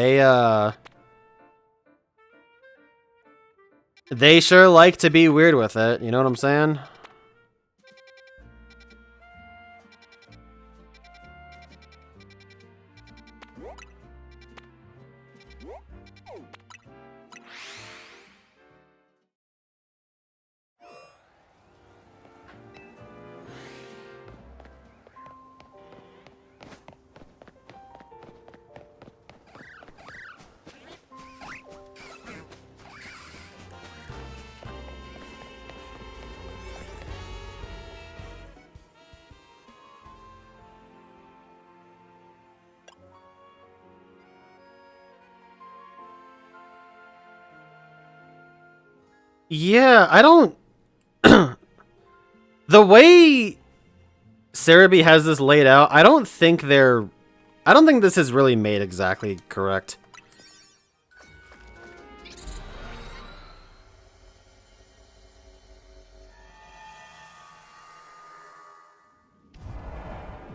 They sure like to be weird with it, you know what I'm saying? Yeah, I don't... The way Cerebi has this laid out, I don't think this is really made exactly correct.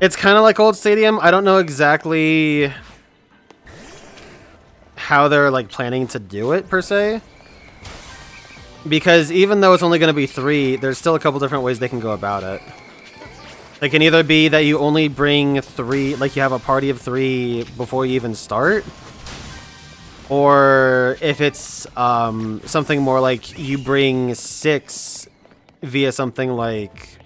It's kind of like Old Stadium. I don't know exactly how they're like planning to do it, per se. Because even though it's only going to be 3, there's still a couple different ways they can go about it. It can either be that you only bring 3, like you have a party of 3 before you even start. Or if it's something more like you bring 6 via something like...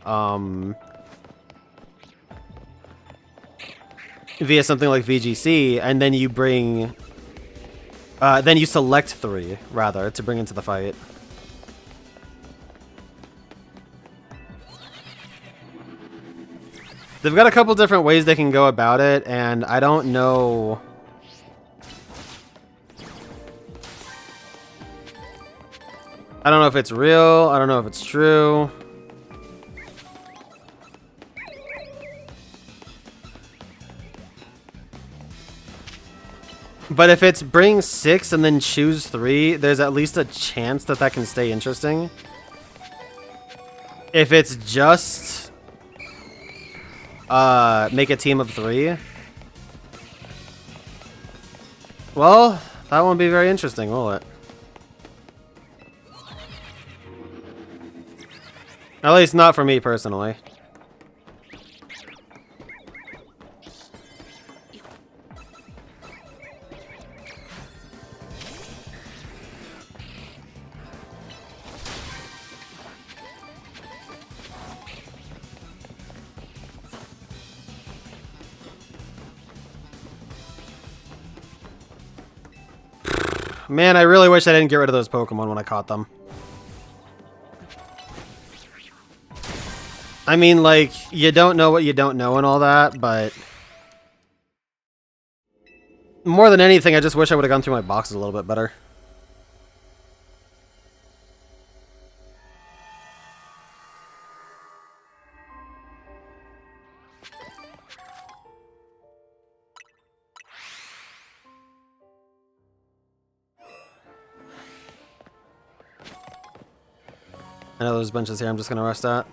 via something like VGC, and then you bring... then you select 3, rather, to bring into the fight. They've got a couple different ways they can go about it, and I don't know... I don't know if it's real, I don't know if it's true. But if it's bring 6 and then choose 3, there's at least a chance that that can stay interesting. If it's just... make a team of 3. Well, that won't be very interesting, will it? At least not for me personally. Man, I really wish I didn't get rid of those Pokemon when I caught them. I mean, like, you don't know what you don't know and all that, but... more than anything, I just wish I would have gone through my boxes a little bit better. I know there's benches here I'm just gonna rest at.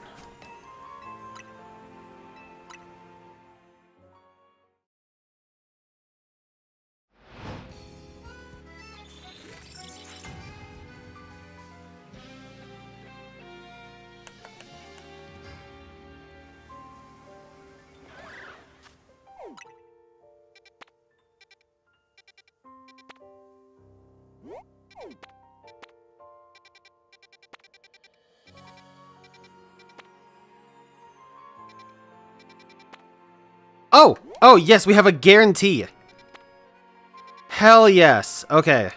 Oh! Oh, yes, we have a guarantee. Hell yes. Okay.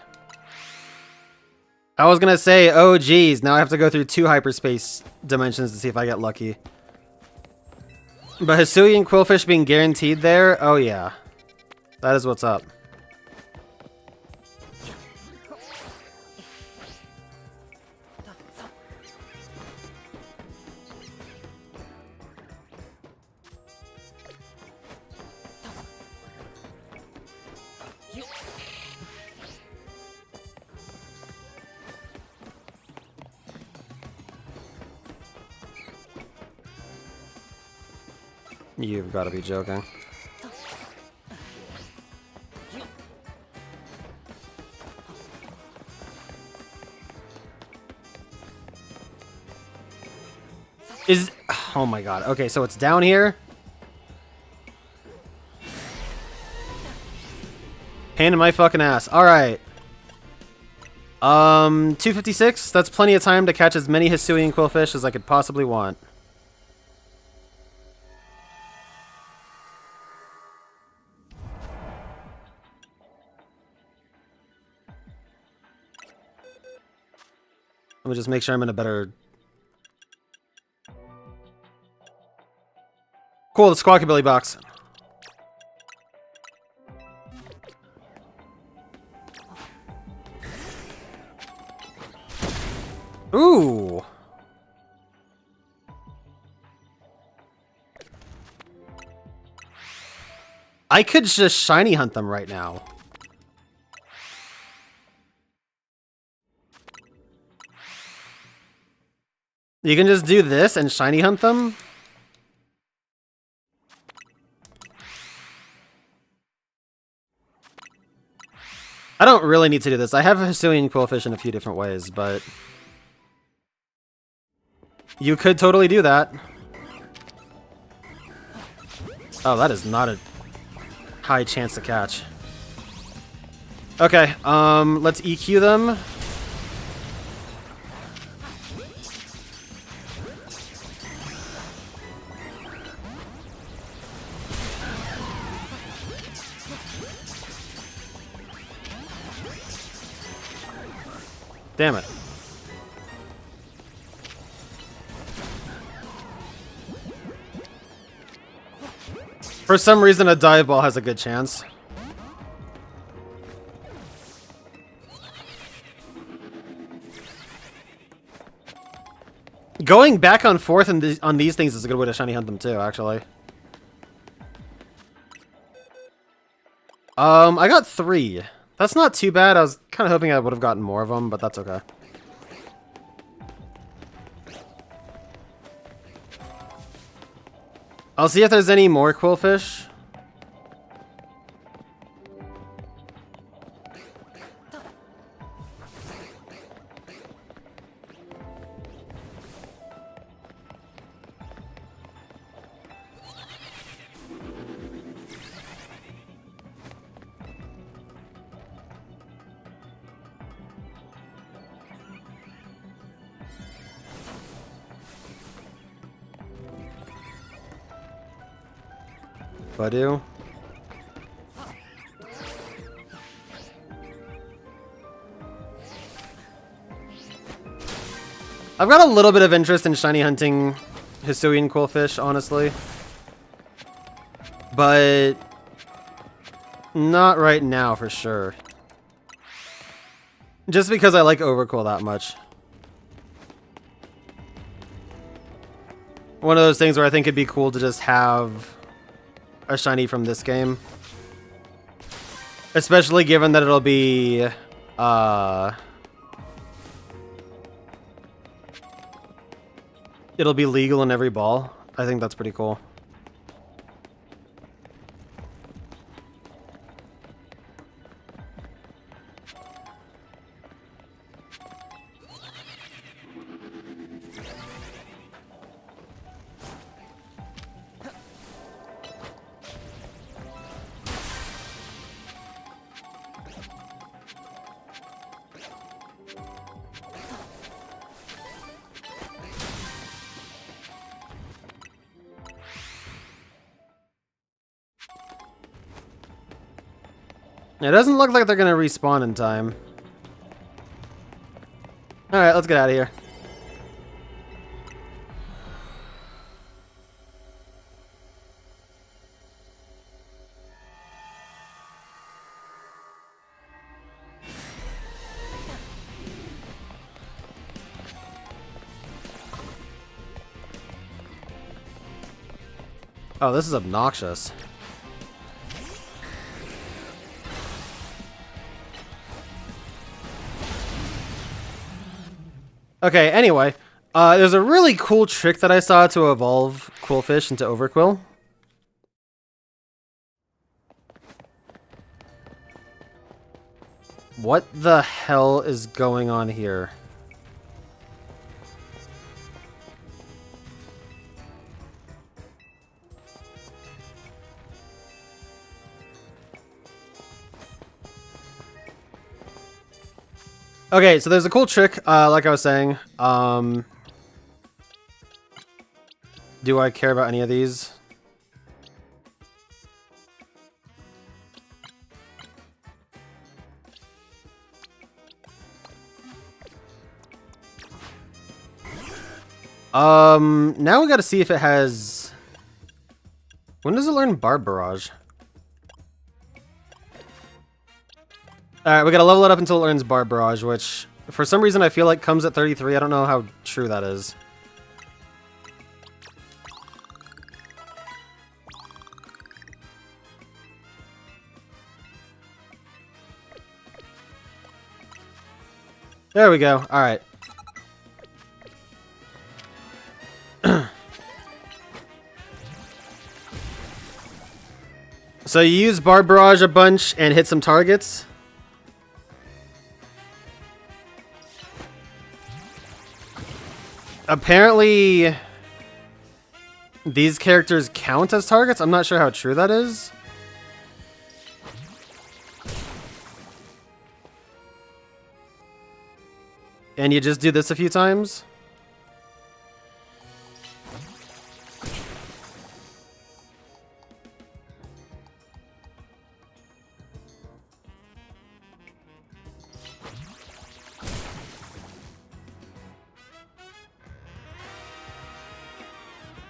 I was gonna say, oh geez, now I have to go through 2 hyperspace dimensions to see if I get lucky. But Hisuian Quillfish being guaranteed there? Oh yeah. That is what's up. You've got to be joking. Oh my god. Okay, so it's down here. Pain in my fucking ass. Alright. 256. That's plenty of time to catch as many Hisuian Quillfish as I could possibly want. Let me just make sure I'm in a better... Cool, the Squawkabilly box. Ooh! I could just shiny hunt them right now. You can just do this and shiny hunt them? I don't really need to do this. I have a Hisuian Quillfish in a few different ways, but... You could totally do that. Oh, that is not a high chance to catch. Okay, let's EQ them. Damn it. For some reason, a dive ball has a good chance. Going back and forth on these things is a good way to shiny hunt them too, actually. I got 3. That's not too bad. I was kind of hoping I would have gotten more of them, but that's okay. I'll see if there's any more Quillfish. Badu. I've got a little bit of interest in shiny hunting Hisuian Quillfish, honestly. But not right now for sure. Just because I like Overcool that much. One of those things where I think it'd be cool to just have a shiny from this game. Especially given that it'll be it'll be legal in every ball. I think that's pretty cool. It doesn't look like they're gonna respawn in time. Alright, let's get out of here. Oh, this is obnoxious. Okay, anyway. There's a really cool trick that I saw to evolve Quillfish into Overquill. What the hell is going on here? Okay, so there's a cool trick, like I was saying. Do I care about any of these? Now we gotta see if it has... When does it learn Barb Barrage? Alright, we gotta level it up until it learns Barb Barrage, which, for some reason, I feel like comes at 33. I don't know how true that is. There we go. Alright. So you use Barb Barrage a bunch and hit some targets. Apparently, these characters count as targets. I'm not sure how true that is. And you just do this a few times.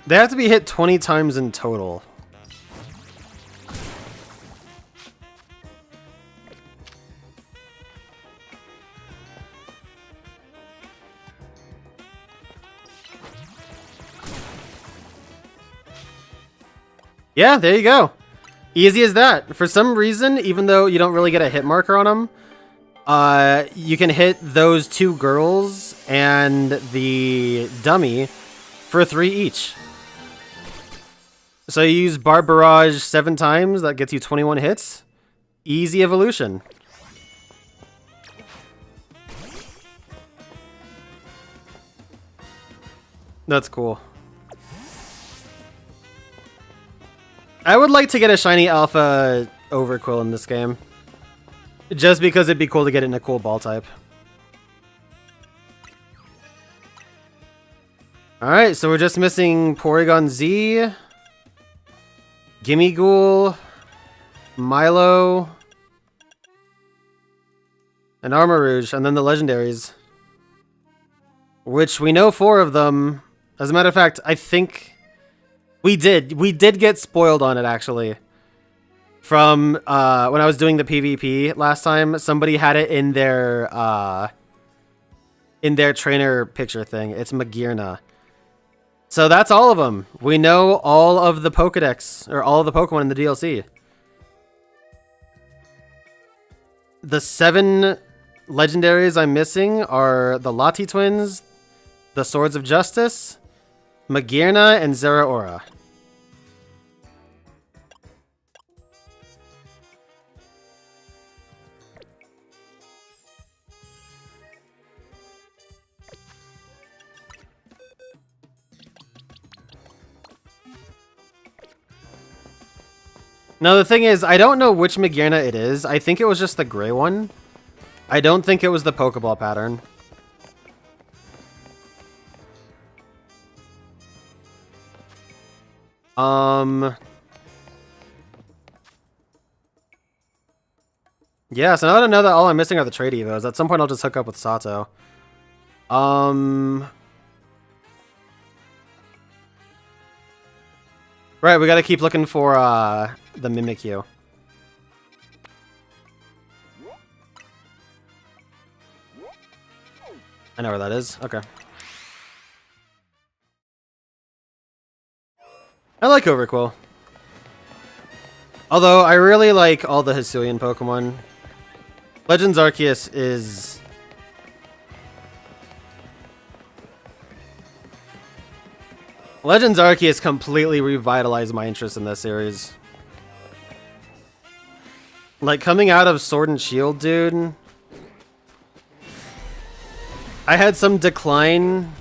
They have to be hit 20 times in total. Yeah, there you go. Easy as that. For some reason, even though you don't really get a hit marker on them, you can hit those two girls and the dummy for 3 each. So you use Barb Barrage 7 times, that gets you 21 hits. Easy evolution. That's cool. I would like to get a shiny alpha Overquill in this game. Just because it'd be cool to get it in a cool ball type. Alright, so we're just missing Porygon Z, Gimmighoul, Milo, and Armarouge, and then the legendaries. Which we know 4 of them. As a matter of fact, I think we did get spoiled on it, actually. From when I was doing the PvP last time, somebody had it in their trainer picture thing. It's Magearna. So that's all of them. We know all of the Pokédex, or all of the Pokemon in the DLC. The 7 legendaries I'm missing are the Lati twins, the Swords of Justice, Magearna, and Zeraora. Now, the thing is, I don't know which Magearna it is. I think it was just the gray one. I don't think it was the Pokeball pattern. Yeah, so now that I know that all I'm missing are the trade evos, at some point I'll just hook up with Sato. Right, we gotta keep looking for, the Mimikyu. I know where that is. Okay. I like Overqwil. Although, I really like all the Hisuian Pokemon. Legends Arceus is... Legends Arceus completely revitalized my interest in this series. Like, coming out of Sword and Shield, dude... I had some decline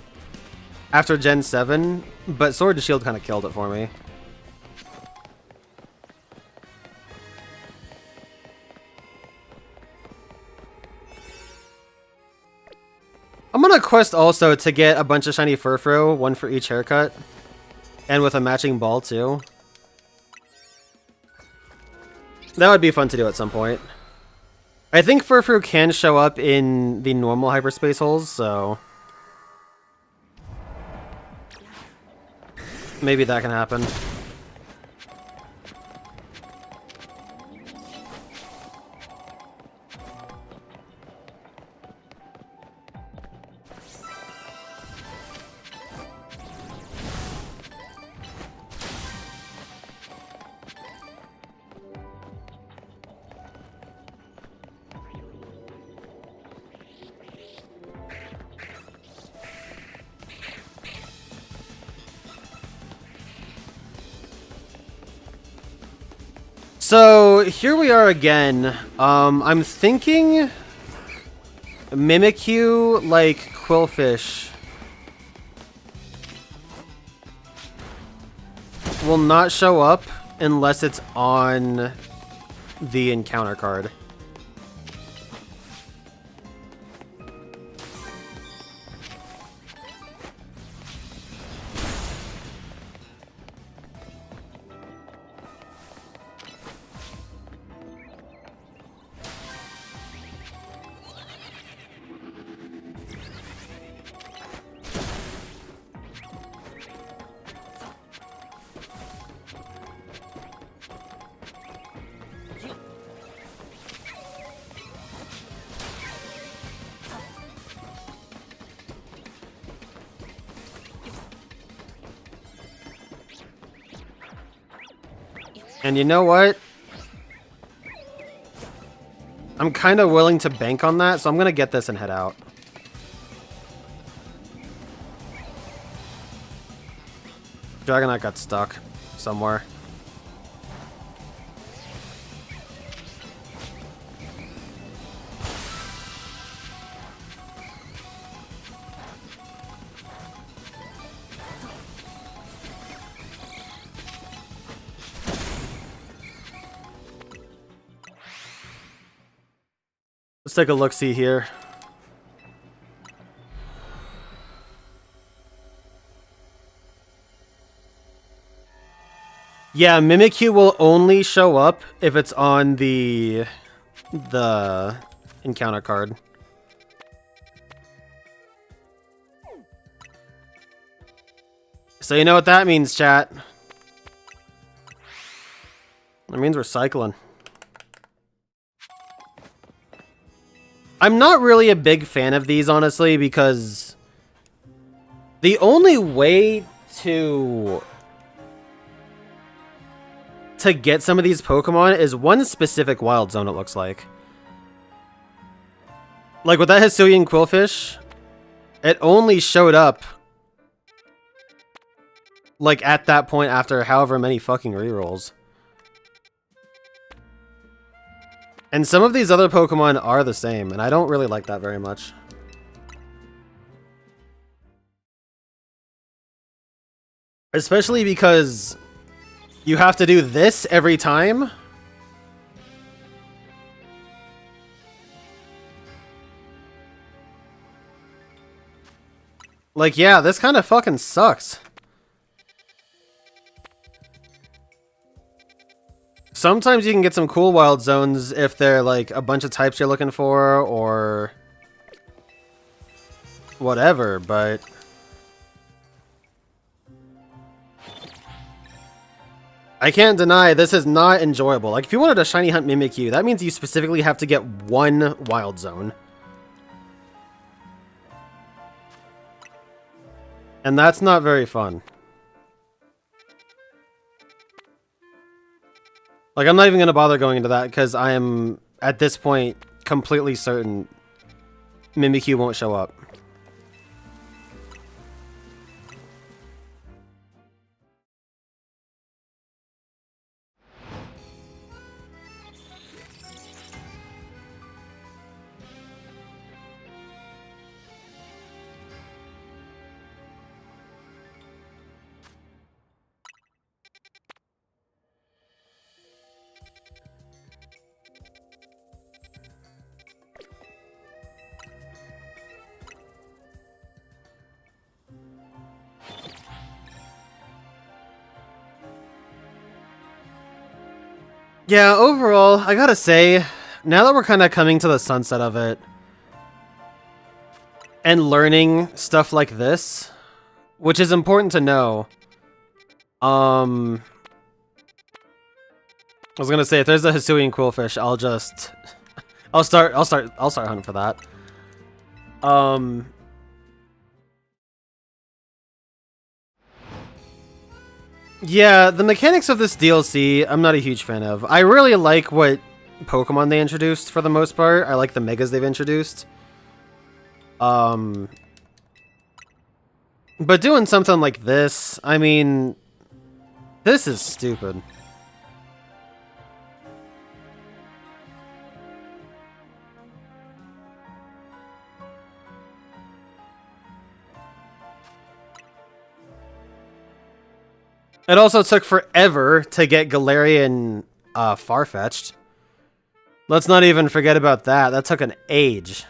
after Gen 7, but Sword and Shield kind of killed it for me. I'm gonna quest also to get a bunch of shiny Furfrou, one for each haircut, and with a matching ball too. That would be fun to do at some point. I think Furfrou can show up in the normal hyperspace holes, so maybe that can happen. So here we are again. I'm thinking Mimikyu, like Quillfish, will not show up unless it's on the encounter card. And you know what? I'm kind of willing to bank on that, so I'm going to get this and head out. Dragonite got stuck somewhere. Let's take a look-see here. Yeah, Mimikyu will only show up if it's on the encounter card. So you know what that means, chat. That means we're cycling. I'm not really a big fan of these, honestly, because the only way to get some of these Pokemon is one specific wild zone, it looks like. Like with that Hisuian Quillfish, it only showed up like at that point after however many fucking rerolls. And some of these other Pokemon are the same, and I don't really like that very much. Especially because you have to do this every time. Like, yeah, this kind of fucking sucks. Sometimes you can get some cool wild zones if they're like a bunch of types you're looking for or whatever, but I can't deny this is not enjoyable. Like if you wanted a shiny hunt Mimikyu, that means you specifically have to get one wild zone. And that's not very fun. Like, I'm not even going to bother going into that because I am, at this point, completely certain Mimikyu won't show up. Yeah, overall, I gotta say, now that we're kind of coming to the sunset of it, and learning stuff like this, which is important to know, I was gonna say, if there's a Hisuian Quillfish, I'll start hunting for that. Yeah, the mechanics of this DLC, I'm not a huge fan of. I really like what Pokemon they introduced for the most part. I like the Megas they've introduced. But doing something like this, I mean, this is stupid. It also took forever to get Galarian Farfetch'd. Let's not even forget about that. That took an age.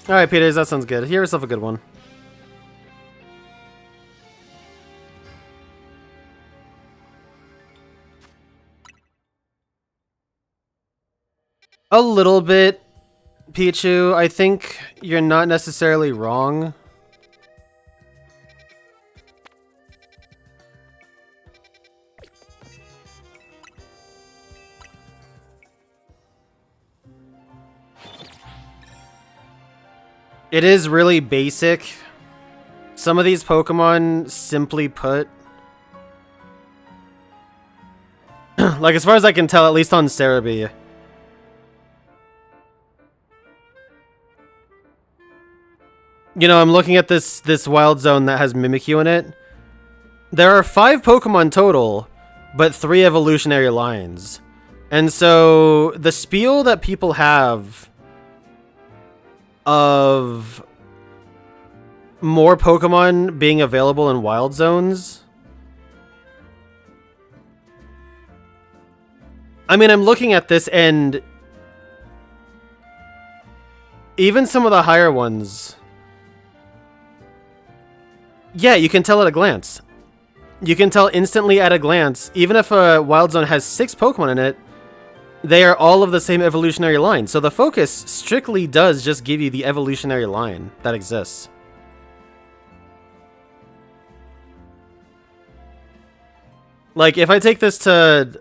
Alright, Peters, that sounds good. Hear yourself a good one. A little bit, Pichu. I think you're not necessarily wrong. It is really basic. Some of these Pokemon, simply put, like as far as I can tell, at least on Cerebi, you know, I'm looking at this wild zone that has Mimikyu in it. There are 5 Pokemon total, but 3 evolutionary lines. And so the spiel that people have of more Pokemon being available in wild zones, I mean, I'm looking at this and even some of the higher ones, yeah, you can tell at a glance. You can tell instantly at a glance. Even if a wild zone has 6 Pokemon in it, they are all of the same evolutionary line. So the focus strictly does just give you the evolutionary line that exists. Like, if I take this to,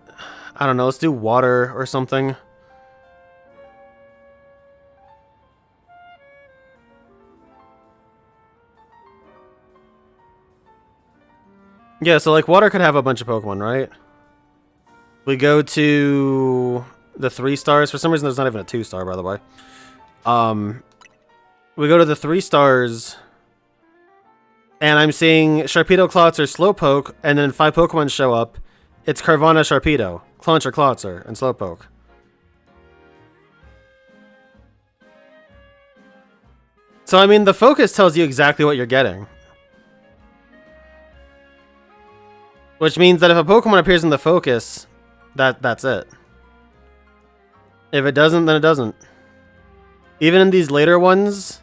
I don't know, let's do water or something. Yeah, so like water could have a bunch of Pokemon, right? We go to the 3 stars. For some reason, there's not even a 2-star, by the way. We go to the 3 stars, and I'm seeing Sharpedo, Klotzer, Slowpoke, and then 5 Pokemon show up. It's Carvanha, Sharpedo, Clauncher, Klotzer, and Slowpoke. So, I mean, the focus tells you exactly what you're getting. Which means that if a Pokemon appears in the focus, that's it. If it doesn't, then it doesn't. Even in these later ones,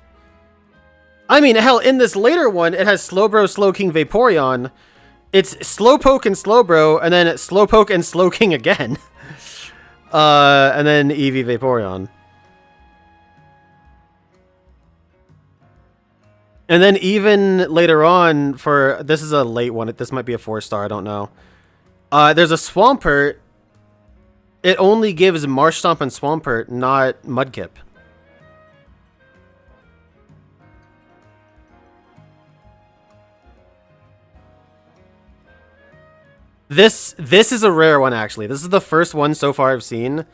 I mean, hell, in this later one, it has Slowbro, Slowking, Vaporeon. It's Slowpoke and Slowbro, and then Slowpoke and Slowking again. And then Eevee, Vaporeon. And then even later on, for this is a late one. This might be a 4-star. I don't know. There's a Swampert. It only gives Marsh Stomp and Swampert, not Mudkip. This is a rare one, actually. This is the first one so far I've seen.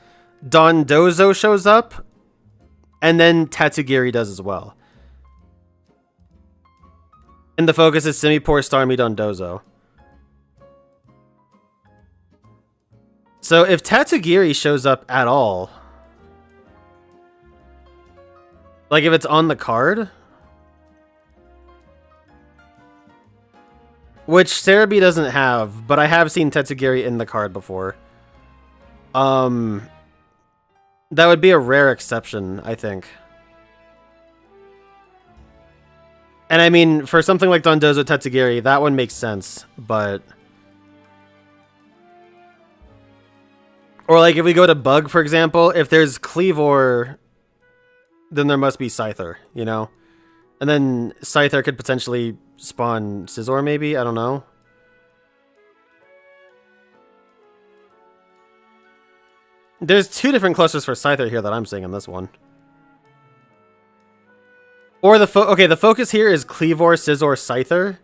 Dondozo shows up, and then Tatsugiri does as well. And the focus is Simipour, Starmie, Dondozo. So if Tatsugiri shows up at all, like if it's on the card, which Cerebi doesn't have, but I have seen Tatsugiri in the card before. That would be a rare exception, I think. And I mean, for something like Dondozo Tatsugiri, that one makes sense, but... Or like if we go to Bug, for example, if there's Cleavor, then there must be Scyther, you know? And then Scyther could potentially spawn Scizor, maybe? I don't know. There's 2 different clusters for Scyther here that I'm seeing in this one. Or the the focus here is Cleavor, Scizor, Scyther.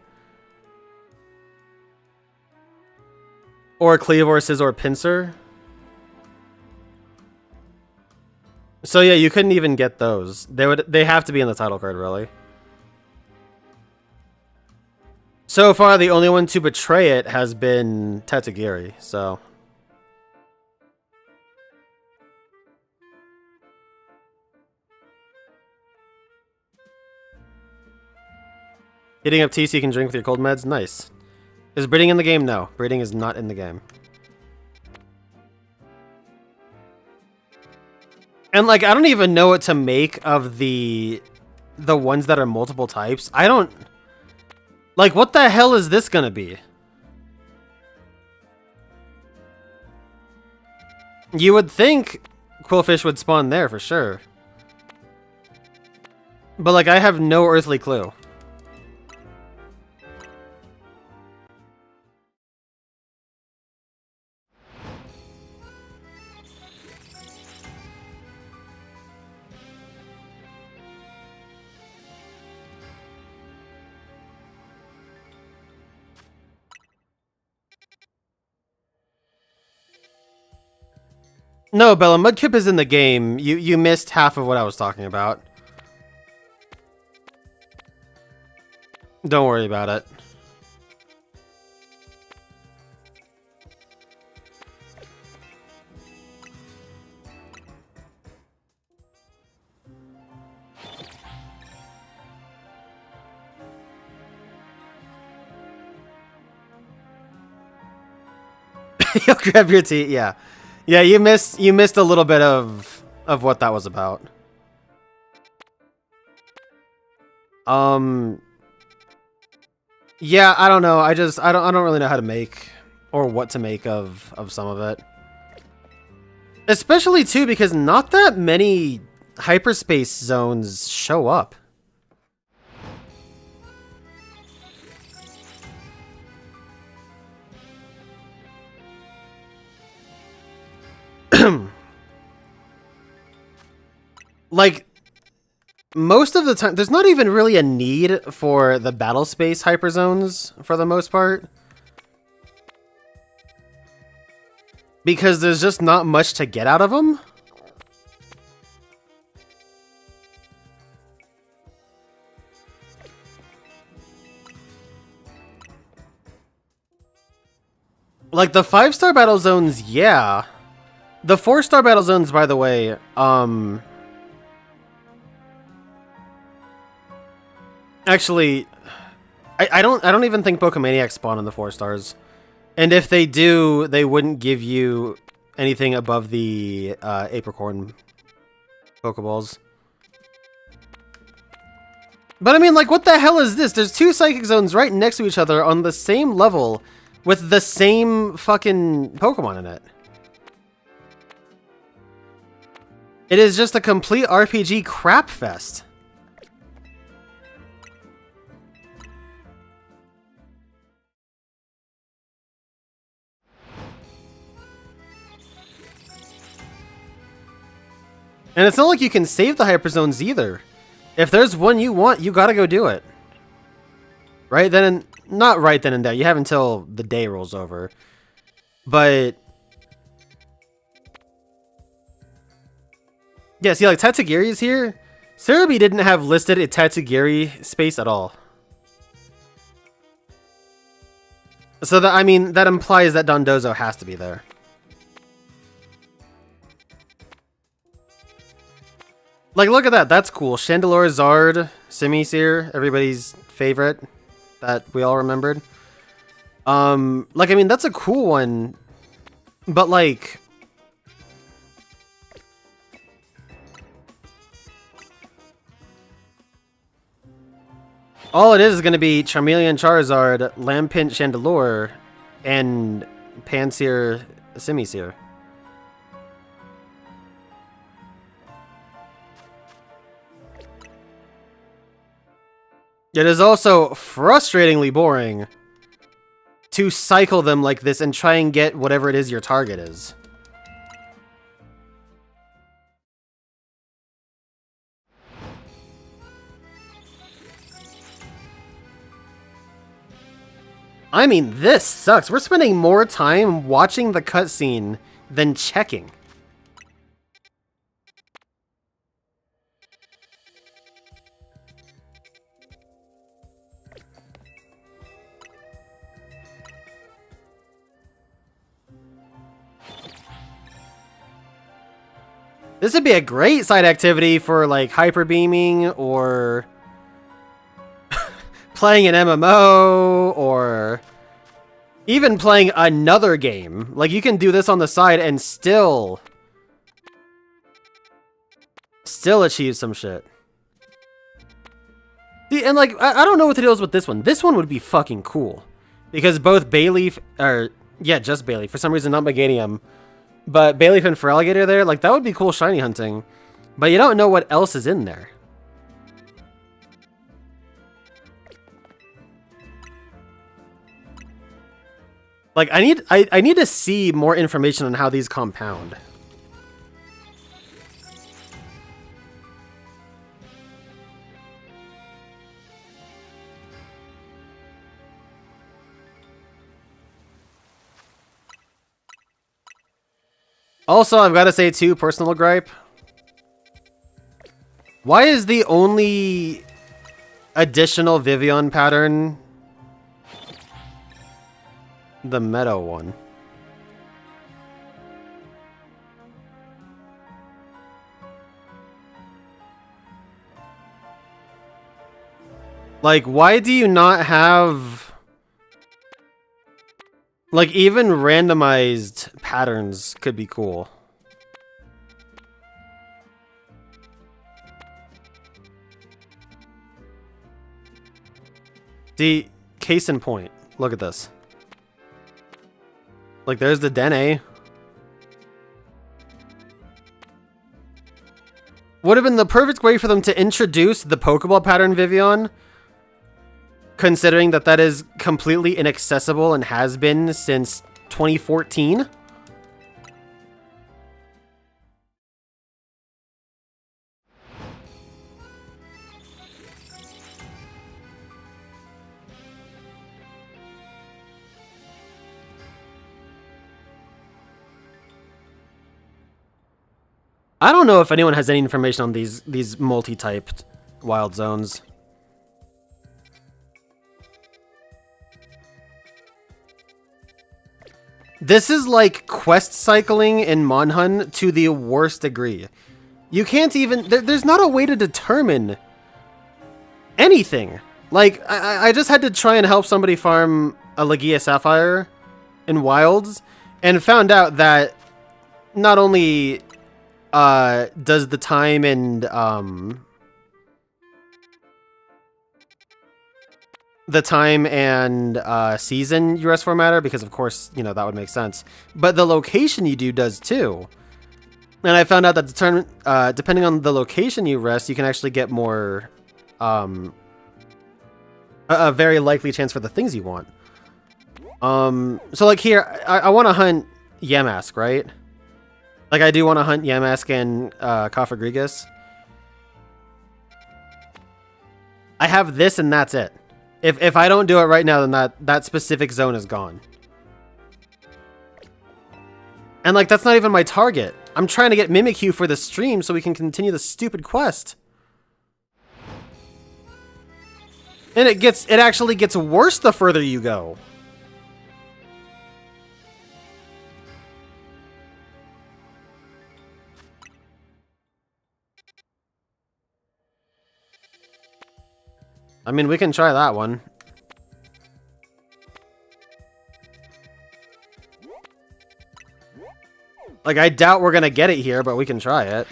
Or Cleavor, Scizor, Pinsir. So yeah, you couldn't even get those. They have to be in the title card, really. So far, the only one to betray it has been Tatsugiri, so... Heating up tea so you can drink with your cold meds? Nice. Is breeding in the game? No. Breeding is not in the game. And, like, I don't even know what to make of the ones that are multiple types. I don't... Like, what the hell is this gonna be? You would think Quillfish would spawn there for sure. But, like, I have no earthly clue. No, Bella, Mudkip is in the game. You missed half of what I was talking about. Don't worry about it. You'll grab your tea, yeah. Yeah, you missed a little bit of what that was about. Yeah, I don't know. I don't really know how to make or what to make of some of it. Especially too because not that many hyperspace zones show up. Like, most of the time, there's not even really a need for the battle space hyperzones for the most part. Because there's just not much to get out of them. Like, the 5-star battle zones, yeah. The 4-star battle zones, by the way, actually, I don't even think Pokemaniacs spawn in the 4 stars. And if they do, they wouldn't give you anything above the Apricorn Pokeballs. But I mean, like, what the hell is this? There's 2 Psychic Zones right next to each other on the same level with the same fucking Pokemon in it. It is just a complete RPG crap fest. And it's not like you can save the hyper zones either. If there's one you want, you gotta go do it. Right then and... Not right then and there. You have until the day rolls over. But... yeah, see, like, Tatsugiri's here. Cerebi didn't have listed a Tatsugiri space at all. So, that, I mean, that implies that Dondozo has to be there. Like, look at that. That's cool. Chandelure, Zard, Simisear, everybody's favorite that we all remembered. Like, I mean, that's a cool one. But, like... all it is going to be Charmeleon, Charizard, Lampint, Chandelure, and Pansear, Simisear. It is also frustratingly boring to cycle them like this and try and get whatever it is your target is. I mean, this sucks. We're spending more time watching the cutscene than checking. This would be a great side activity for, like, hyper beaming or playing an MMO or even playing another game. Like, you can do this on the side and still achieve some shit. See, and, like, I don't know what the deal is with this one. This one would be fucking cool. Because both Bayleaf, or, yeah, just Bayleaf. For some reason, not Meganium. But Bayleaf and Feraligatr there, like, that would be cool shiny hunting. But you don't know what else is in there. Like, I need to see more information on how these compound. Also, I've got to say, too, personal gripe. Why is the only additional Vivillon pattern the Meadow one? Like, why do you not have... like, even randomized patterns could be cool. See, case in point. Look at this. Like, there's the Dene. Would have been the perfect way for them to introduce the Pokeball pattern Vivillon, considering that that is completely inaccessible and has been since 2014. I don't know if anyone has any information on these multi-typed wild zones. This is like quest cycling in Monhun to the worst degree. You can't even... there's not a way to determine anything. Like, I just had to try and help somebody farm a Legia Sapphire in Wilds, and found out that not only does the time and season US4 matter, because of course, you know, that would make sense, but the location you do does too. And I found out that depending on the location you rest, you can actually get more a very likely chance for the things you want. So like here, I want to hunt Yamask, right? Like, I do want to hunt Yamask and Cofagrigus. I have this and that's it. If I don't do it right now, then that specific zone is gone. And like, that's not even my target. I'm trying to get Mimikyu for the stream so we can continue the stupid quest. And it actually gets worse the further you go. I mean, we can try that one. Like, I doubt we're gonna get it here, but we can try it.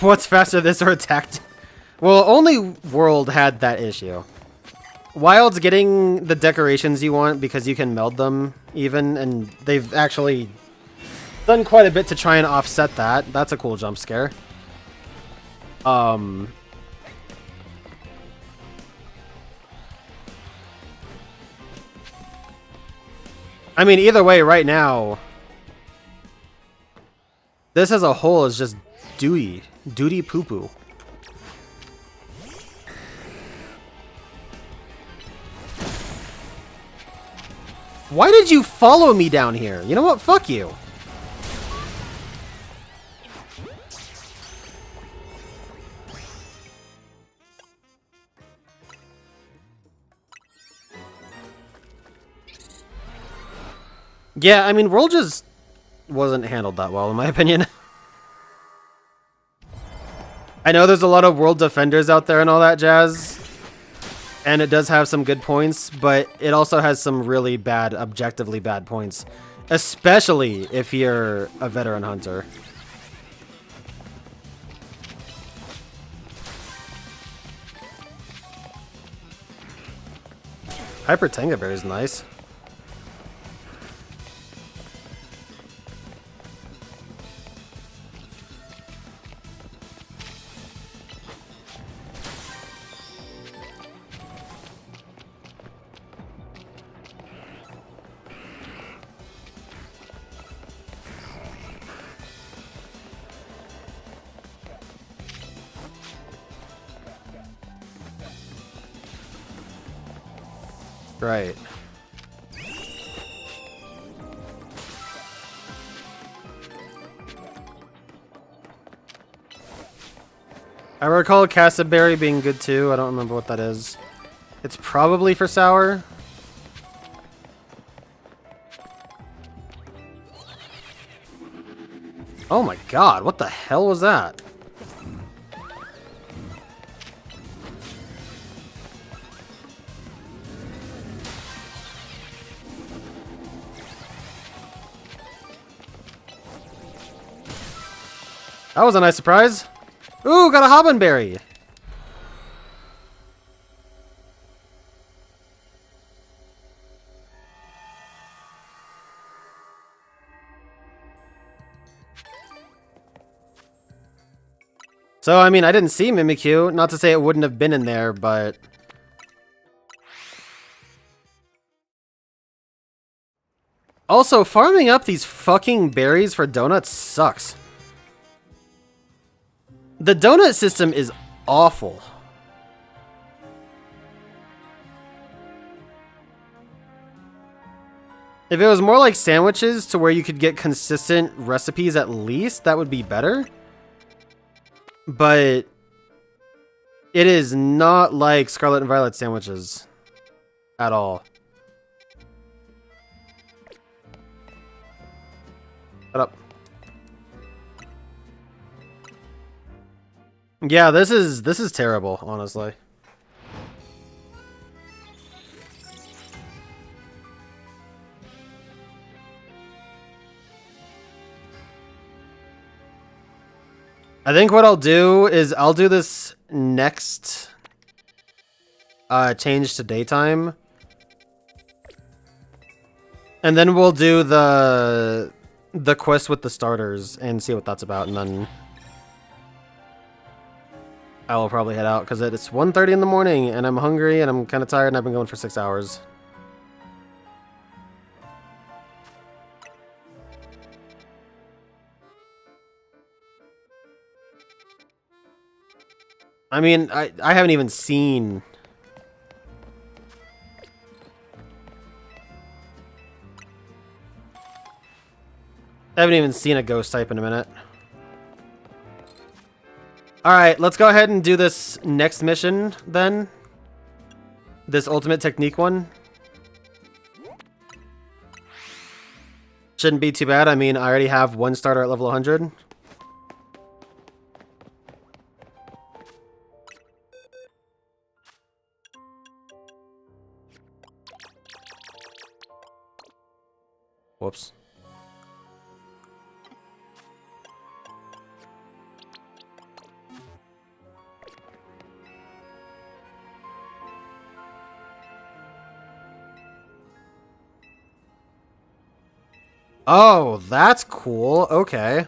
What's faster, this or attacked? Well, only World had that issue. Wild's getting the decorations you want because you can meld them even, and they've actually done quite a bit to try and offset that. That's a cool jump scare. I mean, either way, right now, this as a whole is just duty poo-poo. Why did you follow me down here? You know what? Fuck you. Yeah, I mean, World just wasn't handled that well, in my opinion. I know there's a lot of World defenders out there and all that jazz. And it does have some good points, but it also has some really bad, objectively bad points. Especially if you're a veteran hunter. Hyper Tenga Berry is nice. Right. I recall Castleberry being good too. I don't remember what that is. It's probably for sour. Oh my god, what the hell was that? That was a nice surprise. Ooh, got a Hobbenberry. So, I mean, I didn't see Mimikyu. Not to say it wouldn't have been in there, but... Also, farming up these fucking berries for donuts sucks. The donut system is awful. If it was more like sandwiches to where you could get consistent recipes at least, that would be better. But it is not like Scarlet and Violet sandwiches at all. Shut up. Yeah, this is terrible, honestly. I think what I'll do is I'll do this next change to daytime. And then we'll do the the quest with the starters and see what that's about, and then I will probably head out because it's 1:30 in the morning and I'm hungry and I'm kind of tired and I've been going for 6 hours. I mean, I haven't even seen... I haven't even seen a ghost type in a minute. Alright, let's go ahead and do this next mission, then. This ultimate technique one. Shouldn't be too bad. I mean, I already have one starter at level 100. Whoops. Oh, that's cool. Okay.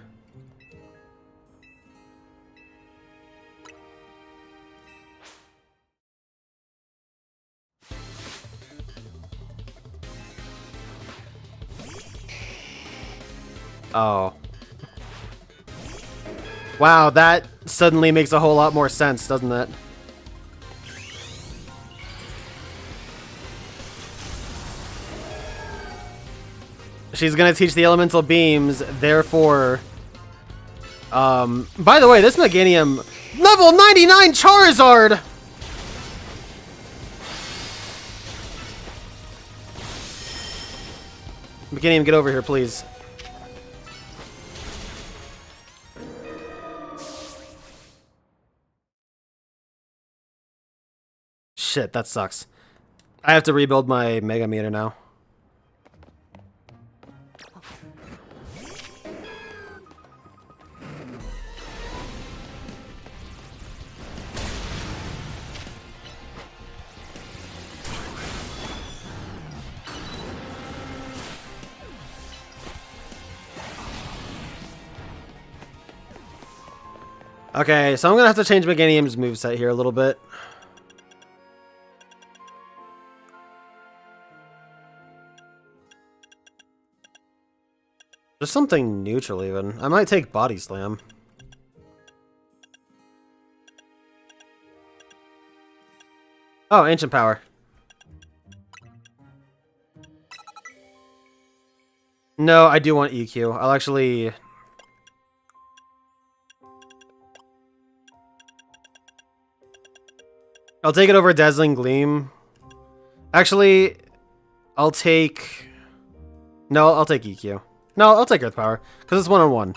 Oh. Wow, that suddenly makes a whole lot more sense, doesn't it? She's gonna teach the elemental beams, therefore... by the way, this Meganium... Level 99 Charizard! Meganium, get over here, please. Shit, that sucks. I have to rebuild my Mega Meter now. Okay, so I'm gonna have to change Meganium's moveset here a little bit. Just something neutral, even. I might take Body Slam. Oh, Ancient Power. No, I do want EQ. I'll actually... I'll take it over Dazzling Gleam. Actually, I'll take... No, I'll take EQ. No, I'll take Earth Power, because it's one-on-one.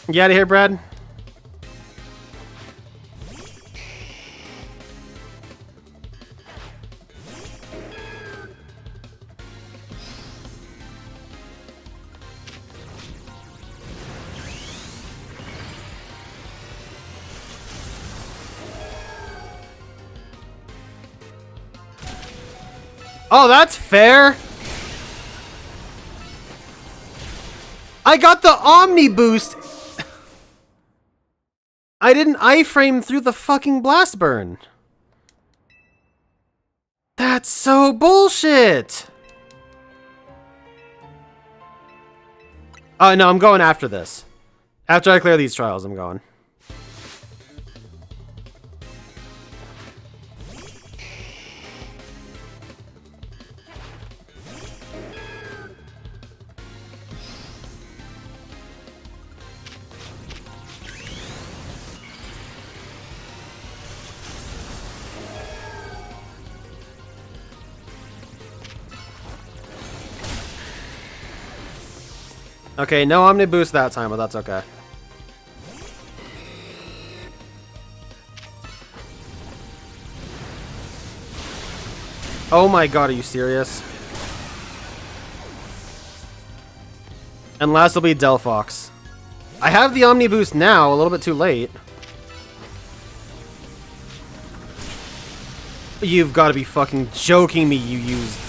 You out of here, Brad? Oh, that's fair. I got the Omni Boost. I didn't iframe through the fucking Blast Burn. That's so bullshit. Oh, no, I'm going after this. After I clear these trials, I'm going. Okay, no Omni Boost that time, but that's okay. Oh my god, are you serious? And last will be Delphox. I have the Omni Boost now, a little bit too late. You've got to be fucking joking me, you used...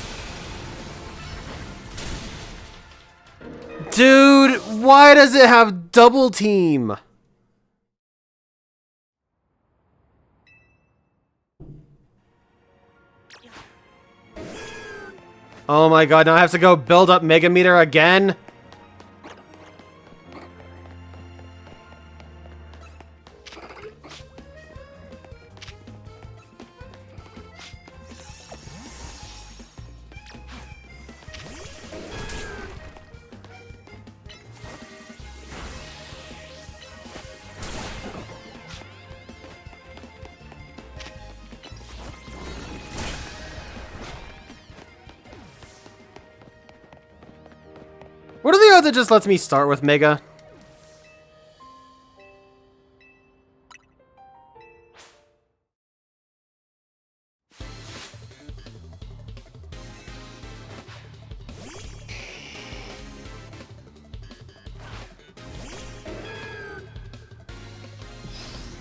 Dude, why does it have double team? Oh my god, now I have to go build up Mega Meter again? What are the odds it just lets me start with Mega?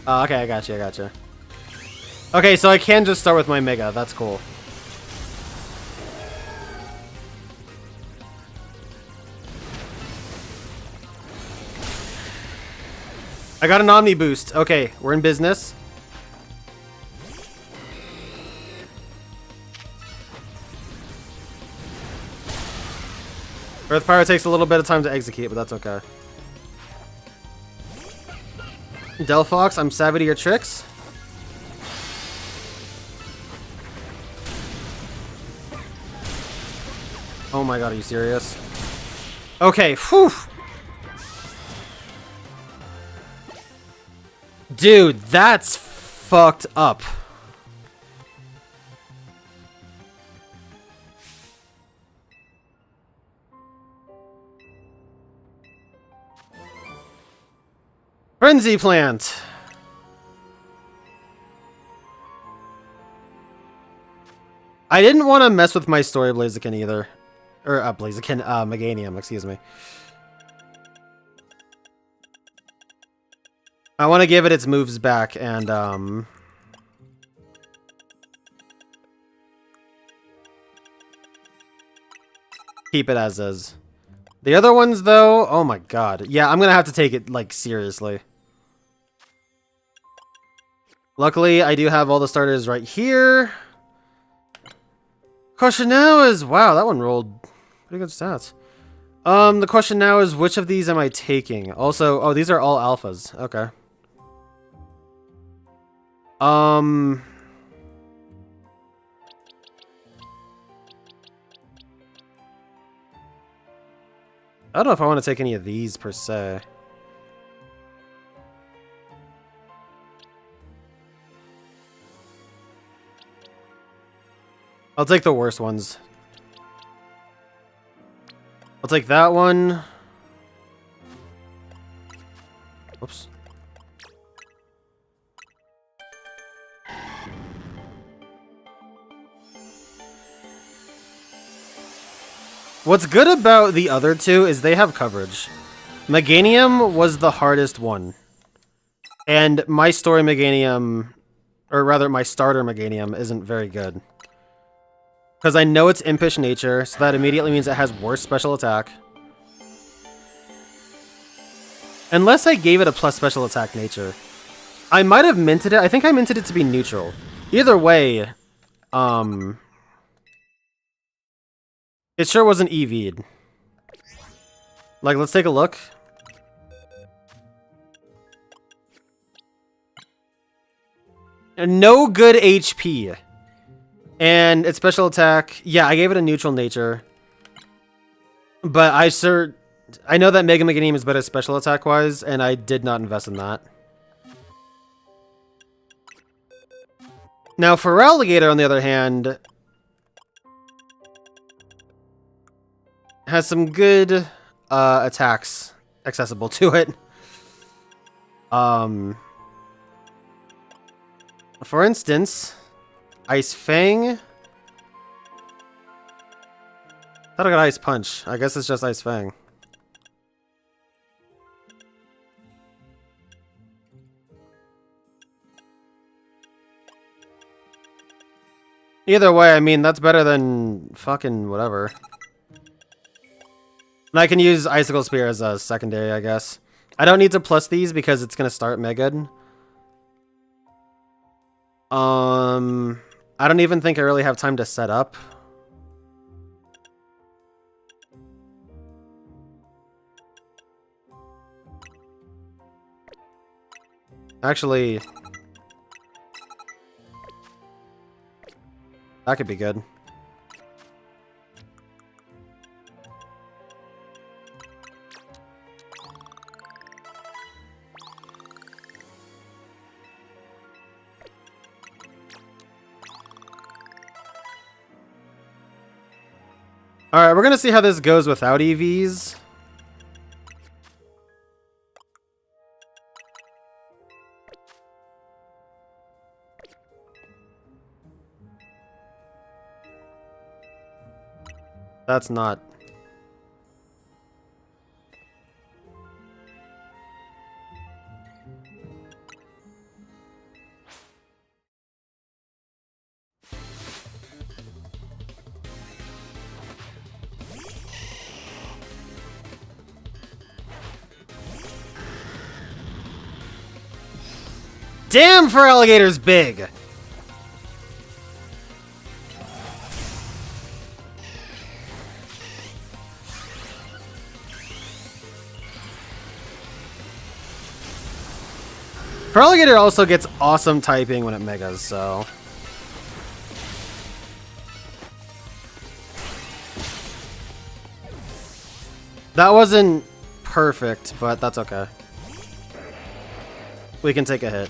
Oh, okay, I got you, I got you. Okay, so I can just start with my Mega. That's cool. I got an Omni Boost. Okay, we're in business. Earth Pyro takes a little bit of time to execute, but that's okay. Delphox, I'm savvy to your tricks. Oh my god, are you serious? Okay, whew. Dude, that's fucked up. Frenzy Plant. I didn't want to mess with my story Blaziken either. Or, Blaziken, Meganium, excuse me. I want to give it its moves back and, keep it as is. The other ones, though, oh my god. Yeah, I'm gonna have to take it, like, seriously. Luckily, I do have all the starters right here. Question now is... Wow, that one rolled pretty good stats. The question now is, which of these am I taking? Also, oh, these are all alphas. Okay. I don't know if I want to take any of these, per se. I'll take the worst ones. I'll take that one. Oops. What's good about the other two is they have coverage. Meganium was the hardest one. And my story Meganium, or rather my starter Meganium, isn't very good. Because I know it's impish nature, so that immediately means it has worse special attack. Unless I gave it a plus special attack nature. I might have minted it. I think I minted it to be neutral. Either way, it sure wasn't EV'd. Like, let's take a look. No good HP. And its special attack, yeah, I gave it a neutral nature. But I know that Mega Meganium is better special attack-wise, and I did not invest in that. Now, for Alligator, on the other hand, has some good attacks accessible to it. For instance, Ice Fang. Thought I got Ice Punch. I guess it's just Ice Fang. Either way, I mean, that's better than fucking whatever. And I can use Icicle Spear as a secondary, I guess. I don't need to plus these because it's going to start Megad. I don't even think I really have time to set up. Actually, that could be good. Alright, we're gonna see how this goes without EVs. That's not... Damn, for alligators big! Feraligatr also gets awesome typing when it megas, so... That wasn't perfect, but that's okay. We can take a hit.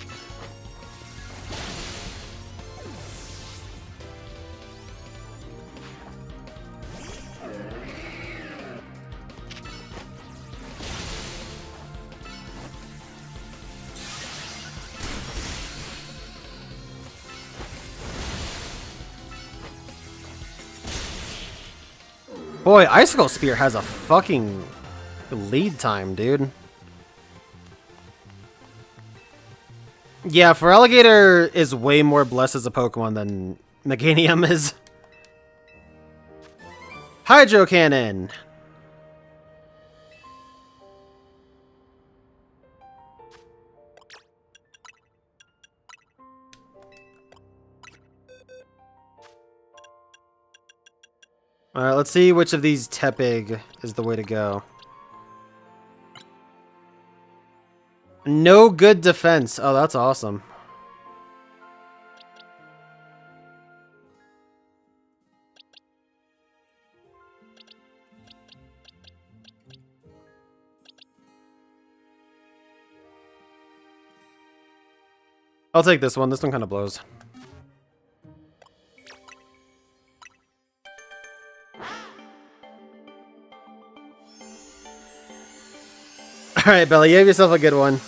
Boy, Icicle Spear has a fucking lead time, dude. Yeah, Feraligatr is way more blessed as a Pokemon than Meganium is. Hydro Cannon! Alright, let's see which of these Tepig is the way to go. No good defense. Oh, that's awesome. I'll take this one. This one kind of blows. Alright, Belly, you have yourself a good one.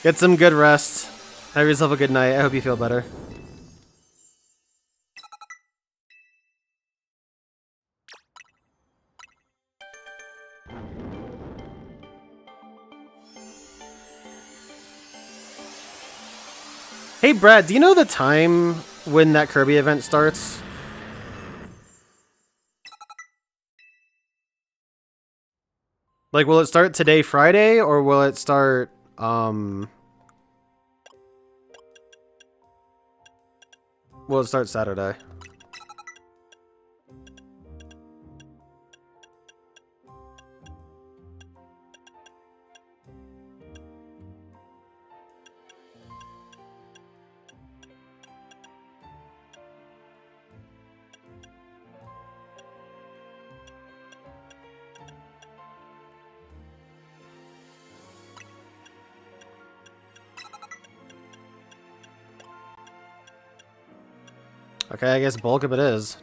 Get some good rest. Have yourself a good night. I hope you feel better. Hey, Brad, do you know the time when that Kirby event starts? Like, will it start today, Friday, or will it start, will it start Saturday? Okay, I guess bulk of it is.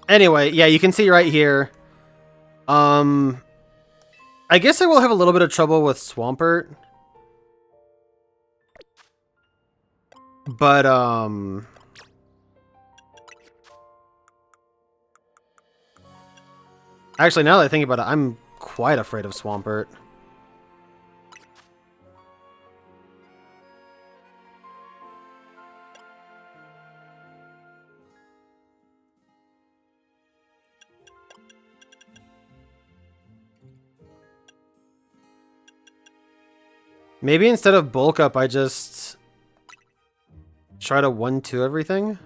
Anyway, yeah, you can see right here. I guess I will have a little bit of trouble with Swampert. But, actually, now that I think about it, I'm quite afraid of Swampert. Maybe instead of bulk up, I just try to 1-2 everything.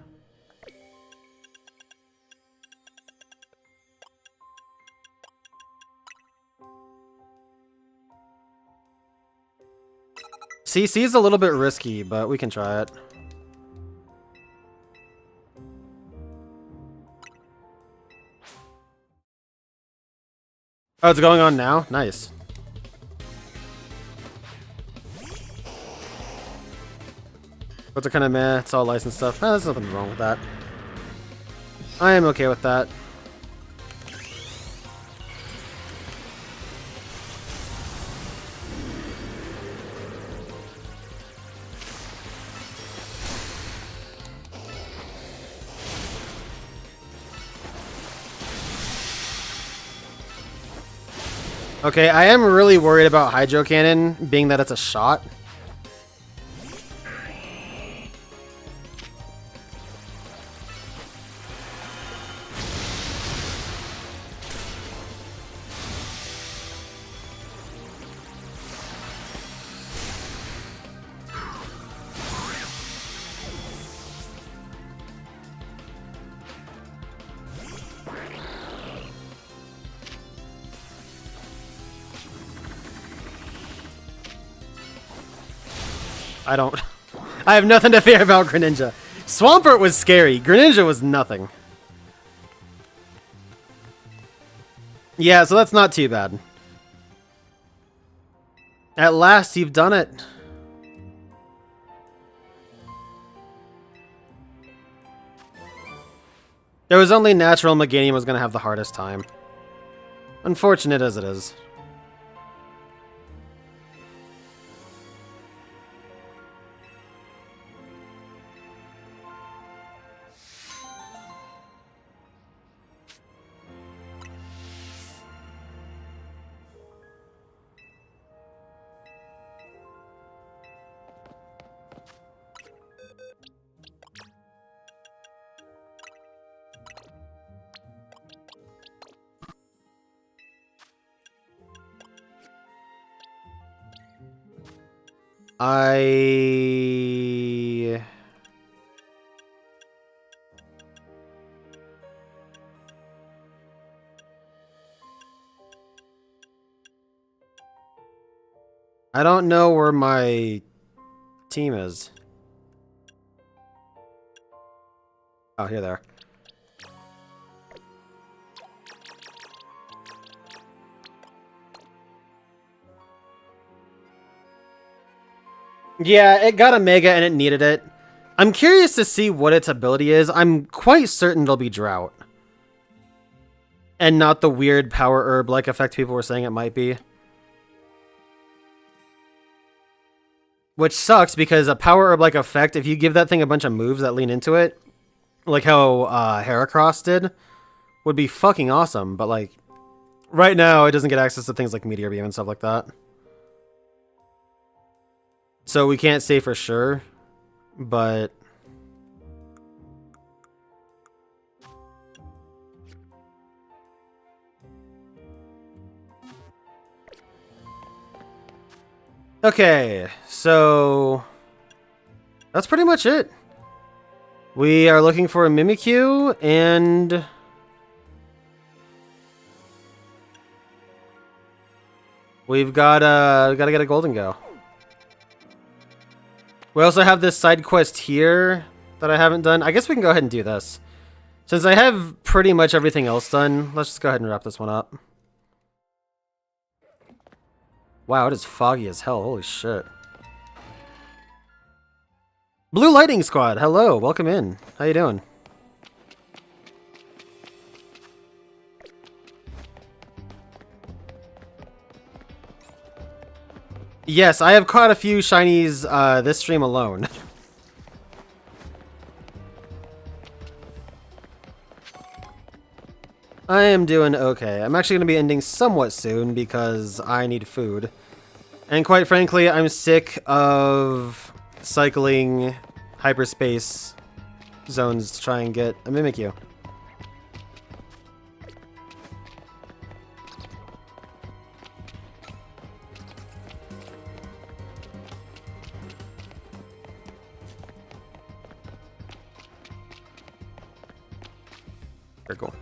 CC is a little bit risky, but we can try it. Oh, it's going on now? Nice. What's it kind of meh? It's all licensed stuff. There's nothing wrong with that. I am okay with that. Okay, I am really worried about Hydro Cannon, being that it's a shot. I have nothing to fear about Greninja. Swampert was scary. Greninja was nothing. Yeah, so that's not too bad. At last, you've done it. It was only natural Meganium was going to have the hardest time. Unfortunate as it is. I don't know where my team is. Oh, here they are. Yeah, it got a Mega and it needed it. I'm curious to see what its ability is. I'm quite certain it'll be Drought. And not the weird Power Herb-like effect people were saying it might be. Which sucks, because a Power Herb-like effect, if you give that thing a bunch of moves that lean into it, like how Heracross did, would be fucking awesome. But, like, right now, it doesn't get access to things like Meteor Beam and stuff like that. So we can't say for sure, but... Okay, so... that's pretty much it. We are looking for a Mimikyu, and... we've got gotta get a Golden Go. We also have this side quest here that I haven't done. I guess we can go ahead and do this. Since I have pretty much everything else done, let's just go ahead and wrap this one up. Wow, it is foggy as hell. Holy shit. Blue Lightning Squad, hello, welcome in. How you doing? Yes, I have caught a few shinies this stream alone. I am doing okay. I'm actually going to be ending somewhat soon because I need food. And quite frankly, I'm sick of cycling hyperspace zones to try and get a Mimikyu. Very cool.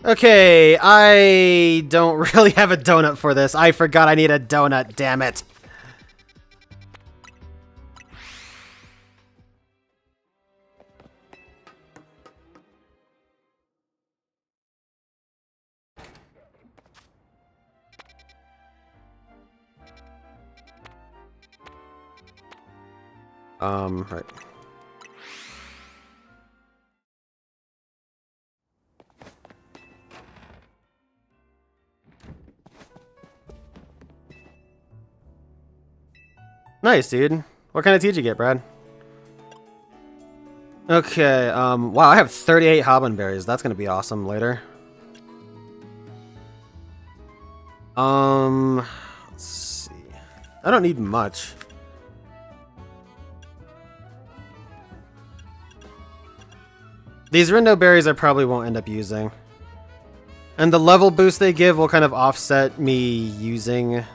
Okay, I don't really have a donut for this. I forgot I need a donut, damn it. Right. Nice, dude. What kind of tea did you get, Brad? Okay, wow, I have 38 Hobbin berries. That's gonna be awesome later. Let's see. I don't need much. These Rindo berries I probably won't end up using. And the level boost they give will kind of offset me using...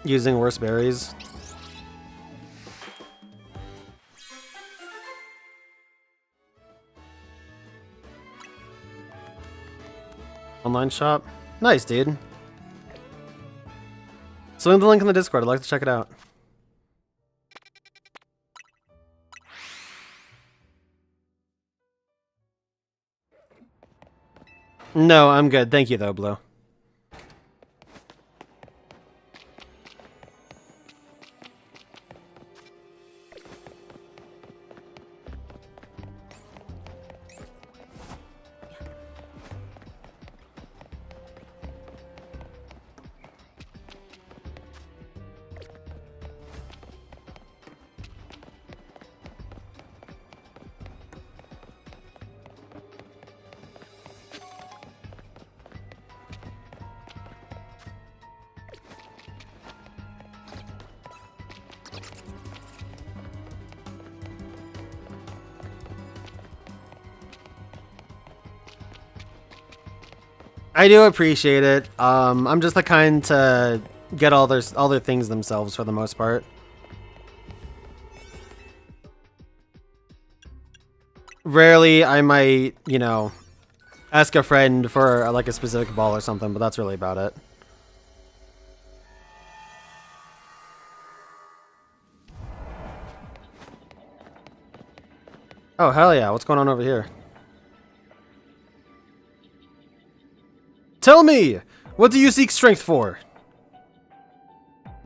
using worse berries. Online shop. Nice, dude. So in the link in the Discord, I'd like to check it out. No, I'm good. Thank you though, Blue. I do appreciate it. I'm just the kind to get all their things themselves for the most part. Rarely I might, you know, ask a friend for like a specific ball or something, but that's really about it. Oh, hell yeah. What's going on over here? Tell me! What do you seek strength for?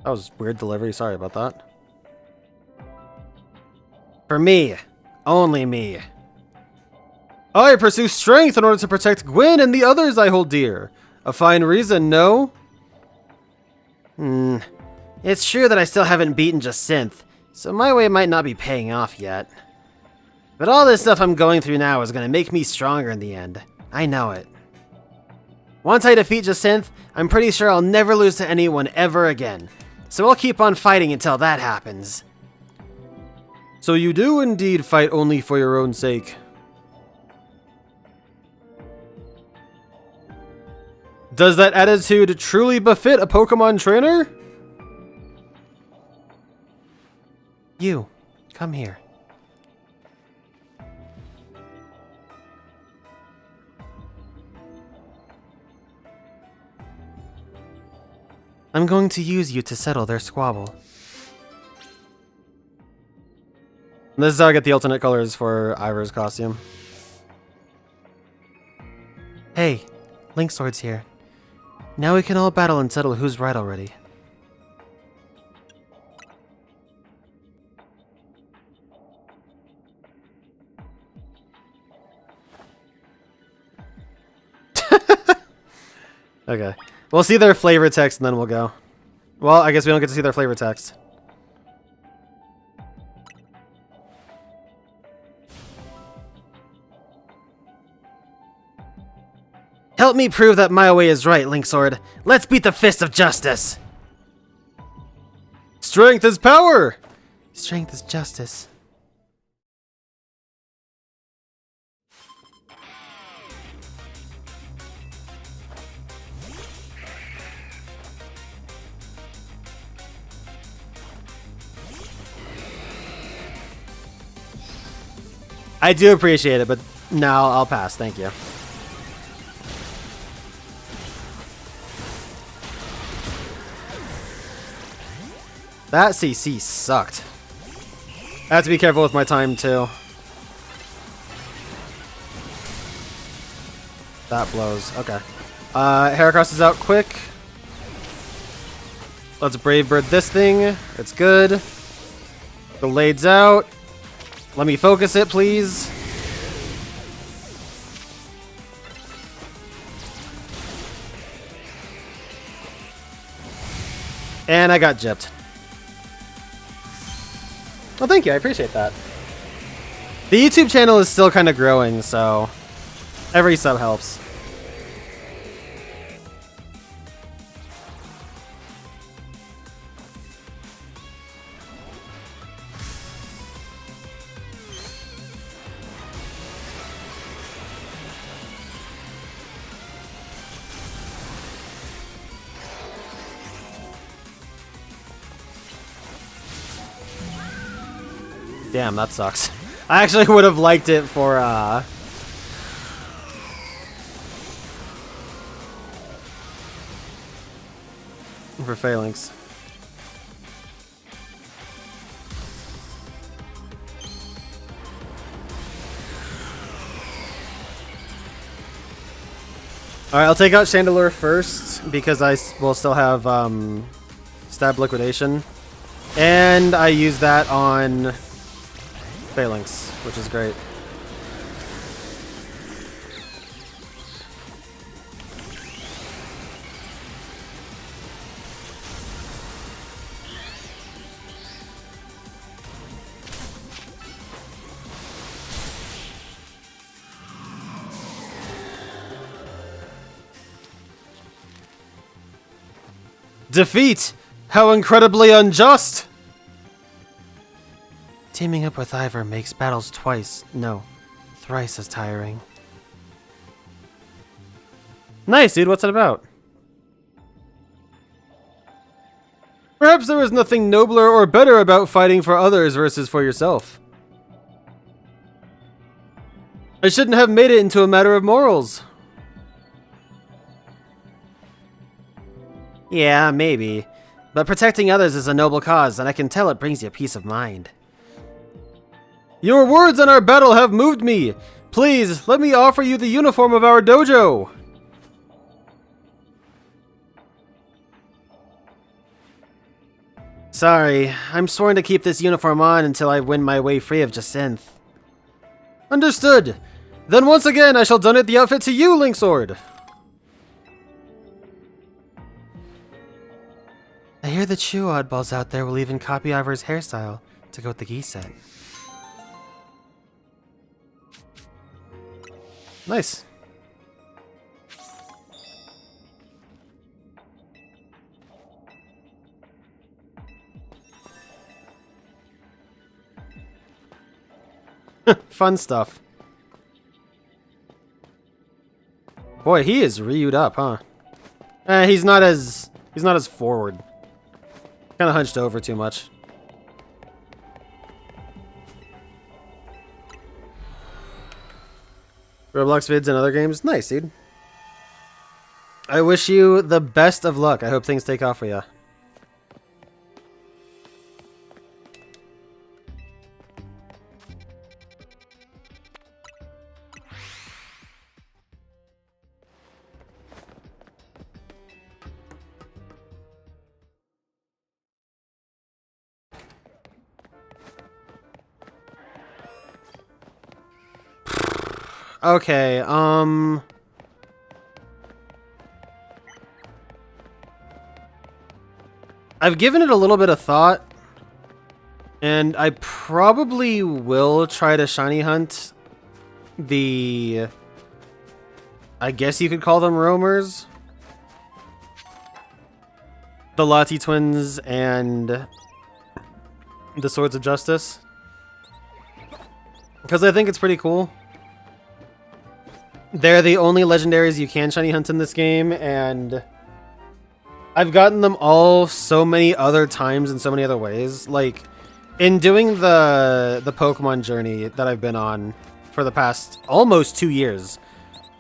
That was weird delivery. Sorry about that. For me. Only me. I pursue strength in order to protect Gwyn and the others I hold dear. A fine reason, no? It's true that I still haven't beaten Jacinth, so my way might not be paying off yet. But all this stuff I'm going through now is going to make me stronger in the end. I know it. Once I defeat Jacinth, I'm pretty sure I'll never lose to anyone ever again. So I'll keep on fighting until that happens. So you do indeed fight only for your own sake. Does that attitude truly befit a Pokemon trainer? You, come here. I'm going to use you to settle their squabble. This is how I get the alternate colors for Ivor's costume. Hey, Link Sword's here. Now we can all battle and settle who's right already. Okay. We'll see their flavor text and then we'll go. Well, I guess we don't get to see their flavor text. Help me prove that my way is right, Linksword. Let's beat the fist of justice! Strength is power! Strength is justice. I do appreciate it, but no, I'll pass. Thank you. That CC sucked. I have to be careful with my time, too. That blows. Okay. Heracross is out quick. Let's Brave Bird this thing. It's good. The Lade's out. Let me focus it, please. And I got gypped. Well, thank you. I appreciate that. The YouTube channel is still kind of growing, so every sub helps. Damn, that sucks. I actually would have liked it for Phalanx. Alright, I'll take out Chandelure first, because I will still have Stab Liquidation. And I use that on Phalanx, which is great. Defeat! How incredibly unjust! Teaming up with Ivor makes battles thrice as tiring. Nice, dude. What's it about? Perhaps there was nothing nobler or better about fighting for others versus for yourself. I shouldn't have made it into a matter of morals. Yeah, maybe. But protecting others is a noble cause, and I can tell it brings you peace of mind. Your words in our battle have moved me. Please, let me offer you the uniform of our dojo. Sorry, I'm sworn to keep this uniform on until I win my way free of Jacinth. Understood. Then once again, I shall donate the outfit to you, Linksword. I hear the Chew oddballs out there will even copy Ivor's hairstyle to go with the gi set. Nice. Fun stuff. Boy, he is re-used up, huh? He's not as forward. Kind of hunched over too much. Roblox vids and other games? Nice, dude. I wish you the best of luck. I hope things take off for you. Okay, I've given it a little bit of thought, and I probably will try to shiny hunt the... I guess you could call them roamers. The Lati twins and the Swords of Justice. Because I think it's pretty cool. They're the only legendaries you can shiny hunt in this game, and I've gotten them all so many other times in so many other ways. Like, in doing the Pokemon journey that I've been on for the past almost 2 years,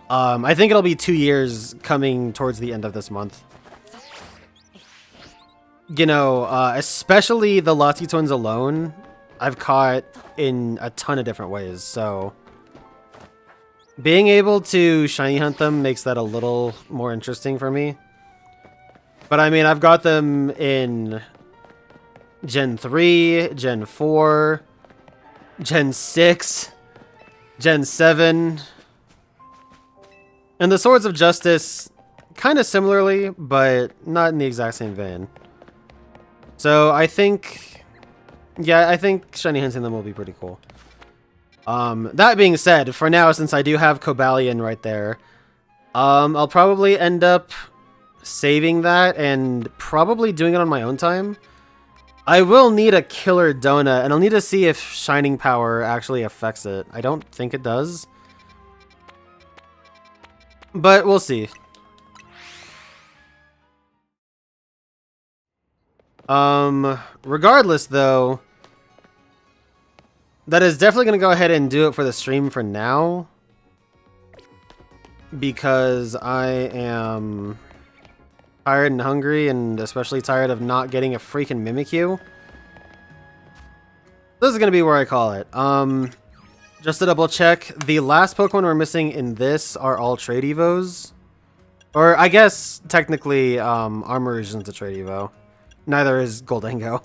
I think it'll be 2 years coming towards the end of this month. You know, especially the Lati twins alone, I've caught in a ton of different ways, so being able to shiny hunt them makes that a little more interesting for me. But I mean, I've got them in Gen 3, Gen 4, Gen 6, Gen 7, and the Swords of Justice kind of similarly, but not in the exact same vein. So I think, yeah, I think shiny hunting them will be pretty cool. That being said, for now, since I do have Cobalion right there, I'll probably end up saving that and probably doing it on my own time. I will need a killer donut, and I'll need to see if Shining Power actually affects it. I don't think it does, but we'll see. Regardless, though, that is definitely going to go ahead and do it for the stream for now, because I am tired and hungry, and especially tired of not getting a freaking Mimikyu. This is going to be where I call it. Just to double check, the last Pokemon we're missing in this are all Trade Evos. Or, I guess, technically, Armor isn't a Trade Evo. Neither is Goldango.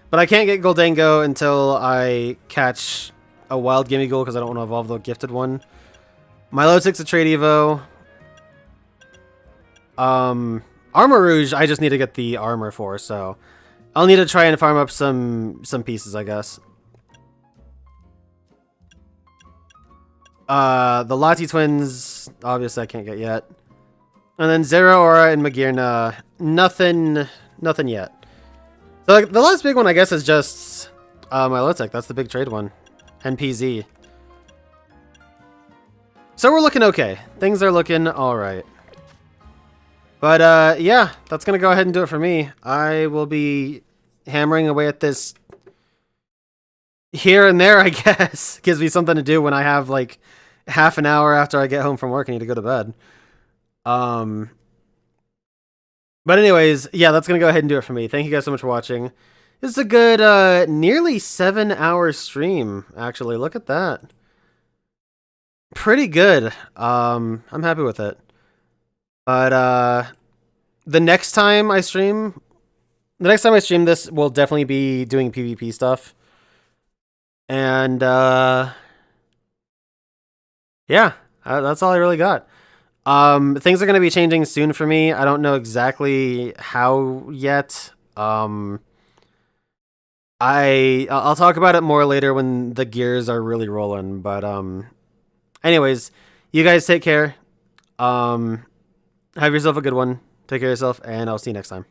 But I can't get Goldango until I catch a wild Gimmighoul, because I don't want to evolve the gifted one. Milotic's a Trade Evo. Armor Rouge, I just need to get the armor for, so I'll need to try and farm up some pieces, I guess. The Lati twins, obviously I can't get yet. And then Zeraora and Magearna, nothing yet. So the last big one, I guess, is just Milotic. That's the big trade one. NPZ. So we're looking okay. Things are looking alright. But, yeah, that's going to go ahead and do it for me. I will be hammering away at this here and there, I guess. Gives me something to do when I have, like, half an hour after I get home from work and need to go to bed. But anyways, yeah, that's going to go ahead and do it for me. Thank you guys so much for watching. This is a good, nearly 7-hour stream, actually. Look at that. Pretty good. I'm happy with it. But, the next time I stream this, we'll definitely be doing PvP stuff. And, yeah, that's all I really got. Things are going to be changing soon for me. I don't know exactly how yet. I'll talk about it more later when the gears are really rolling. But, anyways, you guys take care. Have yourself a good one. Take care of yourself, and I'll see you next time.